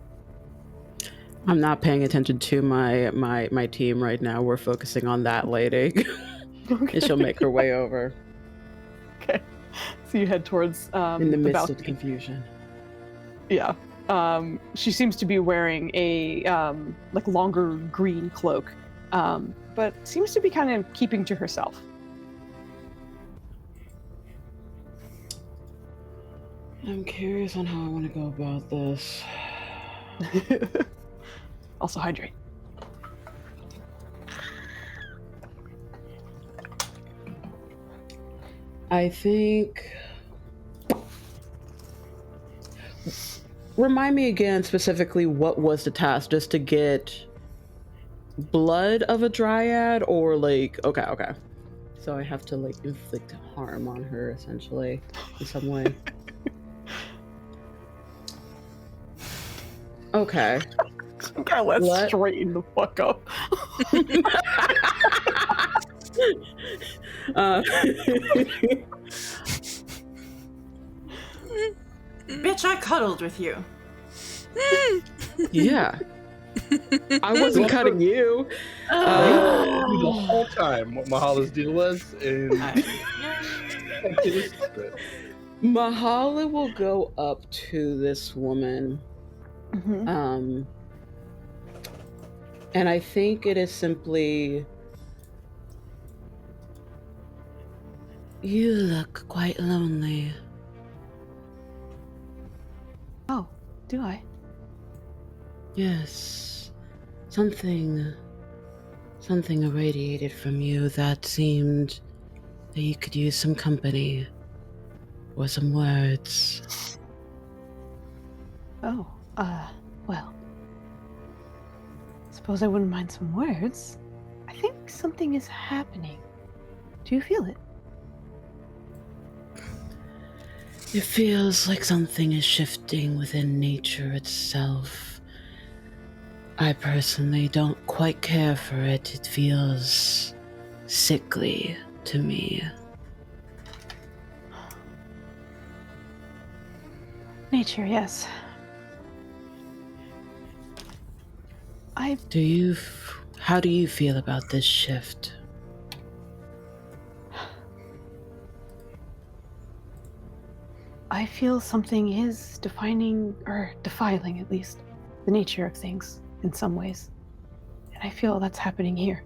I'm not paying attention to my team right now. We're focusing on that lady. Okay. And she'll make her way over. Okay. So you head towards in the midst balcony. of confusion. Yeah. She seems to be wearing a like longer green cloak, but seems to be kind of keeping to herself. I'm curious on how I want to go about this. Also hydrate. I think... Remind me again specifically what was the task, just to get blood of a dryad, or like, okay. So I have to like inflict harm on her essentially in some way. Okay. Okay, let's straighten the fuck up. Bitch, I cuddled with you. Yeah. I wasn't cutting you. The whole time what Mahala's deal was, and Mahala will go up to this woman. Mm-hmm. And I think it is simply, you look quite lonely. Oh, do I? Yes. Something irradiated from you that seemed that you could use some company or some words. Oh, well. Suppose I wouldn't mind some words. I think something is happening. Do you feel it? It feels like something is shifting within nature itself. I personally don't quite care for it. It feels sickly to me. Nature, yes. How do you feel about this shift? I feel something is defining, or defiling at least, the nature of things in some ways. And I feel that's happening here.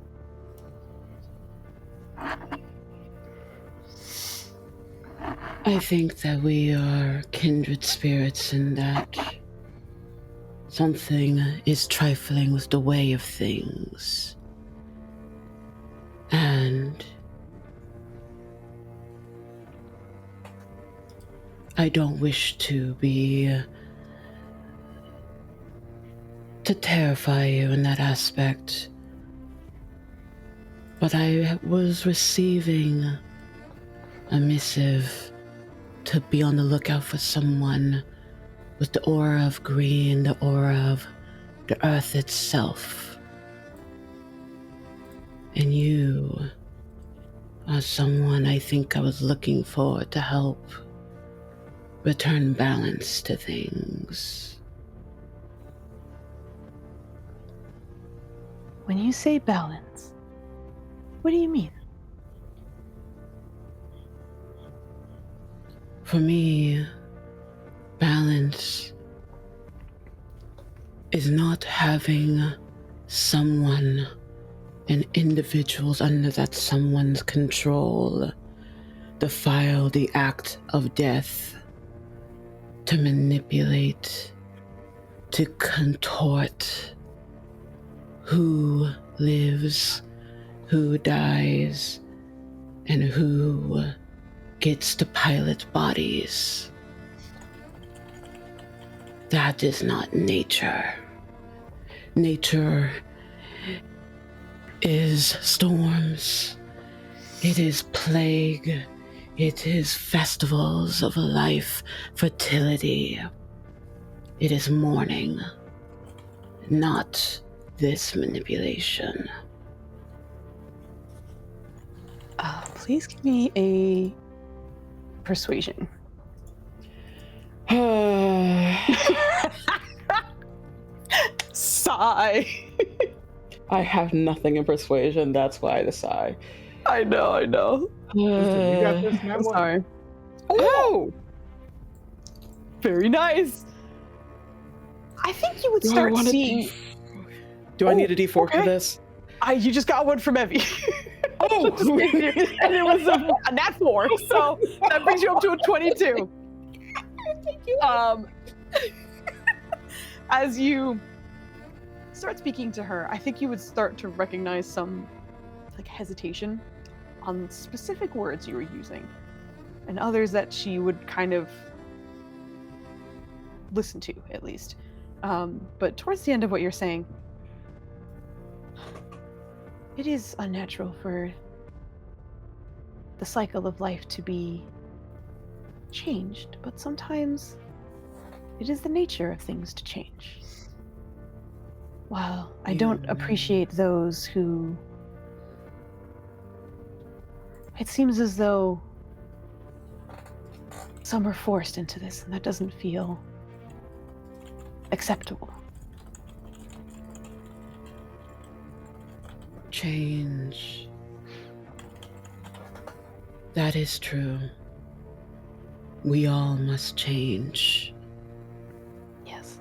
I think that we are kindred spirits in that something is trifling with the way of things. And I don't wish to terrify you in that aspect. But I was receiving a missive to be on the lookout for someone with the aura of green, the aura of the earth itself. And you are someone I think I was looking for to help return balance to things. When you say balance, what do you mean? For me, balance is not having someone and individuals under that someone's control defile the act of death, to manipulate, to contort who lives, who dies, and who gets to pilot bodies. That is not nature. Nature is storms, it is plague, it is festivals of life, fertility. It is mourning, not this manipulation. Please give me a persuasion. Sigh. I have nothing in persuasion, that's why the sigh. I know. Listen, you got this, man. I'm sorry. Oh! Very nice. I think you would start seeing. Do I need a D4 okay. for this? You just got one from Evie. Oh! And it was a nat 4, so that brings you up to a 22. As you start speaking to her, I think you would start to recognize some hesitation on specific words you were using, and others that she would kind of listen to, at least. But towards the end of what you're saying, it is unnatural for the cycle of life to be changed, but sometimes it is the nature of things to change. While I don't appreciate those who... It seems as though some are forced into this, and that doesn't feel acceptable. Change. That is true. We all must change. Yes.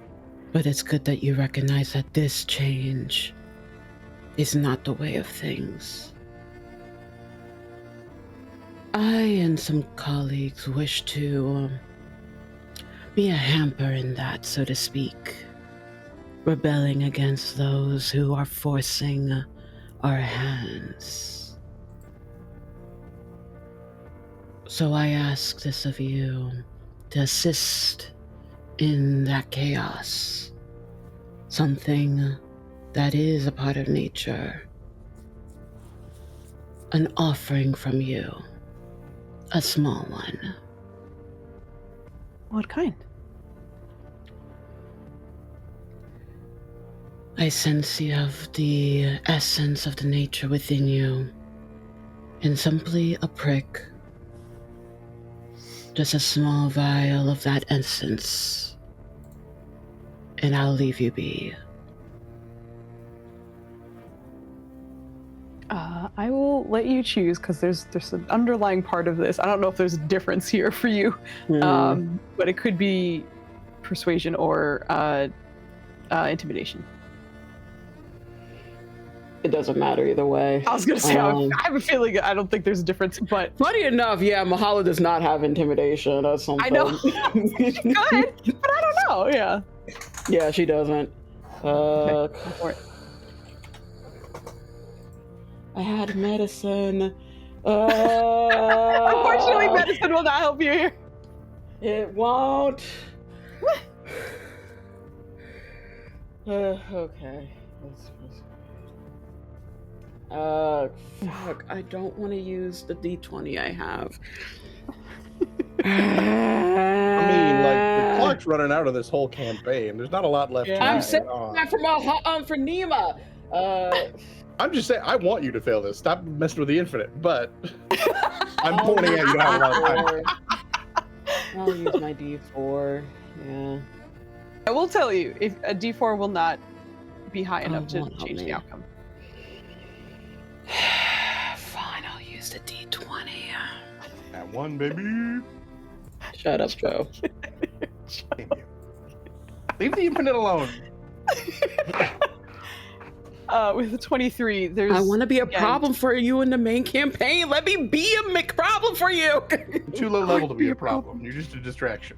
But it's good that you recognize that this change is not the way of things. I and some colleagues wish to be a hamper in that, so to speak, rebelling against those who are forcing our hands. So I ask this of you, to assist in that chaos, something that is a part of nature, an offering from you, a small one. What kind? I sense you have the essence of the nature within you, and simply a prick, just a small vial of that essence, and I'll leave you be. I will let you choose, because there's an underlying part of this. I don't know if there's a difference here for you, but it could be persuasion or intimidation. It doesn't matter either way. I was gonna say, I have a feeling I don't think there's a difference, but funny enough, yeah, Mahala does not have intimidation or something. I know. She could, but I don't know. Yeah. Yeah, she doesn't. Okay, go for it. I had medicine. Unfortunately, medicine will not help you here. It won't. Okay. Fuck, I don't want to use the D20 I have. I mean, like, the clock much running out of this whole campaign. There's not a lot left. Yeah. To I'm do. saying that for Nima. I'm just saying I want you to fail this. Stop messing with the infinite. But I'm pointing at you don't have a lot of time. I'll use my D4. Yeah. I will tell you, if a D4 will not be high enough to won't help change me. the outcome. Fine, I'll use the D20. At one, baby. Shut up, Joe. Thank you. Leave the infinite alone. With a 23, there's. I want to be a again, problem for you in the main campaign. Let me be a problem for you. Too low level to be a problem. You're just a distraction.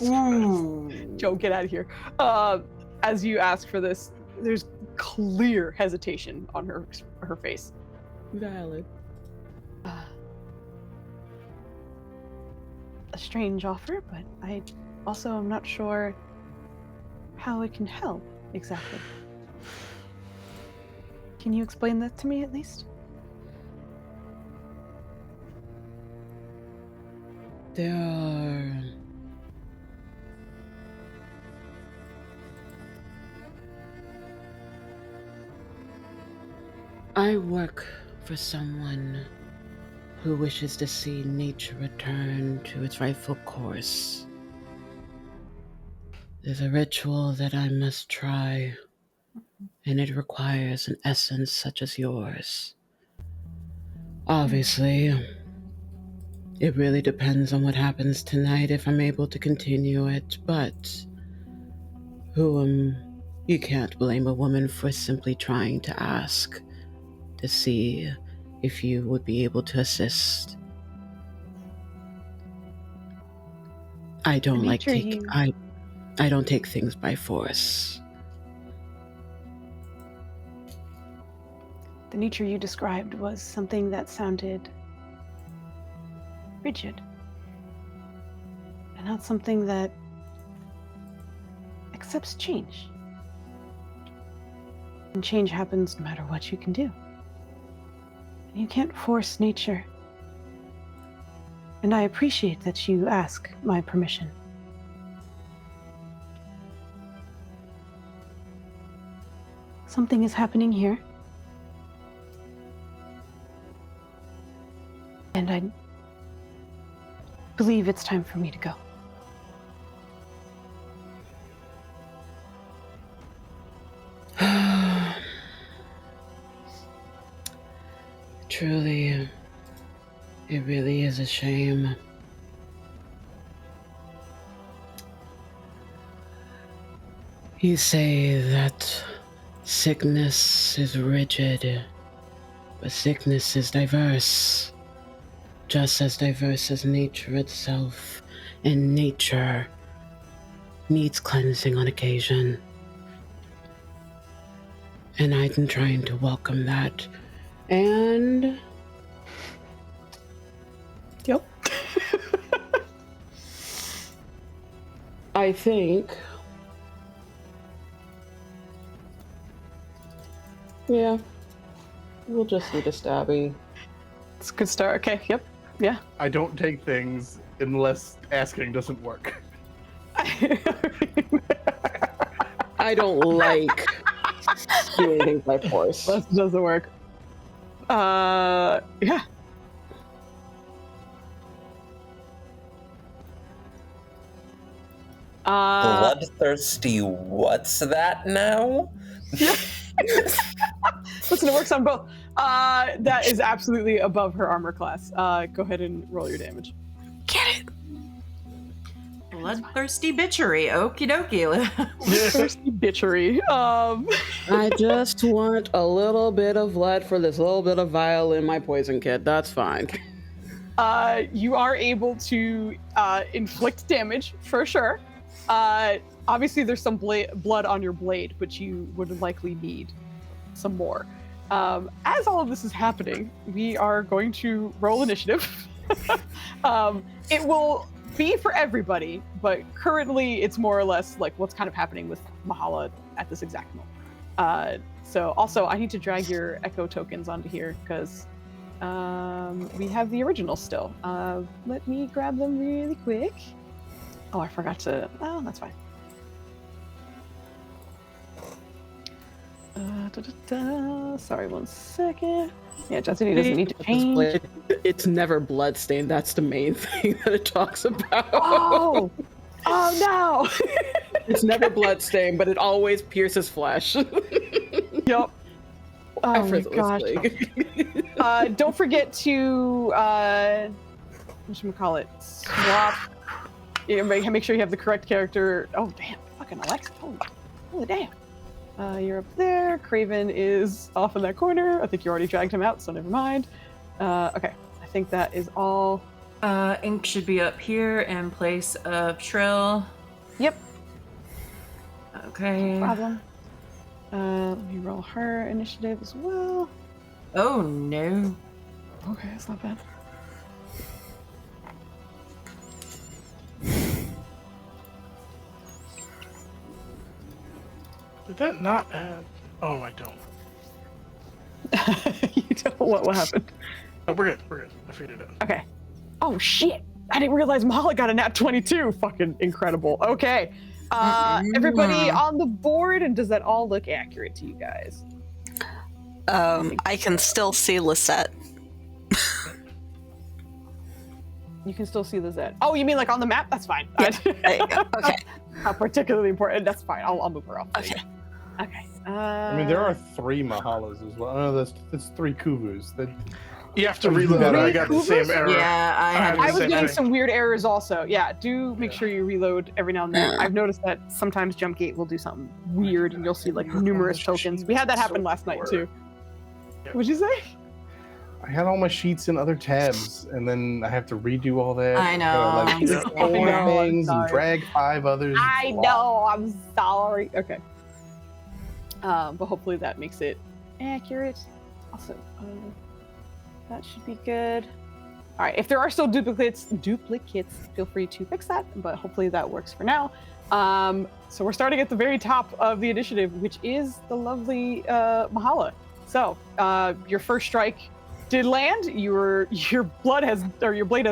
Ooh. Joe, get out of here. As you ask for this, there's clear hesitation on her face. Valid. A strange offer, but I also am not sure how it can help exactly. Can you explain that to me at least? There are I work for someone who wishes to see nature return to its rightful course. There's a ritual that I must try, and it requires an essence such as yours. Obviously, it really depends on what happens tonight if I'm able to continue it, but you can't blame a woman for simply trying to ask to see if you would be able to assist. I don't I don't take things by force. The nature you described was something that sounded rigid, and not something that accepts change. And change happens no matter what you can do. And you can't force nature. And I appreciate that you ask my permission. Something is happening here. And I believe it's time for me to go. Truly, it really is a shame. You say that sickness is rigid, but sickness is diverse. Just as diverse as nature itself, and nature needs cleansing on occasion. And I'm trying to welcome that. And Yep. I think, yeah, we'll just need a stabby. It's a good start. Okay, yep. Yeah. I don't take things unless asking doesn't work. I don't like doing things by force. That doesn't work. Yeah. Bloodthirsty, what's that now? Listen, it works on both. That is absolutely above her armor class. Go ahead and roll your damage. Get it. Bloodthirsty bitchery. Okie dokie. Thirsty bitchery. I just want a little bit of blood for this little bit of vial in my poison kit. That's fine. You are able to inflict damage for sure. Obviously, there's some blood on your blade, but you would likely need some more. As all of this is happening, we are going to roll initiative. It will be for everybody, but currently it's more or less like what's kind of happening with Mahala at this exact moment. So also, I need to drag your echo tokens onto here because we have the original still. Let me grab them really quick. Oh, I forgot to. Oh, that's fine. Sorry, 1 second. Yeah, Destiny doesn't need to change. It's never bloodstained. That's the main thing that it talks about. Oh! Oh no! It's never bloodstained, but it always pierces flesh. Yup. Oh my gosh. Don't forget to whatchamacallit, swap. Yeah, make sure you have the correct character. Oh damn, fucking Alexa. Holy damn. You're up there. Craven is off in that corner. I think you already dragged him out, so never mind. Okay, I think that is all. Ink should be up here in place of Trill. Yep. Okay. No problem. Let me roll her initiative as well. Oh no. Okay, that's not bad. Did that not add? Oh, I don't. You don't. What happened? Oh, we're good. We're good. I figured it out. Okay. Oh shit! I didn't realize Mahala got a nat 22. Fucking incredible. Okay. Everybody on the board, and does that all look accurate to you guys? I can still see Lisette. You can still see the Z. Oh, you mean like on the map? That's fine. Yeah, there you go. Okay. Not particularly important. That's fine. I'll move her off. Okay. Okay. I mean, there are 3 Mahalas as well. Oh, that's 3 Kuvus. That You have to reload. I got the same error. Yeah, I was same getting thing. some weird errors also. Yeah, do make sure you reload every now and then. I've noticed that sometimes Jumpgate will do something weird and you'll see like numerous tokens. We had that happen last night too. What'd you say? I had all my sheets in other tabs, and then I have to redo all that. I know. Like, Yeah. I know, I'm things and sorry. drag 5 others. I It's a lot. know. I'm sorry. Okay. But hopefully that makes it accurate. Also, that should be good. All right. If there are still duplicates, feel free to fix that. But hopefully that works for now. So we're starting at the very top of the initiative, which is the lovely Mahala. So your first strike did land. Your blade has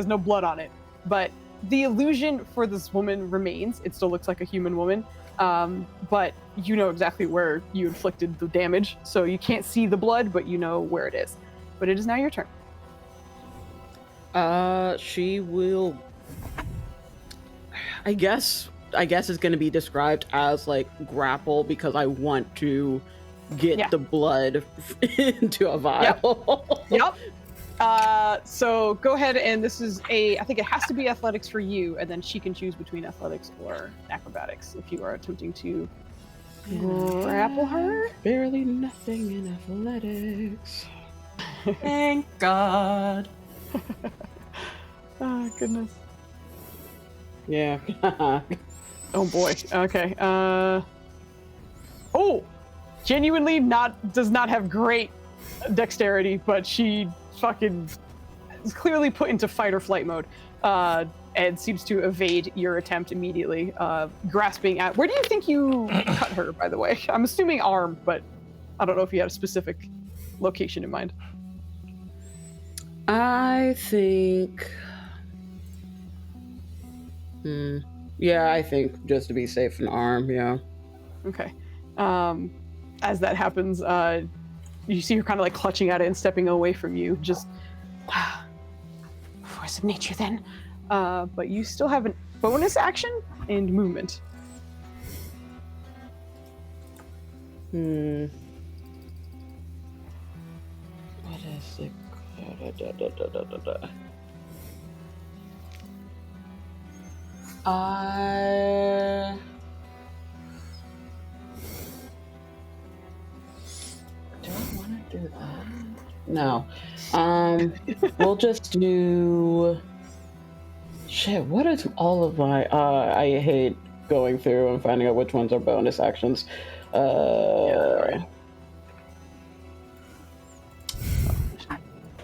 no blood on it, but the illusion for this woman remains. It still looks like a human woman, but you know exactly where you inflicted the damage, so you can't see the blood, but you know where it is. But it is now your turn. She will. I guess it's going to be described as like grapple because I want to get the blood into a vial. Yep. So go ahead, and this is I think it has to be athletics for you, and then she can choose between athletics or acrobatics if you are attempting to grapple her. Barely nothing in athletics. Thank God. Oh, goodness. Yeah. Oh boy. Okay. Oh, genuinely does not have great dexterity, but she fucking is clearly put into fight or flight mode, and seems to evade your attempt immediately, grasping at. Where do you think you cut her, by the way? I'm assuming arm, but I don't know if you had a specific location in mind. I think. Yeah, I think just to be safe, an arm. Yeah. Okay. As that happens, you see her kind of like clutching at it and stepping away from you. Just force of nature, then. But you still have a bonus action and movement. What is it? I don't want to do that. No. We'll just do. Shit, what is all of my. I hate going through and finding out which ones are bonus actions. Right.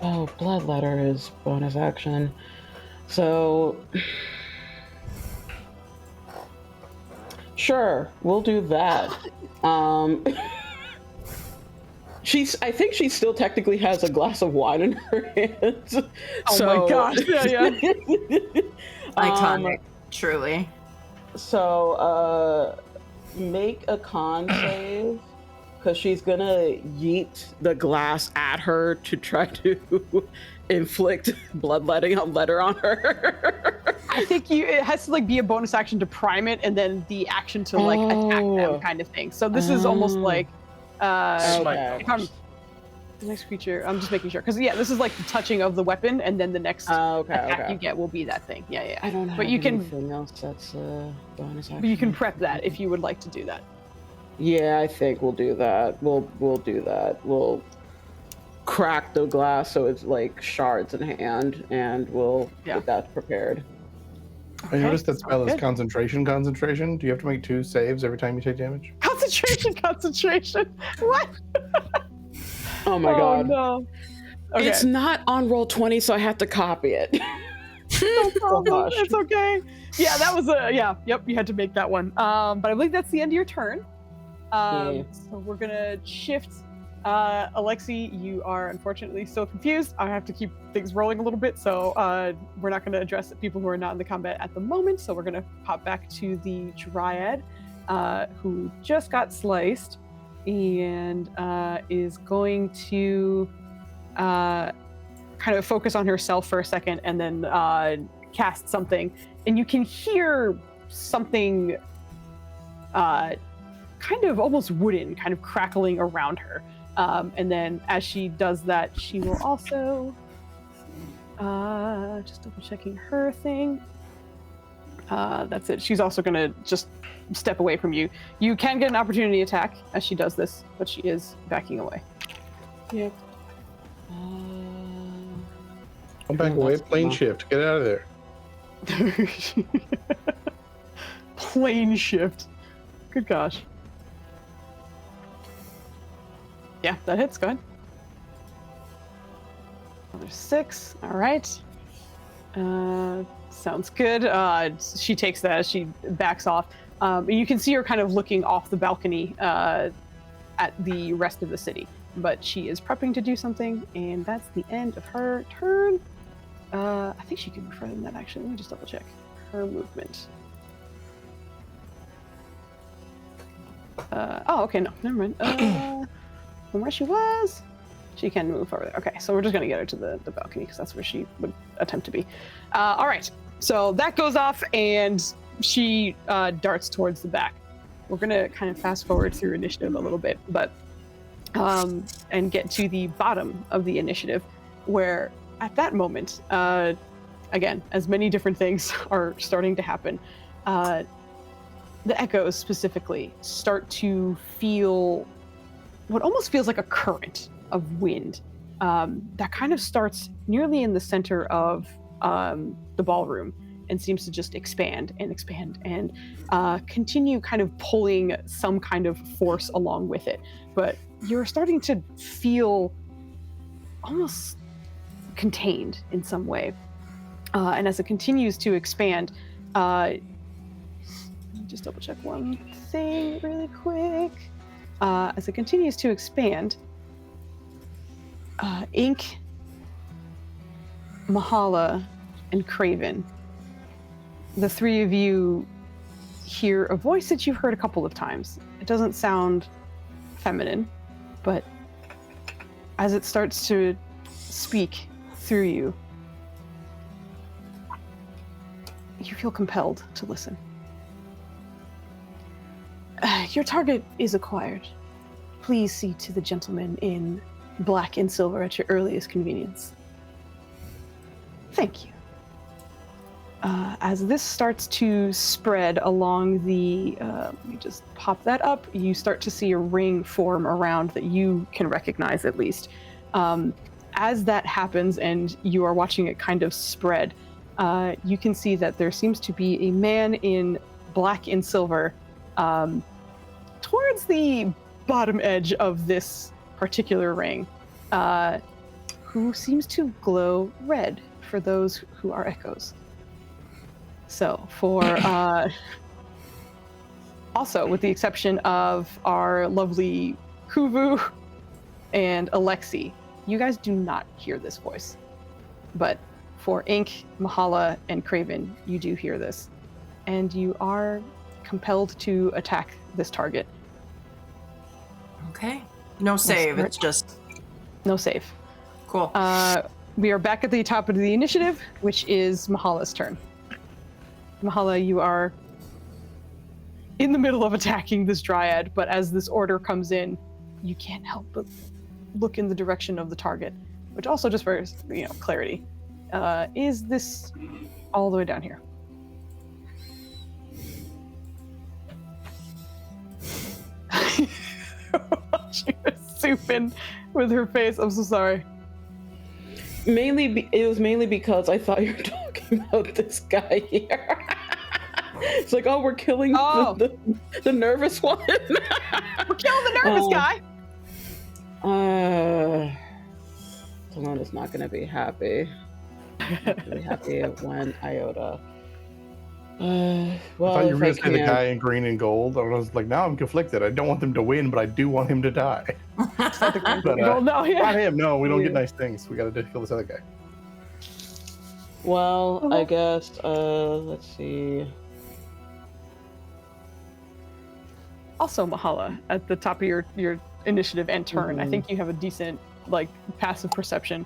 Oh, Bloodletter is bonus action. So. Sure, we'll do that. I think she still technically has a glass of wine in her hands. Oh my gosh! Yeah. Iconic, truly. So, make a con save, because she's gonna yeet the glass at her to try to inflict bloodletting on letter on her. I think it has to like be a bonus action to prime it, and then the action to like attack them, kind of thing. So this is almost like Okay. if I'm- the next creature. I'm just making sure because this is like the touching of the weapon, and then the next attack you get will be that thing. Yeah. I don't have But you can- anything else that's bonus action. But you can prep that if you would like to do that. Yeah, I think we'll do that. We'll do that. We'll crack the glass so it's like shards in hand, and we'll get that prepared. I noticed that spell is good. concentration. Do you have to make 2 saves every time you take damage? Concentration. What? Oh my god. No. Okay. It's not on roll 20, so I have to copy it. No problem. gosh. It's okay. Yeah, that was yep, you had to make that one. But I believe that's the end of your turn. Yeah. So we're gonna shift. Alexi, you are unfortunately still confused. I have to keep things rolling a little bit, so we're not gonna address people who are not in the combat at the moment. So we're gonna pop back to the Dryad, who just got sliced, and is going to kind of focus on herself for a second, and then cast something. And you can hear something kind of almost wooden, kind of crackling around her. And then as she does that, she will also, just double checking her thing. That's it. She's also gonna just step away from you. You can get an opportunity attack as she does this, but she is backing away. Yep. Come back away. Plane shift. Get out of there. Plane shift. Good gosh. Yeah, that hits. Go ahead. Another 6. All right. Sounds good. She takes that as she backs off. You can see her kind of looking off the balcony at the rest of the city. But she is prepping to do something, and that's the end of her turn. I think she can move further than that, actually. Let me just double check her movement. Okay, no, never mind. From where she was, she can move over there. Okay, so we're just gonna get her to the balcony because that's where she would attempt to be. All right, so that goes off, and she darts towards the back. We're gonna kind of fast forward through initiative a little bit, but and get to the bottom of the initiative, where at that moment, again, as many different things are starting to happen, the echoes specifically start to feel what almost feels like a current of wind that kind of starts nearly in the center of the ballroom and seems to just expand and continue kind of pulling some kind of force along with it. But you're starting to feel almost contained in some way. And as it continues to expand, let me just double check one thing really quick. As it continues to expand, Ink, Mahala, and Craven, the 3 of you hear a voice that you've heard a couple of times. It doesn't sound feminine, but as it starts to speak through you, you feel compelled to listen. Your target is acquired. Please see to the gentleman in black and silver at your earliest convenience. Thank you. As this starts to spread along the, let me just pop that up, you start to see a ring form around that you can recognize at least. As that happens and you are watching it kind of spread, you can see that there seems to be a man in black and silver towards the bottom edge of this particular ring, who seems to glow red for those who are echoes. So for also with the exception of our lovely Kuvu and Alexi, you guys do not hear this voice. But for Ink, Mahala, and Craven, you do hear this. and you are compelled to attack this target. Okay. No save. start. It's just No save. cool. We are back at the top of the initiative, which is Mahala's turn. Mahala, you are in the middle of attacking this dryad, but as this order comes in, you can't help but look in the direction of the target, which also, just for clarity, is this all the way down here. She was souping with her face. I'm so sorry. It was mainly because I thought you were talking about this guy here. It's like, oh, we're killing the nervous one. We're killing the nervous guy. Someone is not going to be happy. Not gonna be happy when Iota. Well, I thought you were going to say the guy in green and gold. I was like, now I'm conflicted. I don't want them to win, but I do want him to die. But, Well, no, yeah. not him. No, we don't get nice things. We got to kill this other guy. Well, I guess, let's see. Also, Mahala, at the top of your initiative and turn, I think you have a decent, passive perception.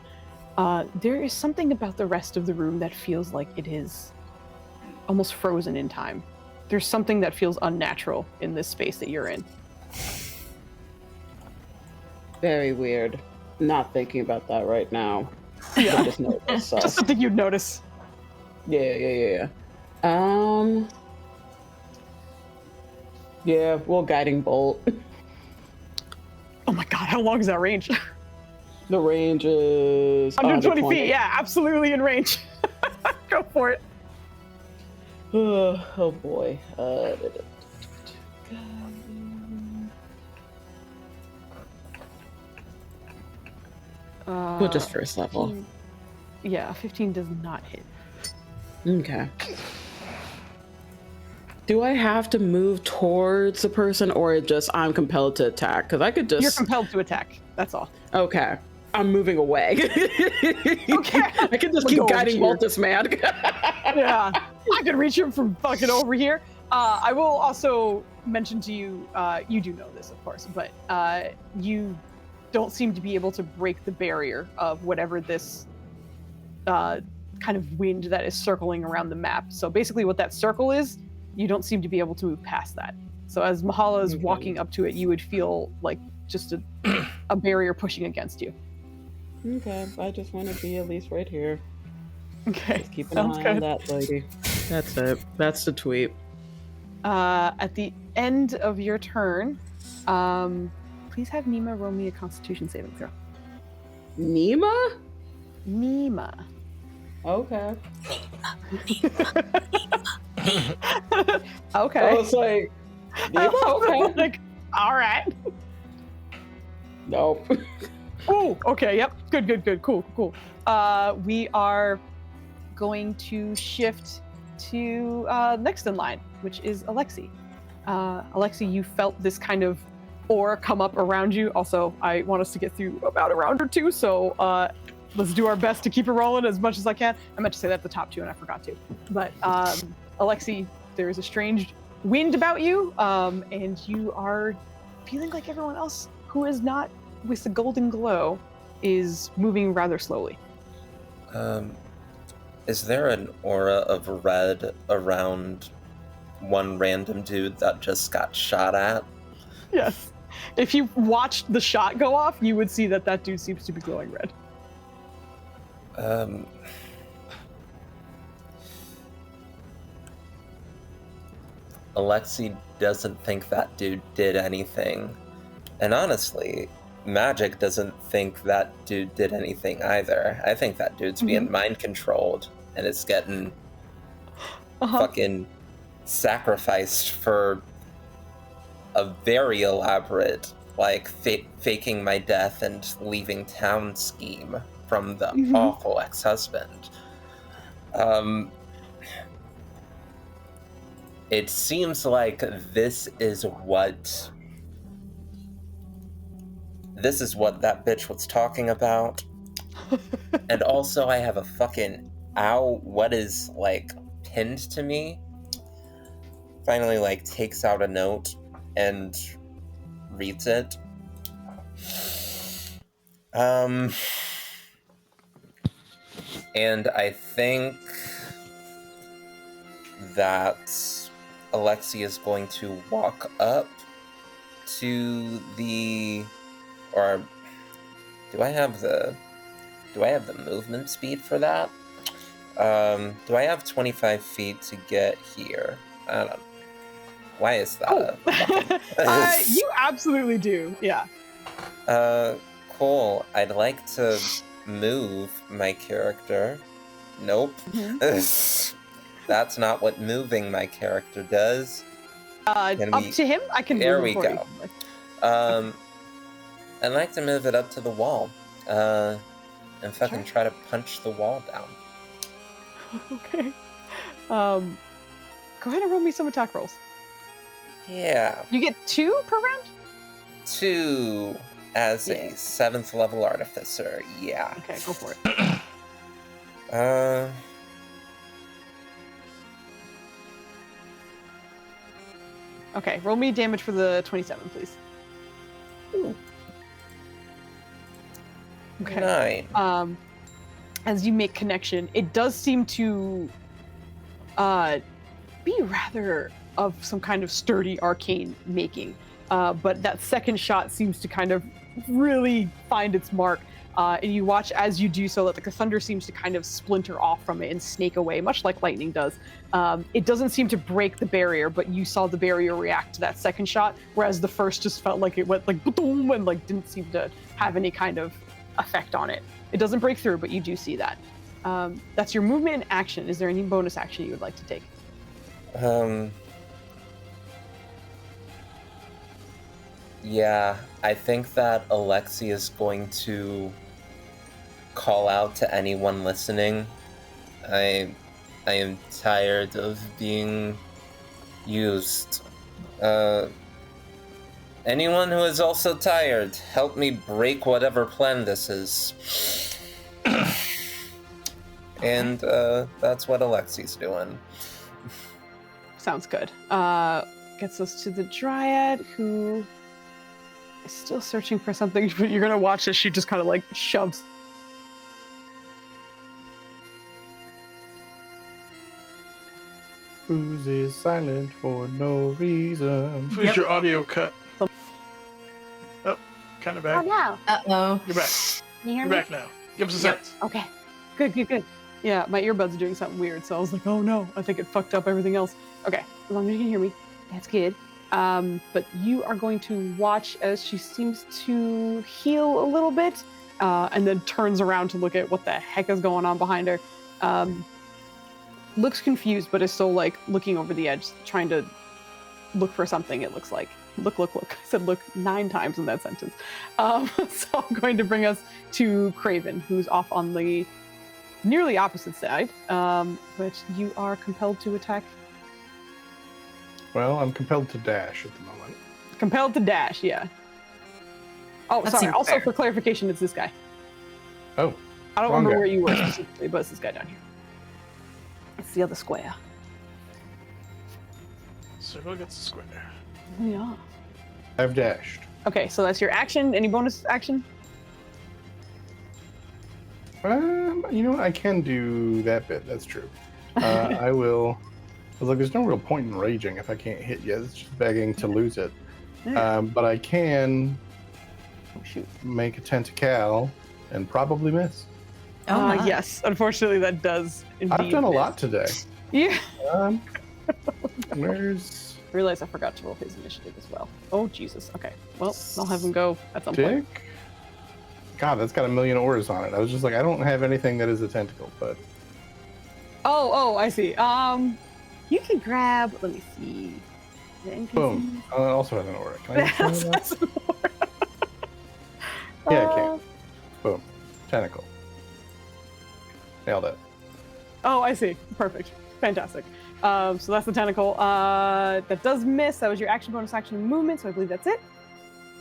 There is something about the rest of the room that feels like it is almost frozen in time. There's something that feels unnatural in this space that you're in. Very weird. Not thinking about that right now. Yeah. I just noticed. So. Just something you'd notice. Yeah. Yeah, we'll guiding bolt. Oh my god, how long is that range? The range is 120 feet. Yeah, absolutely in range. Go for it. Oh boy. Well, just first level. 15, yeah, 15 does not hit. Okay. Do I have to move towards the person, or just I'm compelled to attack? Because I could just... You're compelled to attack. That's all. Okay. I'm moving away. Okay. I can just keep guiding bolt this man. Yeah. I could reach him from fucking over here. I will also mention to you, you do know this, of course, but you don't seem to be able to break the barrier of whatever this kind of wind that is circling around the map. So basically what that circle is, you don't seem to be able to move past that. So as Mahala is walking up to it, you would feel like just a barrier pushing against you. Okay, I just want to be at least right here. Okay, just keep an eye on that lady. That's it. That's the tweet. At the end of your turn, please have Nima roll me a Constitution saving throw. Nima? Nima. Okay. Okay. I was like, Nima? Okay. Like, all right. Nope. Oh, okay. Yep. Good. Cool. We are going to shift to next in line, which is Alexi. Alexi, you felt this kind of aura come up around you. Also, I want us to get through about a round or two, so let's do our best to keep it rolling as much as I can. I meant to say that at the top too, and I forgot to. But Alexi, there is a strange wind about you, and you are feeling like everyone else who is not with the golden glow is moving rather slowly. Is there an aura of red around one random dude that just got shot at? Yes. If you watched the shot go off, you would see that dude seems to be glowing red. Alexi doesn't think that dude did anything. And honestly, Magic doesn't think that dude did anything either. I think that dude's being mind controlled and is getting fucking sacrificed for a very elaborate, faking my death and leaving town scheme from the awful ex-husband. It seems like this is what that bitch was talking about. And also I have a fucking what is pinned to me. finally like takes out a note and reads it. And I think that Alexi is going to walk up to the, or do I have the movement speed for that? Do I have 25 feet to get here? I don't know. Why is that? You absolutely do. Yeah. Cool. I'd like to move my character. Nope. That's not what moving my character does. Up to him? I can There move we him for go. you. I'd like to move it up to the wall. And fucking try to punch the wall down. Okay. Go ahead and roll me some attack rolls. Yeah. You get 2 per round? 2 as a 7th level artificer. Yeah. Okay, go for it. Okay, roll me damage for the 27, please. Ooh. Okay. 9. As you make connection, it does seem to be rather of some kind of sturdy arcane making. But that second shot seems to kind of really find its mark. And you watch as you do so that the thunder seems to kind of splinter off from it and snake away, much like lightning does. It doesn't seem to break the barrier, but you saw the barrier react to that second shot, whereas the first just felt like it went like boom and like didn't seem to have any kind of effect on it. It doesn't break through, but you do see that. That's your movement and action. Is there any bonus action you would like to take? Yeah, I think that Alexi is going to call out to anyone listening. I am tired of being used. Anyone who is also tired, help me break whatever plan this is. And that's what Alexi's doing. Sounds good. Gets us to the Dryad, who is still searching for something, but you're gonna watch as she just kind of like shoves. Foos is silent for no reason. Who's your audio cut? Oh, kind of back. no. Uh-oh. You're back. You hear You're me? back now. Give us a sense. Okay. Good. Yeah, my earbuds are doing something weird, so I was like, oh no, I think it fucked up everything else. Okay, as long as you can hear me, that's good. But you are going to watch as she seems to heal a little bit, and then turns around to look at what the heck is going on behind her. Looks confused, but is still like looking over the edge, trying to look for something, it looks like. Look. I said look 9 times in that sentence. So I'm going to bring us to Craven, who's off on the nearly opposite side, but you are compelled to attack. Well, I'm compelled to dash at the moment. Compelled to dash, yeah. Oh, That sorry. seems Also, fair. for clarification, it's this guy. Oh, I don't wrong remember guy. where you were specifically, but it's this guy down here. It's the other square. Circle gets the square. Yeah. I've dashed. Okay, so that's your action. Any bonus action? You know what? I can do that bit. That's true. I will. I was like, there's no real point in raging if I can't hit you. It's just begging to lose it. But I can make a tentacle and probably miss. Oh my. Yes. Unfortunately, that does indeed. I've done a lot today. Yeah. Where's Realize I forgot to roll his initiative as well. Oh, Jesus. Okay. Well, I'll have him go at some point. Dick? God, that's got a million oars on it. I was just like, I don't have anything that is a tentacle, but Oh, I see. You can grab. Let me see. The NPC. boom. I also have an aura. Can I That's use that? some more. Yeah, I can. Boom. Tentacle. Nailed it. Oh, I see. Perfect. Fantastic. So that's the tentacle. That does miss. That was your action, bonus action, and movement. So I believe that's it.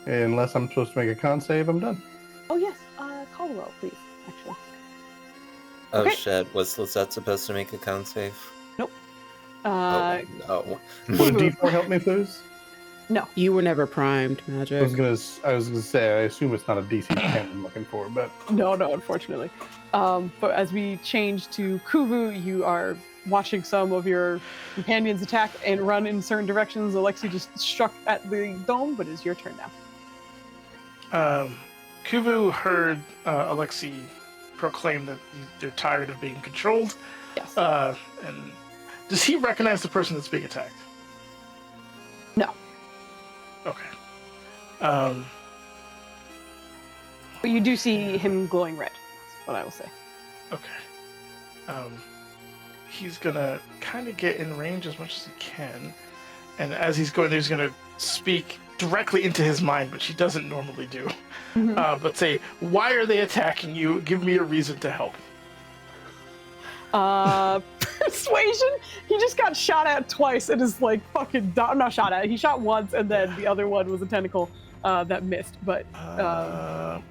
Unless I'm supposed to make a con save, I'm done. Oh yes. Call the roll, please. Actually. Oh Okay. shit, was Lizette supposed to make a con save? Nope. Oh, gonna. No. Would a D4 help me, Foos? You were never primed, I Magic. was gonna say, I assume it's not a DC 10 I'm looking for, but No, unfortunately. But as we change to Kuvu, you are watching some of your companions attack and run in certain directions. Alexi just struck at the dome, but it's your turn now. Kuvu heard Alexi proclaim that they're tired of being controlled. Yes. And does he recognize the person that's being attacked? No. Okay. But you do see him glowing red. That's what I will say. Okay. He's gonna kind of get in range as much as he can, and as he's going there, he's gonna speak directly into his mind, which he doesn't normally do. But say, "Why are they attacking you? Give me a reason to help." Persuasion. He just got shot at twice and is like fucking. Not shot at. He shot once, and then the other one was a tentacle that missed. But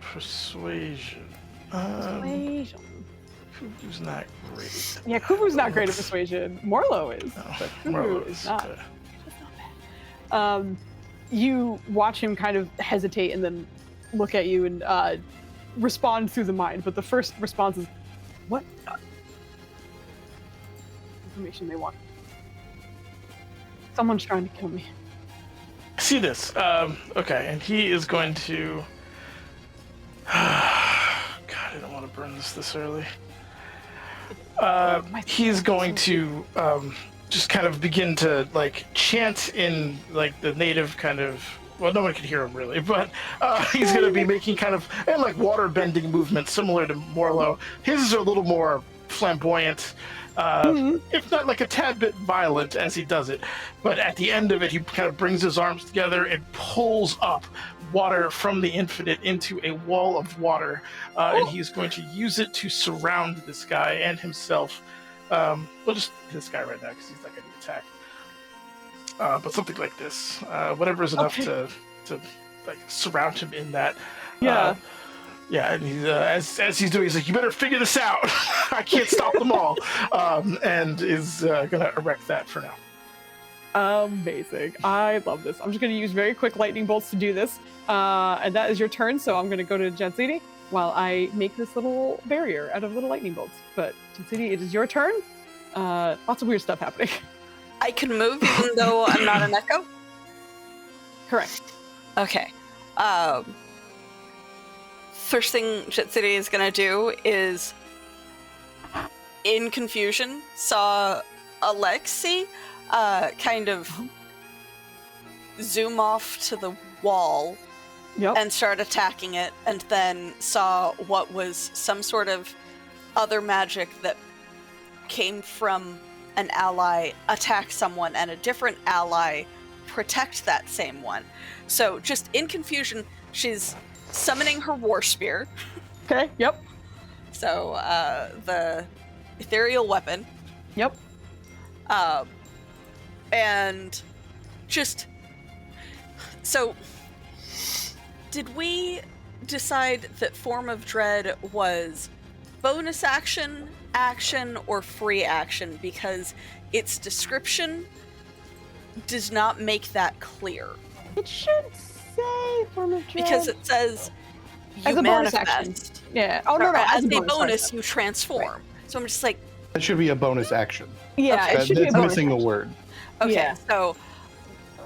persuasion. persuasion. Kuvu's not great. Yeah, Kuvu's not great at persuasion. Morlo is, but Kuvu Morlo is is not. good. It's not bad. You watch him kind of hesitate and then look at you and respond through the mind. But the first response is, "What information they want? Someone's trying to kill me." See this. Okay, and he is going to. God, I don't want to burn this early. He's going to just kind of begin to like chant in like the native kind of. Well, no one can hear him really, but he's going to be making kind of like water bending movements similar to Morlo. His is a little more flamboyant, if not like a tad bit violent as he does it. But at the end of it, he kind of brings his arms together and pulls up water from the infinite into a wall of water, and he's going to use it to surround this guy and himself. Well, just this guy right now because he's not going to attack. But something like this, whatever is enough to like surround him in that. Yeah. Yeah, and he's, as he's doing, he's like, "You better figure this out. I can't stop them all," and is gonna erect that for now. Amazing. I love this. I'm just going to use very quick lightning bolts to do this. And that is your turn, so I'm going to go to Jensidi while I make this little barrier out of little lightning bolts. But Jensidi, it is your turn. Lots of weird stuff happening. I can move even though I'm not an echo? Correct. Okay. First thing Jensidi is going to do is, in confusion, saw Alexi kind of zoom off to the wall and start attacking it, and then saw what was some sort of other magic that came from an ally attack someone and a different ally protect that same one. So just in confusion, she's summoning her war spear. Okay, yep. So the ethereal weapon. Yep. And just so did we decide that Form of Dread was bonus action, or free action? Because its description does not make that clear. It should say Form of Dread. Because it says you as a bonus manifest. action. Yeah. Oh, no, As a bonus, bonus you transform. Right. So I'm just like, it should be a bonus action. Yeah, Okay. it should be a It's bonus missing a action. word. okay, Yeah. so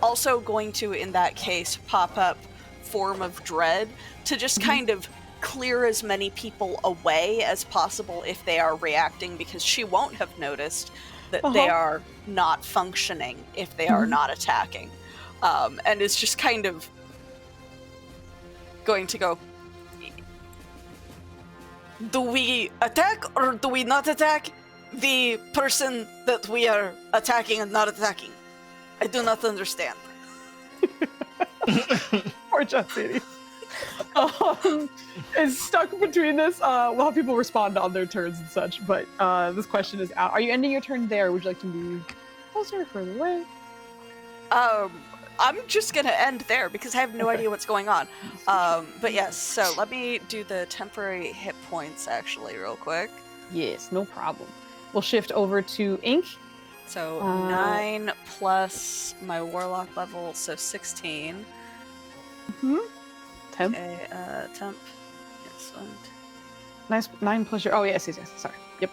also going to, in that case, pop up Form of Dread to just kind of clear as many people away as possible if they are reacting, because she won't have noticed that they are not functioning if they are not attacking. And is just kind of going to go, do we attack or do we not attack the person that we are attacking and not attacking? I do not understand. Poor Jensidi. Is stuck between this. We'll have people respond on their turns and such, but this question is out. Are you ending your turn there, or would you like to move closer or further away? I'm just gonna end there because I have no idea what's going on. But yes, so let me do the temporary hit points actually real quick. Yes, no problem. We'll shift over to Ink. So 9 plus my warlock level, so 16. Temp. Okay, temp. Excellent. Nice. 9 plus your. Oh yes. Sorry. Yep.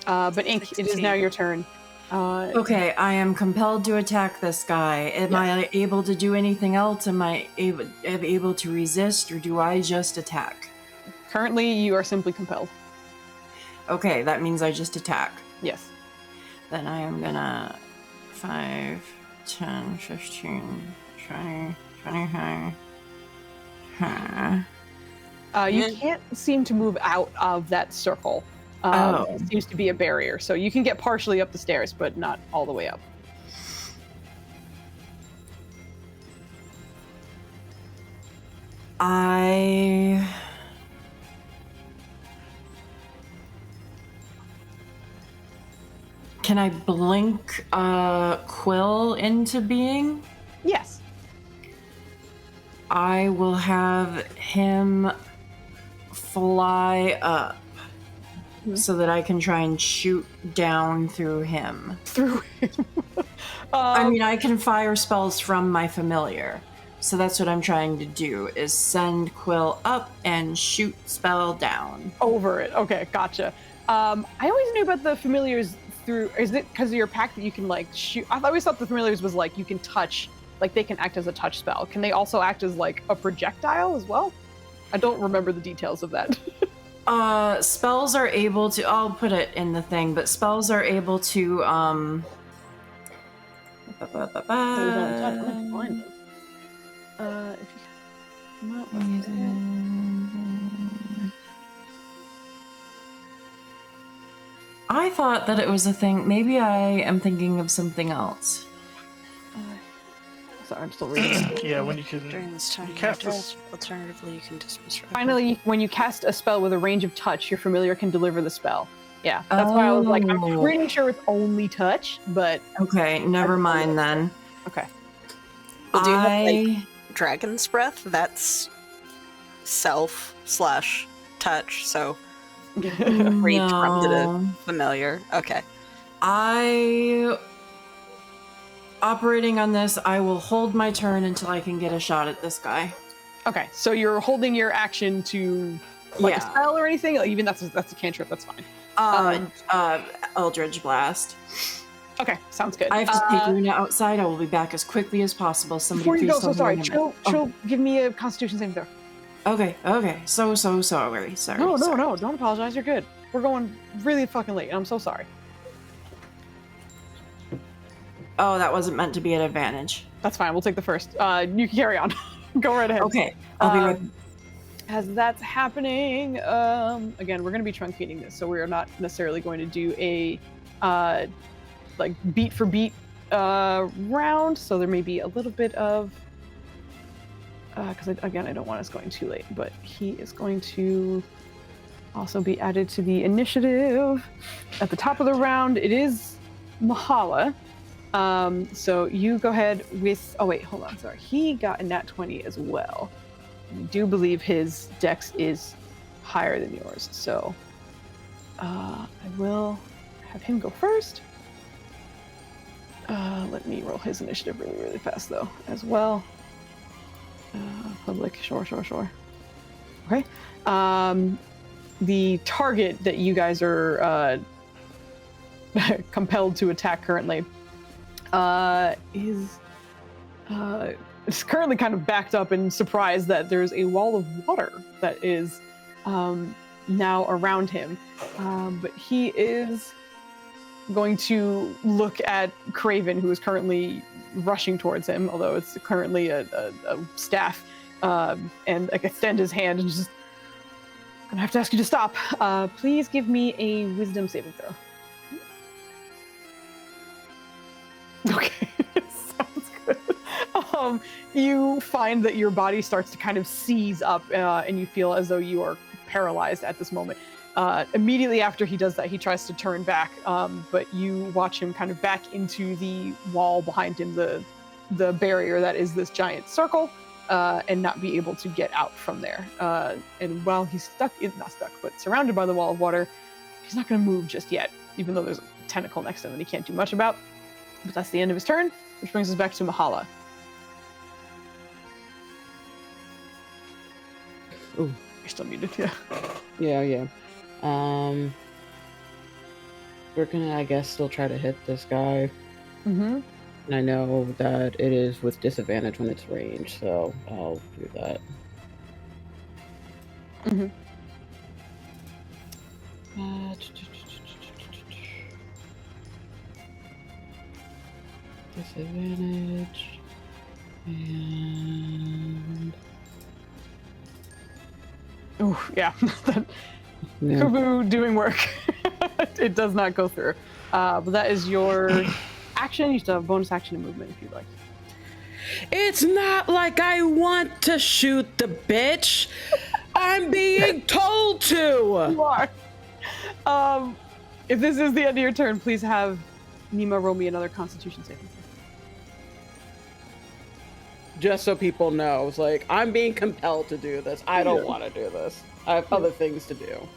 But Ink, it is now your turn. Okay, I am compelled to attack this guy. Am I able to do anything else? Am I able to resist, or do I just attack? Currently, you are simply compelled. Okay, that means I just attack. Yes. Then I am gonna 5, 10, 15, 20, 25. You can't seem to move out of that circle. It seems to be a barrier, so you can get partially up the stairs, but not all the way up. Can I blink Quill into being? Yes. I will have him fly up so that I can try and shoot down through him. Through him. I mean, I can fire spells from my familiar. So that's what I'm trying to do, is send Quill up and shoot spell down. Over it. Okay, gotcha. I always knew about the familiars through... Is it because of your pack that you can, like, shoot... I always thought the familiars was, like, you can touch... Like, they can act as a touch spell. Can they also act as, like, a projectile as well? I don't remember the details of that. Spells are able to... I'll put it in the thing, but spells are able to, I thought that it was a thing. Maybe I am thinking of something else. Sorry, I'm still reading. Yeah, when you can During this time, you cast this. alternatively, you can dismiss. Finally, when you cast a spell with a range of touch, your familiar can deliver the spell. Yeah, that's why I was like, I'm pretty sure it's only touch, but... Okay, never mind then. Okay. Well, do you have, like, Dragon's Breath? That's self/touch, so reach from the familiar. Okay. Operating on this, I will hold my turn until I can get a shot at this guy. Okay, so you're holding your action to like a spell or anything? Even that's a cantrip, that's fine. Eldritch Blast. Okay, sounds good. I have to take Luna outside. I will be back as quickly as possible. Somebody before you please go, so tell sorry. me Chill, give me a Constitution saving throw. Okay. So sorry. No, don't apologize. You're good. We're going really fucking late, and I'm so sorry. Oh, that wasn't meant to be an advantage. That's fine. We'll take the first. You can carry on. Go right ahead. Okay, I'll be right back. As that's happening, again, we're going to be truncating this, so we are not necessarily going to do a like beat for beat round. So there may be a little bit of because again, I don't want us going too late, but he is going to also be added to the initiative at the top of the round. It is Mahala. So you go ahead with, oh wait, hold on, sorry. He got a nat 20 as well. I do believe his dex is higher than yours, so I will have him go first. Let me roll his initiative really, really fast though, as well. Public, sure. Okay. The target that you guys are compelled to attack currently is currently kind of backed up and surprised that there's a wall of water that is now around him. But he is going to look at Craven, who is currently rushing towards him, although it's currently a staff, and like extend his hand and just, I'm gonna have to ask you to stop. Please give me a wisdom saving throw. Okay, sounds good. You find that your body starts to kind of seize up, and you feel as though you are paralyzed at this moment. Immediately after he does that, he tries to turn back, but you watch him kind of back into the wall behind him, the barrier that is this giant circle, and not be able to get out from there. And while he's not stuck, but surrounded by the wall of water, he's not going to move just yet, even though there's a tentacle next to him that he can't do much about. But that's the end of his turn, which brings us back to Mahala. Ooh. You're still muted, yeah. Yeah. We're gonna, I guess, still try to hit this guy. Mm-hmm. And I know that it is with disadvantage when it's range, so I'll do that. Mm-hmm. Disadvantage. And... Ooh, yeah. Kubu doing work. It does not go through. But that is your action. You still have bonus action and movement if you'd like. It's not like I want to shoot the bitch. I'm being told to. You are. If this is the end of your turn, please have Nima roll me another Constitution saving throw. Just so people know, it's like, I'm being compelled to do this. I don't want to do this. I have other things to do.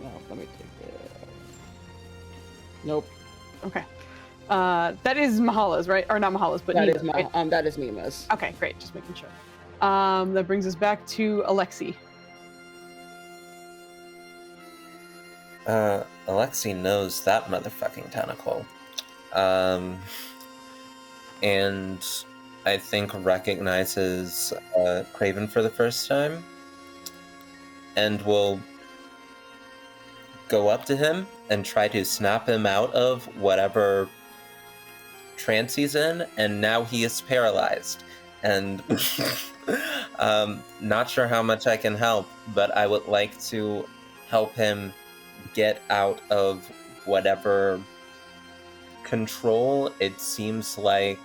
No, let me take it. Nope. Okay. That is Mahala's, right? Or not Mahala's, but That Nima's, is my right? that is Nima's. Okay, great. Just making sure. That brings us back to Alexi. Alexi knows that motherfucking tentacle. And I think recognizes Craven for the first time. And will go up to him and try to snap him out of whatever trance he's in, and now he is paralyzed. And not sure how much I can help, but I would like to help him get out of whatever control it seems like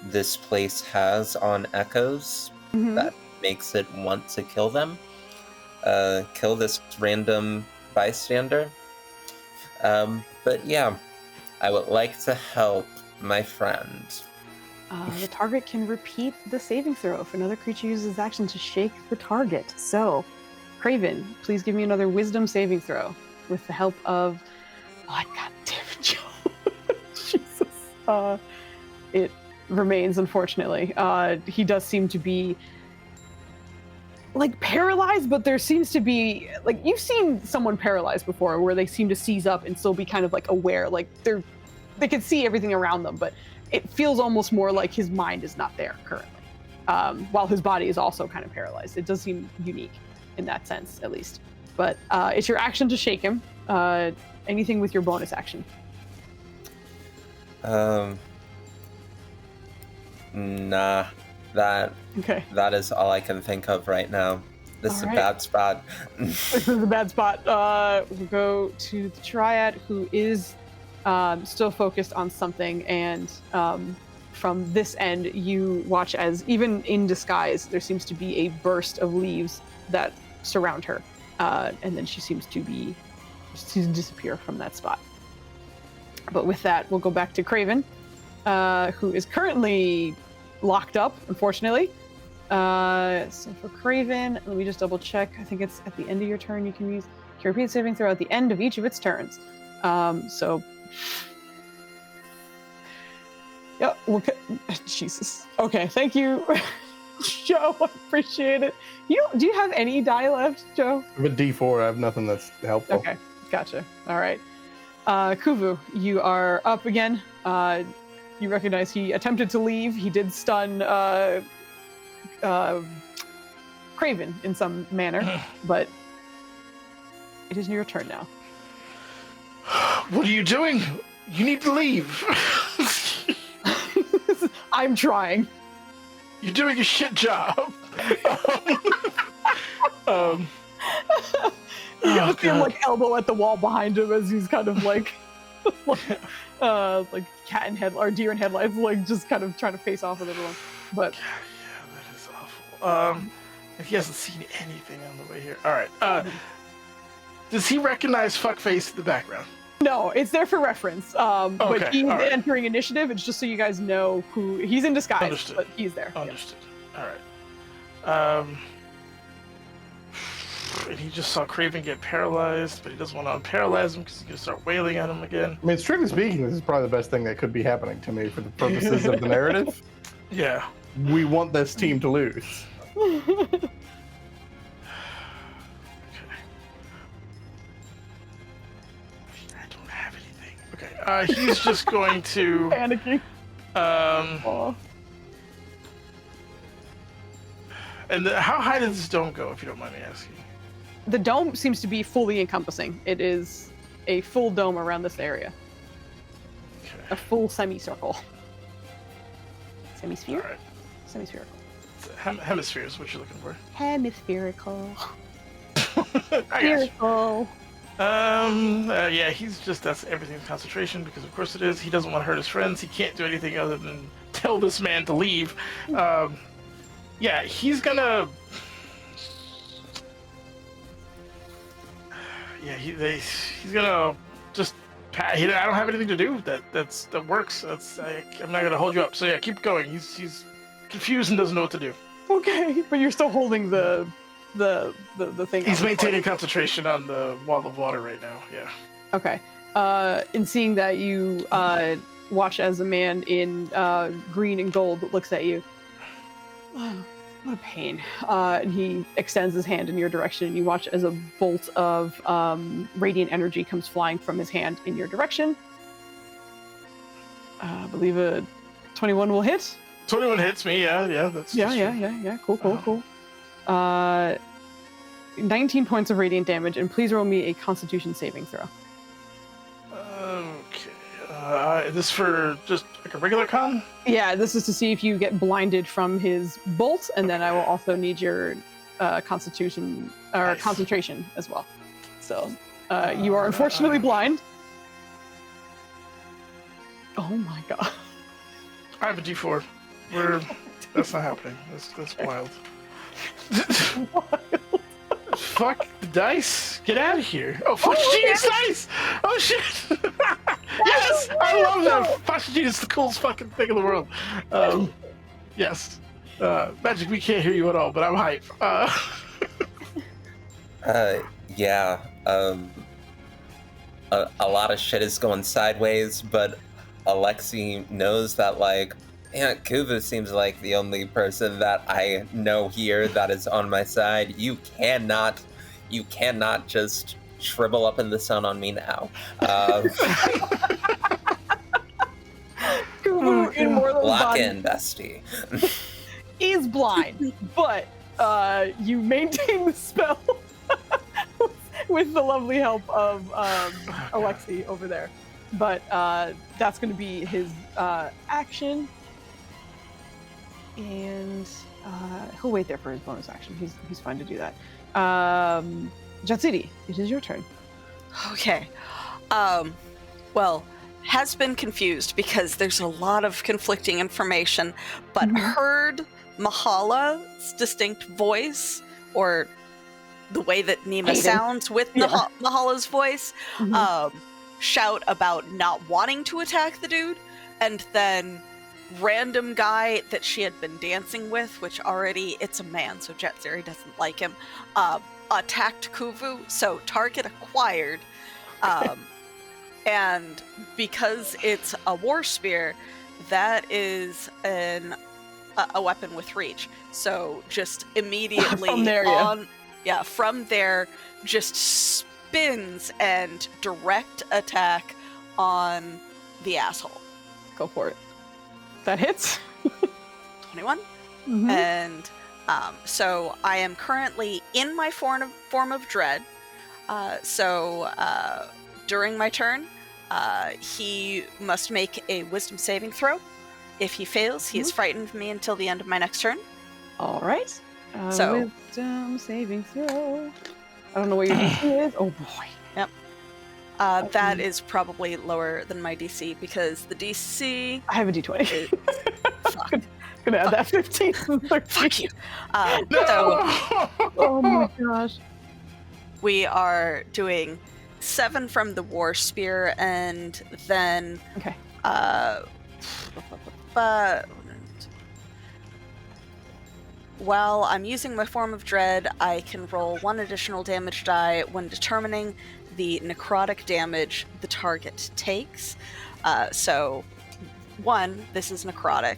this place has on echoes that makes it want to kill them. Kill this random bystander. But yeah, I would like to help my friend. The target can repeat the saving throw if another creature uses action to shake the target. So, Craven, please give me another wisdom saving throw with the help of... Oh, God damn it, Joe. Jesus. It remains, unfortunately. He does seem to be like paralyzed, but there seems to be like, you've seen someone paralyzed before where they seem to seize up and still be kind of like aware, like they can see everything around them, but it feels almost more like his mind is not there currently, while his body is also kind of paralyzed. It does seem unique in that sense, at least. But it's your action to shake him. Anything with your bonus action? Nah, Okay. that is all I can think of right now. This is a bad spot. This is a bad spot. We'll go to the Triad, who is still focused on something, and from this end, you watch as, even in disguise, there seems to be a burst of leaves that surround her, and then she seems to disappear from that spot. But with that, we'll go back to Craven, who is currently locked up, unfortunately. So for Craven, let me just double check. I think it's at the end of your turn. You can repeat saving throw at the end of each of its turns. Yeah, Jesus. Okay, thank you, Joe. I appreciate it. Do you have any die left, Joe? I have a D4. I have nothing that's helpful. Okay, gotcha. All right. Kuvu, you are up again. You recognize he attempted to leave. He did stun Craven in some manner, but it is your turn now. What are you doing? You need to leave. I'm trying. You're doing a shit job. You gotta see him like elbow at the wall behind him as he's kind of like like cat in head or deer in headlights, like just kind of trying to face off with everyone. But yeah, that is awful. If he hasn't seen anything on the way here. All right. Does he recognize fuckface in the background? no, it's there for reference. But Okay, he's all right. entering initiative. It's just so you guys know who he's in disguise. Understood. But he's there. Understood. All right. and he just saw Craven get paralyzed, but he doesn't want to unparalyze him because he's going to start wailing at him again. I mean, strictly speaking, this is probably the best thing that could be happening to me for the purposes of the narrative. Yeah. We want this team to lose. Okay. I don't have anything. Okay. He's just going to Panicking. Aw. And how high does this dome go, if you don't mind me asking? The dome seems to be fully encompassing. It is a full dome around this area. Okay. A full semicircle. Semisphere? All right. Semispherical. Hemisphere is what you're looking for. Hemispherical. I got you. Spherical. Yeah, that's everything's concentration, because of course it is. He doesn't want to hurt his friends. He can't do anything other than tell this man to leave. Yeah, he's gonna... Yeah, he's gonna just... I don't have anything to do that works. I'm not gonna hold you up. So yeah, keep going. He's confused and doesn't know what to do. Okay, but you're still holding the thing. He's on the maintaining floor. concentration on the wall of water right now. Yeah. Okay. In seeing that, you watch as a man in green and gold looks at you. Oh, what a pain. And he extends his hand in your direction, and you watch as a bolt of radiant energy comes flying from his hand in your direction. I believe a 21 will hit. 21 hits me. Yeah. That's Yeah. Cool. 19 points of radiant damage, and please roll me a Constitution saving throw. Okay. Is this for just like a regular con? Yeah, this is to see if you get blinded from his bolt, and then I will also need your Constitution or Nice. concentration as well. So you are unfortunately blind. Oh my god. I have a D4. That's not happening. That's wild. Fuck the dice. Get out of here. Oh, fuck genius dice. Oh shit. Yes, I love that. Fuck genius is the coolest fucking thing in the world. Yes. Magic, we can't hear you at all, but I'm hype. Yeah. A lot of shit is going sideways, but Alexi knows that, like, yeah, Kuvu seems like the only person that I know here that is on my side. You cannot just shrivel up in the sun on me now. Kuvu in Morlo's Lock body in, bestie. is blind, but you maintain the spell with the lovely help of Alexi over there. But that's going to be his action. And he'll wait there for his bonus action. He's fine to do that. Jatsidi, it is your turn. Okay. Well, has been confused because there's a lot of conflicting information, but heard Mahala's distinct voice, or the way that Nima sounds with Mahala's voice, shout about not wanting to attack the dude, and then random guy that she had been dancing with, which already, it's a man, so Jatsiri doesn't like him, attacked Kuvu, so target acquired. And because it's a war spear, that is a weapon with reach. So just immediately from there, from there, just spins and direct attack on the asshole. Go for it. That hits. 21. And so I am currently in my form of dread. So during my turn, he must make a wisdom saving throw. If he fails, he is frightened of me until the end of my next turn. All right. So wisdom saving throw. I don't know what your DC is. Oh boy. Yep. That is probably lower than my DC because the DC. I have a D20. Fuck. Gonna add that 15. Fuck you. So, oh my gosh. We are doing 7 from the war spear, and then okay. while I'm using my Form of Dread, I can roll 1 additional damage die when determining the necrotic damage the target takes. So, 1, this is necrotic.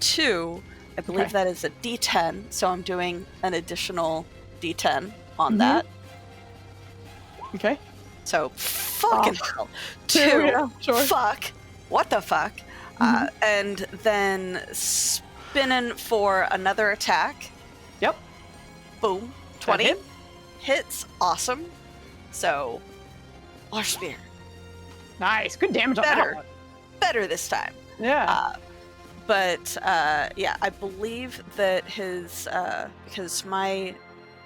2, I believe that is a D10, so I'm doing an additional D10 on that. Okay. So, fucking hell. 2, Yeah, sure. fuck. What the fuck? And then spinning for another attack. Yep. Boom. 20. hit? Hits. Awesome. So, Large Spear. Nice. Good damage on Better. that one. Better this time. Yeah. But yeah, I believe that his because my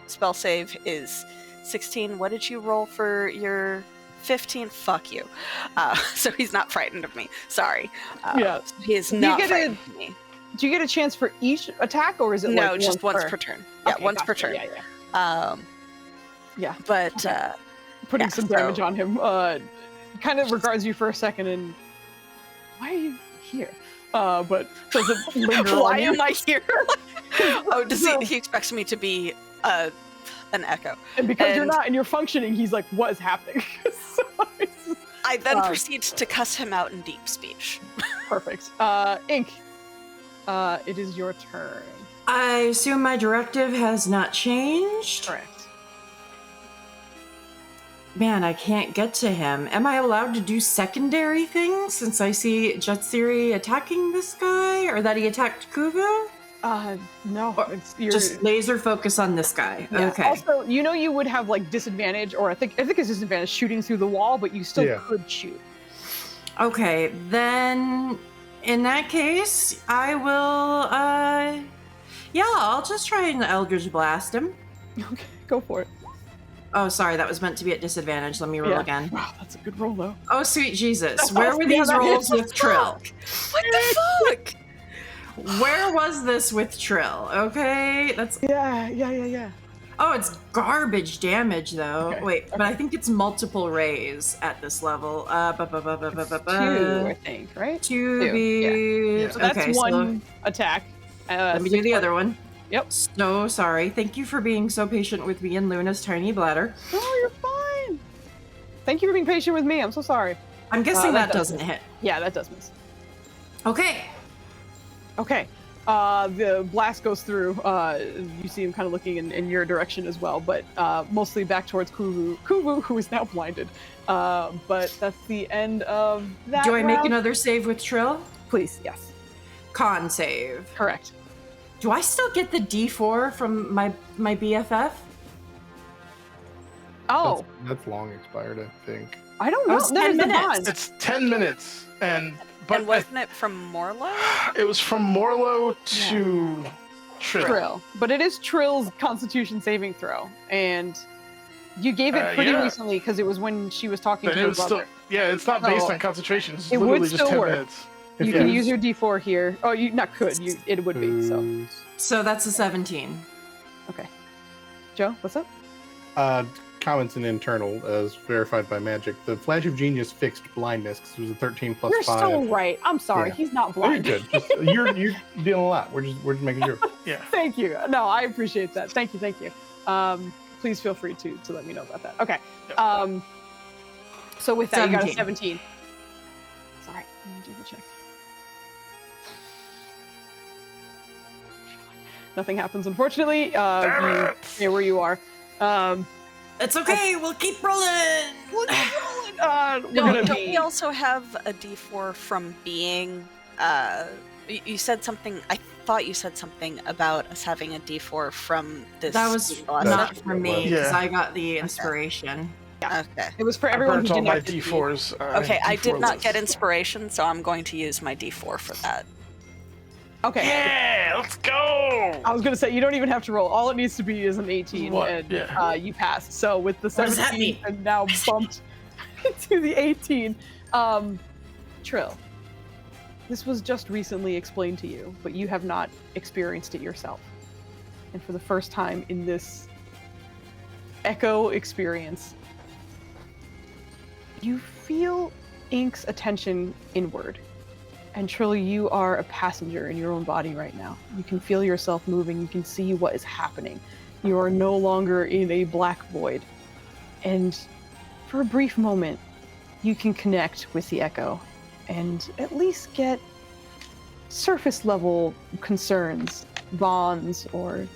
spell save is 16. What did you roll for your 15? Fuck you. So he's not frightened of me. Sorry. Yeah. He is You not get frightened of me. Do you get a chance for each attack, or is it No, like just once per turn. Yeah, Okay, once per gotcha. turn. Yeah. Yeah. But Putting Yeah, some damage so- on him. Kind of regards you for a second, and why are you here? But doesn't linger why on you. am I here? Oh, does he expects me to be an echo. And because you're and- not and you're functioning, he's like, what is happening? So it's just I then Um, proceed to cuss him out in deep speech. perfect. Ink. It is your turn. I assume my directive has not changed. Correct. Man, I can't get to him. Am I allowed to do secondary things since I see Jetsiri attacking this guy, or that he attacked Kuvu? No. Or You're, Just laser focus on this guy. yeah. Okay. Also, you would have like disadvantage, or I think it's disadvantage shooting through the wall, but you still Yeah. could shoot. Okay, then in that case, I will I'll just try and Eldritch Blast him. Okay, go for it. Oh, sorry, that was meant to be at disadvantage. Let me roll Yeah. again. Wow, that's a good roll though. Oh, sweet Jesus. Where were Yeah, these that rolls hits. with Trill? What the fuck? Where was this with Trill? Okay, that's... Yeah. Oh, it's garbage damage, though. Okay. Wait, but I think it's multiple rays at this level. Two, I think, right? Two Two, be... yeah. So that's okay, one attack. let me do the other one. Yep. So sorry. Thank you for being so patient with me and Luna's tiny bladder. Oh, you're fine. Thank you for being patient with me. I'm so sorry. I'm guessing that that does doesn't hit. Yeah, that does miss. Okay. Okay. The blast goes through. You see him kind of looking in your direction as well, but mostly back towards Kuvu, who is now blinded. But that's the end of that. Do I make round. another save with Trill? Please, yes. Con save. Correct. Do I still get the D4 from my BFF? Oh, That's long expired, I think. I don't That know. was That 10 is the minutes. bond. It's 10 minutes, but And wasn't it from Morlo? it was from Morlo to Trill. Trill, but it is Trill's Constitution saving throw, and you gave it pretty yeah. recently because it was when she was talking But to it her was brother. still, yeah, it's not based So, on concentration. It's it would literally just still 10 work. minutes. You Yeah. can use your D4 here. Oh, you not could. It would be so. So that's a 17. Okay. Joe, what's up? Comments and internal, as verified by magic. The Flash of Genius fixed blindness because it was a 13 plus You're 5. so right. I'm sorry. Yeah. He's not No, you're blind. good. You're dealing a lot. We're just making sure. Yeah. Thank you. No, I appreciate that. Thank you. Please feel free to let me know about that. Okay. Yep. So with that, you got a 17. 17. Sorry, let me double check. Nothing happens, unfortunately. You stay where you are. It's okay. We'll keep rolling. We're Don't gonna we be. also have a D4 from being? You said something. I thought you said something about us having a D4 from this. That was lesson. not for me because Yeah. I got the inspiration. Okay. It was for I everyone burnt who all didn't my have to be- D4s. Okay, I did D4 not list. get inspiration, so I'm going to use my D4 for that. Okay. Yeah, let's go. I was gonna say you don't even have to roll. All it needs to be is an 18, What? and Yeah. you pass. So with the What does that 17 mean? and now bumped to the 18, Trill. This was just recently explained to you, but you have not experienced it yourself. And for the first time in this echo experience, you feel Ink's attention inward And Trill, you are a passenger in your own body right now. You can feel yourself moving. You can see what is happening. You are no longer in a black void. And for a brief moment, you can connect with the echo and at least get surface level concerns, bonds, or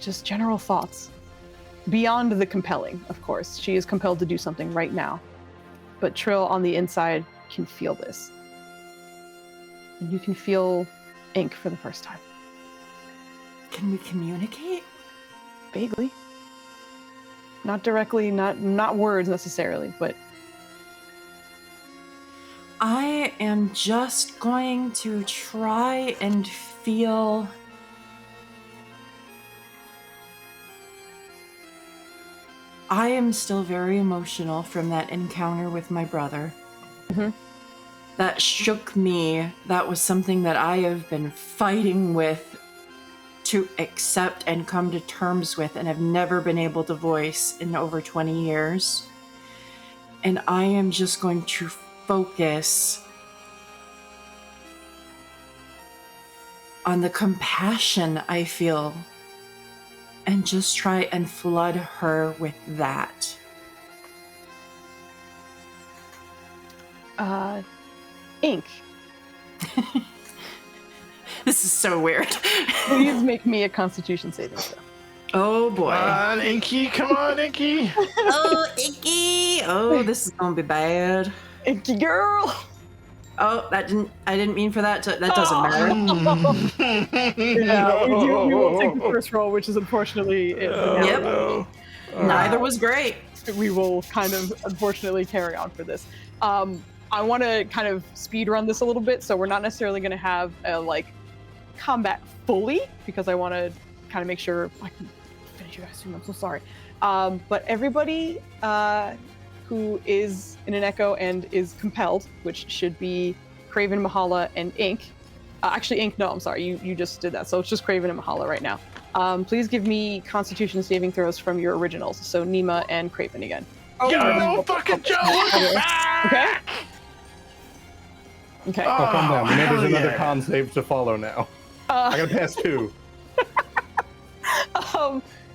just general thoughts. Beyond the compelling, of course. She is compelled to do something right now. But Trill on the inside can feel this. And you can feel ink for the first time. Can we communicate? Vaguely. Not directly, not words necessarily, but I am just going to try and feel I am still very emotional from that encounter with my brother. Mm-hmm. That shook me. That was something that I have been fighting with to accept and come to terms with and have never been able to voice in over 20 years. And I am just going to focus on the compassion I feel and just try and flood her with that. ink. This is so weird. Please make me a Constitution saving throw. Oh boy. Come on, Inky. Come on, Inky. Oh, icky. Oh, this is gonna be bad. Inky girl! Oh, I didn't mean for that to, that doesn't matter. Yeah, we will take the first roll, which is unfortunately it. Yep. No. Neither was great. We will kind of unfortunately carry on for this. I want to kind of speed run this a little bit, so we're not necessarily going to have like combat fully, because I want to kind of make sure I can finish you guys soon. I'm so sorry. But everybody who is in an echo and is compelled, which should be Craven, Mahala, and Ink. Actually, Ink, no, I'm sorry, you just did that, so it's just Craven and Mahala right now. Please give me Constitution saving throws from your originals, so Nima and Craven again. Yo, fucking Joe! Okay? Okay. Oh, calm down. We know hell there's another yeah. con save to follow now. I gotta pass 2.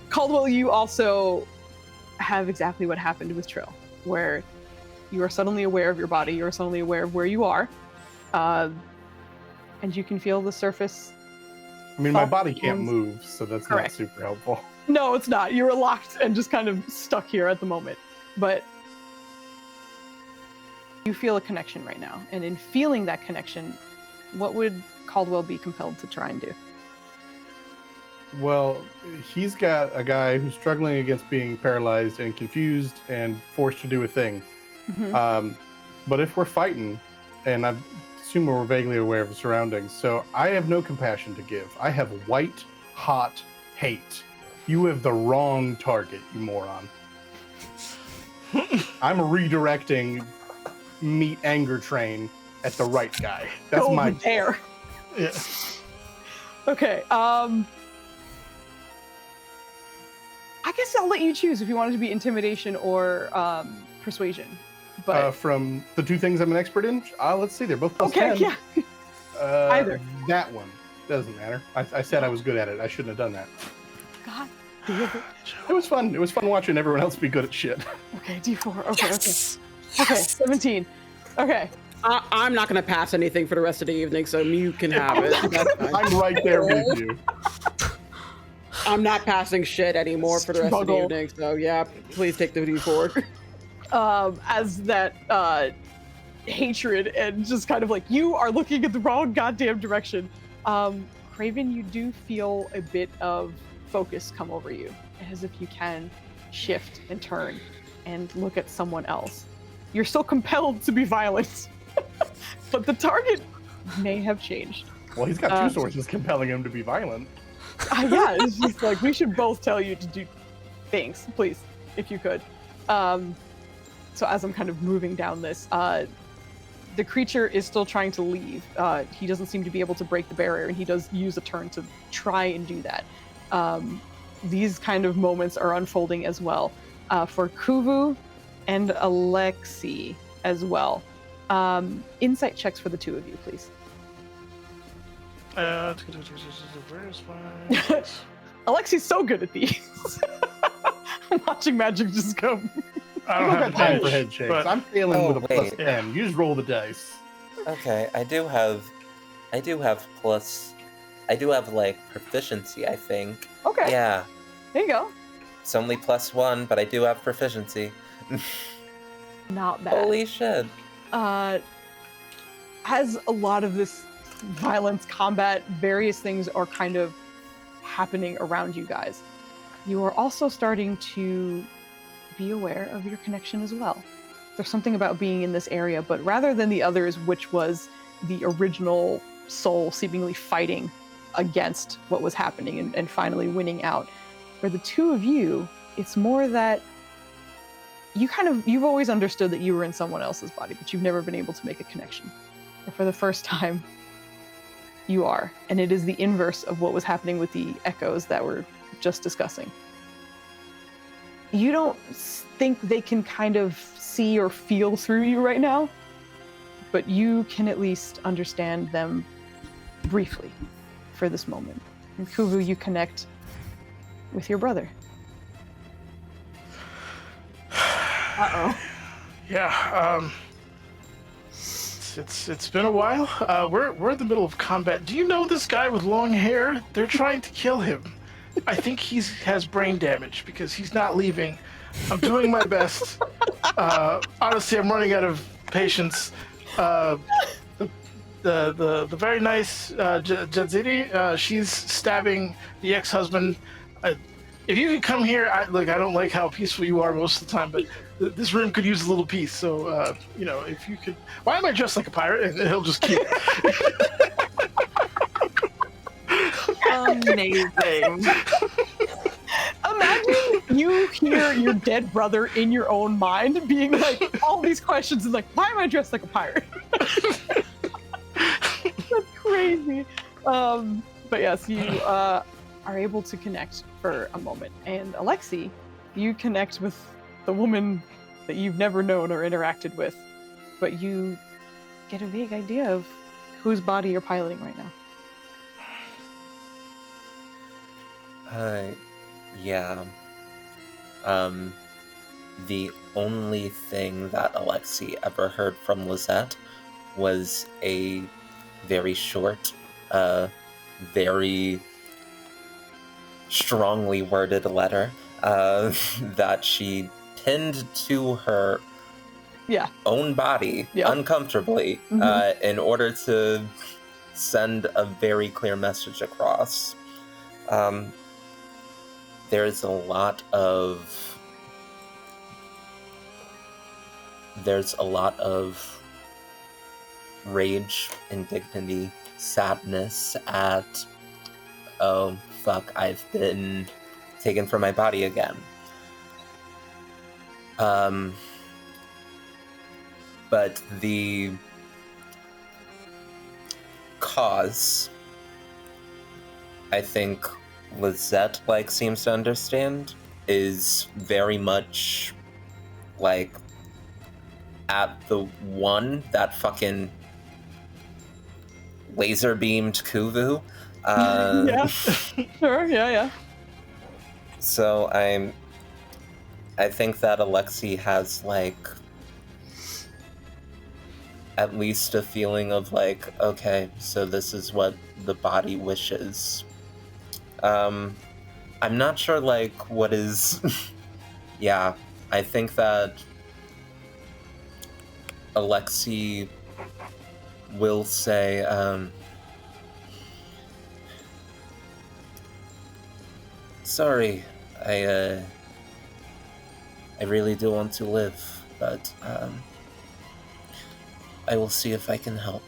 Caldwell, you also have exactly what happened with Trill, where you are suddenly aware of your body, you are suddenly aware of where you are, and you can feel the surface. I mean, my body can't move, so that's Correct. not super helpful. No, it's not. You're locked and just kind of stuck here at the moment. But you feel a connection right now. And in feeling that connection, what would Caldwell be compelled to try and do? Well, he's got a guy who's struggling against being paralyzed and confused and forced to do a thing. Mm-hmm. But if we're fighting, and I assume we're vaguely aware of the surroundings, so I have no compassion to give. I have white, hot hate. You have the wrong target, you moron. I'm redirecting meat anger train at the right guy. That's Go my there. Yeah. Okay. I guess I'll let you choose if you want it to be intimidation or persuasion. But from the 2 things I'm an expert in, let's see, they're both plus okay, 10. yeah. Either. That one doesn't matter. I said I was good at it. I shouldn't have done that. God damn it. It was fun. It was fun watching everyone else be good at shit. Okay, D4. Okay, Yes! okay. Okay, 17. Okay. I'm not going to pass anything for the rest of the evening, so you can have it. That's fine. I'm right there with you. I'm not passing shit anymore for the rest of the Struggle. evening, so yeah, please take the D4. As that hatred and just kind of like, you are looking at the wrong goddamn direction. Craven, you do feel a bit of focus come over you, as if you can shift and turn and look at someone else. You're still compelled to be violent, but the target may have changed. Well, he's got 2 sources compelling him to be violent. Yeah, it's just like, we should both tell you to do things, please, if you could. So as I'm kind of moving down this, the creature is still trying to leave. He doesn't seem to be able to break the barrier, and he does use a turn to try and do that. These kind of moments are unfolding as well for Kuvu and Alexi as well. Insight checks for the two of you, please. Where's my... Alexi's so good at these. I'm watching magic just go. I I don't don't have got time advantage, for head shakes. but I'm failing Oh, with a plus wait. 10. You just roll the dice. Okay, I do have like proficiency, I think. Okay, Yeah, there you go. it's only +1, but I do have proficiency. Not bad. Holy shit. As a lot of this violence, combat, various things are kind of happening around you guys, you are also starting to be aware of your connection as well. There's something about being in this area, but rather than the others, which was the original soul seemingly fighting against what was happening and finally winning out, for the two of you, it's more that you've always understood that you were in someone else's body, but you've never been able to make a connection. And for the first time, you are. And it is the inverse of what was happening with the echoes that we're just discussing. You don't think they can kind of see or feel through you right now, but you can at least understand them briefly for this moment. And Kuvu, you connect with your brother. Uh-oh. yeah, it's been a while. We're in the middle of combat. Do you know this guy with long hair? They're trying to kill him. I think he has brain damage because he's not leaving. I'm doing my best. Honestly, I'm running out of patience. The very nice Jadziri, she's stabbing the ex-husband. If you could come here, I don't like how peaceful you are most of the time, but this room could use a little peace. So, if you could... Why am I dressed like a pirate? And he'll just keep... Amazing. Imagine you hear your dead brother in your own mind being like all these questions and like, why am I dressed like a pirate? That's crazy. But yes, you are able to connect for a moment. And Alexi, you connect with the woman that you've never known or interacted with, but you get a vague idea of whose body you're piloting right now. Yeah. The only thing that Alexi ever heard from Lizette was a very short, very strongly worded letter that she pinned to her own body uncomfortably in order to send a very clear message across. There's a lot of rage, indignity, sadness at, oh fuck, I've been taken from my body again. But the cause, I think Lizette seems to understand, is very much at the one that fucking laser beamed Kuvu. Yeah, sure, yeah. So I think that Alexi has at least a feeling of okay, so this is what the body wishes. I'm not sure what is yeah, I think that Alexi will say sorry, I really do want to live, but I will see if I can help.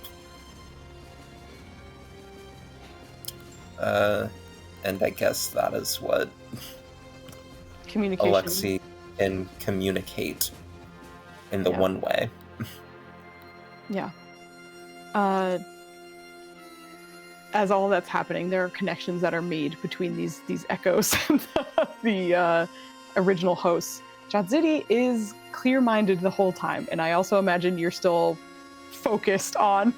And I guess that is what Communication. Alexi can communicate in the one way. Yeah. As all that's happening, there are connections that are made between these echoes and the original hosts. Jadziri is clear-minded the whole time, and I also imagine you're still focused on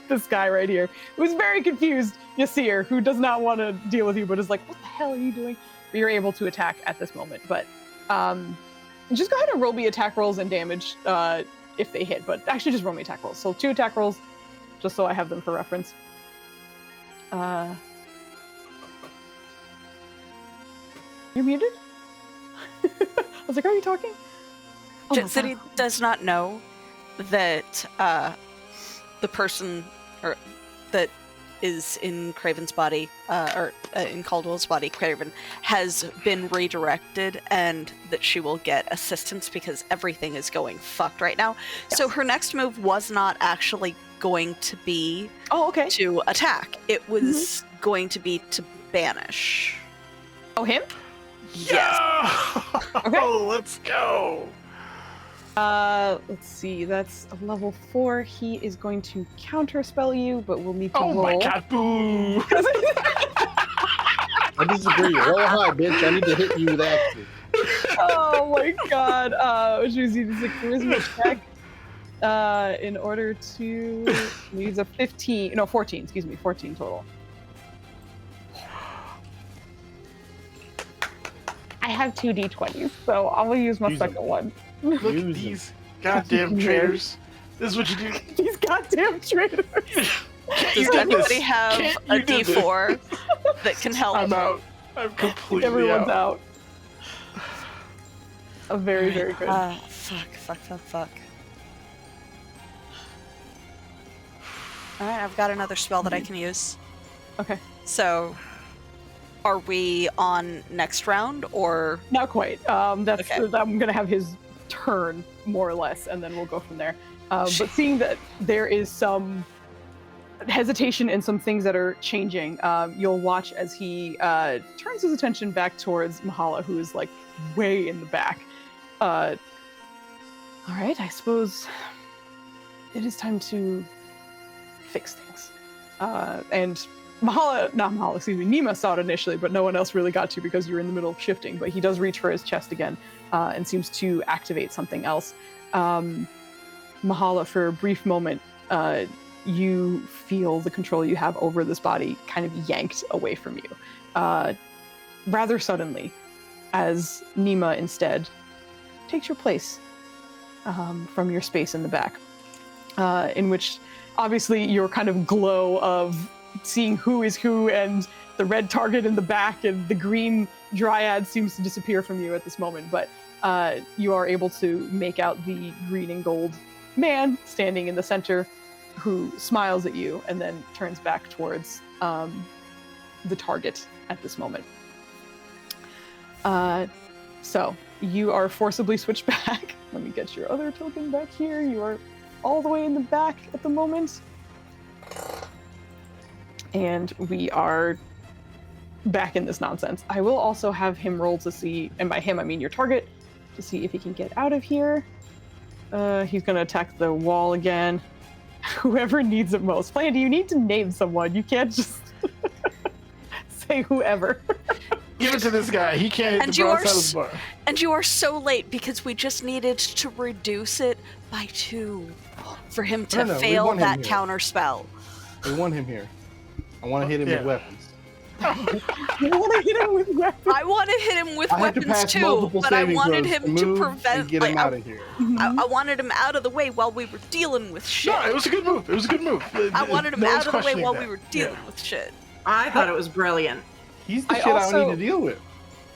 this guy right here, who's very confused. Yasir, who does not want to deal with you, but is like, what the hell are you doing? But you're able to attack at this moment. But just go ahead and roll me attack rolls and damage if they hit. But actually, just roll me attack rolls. So 2 attack rolls, just so I have them for reference. You're muted? I was like, are you talking? Oh my Jet City God. does not know that the person or that is in Craven's body, or in Caldwell's body, Craven, has been redirected, and that she will get assistance because everything is going fucked right now. Yes. So her next move was not actually going to be Oh, okay. to attack. It was going to be to banish. Oh, him? Yes. Yeah! Okay. Oh, let's go. Let's see. That's a level 4. He is going to counterspell you, but we'll need to Oh roll. my god, boo! I disagree. Roll high, bitch. I need to hit you with action. Oh my god. Which means you need a charisma check. In order to use a 14, excuse me, 14 total. I have 2 d20s, so I will use my Use 'em. second one. Look at Use 'em. these goddamn traitors. This is what you do. These goddamn traitors. Does You did anybody this. have Can't a you do this. D4 that can help? I'm out. I'm completely Everyone's out. out. Very, very good. Fuck. Alright, I've got another spell that I can use. Okay. So, are we on next round, or... Not quite. That's Okay. I'm gonna have his turn more or less, and then we'll go from there. But seeing that there is some hesitation and some things that are changing, you'll watch as he turns his attention back towards Mahala, who is like way in the back. All right, I suppose it is time to fix things. And Nima saw it initially, but no one else really got to because you're in the middle of shifting. But he does reach for his chest again and seems to activate something else. Mahala, for a brief moment, you feel the control you have over this body kind of yanked away from you, rather suddenly, as Nima instead takes your place from your space in the back, in which obviously your kind of glow of seeing who is who and the red target in the back and the green dryad seems to disappear from you at this moment, but you are able to make out the green and gold man standing in the center who smiles at you and then turns back towards the target at this moment. So you are forcibly switched back. Let me get your other token back here. You are all the way in the back at the moment. And we are back in this nonsense. I will also have him roll to see, and by him I mean your target, to see if he can get out of here. He's going to attack the wall again. Whoever needs it most. Plandy, you need to name someone. You can't just say whoever. Give it to this guy. He can't hit And the you broad are side of the bar. And you are so late because we just needed to reduce it by 2 for him to No, we fail want him that here. counter spell. We want him here. I want to hit him Yeah. with weapons. You want to hit him with weapons? I want to hit him with I have to weapons pass too, multiple but I saving wanted throws him to to move prevent. and get him out of here. I wanted him out of the way while we were dealing with shit. No, it was a good move. It was a good move. I wanted him No one's out of the way questioning while that. we were dealing with shit. I thought it was brilliant. He's the I shit I also- need to deal with.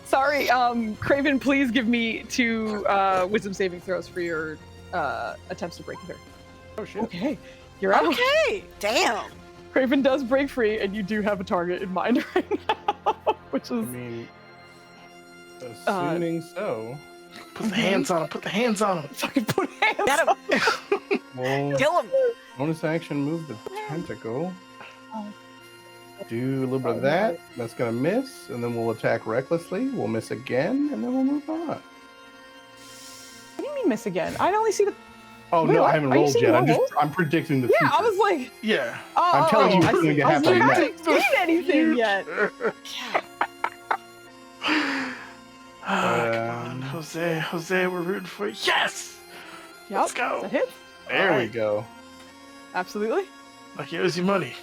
Sorry, Craven, please give me 2 wisdom saving throws for your attempts to break through. Oh shit. Okay, you're out. Okay, damn. Craven does break free, and you do have a target in mind right now, which I is mean, assuming so. Put the hands on him. Put the hands on him. fucking put hands Get him. up. Well, Kill him. bonus action move the tentacle. Do a little bit of that. That's gonna miss, and then we'll attack recklessly. We'll miss again, and then we'll move on. What do you mean miss again? I only see the. Oh Wait, no, what? I haven't Are you rolled seeing yet. rolls? I'm predicting the Yeah, future. I was like, Yeah. I'm telling you I what's going see. to I was happen like, I next. haven't seen anything yet. Come on, Jose, we're rooting for you. Yes! Yep, Let's go. that hits. There we Alright. go. Absolutely. Like, here's your money.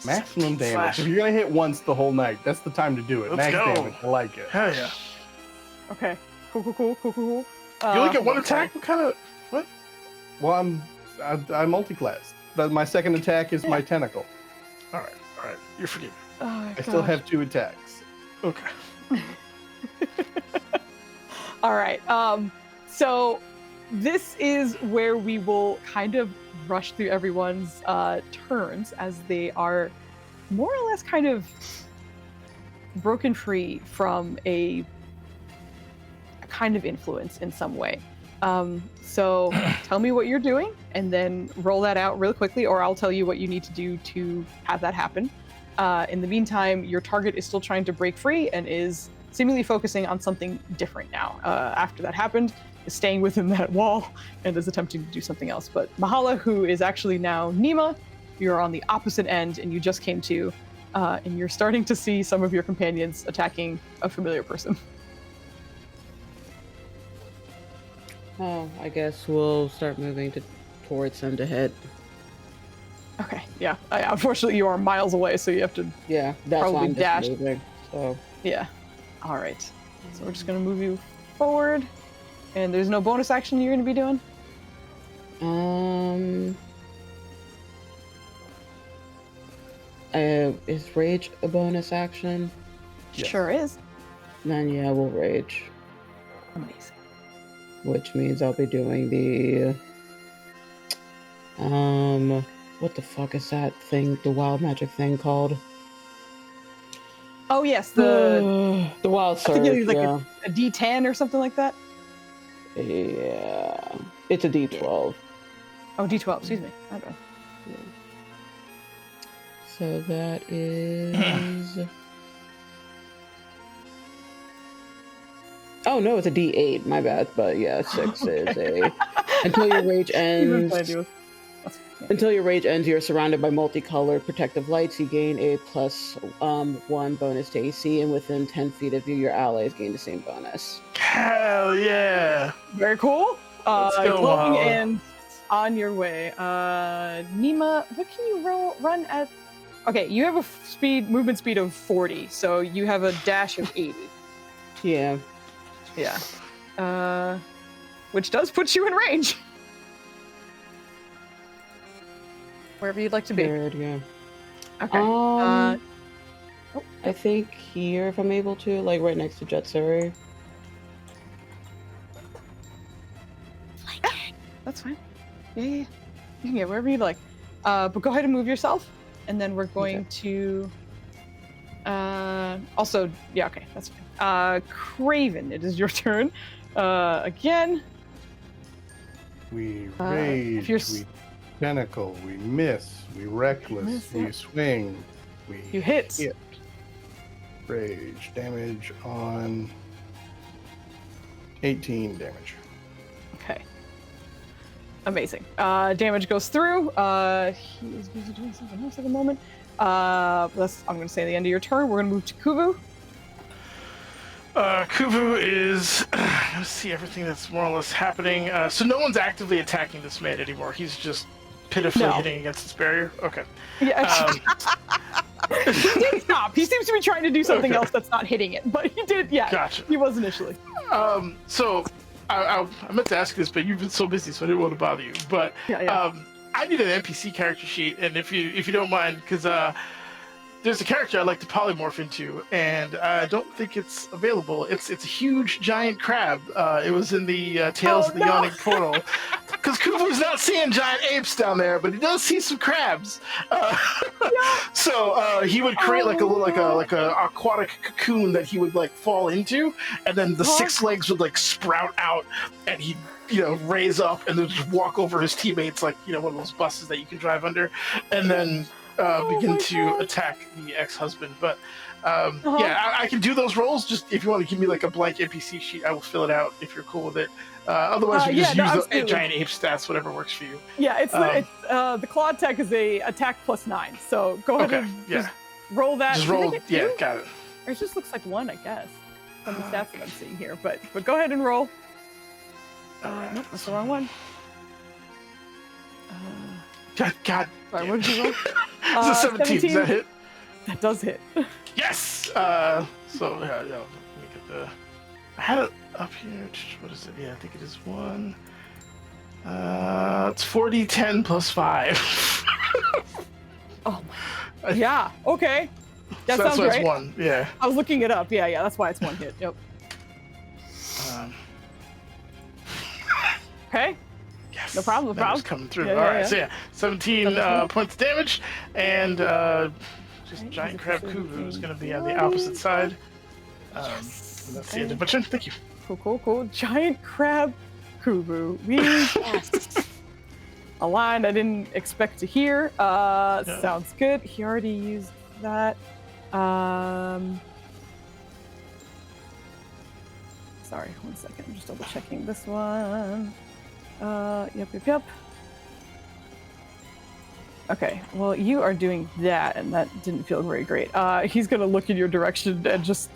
Maximum damage. Slash. If you're gonna hit once the whole night, that's the time to do it. Let's Max go. damage. I like it. Hell yeah. Okay. Cool. You only get one hold on, attack? What kind of... What? Well, I'm multi-classed. But my second attack is my tentacle. Alright. You're forgiven. Oh, I still have 2 attacks. Okay. All right. So this is where we will kind of rush through everyone's turns as they are more or less kind of broken free from a kind of influence in some way. So tell me what you're doing and then roll that out real quickly, or I'll tell you what you need to do to have that happen. In the meantime, your target is still trying to break free and is seemingly focusing on something different now. After that happened, is staying within that wall and is attempting to do something else. But Mahala, who is actually now Nima, you're on the opposite end and you just came to, and you're starting to see some of your companions attacking a familiar person. Oh, I guess we'll start moving towards him to hit. Okay, yeah. Unfortunately, you are miles away, so you have to. Yeah, that's Probably why I'm just dash. moving. So Yeah. All right. So we're just gonna move you forward, and there's no bonus action you're gonna be doing. Is rage a bonus action? Yes. Sure is. Then yeah, we'll rage, Amazing. which means I'll be doing the what the fuck is that thing? The wild magic thing called? Oh yes, the wild I surge. think it's like Yeah, a D10 or something like that. yeah, it's a D12. Oh, D12. Excuse me. My bad. So that is. Oh no, it's a D8. My bad. But yeah, 6 is a. Until your rage ends. Until your rage ends, you're surrounded by multicolored protective lights. You gain a +1 bonus to AC, and within 10 feet of you, your allies gain the same bonus. Hell yeah. Very cool. Let's go, Glowing Mahala. and on your way. Nima, what can you run at? Okay, you have a movement speed of 40, so you have a dash of 80. Yeah. Yeah. Which does put you in range. Wherever you'd like to be. Third, yeah. Okay. I think here, if I'm able to, like right next to Jetsuri. That's fine. Yeah. You can get wherever you'd like. But go ahead and move yourself, and then we're going to. Also, yeah, okay, that's fine. Craven, it is your turn. Again. We if rage, you're we tentacle, we miss, we reckless, Miss, we yeah. swing, we You hit. Rage damage on 18 damage. Okay. Amazing. Damage goes through. He is busy doing something else at the moment. I'm going to say the end of your turn. We're going to move to Kuvu. Kuvu is gonna see everything that's more or less happening. So no one's actively attacking this man anymore. He's just pitifully No. hitting against this barrier. Okay. Yeah. He did stop. He seems to be trying to do something Okay. else that's not hitting it, but he did. Yeah. Gotcha. He was initially. So I meant to ask this, but you've been so busy, so I didn't want to bother you. But Yeah. I need an NPC character sheet, and if you don't mind, because there's a character I'd like to polymorph into, and I don't think it's available. It's a huge giant crab. It was in the Tales of the Yawning Portal. Because Kufu's not seeing giant apes down there, but he does see some crabs. So he would create like a aquatic cocoon that he would like fall into, and then the 6 legs would like sprout out, and he'd raise up and then just walk over his teammates like one of those buses that you can drive under, and then begin to attack the ex-husband. But yeah, I can do those roles. Just if you want to give me like a blank NPC sheet, I will fill it out if you're cool with it. Otherwise, we just use the absolutely. giant ape stats, whatever works for you. Yeah, it's the claw tech is a attack +9. So go ahead and just roll that. Just Did I roll. get Yeah, 2? got it. Or it just looks like 1, I guess, from the stats that I'm seeing here. But go ahead and roll. Nope, that's the wrong one. God. Sorry, what did you roll? It's a 17. Does that hit? That does hit. Yes! So, yeah, let me get the... I had it up here. What is it? Yeah, I think it is 1. It's 4d10 plus 5. Oh my. Yeah, okay. That so sounds that's why right. it's 1, yeah. I was looking it up. Yeah, that's why it's 1 hit. Yep. Okay. Yes. No problem, no that problem. was coming through. Yeah, All right, yeah. so 17 points of damage, and just giant crab Kuvu is going to be on the opposite side. That's the end of my turn. Thank you. Cool. Giant crab Kubu. A line I didn't expect to hear. Sounds good. He already used that. Sorry, 1 second. I'm just double checking this one. Yep. Okay, well, you are doing that, and that didn't feel very great. He's gonna look in your direction and just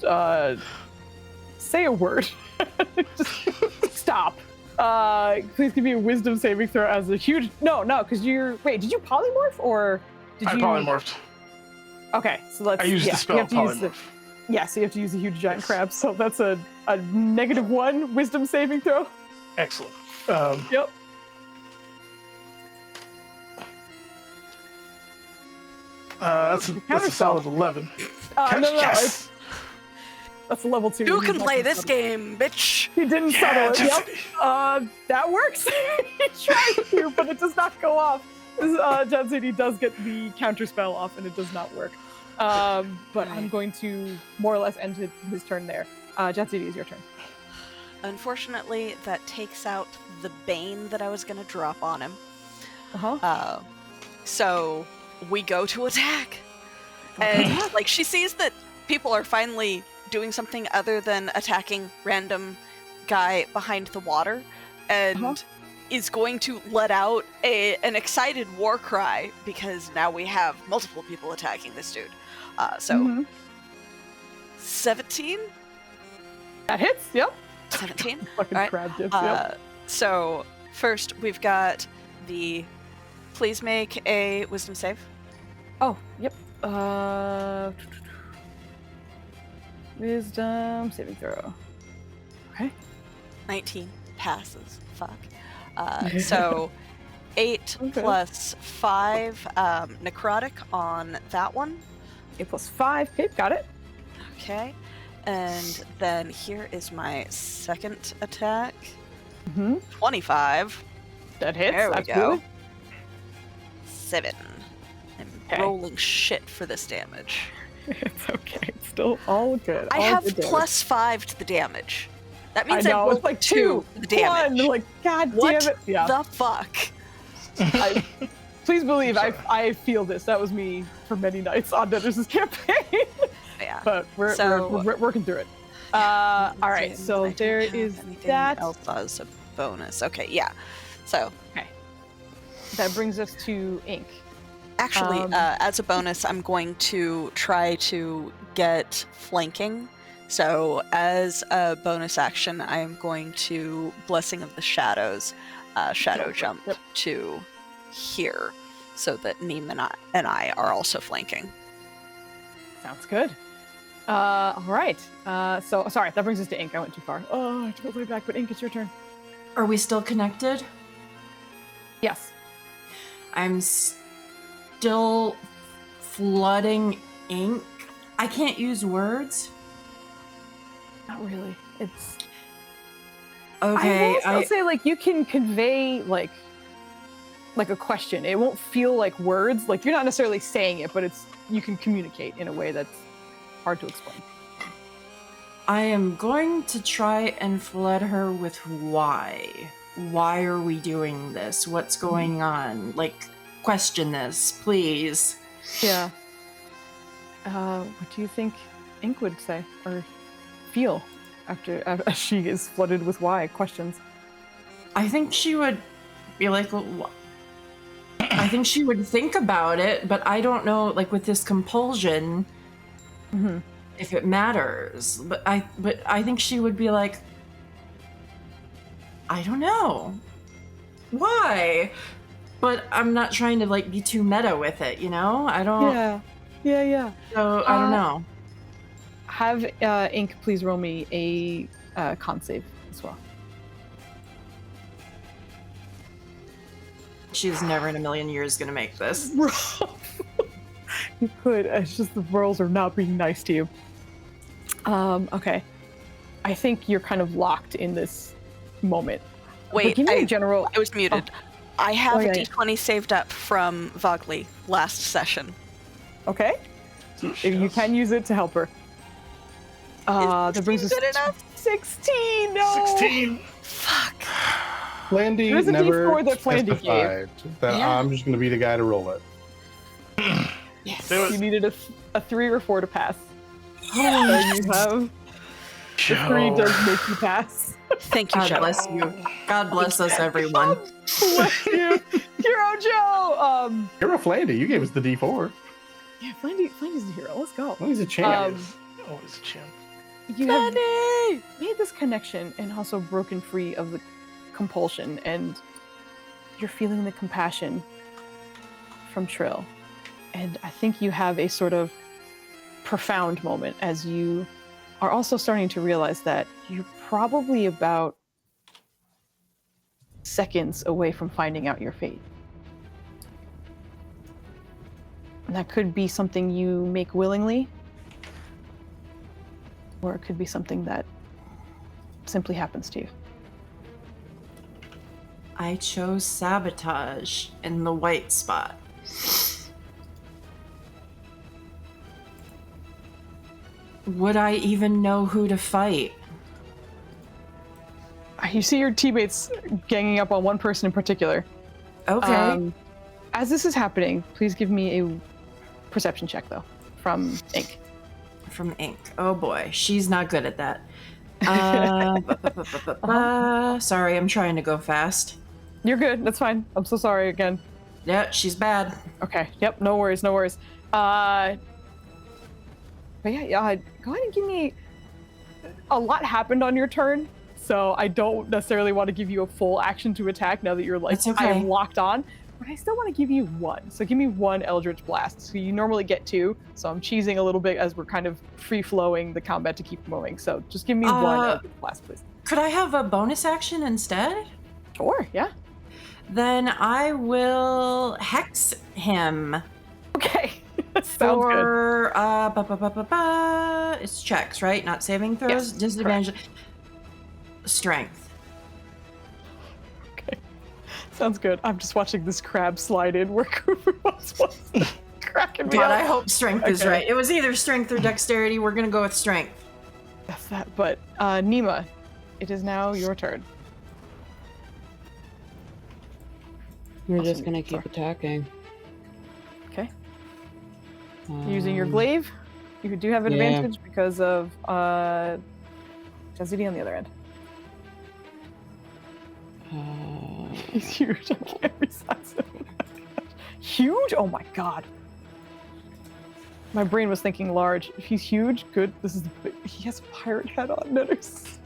say a word. Just stop. Please give me a wisdom saving throw as a huge... No, because you're... Wait, did you polymorph, or did I polymorphed. Okay, so let's... I used the spell polymorph. So you have to use a huge giant crab, so that's a -1 wisdom saving throw. Excellent. Yep. That's a solid 11. No. Yes! That's a level 2. You can play this game, bitch. He didn't settle it. Yep. That works. He tried to, but it does not go off. John City does get the counter spell off, and it does not work. But I'm going to more or less end his turn there. John City, is your turn. Unfortunately, that takes out the bane that I was going to drop on him. So we go to attack. And like she sees that people are finally doing something other than attacking random guy behind the water, and is going to let out an excited war cry because now we have multiple people attacking this dude. 17? That hits, yep. 17? Fucking right. crab dips, yep. So first we've got the... Please make a wisdom save. Oh, yep. Wisdom saving throw. Okay. 19 passes. Fuck. So 8 plus 5 necrotic on that one. 8 plus 5. Okay, got it. Okay. And then here is my second attack. 25. That hits. There we absolutely. go. 7. I'm rolling shit for this damage. It's okay. It's still all good. I have plus 5 to the damage. That means I know, rolled it's like 2 to the damage. 1. Like, god What damn it. Yeah. the fuck? Please believe I feel this. That was me for many nights on Dennis's campaign. Yeah. But we're working through it. All right. So there is that. Else as a bonus. Okay. Yeah. So. Okay. That brings us to Ink. Actually, as a bonus, I'm going to try to get flanking. So as a bonus action, I am going to Blessing of the Shadows, shadow jump to here, so that Neem and I are also flanking. Sounds good. All right. So sorry, that brings us to Ink. I went too far. Oh, I have to go way back. But Ink, it's your turn. Are we still connected? Yes. I'm still flooding ink. I can't use words. Not really. It's okay. I will say like you can convey like a question. It won't feel like words. Like you're not necessarily saying it, but you can communicate in a way that's hard to explain. I am going to try and flood her with why. Why are we doing this? What's going on? Like, question this, please. Yeah. What do you think Ink would say or feel after she is flooded with why questions? I think she would be like, I think she would think about it, but I don't know, like with this compulsion, if it matters. But I think she would be like, I don't know. Why? but I'm not trying to like be too meta with it, you know? I don't. Yeah. So I don't know. Have Ink please roll me a con save as well. She's never in a million years gonna make this. You could. It's just the rolls are not being nice to you. Okay. I think you're kind of locked in this moment. Wait, give me a general. I was muted. I have yeah. a d20 saved up from Vogli last session. Okay. You can use it to help her. That brings us good enough? 16. No. 16. Fuck. Flandy There's a never D4 that Flandy gave. specified that I'm just going to be the guy to roll it. Yes. Do it. You needed a 3 or 4 to pass. So you have the 3 does make you pass. Thank you, God Joe. bless you. God bless us, everyone. Bless you, Hero Joe. Hero Flandy, you gave us the D4. Yeah, Flandy's the hero. Let's go. Flandy's a champ. Always a champ. You have made this connection and also broken free of the compulsion, and you're feeling the compassion from Trill. And I think you have a sort of profound moment as you are also starting to realize that you're probably about seconds away from finding out your fate. And that could be something you make willingly, or it could be something that simply happens to you. I chose sabotage in the white spot. Would I even know who to fight? You see your teammates ganging up on one person in particular. Okay. As this is happening, please give me a perception check, though, from Ink. From Ink. Oh boy, she's not good at that. Sorry, I'm trying to go fast. You're good. That's fine. I'm so sorry again. Yeah, she's bad. Okay. Yep. No worries. No worries. But yeah, go ahead and give me. A lot happened on your turn, so I don't necessarily want to give you a full action to attack now that you're like That's okay. I am locked on. But I still want to give you 1. So give me 1 Eldritch Blast. So you normally get 2. So I'm cheesing a little bit as we're kind of free flowing the combat to keep moving. So just give me 1 Eldritch Blast, please. Could I have a bonus action instead? Sure. Yeah. Then I will hex him. Okay. Sounds good. For it's checks, right? Not saving throws. Yes, Disadvantage. Strength. Okay. Sounds good. I'm just watching this crab slide in where Cooper was cracking me But up. I hope strength is Okay. right. It was either strength or dexterity. We're gonna go with strength. That's that. But Nima, it is now your turn. We're Awesome. just gonna keep attacking. Okay. Using your Um, glaive, you do have an yeah. advantage because of Jazidi on the other end. He's huge. I can't resize him. Huge? Oh my god. My brain was thinking large. If he's huge, good. This is the big. He has a pirate hat on. Netters.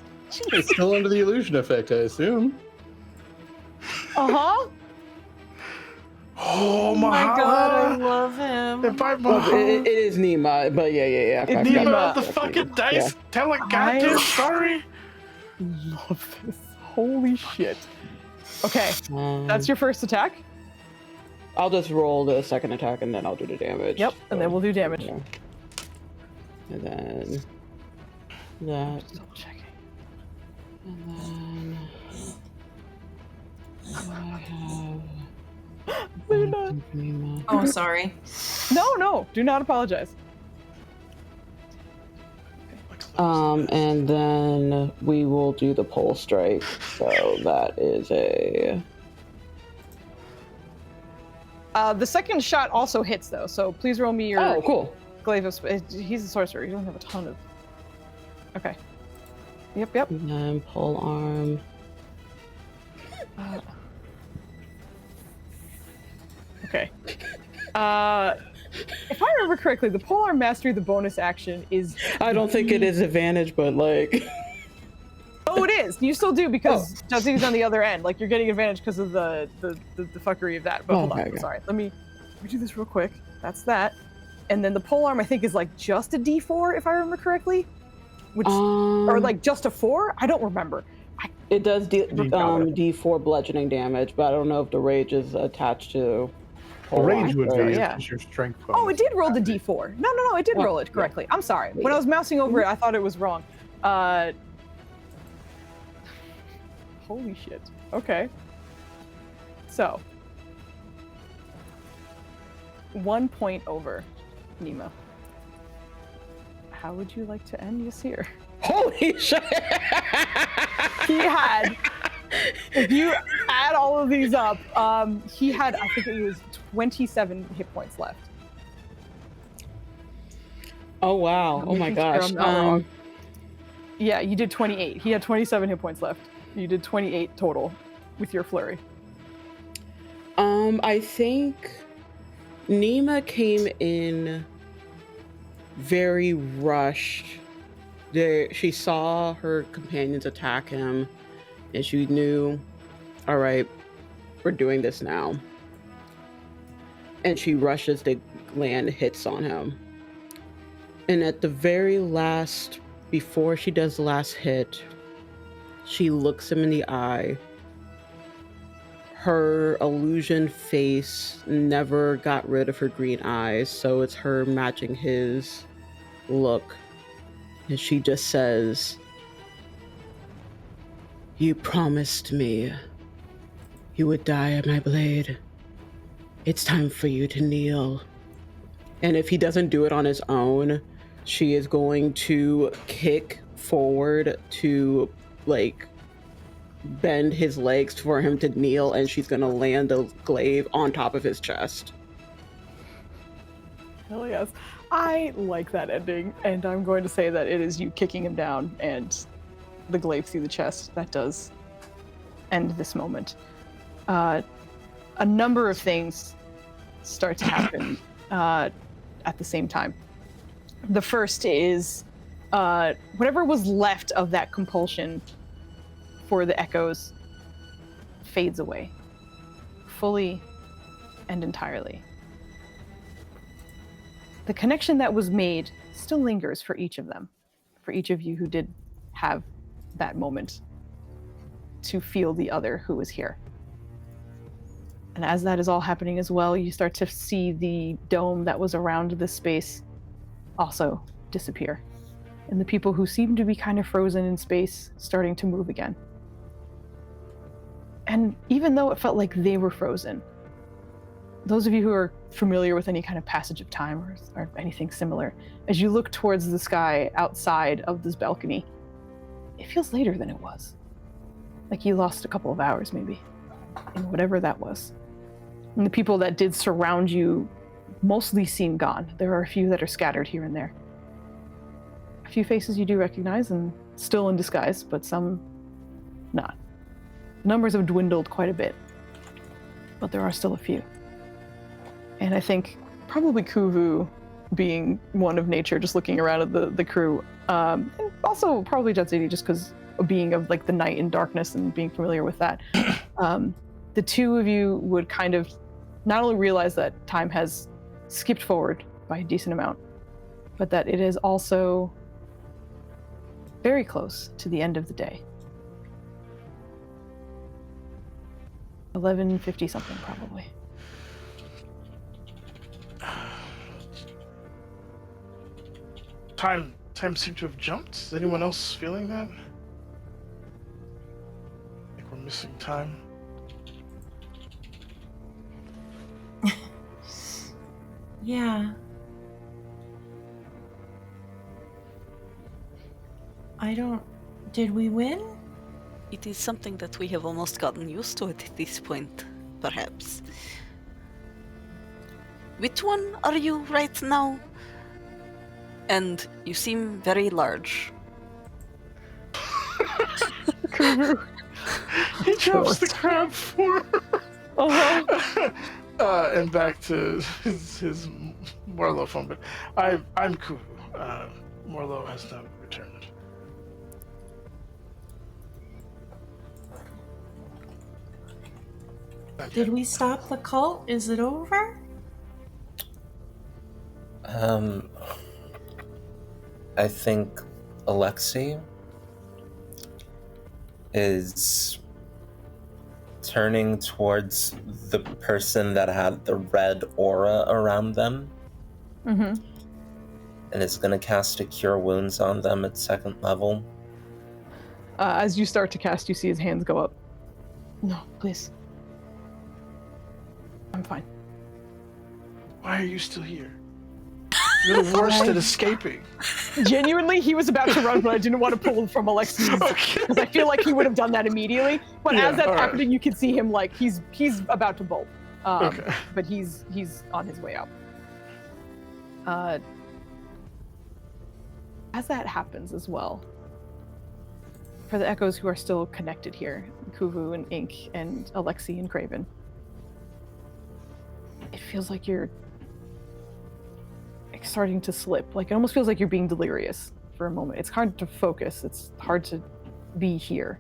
It's still under the illusion effect, I assume. Uh-huh. Oh my god, I my love him. If I Well, it is Nima, but yeah. It's I Nima Nima. the fucking dice, tell a goddamn story. Love this. Holy shit. Okay, that's your first attack. I'll just roll the second attack and then I'll do the damage. Yep, and then we'll do damage. Yeah. And then that, Just double checking. and then I have. Luna. Nima. Oh, sorry. No, do not apologize. And then we will do the pole strike. So that is a. The second shot also hits though, so please roll me your Oh, cool. glaive of he's a sorcerer. He doesn't have a ton of. Okay. Yep. And then pole arm. Okay. If I remember correctly, the polearm mastery, the bonus action is. I don't think it is advantage, but like. Oh No, it is. You still do because Jazzy's on the other end. Like you're getting advantage because of the fuckery of that. But hold on, okay. sorry. Let me do this real quick. That's that. And then the polearm I think is like just a D4 if I remember correctly, which or like just a 4. I don't remember. It does D4 bludgeoning damage, but I don't know if the rage is attached to. Well, rage would be yeah. your strength. Oh, it did roll the D4. No, it did roll it correctly. I'm sorry. When I was mousing over it, I thought it was wrong. Holy shit. Okay. So, 1 point over, Nima. How would you like to end Yasir? Holy shit! He had, if you add all of these up, he had, I think it was 27 hit points left. Oh wow! Oh my gosh! Yeah, you did 28. He had 27 hit points left. You did 28 total with your flurry. I think Nima came in very rushed. She saw her companions attack him, and she knew, all right, we're doing this now. And she rushes to land hits on him. And at the very last, before she does the last hit, she looks him in the eye. Her illusion face never got rid of her green eyes, so it's her matching his look. And she just says, "You promised me you would die at my blade. It's time for you to kneel." And if he doesn't do it on his own, she is going to kick forward to like bend his legs for him to kneel, and she's going to land a glaive on top of his chest. Hell yes. I like that ending, and I'm going to say that it is you kicking him down and the glaive through the chest. That does end this moment. A number of things start to happen at the same time. The first is whatever was left of that compulsion for the echoes fades away, fully and entirely. The connection that was made still lingers for each of them, for each of you who did have that moment to feel the other who was here. And as that is all happening as well, you start to see the dome that was around this space also disappear. And the people who seem to be kind of frozen in space starting to move again. And even though it felt like they were frozen, those of you who are familiar with any kind of passage of time or anything similar, as you look towards the sky outside of this balcony, it feels later than it was. Like you lost a couple of hours maybe, in whatever that was. And the people that did surround you mostly seem gone. There are a few that are scattered here and there. A few faces you do recognize and still in disguise, but some not. Numbers have dwindled quite a bit, but there are still a few. And I think probably Kuvu being one of nature, just looking around at the crew, and also probably Jatsidi just because of being of like the night and darkness and being familiar with that. The two of you would kind of not only realize that time has skipped forward by a decent amount, but that it is also very close to the end of the day. 11:50 something probably. Time seemed to have jumped. Is anyone else feeling that? Like we're missing time. Yeah. Did we win? It is something that we have almost gotten used to at this point, perhaps. Which one are you right now? And you seem very large. He drops the crab form. And back to his Morlo phone. But I'm Kuvu. Morlo has not returned. Not Did yet. we stop the cult? Is it over? I think Alexei is turning towards the person that had the red aura around them Mm-hmm. and is going to cast a Cure Wounds on them at 2nd level. As you start to cast, you see his hands go up. No, please. I'm fine. Why are you still here? You're the worst at escaping. Genuinely, he was about to run, but I didn't want to pull him from Alexi's because I feel like he would have done that immediately. But Yeah, as that's all right. happening, you can see him like he's about to bolt. Okay. But he's on his way out. As that happens as well, for the echoes who are still connected here, Kuvu and Ink and Alexei and Craven, it feels like you're starting to slip. Like it almost feels like you're being delirious for a moment. It's hard to focus. It's hard to be here.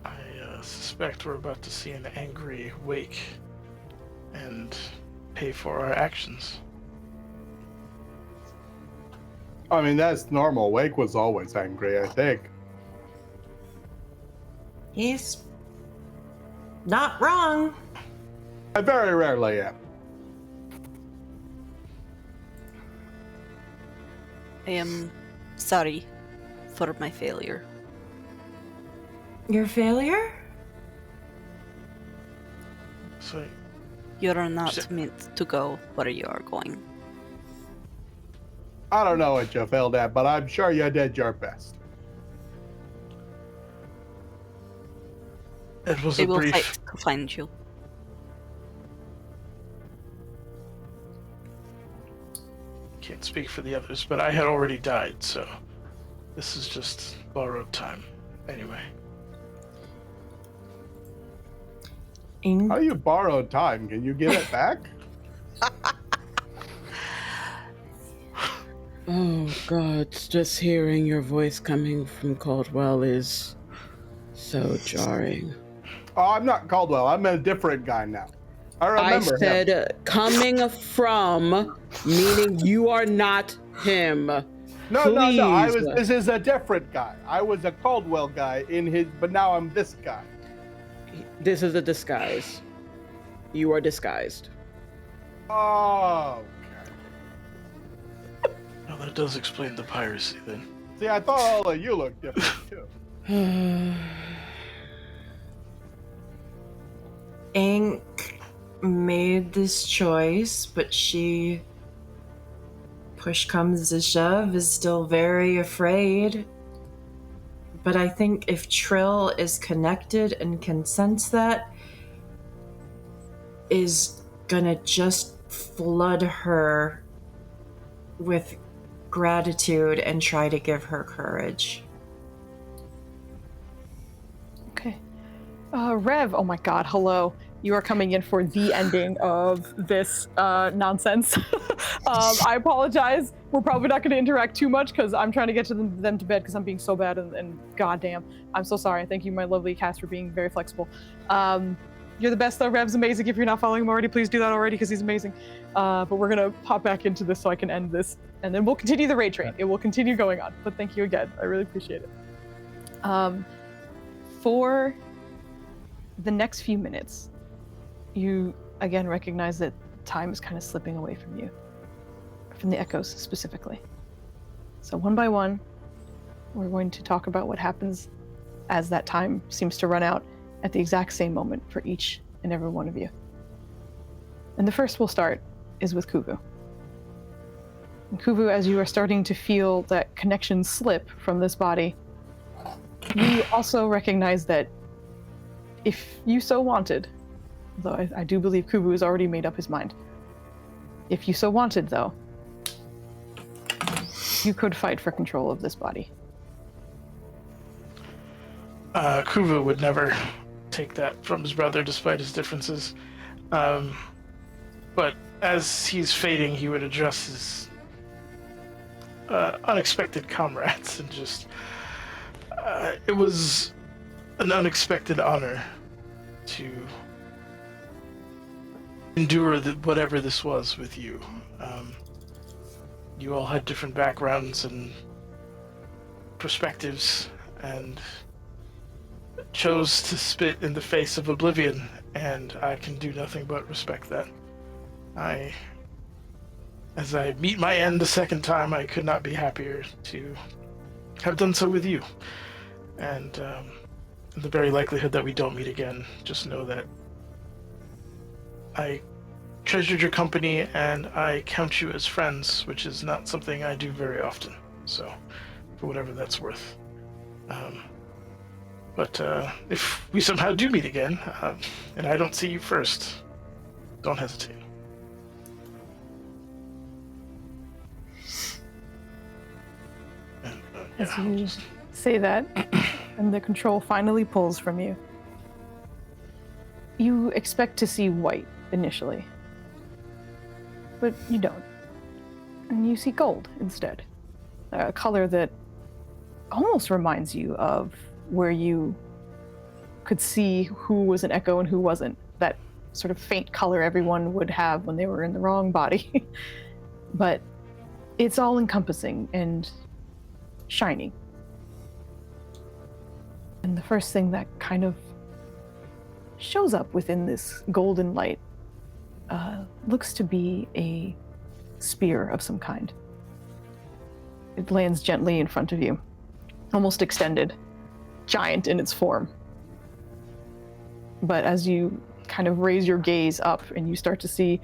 I suspect we're about to see an angry Wake and pay for our actions. I mean, that's normal. Wake was always angry, I think. He's not wrong. I very rarely am. I am sorry for my failure. Your failure? So, You are not Shit. meant to go where you are going. I don't know what you failed at, but I'm sure you did your best. it was I a will brief. fight to find you. Can't speak for the others, but I had already died, so this is just borrowed time. Anyway. How you borrowed time? Can you give it back? Oh God, just hearing your voice coming from Caldwell is so jarring. Oh, I'm not Caldwell. I'm a different guy now. I remember I said coming from, meaning you are not him. him. No. Please. This is a different guy. I was a Caldwell guy but now I'm this guy. This is a disguise. You are disguised. Oh, okay. Well, that does explain the piracy then. See, I thought all of you looked different too. Ink made this choice, but she, push comes to shove, is still very afraid. But I think if Trill is connected and can sense that, is gonna just flood her with gratitude and try to give her courage. Okay. Rev, oh my god, hello. You are coming in for the ending of this nonsense. I apologize. We're probably not going to interact too much because I'm trying to get to them to bed because I'm being so bad and goddamn. I'm so sorry. Thank you, my lovely cast, for being very flexible. You're the best though. Rev's amazing. If you're not following him already, please do that already because he's amazing. But we're going to pop back into this so I can end this. And then we'll continue the raid train. It will continue going on. But thank you again. I really appreciate it. For the next few minutes, you again recognize that time is kind of slipping away from you, from the echoes specifically. So one by one, we're going to talk about what happens as that time seems to run out at the exact same moment for each and every one of you. And the first we'll start is with Kuvu. And Kuvu, as you are starting to feel that connection slip from this body, you also recognize that if you so wanted, though I do believe Kuvu has already made up his mind. If you so wanted, though, you could fight for control of this body. Kuvu would never take that from his brother despite his differences. But as he's fading, he would address his unexpected comrades and just... It was an unexpected honor to endure whatever this was with you. You all had different backgrounds and perspectives, and chose to spit in the face of oblivion, and I can do nothing but respect that. As I meet my end the second time, I could not be happier to have done so with you. And in the very likelihood that we don't meet again, just know that I treasured your company and I count you as friends, which is not something I do very often. So, for whatever that's worth. But if we somehow do meet again, and I don't see you first, don't hesitate. And, As you say that, and the control finally pulls from you, you expect to see white initially, but you don't. And you see gold instead. A color that almost reminds you of where you could see who was an echo and who wasn't. That sort of faint color everyone would have when they were in the wrong body. But it's all encompassing and shiny. And the first thing that kind of shows up within this golden light looks to be a spear of some kind. It lands gently in front of you, almost extended, giant in its form. But as you kind of raise your gaze up and you start to see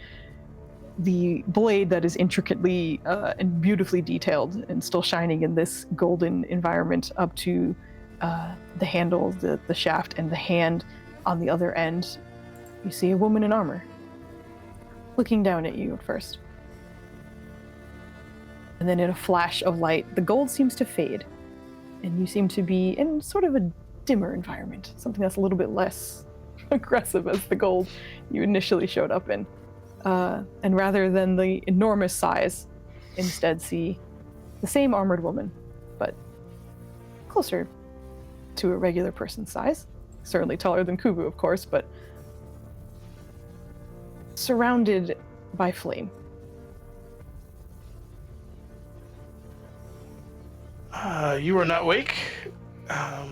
the blade that is intricately and beautifully detailed and still shining in this golden environment up to the handle, the shaft, and the hand on the other end, you see a woman in armor looking down at you at first. And then in a flash of light, the gold seems to fade, and you seem to be in sort of a dimmer environment, something that's a little bit less aggressive as the gold you initially showed up in. And rather than the enormous size, instead see the same armored woman, but closer to a regular person's size. Certainly taller than Kubu, of course, but surrounded by flame. You are not awake. I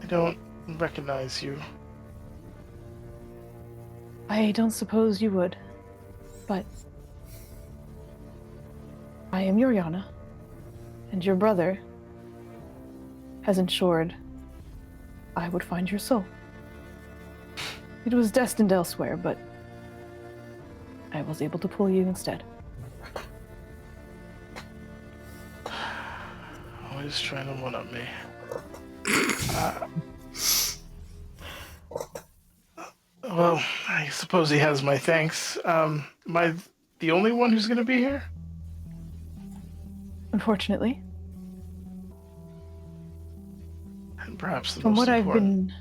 don't recognize you. I don't suppose you would, but I am Yoriana, and your brother has ensured I would find your soul. It was destined elsewhere, but I was able to pull you instead. Always trying to one-up me. Well, I suppose he has my thanks. Am I the only one who's going to be here? Unfortunately. And perhaps the From most what I've important. been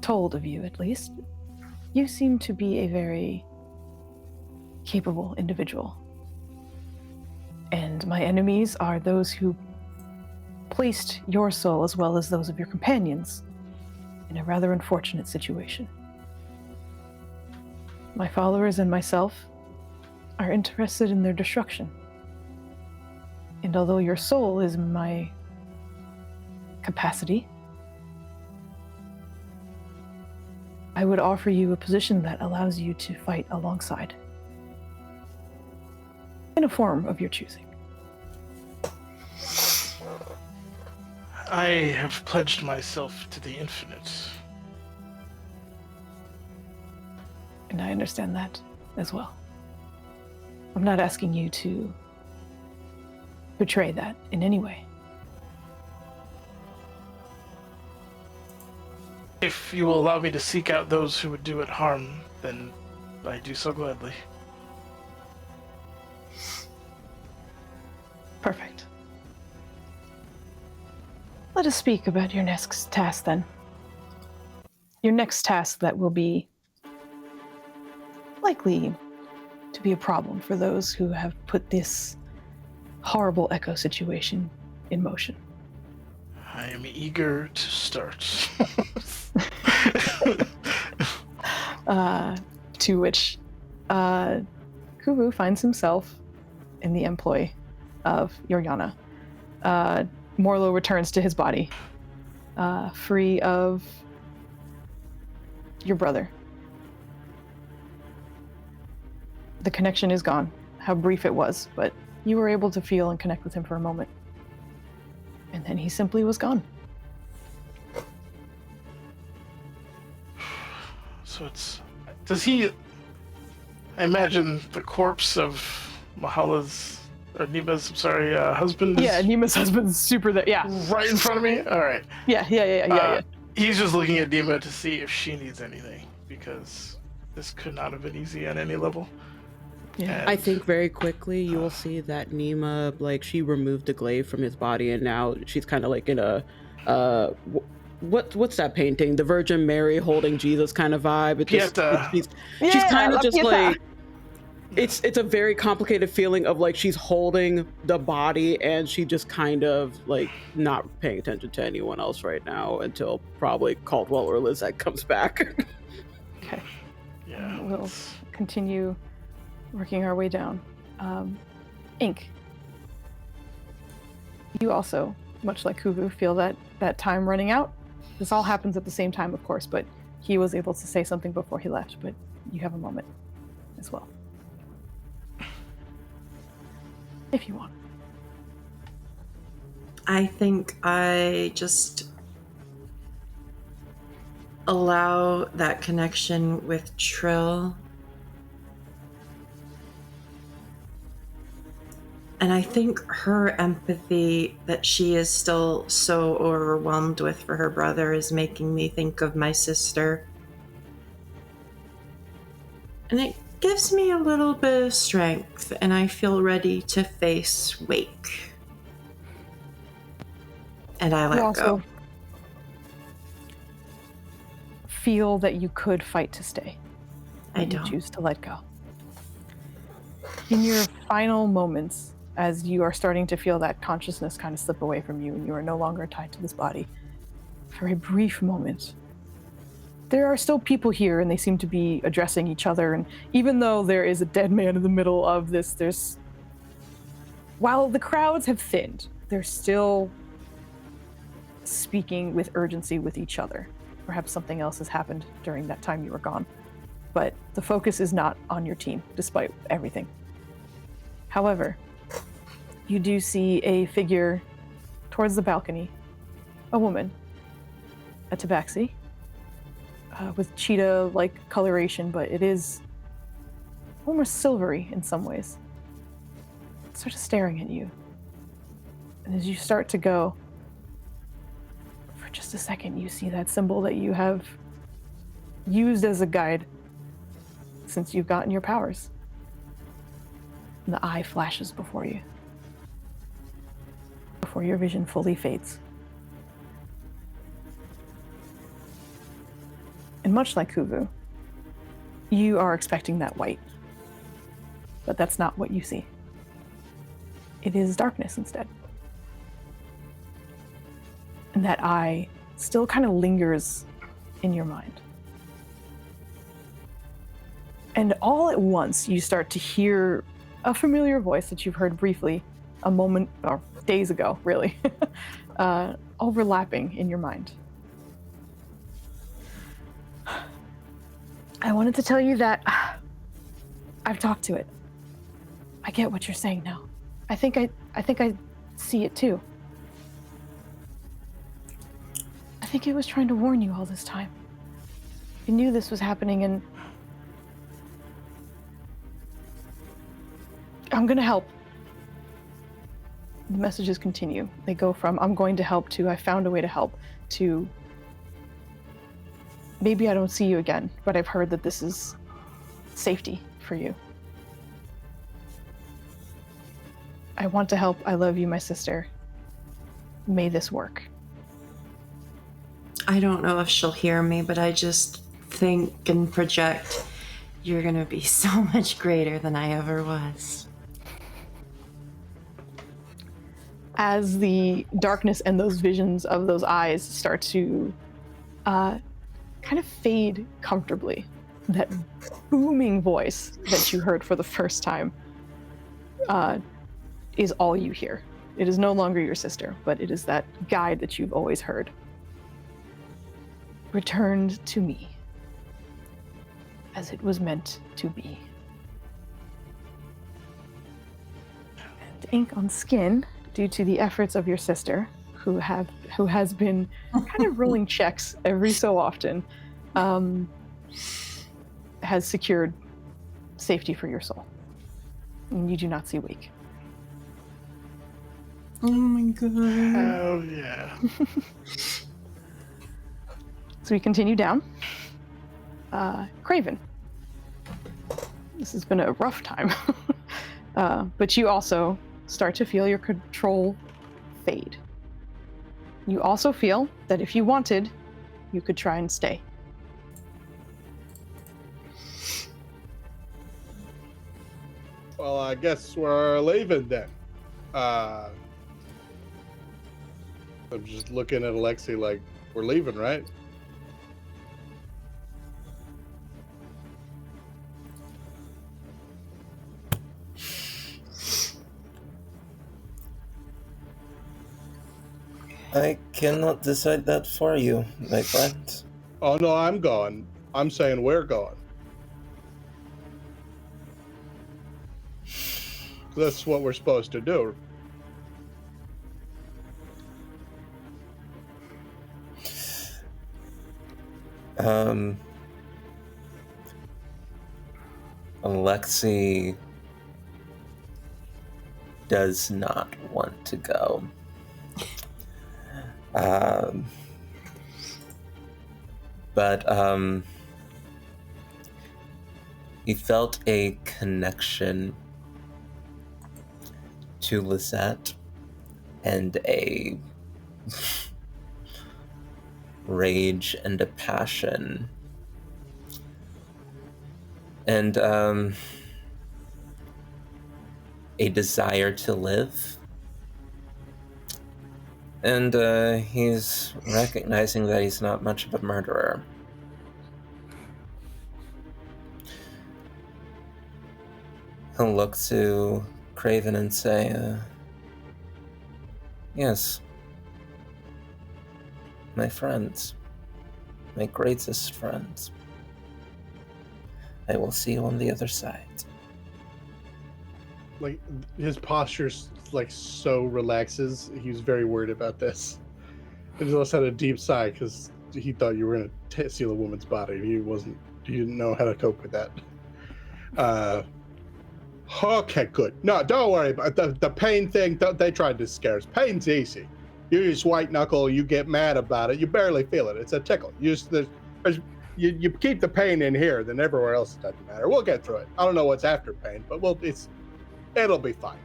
told of you, at least, you seem to be a very capable individual. And my enemies are those who placed your soul, as well as those of your companions, in a rather unfortunate situation. My followers and myself are interested in their destruction. And although your soul is my capacity, I would offer you a position that allows you to fight alongside, in a form of your choosing. I have pledged myself to the infinite. And I understand that as well. I'm not asking you to betray that in any way. If you will allow me to seek out those who would do it harm, then I do so gladly. Perfect. Let us speak about your next task then. Your next task that will be likely to be a problem for those who have put this horrible echo situation in motion. I am eager to start. To which Kuvu finds himself in the employ of Yoriana. Morlo returns to his body, free of your brother. The connection is gone, how brief it was, but you were able to feel and connect with him for a moment. And then he simply was gone. So does he, I imagine the corpse of Mahala's, or Nima's, husband is Yeah, Nima's husband's super there. Yeah. right in front of me? All right. Yeah. He's just looking at Nima to see if she needs anything, because this could not have been easy on any level. Yeah. I think very quickly you will see that Nima, like, she removed the glaive from his body, and now she's kind of like in a, what's that painting? The Virgin Mary holding Jesus kind of vibe. She's kind of just like, it's a very complicated feeling of like she's holding the body and she just kind of like not paying attention to anyone else right now until probably Caldwell or Lizette comes back. Okay. Yeah. We'll continue working our way down. Ink. You also, much like Kuvu, feel that time running out. This all happens at the same time, of course, but he was able to say something before he left, but you have a moment as well. If you want. I think I just allow that connection with Trill. And I think her empathy that she is still so overwhelmed with for her brother is making me think of my sister. And it gives me a little bit of strength, and I feel ready to face Wake. And I let go. Feel that you could fight to stay. I You don't. choose to let go. In your final moments, as you are starting to feel that consciousness kind of slip away from you and you are no longer tied to this body, for a brief moment, there are still people here and they seem to be addressing each other. And even though there is a dead man in the middle of this, while the crowds have thinned, they're still speaking with urgency with each other. Perhaps something else has happened during that time you were gone. But the focus is not on your team, despite everything. However, you do see a figure towards the balcony, a woman, a tabaxi, with cheetah-like coloration, but it is almost silvery in some ways. Sort of staring at you. And as you start to go, for just a second, you see that symbol that you have used as a guide since you've gotten your powers. And the eye flashes before you, before your vision fully fades. And much like Kuvu, you are expecting that white, but that's not what you see. It is darkness instead. And that eye still kind of lingers in your mind. And all at once, you start to hear a familiar voice that you've heard briefly a moment, or days ago, really, overlapping in your mind. I wanted to tell you that I've talked to it. I get what you're saying now. I think I see it too. I think it was trying to warn you all this time. It knew this was happening, and I'm gonna help. The messages continue. They go from I'm going to help to I found a way to help to maybe I don't see you again, but I've heard that this is safety for you. I want to help. I love you, my sister. May this work. I don't know if she'll hear me, but I just think and project you're gonna be so much greater than I ever was. as the darkness and those visions of those eyes start to kind of fade comfortably, that booming voice that you heard for the first time is all you hear. It is no longer your sister, but it is that guide that you've always heard. Returned to me, as it was meant to be. And ink on skin, due to the efforts of your sister, who has been kind of rolling checks every so often, has secured safety for your soul. And you do not see wake. Oh my god. Hell yeah. So we continue down. Craven. This has been a rough time. But you also start to feel your control fade. You also feel that if you wanted, you could try and stay. Well, I guess we're leaving then. I'm just looking at Alexei like, we're leaving, right? I cannot decide that for you, my friend. Oh, no, I'm gone. I'm saying we're gone. That's what we're supposed to do. Alexei does not want to go. But he felt a connection to Lisette and a rage and a passion and a desire to live. And he's recognizing that he's not much of a murderer. He'll look to Craven and say, yes, my friends, my greatest friends. I will see you on the other side. Like, his posture's like so relaxes. He was very worried about this. He just had a deep sigh because he thought you were going to steal a woman's body. He didn't know how to cope with that. Okay, good. No, don't worry about the pain thing. They tried to scare us. Pain's easy. You just white knuckle. You get mad about it. You barely feel it. It's a tickle. You keep the pain in here, then everywhere else it doesn't matter. We'll get through it. I don't know what's after pain, but it'll be fine.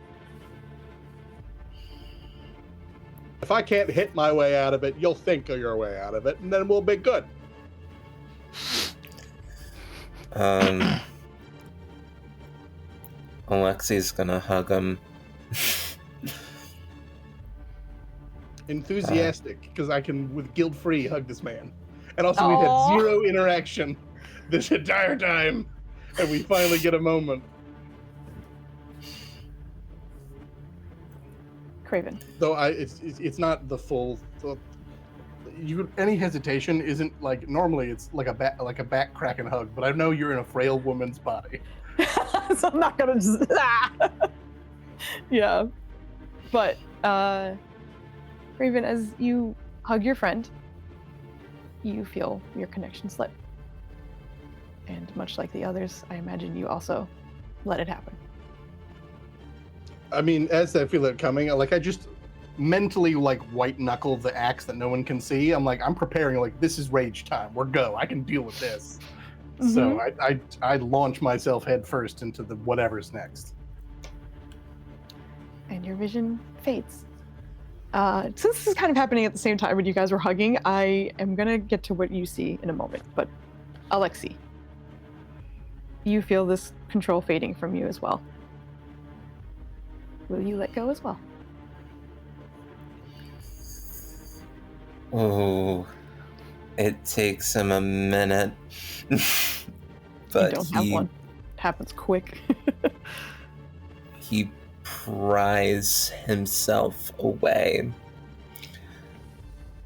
If I can't hit my way out of it, you'll think of your way out of it, and then we'll be good. Alexei's gonna hug him. Enthusiastic, because I can, with guilt-free, hug this man. And also, we've had zero interaction this entire time, and we finally get a moment. Craven. Though it's not the full. Any hesitation isn't like normally. It's like a back cracking hug, but I know you're in a frail woman's body, so I'm not gonna just. Yeah, but Craven, as you hug your friend, you feel your connection slip, and much like the others, I imagine you also let it happen. I mean, as I feel it coming, like I just mentally like white knuckle the axe that no one can see. I'm preparing, like, this is rage time. We're go. I can deal with this. Mm-hmm. So I launch myself head first into the whatever's next. And your vision fades. Since this is kind of happening at the same time when you guys were hugging, I am gonna get to what you see in a moment. But Alexei, you feel this control fading from you as well. Will you let go as well? Oh, it takes him a minute. You don't have one. It happens quick. He pries himself away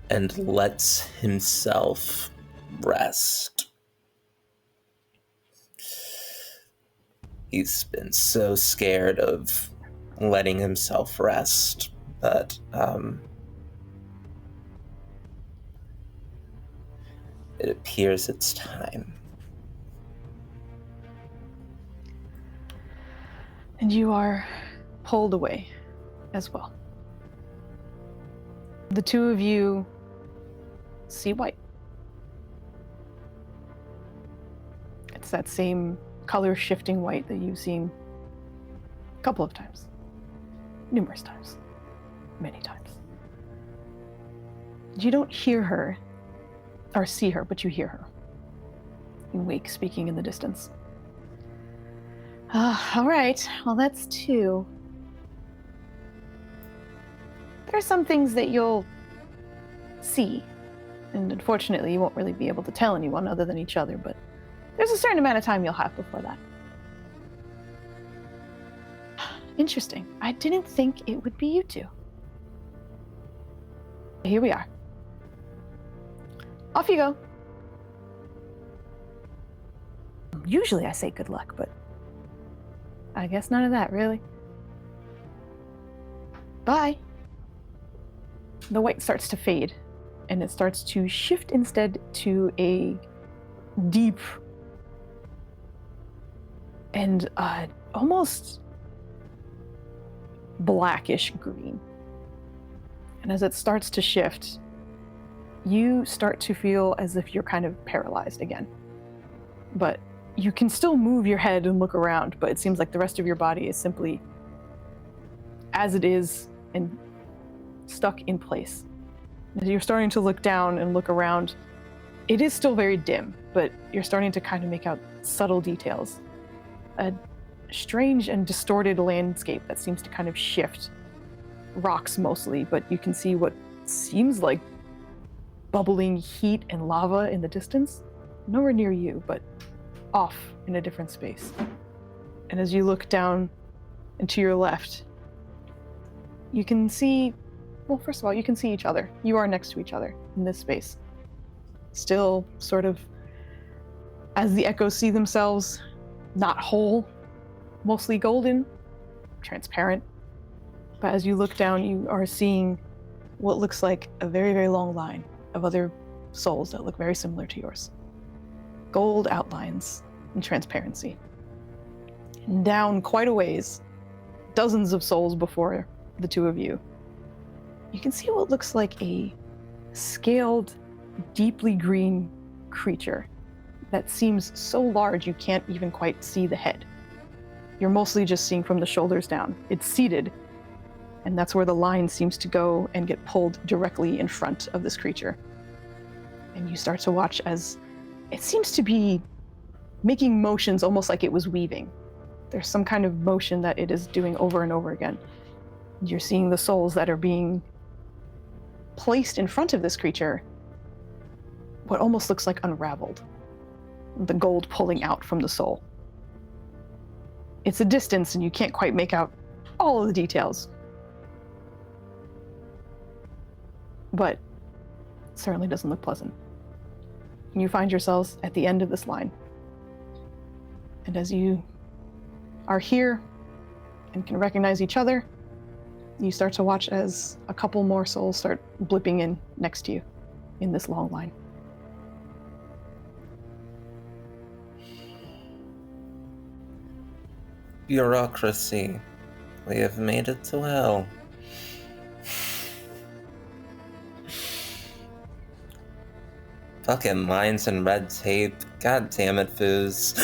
and lets himself rest. He's been so scared of letting himself rest, but it appears it's time. And you are pulled away as well. The two of you see white. It's that same color shifting white that you've seen a couple of times, numerous times, many times. You don't hear her or see her, but you hear her. You wake speaking in the distance. All right, well, that's two. There are some things that you'll see, and unfortunately, you won't really be able to tell anyone other than each other, but there's a certain amount of time you'll have before that. Interesting. I didn't think it would be you two. Here we are. Off you go. Usually I say good luck, but I guess none of that, really. Bye. The white starts to fade, and it starts to shift instead to a deep and almost blackish green. And as it starts to shift, you start to feel as if you're kind of paralyzed again. But you can still move your head and look around, but it seems like the rest of your body is simply as it is and stuck in place. As you're starting to look down and look around, it is still very dim, but you're starting to kind of make out subtle details. A strange and distorted landscape that seems to kind of shift. Rocks mostly, but you can see what seems like bubbling heat and lava in the distance. Nowhere near you, but off in a different space. And as you look down and to your left, you can see, well, first of all, you can see each other. You are next to each other in this space. Still sort of, as the echoes see themselves, not whole, mostly golden, transparent. But as you look down, you are seeing what looks like a very, very long line of other souls that look very similar to yours. Gold outlines and transparency. And down quite a ways, dozens of souls before the two of you, you can see what looks like a scaled, deeply green creature that seems so large you can't even quite see the head. You're mostly just seeing from the shoulders down. It's seated, and that's where the line seems to go and get pulled directly in front of this creature. And you start to watch as it seems to be making motions almost like it was weaving. There's some kind of motion that it is doing over and over again. You're seeing the souls that are being placed in front of this creature, what almost looks like unraveled. The gold pulling out from the soul. It's a distance and you can't quite make out all of the details. But it certainly doesn't look pleasant. And you find yourselves at the end of this line. And as you are here and can recognize each other, you start to watch as a couple more souls start blipping in next to you in this long line. Bureaucracy. We have made it to hell. Fucking lines and red tape. God damn it, Foos.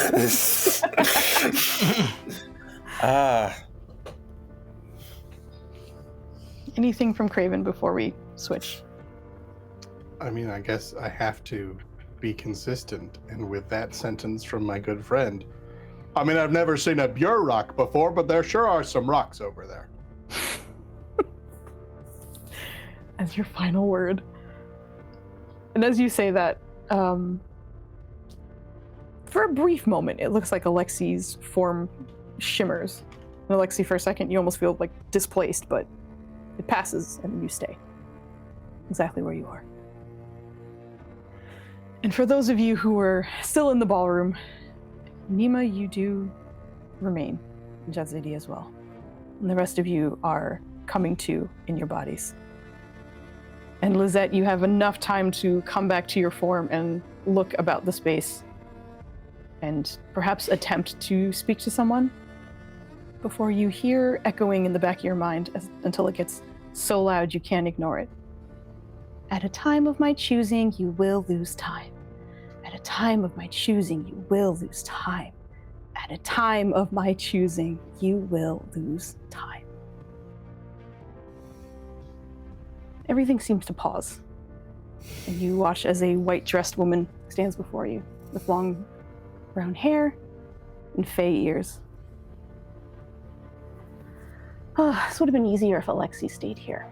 Anything from Craven before we switch? I mean, I guess I have to be consistent. And with that sentence from my good friend, I mean, I've never seen a Bure rock before, but there sure are some rocks over there. As your final word. And as you say that, for a brief moment, it looks like Alexi's form shimmers. And Alexi, for a second, you almost feel like displaced, but it passes and you stay exactly where you are. And for those of you who are still in the ballroom, Nima, you do remain, and Jazidi as well. And the rest of you are coming to in your bodies. And Lizette, you have enough time to come back to your form and look about the space and perhaps attempt to speak to someone before you hear echoing in the back of your mind until it gets so loud you can't ignore it. At a time of my choosing, you will lose time. At a time of my choosing, you will lose time. At a time of my choosing, you will lose time. Everything seems to pause, and you watch as a white-dressed woman stands before you with long brown hair and fey ears. This would have been easier if Alexi stayed here.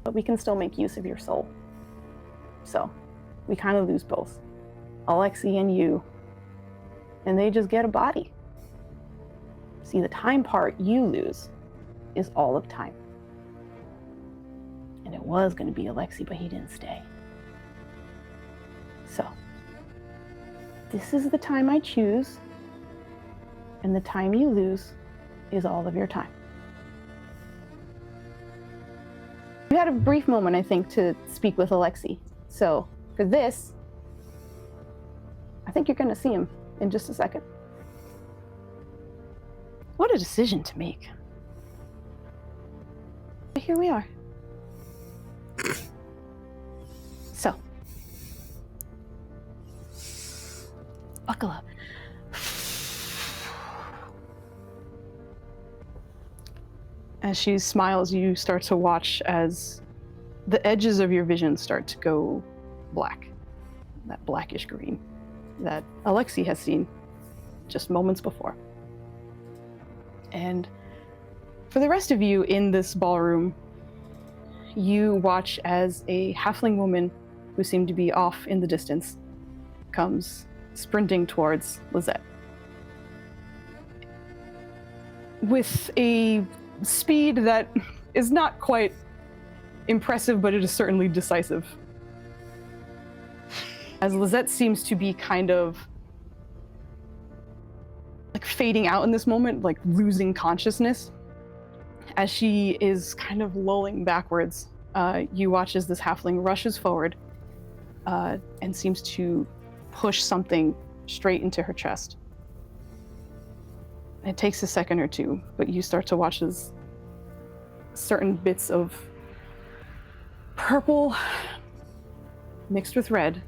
But we can still make use of your soul. So, we kind of lose both. Alexi and you. And they just get a body. See, the time part you lose is all of time. And it was going to be Alexi, but he didn't stay. So, this is the time I choose, and the time you lose is all of your time. You had a brief moment, I think, to speak with Alexi. So, for this, I think you're going to see him in just a second. What a decision to make. But here we are. So, buckle up. As she smiles, you start to watch as the edges of your vision start to go black. That blackish green that Alexi has seen just moments before. And for the rest of you in this ballroom, you watch as a halfling woman who seemed to be off in the distance comes sprinting towards Lizette. With a speed that is not quite impressive, but it is certainly decisive. As Lizette seems to be kind of like fading out in this moment, like losing consciousness, as she is kind of lolling backwards, you watch as this halfling rushes forward and seems to push something straight into her chest. It takes a second or two, but you start to watch as certain bits of purple mixed with red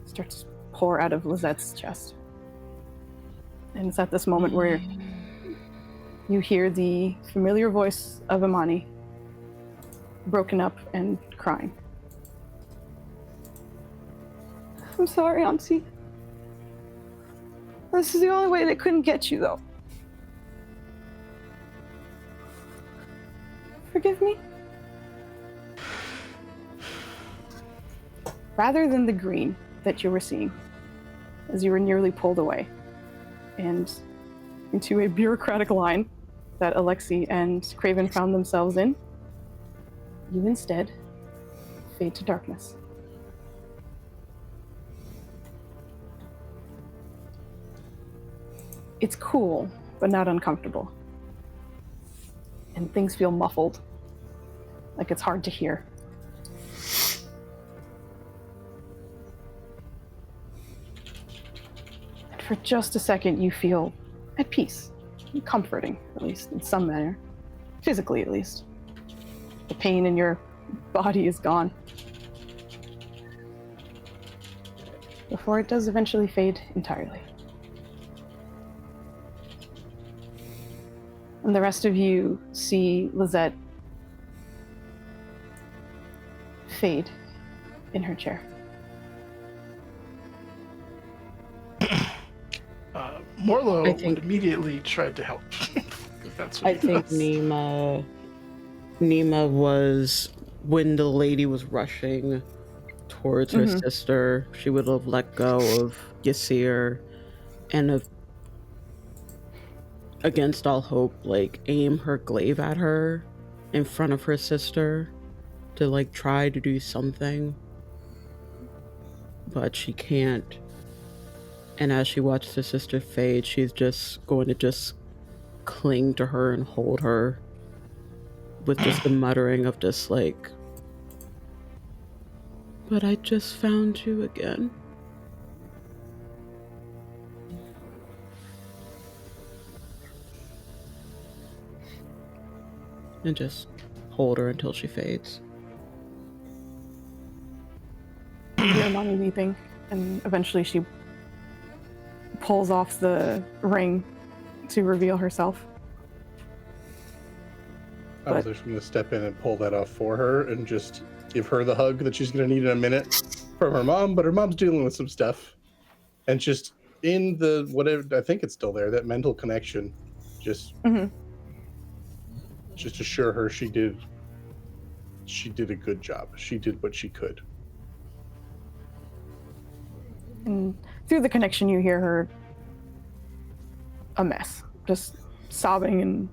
starts to pour out of Lizette's chest. And it's at this moment where you hear the familiar voice of Imani, broken up and crying. I'm sorry, Auntie. This is the only way they couldn't get you, though. Forgive me? Rather than the green that you were seeing as you were nearly pulled away and into a bureaucratic line that Alexi and Craven found themselves in, you instead fade to darkness. It's cool, but not uncomfortable. And things feel muffled, like it's hard to hear. And for just a second, you feel at peace, comforting, at least in some manner, physically at least. The pain in your body is gone. Before it does eventually fade entirely. And the rest of you see Lizette fade in her chair. Morlo I think- would immediately try to help. That's what I he think does. Nima was when the lady was rushing towards her sister, she would have let go of Yasir and against all hope, like, aim her glaive at her in front of her sister to, like, try to do something. But she can't. And as she watches her sister fade, she's just going to just cling to her and hold her with just a muttering of just like, but I just found you again. And just hold her until she fades. You hear mommy weeping, and eventually she pulls off the ring to reveal herself. I was just going to step in and pull that off for her and just give her the hug that she's going to need in a minute from her mom, but her mom's dealing with some stuff. And just in the, whatever, I think it's still there, that mental connection, just assure her she did a good job. She did what she could. And through the connection, you hear her a mess, just sobbing and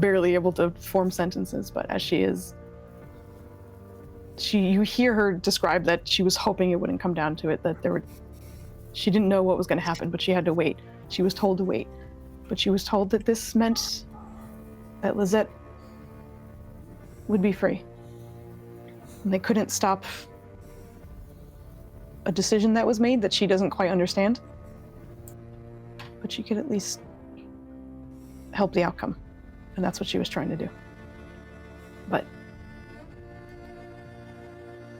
barely able to form sentences. But as you hear her describe that she was hoping it wouldn't come down to it, that she didn't know what was going to happen, but she had to wait. She was told to wait, but she was told that this meant that Lizette would be free. And they couldn't stop a decision that was made that she doesn't quite understand, but she could at least help the outcome. And that's what she was trying to do. But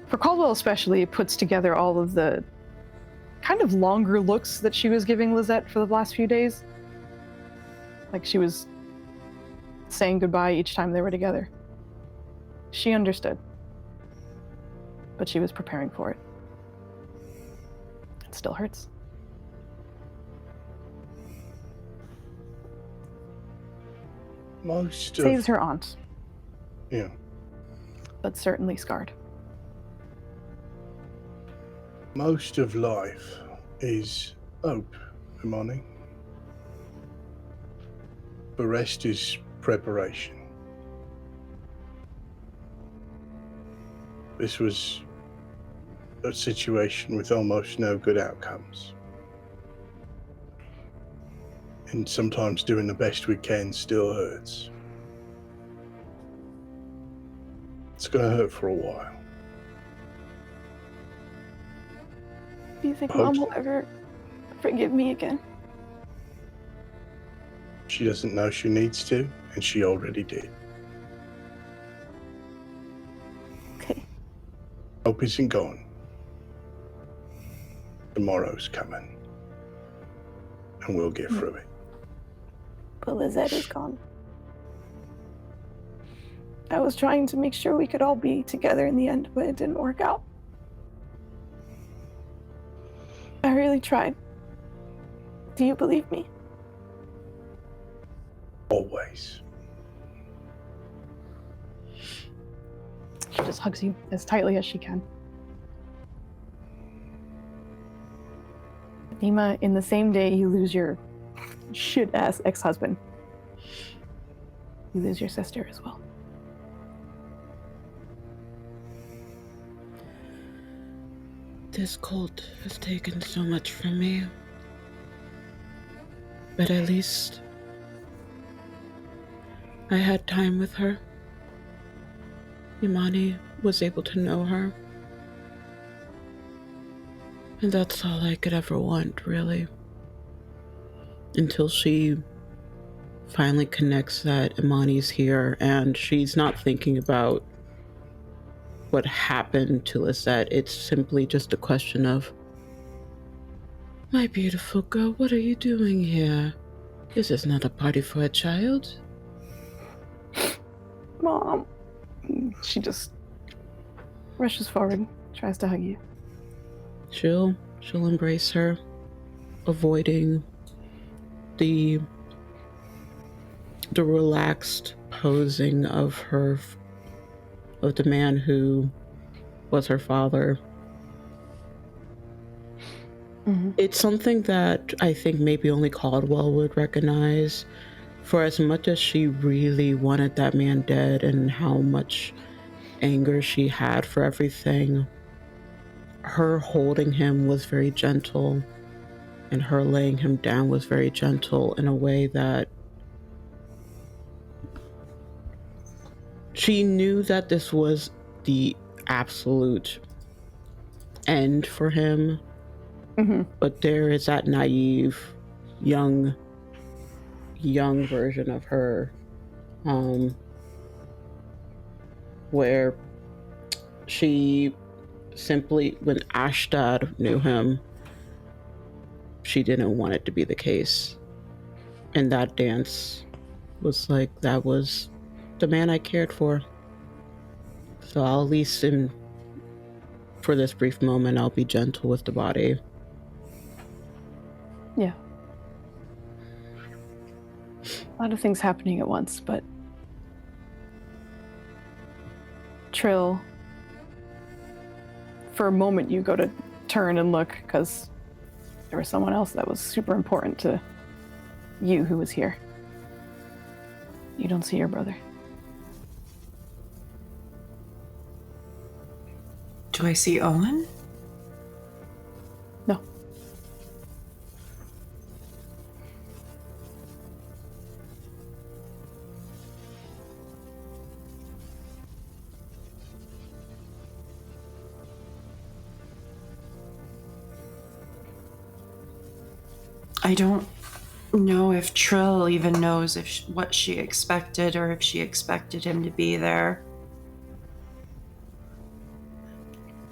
for Caldwell especially, it puts together all of the kind of longer looks that she was giving Lizette for the last few days. Like she was saying goodbye each time they were together. She understood, but she was preparing for it. It still hurts. Saves her aunt. Yeah. But certainly scarred. Most of life is hope, Imani. The rest is preparation. This was a situation with almost no good outcomes. And sometimes doing the best we can still hurts. It's gonna hurt for a while. Do you think Mom will ever forgive me again? She doesn't know she needs to, and she already did. Okay. Hope isn't gone. Tomorrow's coming. And we'll get through it. But Lizette is gone. I was trying to make sure we could all be together in the end, but it didn't work out. I really tried. Do you believe me? Always. She just hugs you as tightly as she can. Nima, in the same day you lose your shit-ass ex-husband, you lose your sister as well. This cult has taken so much from me. But at least I had time with her. Imani was able to know her. And that's all I could ever want, really. Until she finally connects that Imani's here and she's not thinking about what happened to Lisette. It's simply just a question of, my beautiful girl, what are you doing here? This is not a party for a child. Mom. She just rushes forward, tries to hug you. She'll embrace her, avoiding the relaxed posing of her of the man who was her father. Mm-hmm. It's something that I think maybe only Caldwell would recognize. For as much as she really wanted that man dead and how much anger she had for everything, her holding him was very gentle, and her laying him down was very gentle in a way that she knew that this was the absolute end for him. Mm-hmm. But there is that naive, young version of her, where she simply, when Ashtad knew him, she didn't want it to be the case. And that dance was like, that was the man I cared for. So I'll at least, for this brief moment, I'll be gentle with the body. Yeah. A lot of things happening at once, but Trill, for a moment you go to turn and look because there was someone else that was super important to you who was here. You don't see your brother. Do I see Owen? No. I don't know if Trill even knows what she expected or if she expected him to be there.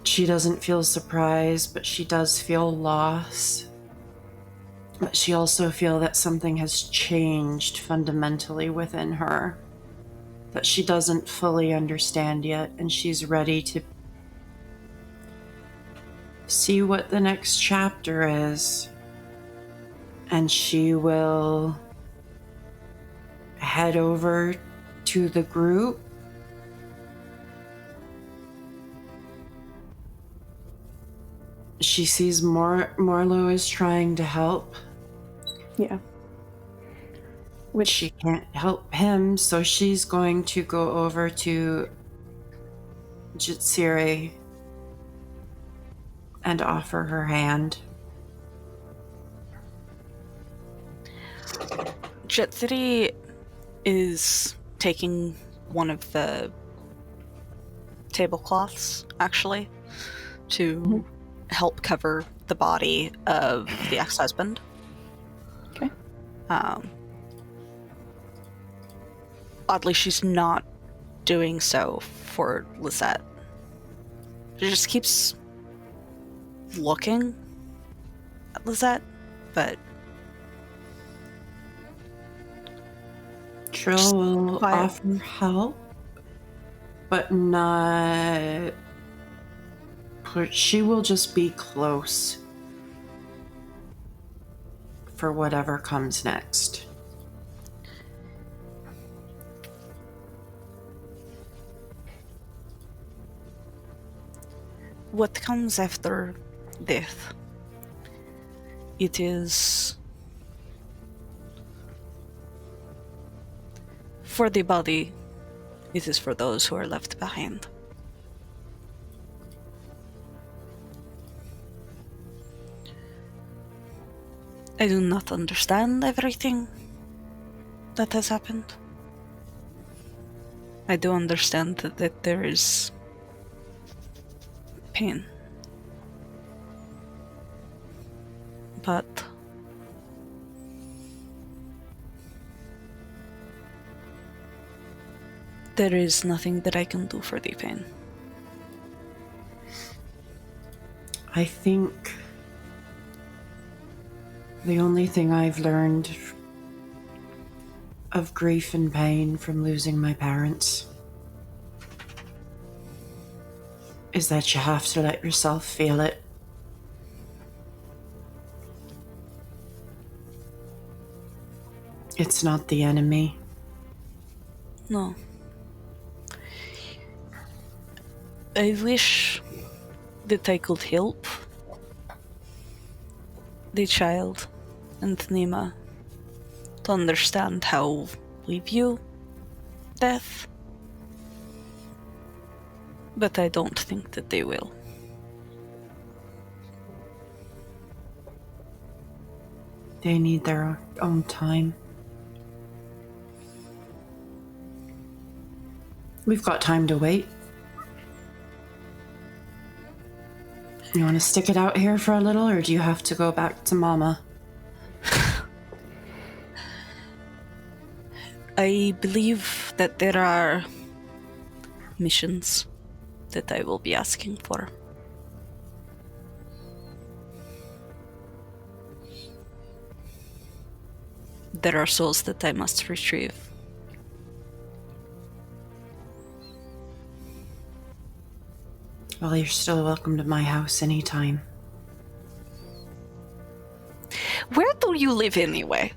She doesn't feel surprise, but she does feel loss. But she also feels that something has changed fundamentally within her that she doesn't fully understand yet, and she's ready to see what the next chapter is. And she will head over to the group. She sees Marlo is trying to help. Yeah. Which she can't help him, so she's going to go over to Jitsiri and offer her hand. Jitsiri is taking one of the tablecloths, actually, to help cover the body of the ex-husband. Okay. Oddly, she's not doing so for Lisette. She just keeps looking at Lisette, but Trill will offer help, but not... She will just be close for whatever comes next. what comes after death? It is for the body, it is for those who are left behind. I do not understand everything that has happened. I do understand that there is pain. But there is nothing that I can do for the pain. I think the only thing I've learned of grief and pain from losing my parents is that you have to let yourself feel it. It's not the enemy. No. I wish that I could help the child and Nima to understand how we view death, but I don't think that they will. They need their own time. We've got time to wait. You want to stick it out here for a little, or do you have to go back to Mama? I believe that there are missions that I will be asking for. There are souls that I must retrieve. Well, you're still welcome to my house anytime. Where do you live anyway?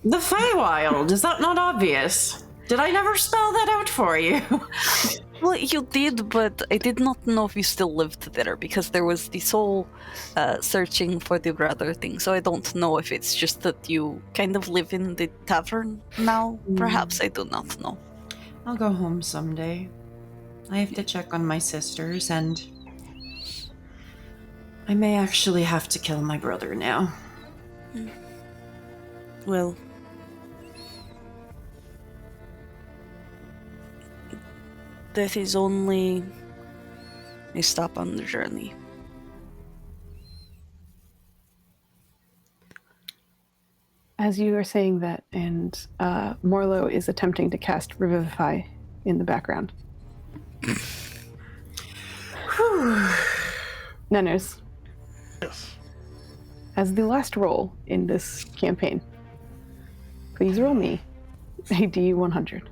The Feywild, is that not obvious? Did I never spell that out for you? Well, you did, but I did not know if you still lived there, because there was this whole searching for the brother thing, so I don't know if it's just that you kind of live in the tavern now. Perhaps, I do not know. I'll go home someday. I have to check on my sisters, and I may actually have to kill my brother now. Well, death is only a stop on the journey. As you are saying that, and Morlo is attempting to cast Revivify in the background. Nanners, Yes. as the last roll in this campaign, please roll me a D100.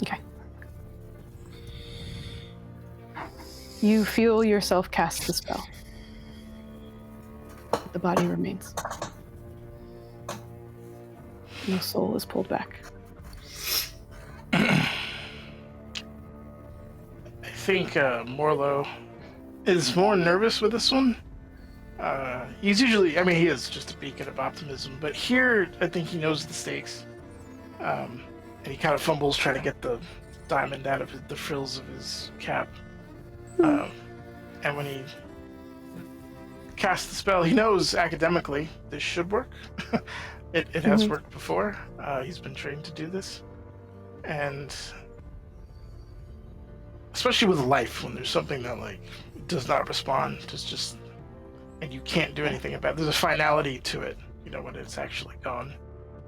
Okay. You feel yourself cast the spell. The body remains. The soul is pulled back. I think Morlo is more nervous with this one. He's usually, I mean, he is just a beacon of optimism, but here I think he knows the stakes. And he kind of fumbles trying to get the diamond out of the frills of his cap. And when he casts the spell, he knows academically this should work. It has worked before. He's been trained to do this. And especially with life, when there's something that like does not respond, just and you can't do anything about it. There's a finality to it, you know, when it's actually gone.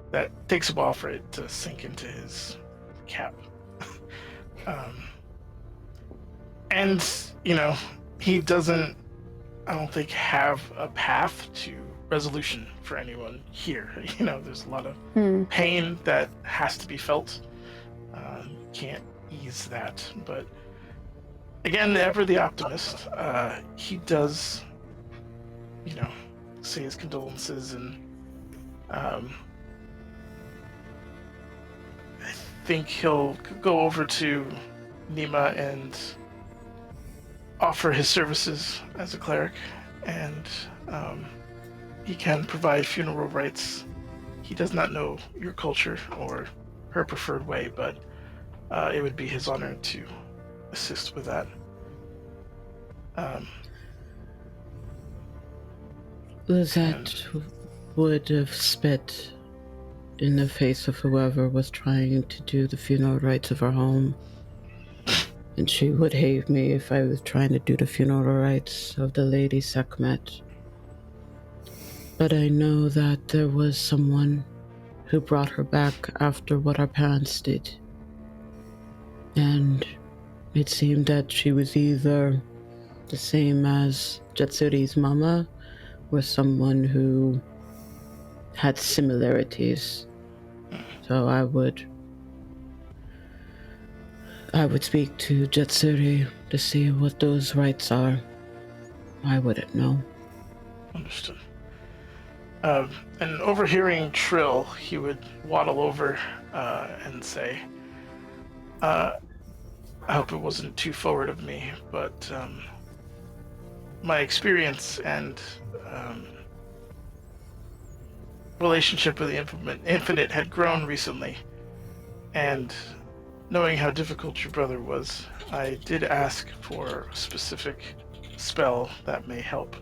That takes a while for it to sink into his cap. And, you know, he doesn't, I don't think, have a path to resolution for anyone here. You know, there's a lot of pain that has to be felt. Can't ease that. But again, ever the optimist, he does, you know, say his condolences, and I think he'll go over to Nima and offer his services as a cleric, and he can provide funeral rites. He does not know your culture or her preferred way, but it would be his honor to assist with that. Lizette would have spit in the face of whoever was trying to do the funeral rites of her home. And she would hate me if I was trying to do the funeral rites of the Lady Sekhmet. But I know that there was someone who brought her back after what our parents did. And it seemed that she was either the same as Jetsuri's mama or someone who had similarities. So I would speak to Jetsuri to see what those rites are. I wouldn't know. Understood. And overhearing Trill, he would waddle over and say, I hope it wasn't too forward of me, but my experience and relationship with the Infinite had grown recently, and knowing how difficult your brother was, I did ask for a specific spell that may help.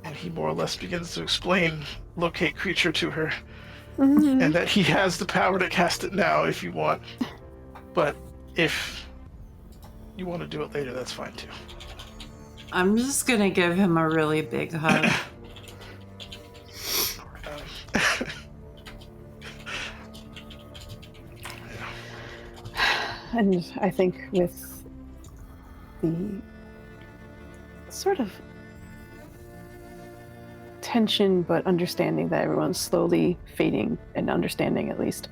And he more or less begins to explain locate creature to her, and that he has the power to cast it now if you want. But if you want to do it later, that's fine too. I'm just gonna give him a really big hug. And I think with the sort of tension but understanding that everyone's slowly fading and understanding at least,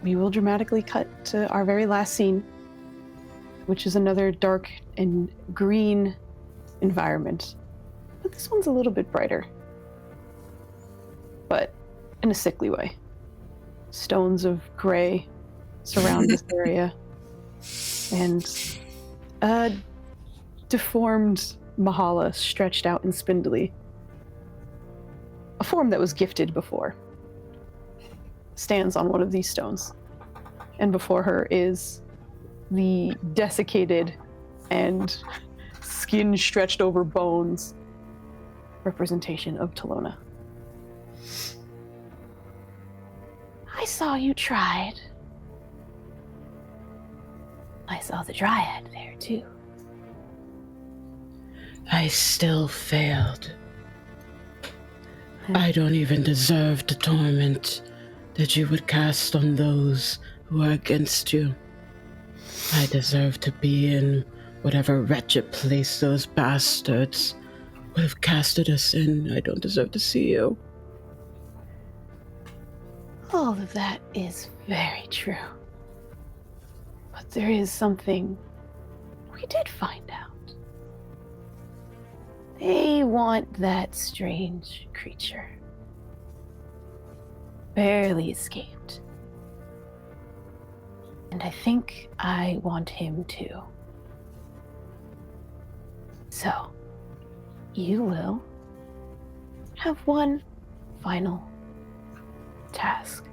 we will dramatically cut to our very last scene, which is another dark and green environment. But this one's a little bit brighter, but in a sickly way. Stones of gray surround this area, and a deformed Mahala stretched out and spindly, a form that was gifted before, stands on one of these stones, and before her is the desiccated and skin stretched over bones representation of Talona. I saw you tried. I saw the Dryad there too. I still failed. I don't even deserve the torment that you would cast on those who are against you. I deserve to be in whatever wretched place those bastards would have casted us in. I don't deserve to see you. All of that is very true. But there is something we did find out. They want that strange creature. Barely escaped. And I think I want him too. So, you will have one final task.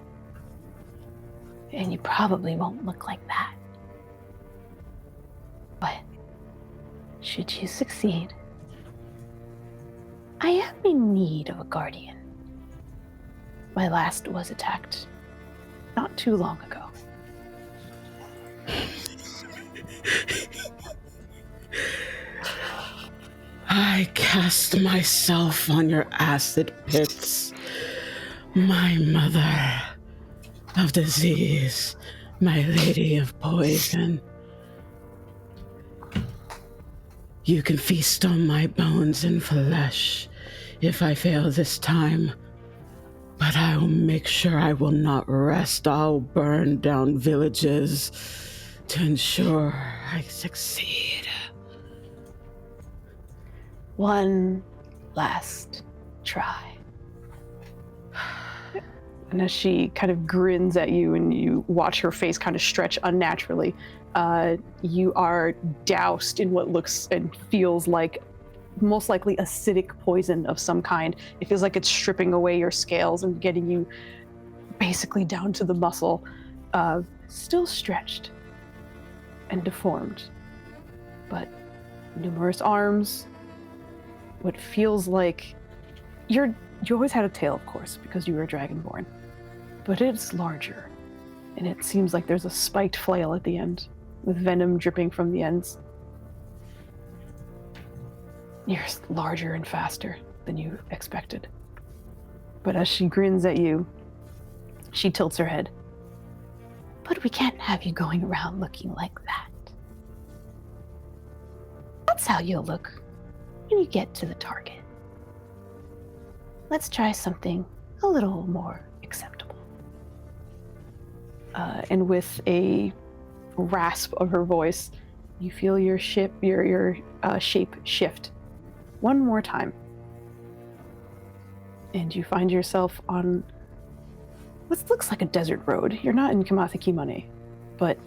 And you probably won't look like that. But, should you succeed, I am in need of a guardian. My last was attacked not too long ago. I cast myself on your acid pits. My mother of disease, my lady of poison. You can feast on my bones and flesh if I fail this time, but I will make sure I will not rest. I'll burn down villages to ensure I succeed. One last try. And as she kind of grins at you and you watch her face kind of stretch unnaturally, you are doused in what looks and feels like most likely acidic poison of some kind. It feels like it's stripping away your scales and getting you basically down to the muscle, still stretched and deformed, but numerous arms, what feels like you always had a tail, of course, because you were a dragonborn, but it's larger, and it seems like there's a spiked flail at the end with venom dripping from the ends. You're larger and faster than you expected. But as she grins at you, she tilts her head. But we can't have you going around looking like that. That's how you'll look when you get to the target. Let's try something a little more acceptable. And with a rasp of her voice, you feel your shape shift one more time. and you find yourself on what looks like a desert road. You're not in Kamathikimane, but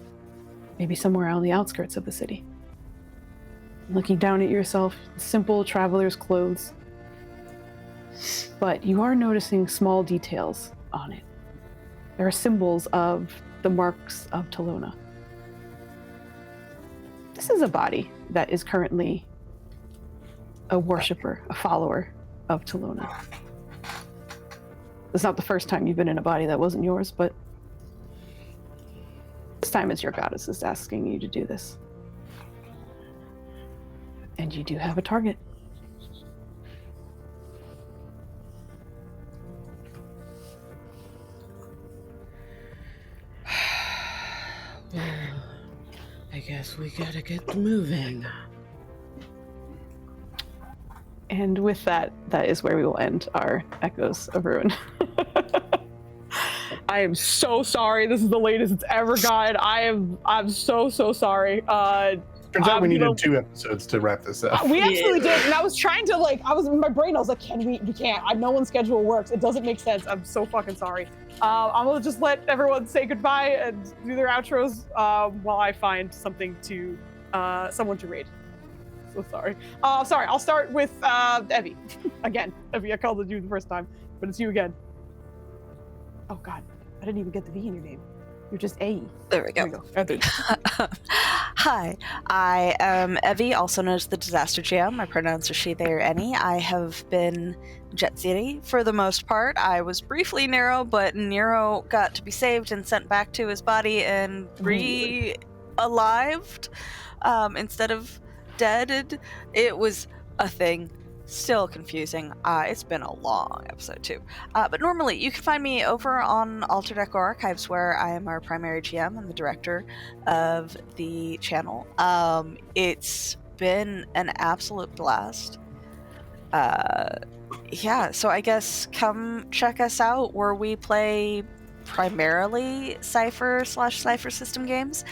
maybe somewhere on the outskirts of the city. Looking down at yourself, simple traveler's clothes, but you are noticing small details on it. There are symbols of the marks of Talona. This is a body that is currently a worshiper, a follower of Talona. It's not the first time you've been in a body that wasn't yours, but this time it's your goddess is asking you to do this. And you do have a target. Well, I guess we gotta get moving. And with that, that is where we will end our Echoes of Ruin. I am so sorry. This is the latest it's ever gotten. I'm so sorry. Turns out we needed 2 episodes to wrap this up. We absolutely did, and I was trying to I was in my brain. I was like, we can't. No one's schedule works. It doesn't make sense. I'm so fucking sorry. I'm gonna just let everyone say goodbye and do their outros while I find something to someone to read. So sorry. Sorry. I'll start with Evie again. Evie, I called it you the first time, but it's you again. Oh God, I didn't even get the V in your name. You're just A. There we go. Evie. Hi, I am Evie, also known as the Disaster GM. My pronouns are she, they, or any. I have been Jet City for the most part. I was briefly Nero, but Nero got to be saved and sent back to his body and re-alived instead of deaded. It was a thing. Still confusing. It's been a long episode too. But normally you can find me over on Altered Echo Archives, where I am our primary GM and the director of the channel. It's been an absolute blast. Yeah, so I guess come check us out where we play primarily Cypher/Cypher system games.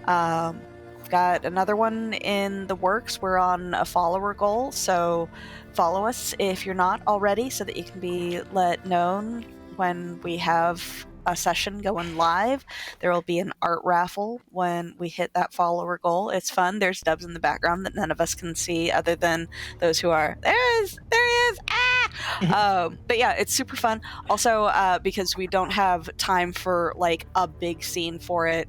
Got another one in the works. We're on a follower goal, so follow us if you're not already, so that you can be let known when we have a session going live. There will be an art raffle when we hit that follower goal. It's fun. There's dubs in the background that none of us can see other than those who are there he is but yeah, it's super fun. Also, because we don't have time for like a big scene for it,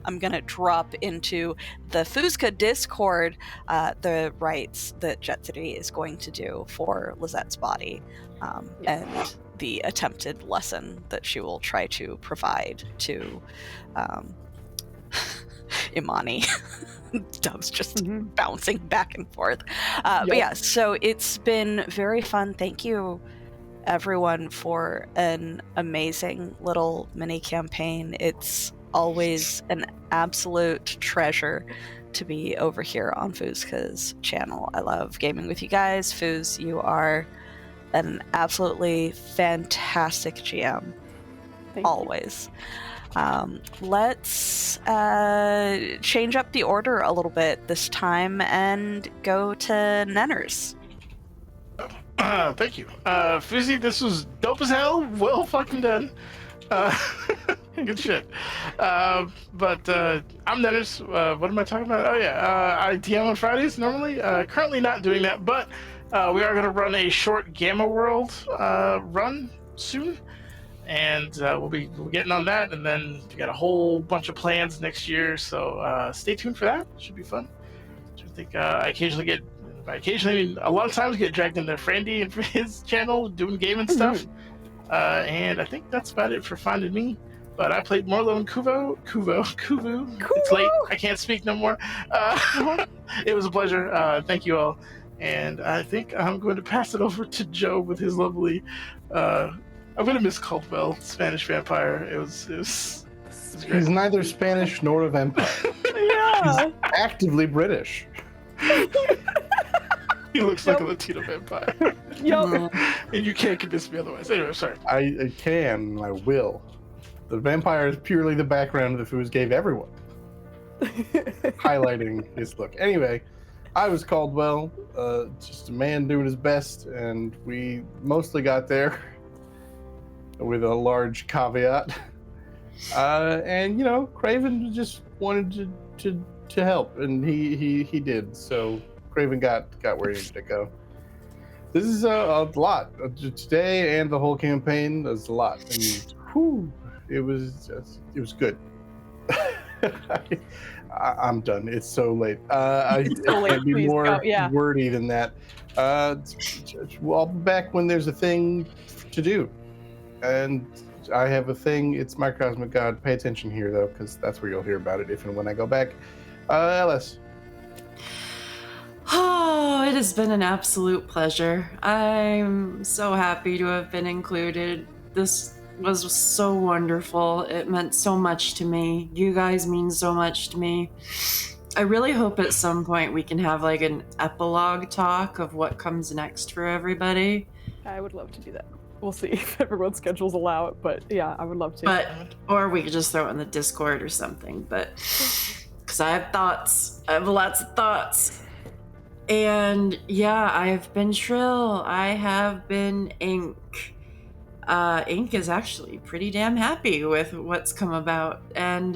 I'm going to drop into the Foozca Discord the rites that Jet City is going to do for Lizette's body and the attempted lesson that she will try to provide to Imani. Dove's just bouncing back and forth. But yeah, so it's been very fun. Thank you, everyone, for an amazing little mini campaign. It's always an absolute treasure to be over here on Foozca's channel. I love gaming with you guys. Foos, you are an absolutely fantastic GM. Always. Let's change up the order a little bit this time and go to Nenners. Thank you. Fizzy, this was dope as hell. Well fucking done. Good shit. I'm Nenners. What am I talking about? Oh yeah, I DM on Fridays normally. Currently not doing that, but we are going to run a short Gamma World run soon, and we'll be getting on that. And then we got a whole bunch of plans next year, so stay tuned for that. Should be fun. I think I occasionally, a lot of times get dragged into Frandy and his channel doing gaming stuff. And I think that's about it for finding me. But I played Morlo and Kuvu. It's late. I can't speak no more. It was a pleasure. Thank you all. And I think I'm going to pass it over to Joe with his lovely. I'm going to miss Caldwell, Spanish vampire. It was great. He's neither Spanish nor a vampire. Yeah. He's actively British. He looks like a Latino vampire. Yup. And you can't convince me otherwise. Anyway, sorry. I can, and I will. The vampire is purely the background that Foos gave everyone, highlighting his look. Anyway, I was Caldwell, just a man doing his best, and we mostly got there with a large caveat. And you know, Craven just wanted to help, and he did. So Craven got where he needed to go. This is a lot today, and the whole campaign is a lot, and whew, it was good. I'm done. It's so late. I so late, can't be please more go, yeah. wordy than that. I'll be back when there's a thing to do, and I have a thing. It's Microcosmic God. Pay attention here, though, because that's where you'll hear about it if and when I go back. Ellis. Oh, it has been an absolute pleasure. I'm so happy to have been included. This was so wonderful. It meant so much to me. You guys mean so much to me. I really hope at some point we can have like an epilogue talk of what comes next for everybody. I would love to do that. We'll see if everyone's schedules allow it, but yeah, I would love to. But or we could just throw it in the Discord or something. But because I have thoughts, I have lots of thoughts. And yeah, I have been Trill. I have been Ink. Ink is actually pretty damn happy with what's come about, and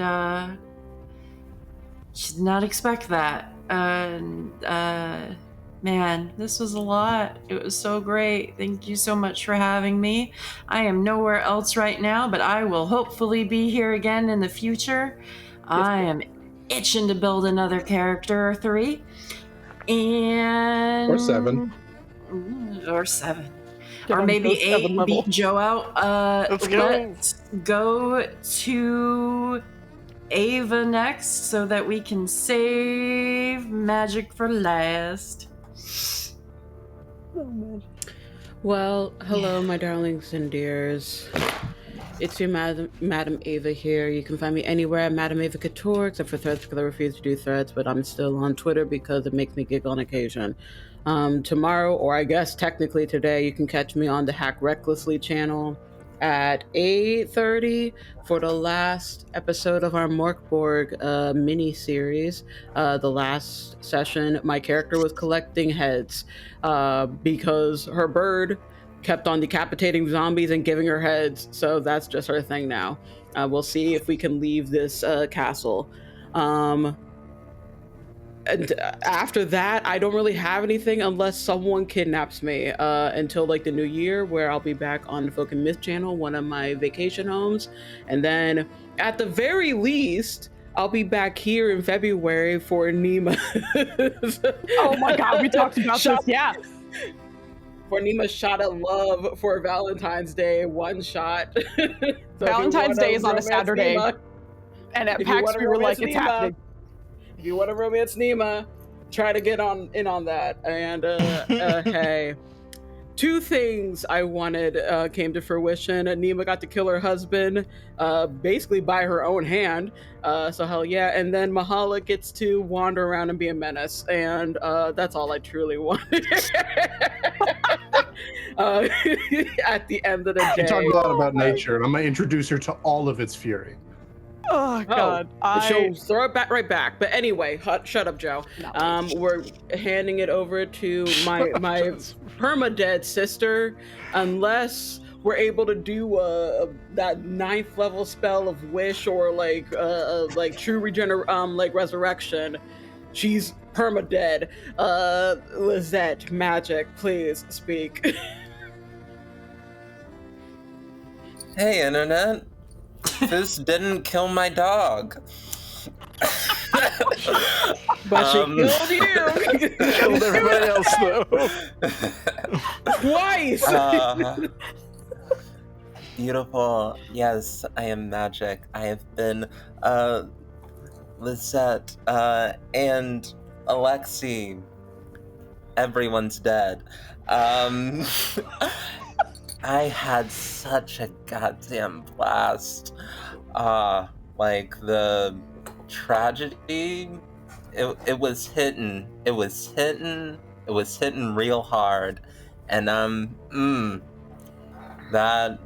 she did not expect that. Man, this was a lot. It was so great. Thank you so much for having me. I am nowhere else right now, but I will hopefully be here again in the future. I am itching to build another character or 3. And Or 7. Or 7. Get Or on maybe those 8 7 and level. beat Joe out. Let's go. Let's go to Ava next so that we can save magic for last. Well, hello, my darlings and dears. It's your Madam Ava here. You can find me anywhere at Madam Ava Couture, except for Threads, because I refuse to do Threads, but I'm still on Twitter because it makes me giggle on occasion. Tomorrow, or I guess technically today, you can catch me on the Hack Recklessly channel at 8:30 for the last episode of our Morkborg mini-series. The last session, my character was collecting heads because her bird kept on decapitating zombies and giving her heads, so that's just her thing now. We'll see if we can leave this castle. And after that, I don't really have anything unless someone kidnaps me until like the new year, where I'll be back on the Folk and Myth channel, one of my vacation homes. And then at the very least, I'll be back here in February for Nima. Oh my god, we talked about this, yeah. For Nima's Shot at Love for Valentine's Day, one shot. So Valentine's Day is on a Saturday. Nima, And at if you PAX, wanna we were like, romance it's Nima, happening. If you want to romance Nima, try to get in on that. And hey, 2 things I wanted came to fruition. Nima got to kill her husband, basically by her own hand. So hell yeah. And then Mahala gets to wander around and be a menace. And that's all I truly wanted. At the end of the day. You talk a lot about nature, and I'm gonna introduce her to all of its fury. Oh god. She'll throw it right back. But anyway, shut up, Joe. We're handing it over to my perma-dead sister, unless we're able to do that 9th level spell of wish or like true resurrection. She's perma-dead. Lizette, magic, please speak. Hey, internet. This didn't kill my dog. But she killed you. Killed everybody else though. Twice. Beautiful. Yes, I am magic. I have been Lizette and Alexi. Everyone's dead. I had such a goddamn blast. Like the tragedy, it was hitting real hard. And that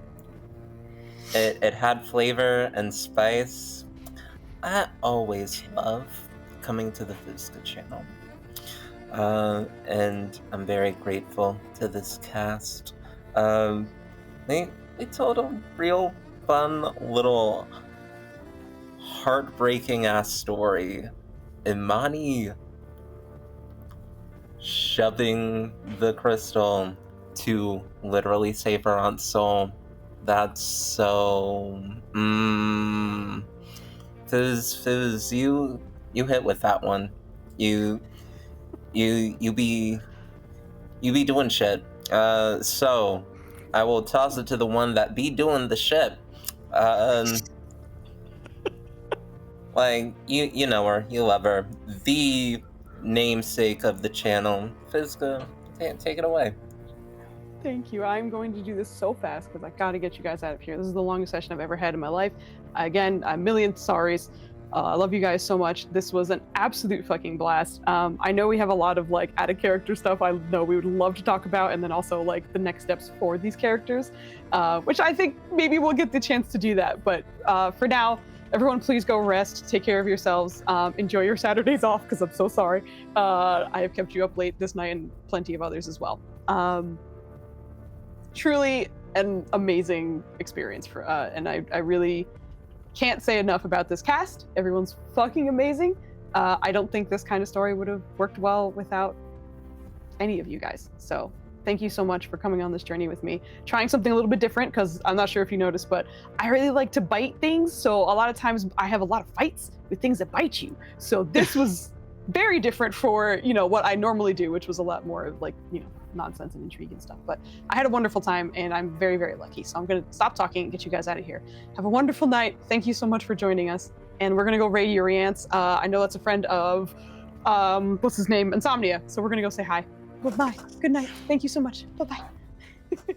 it had flavor and spice. I always love coming to the Foozca channel. and I'm very grateful to this cast. They told a real fun little heartbreaking ass story. Imani shoving the crystal to literally save her aunt's soul. That's so. Fizz, you hit with that one. You be doing shit. So I will toss it to the one that be doing the shit. Like you know her, you love her. The namesake of the channel, Foozca, take it away. Thank you. I'm going to do this so fast because I got to get you guys out of here. This is the longest session I've ever had in my life. Again, a million sorries. I love you guys so much. This was an absolute fucking blast. I know we have a lot of like out of character stuff I know we would love to talk about, and then also like the next steps for these characters, which I think maybe we'll get the chance to do that. But for now, everyone please go rest, take care of yourselves, enjoy your Saturdays off because I'm so sorry. I have kept you up late this night and plenty of others as well. Truly an amazing experience for and I really can't say enough about this cast. Everyone's fucking amazing. I don't think this kind of story would have worked well without any of you guys. So thank you so much for coming on this journey with me. Trying something a little bit different because I'm not sure if you noticed, but I really like to bite things. So a lot of times I have a lot of fights with things that bite you. So this was very different for, you know, what I normally do, which was a lot more of like, you know, nonsense and intrigue and stuff. But I had a wonderful time and I'm very, very lucky. So I'm going to stop talking and get you guys out of here. Have a wonderful night. Thank you so much for joining us. And we're going to go raid Uriance. I know that's a friend of, what's his name? Insomnia. So we're going to go say hi. Goodbye. Good night. Thank you so much. Bye-bye.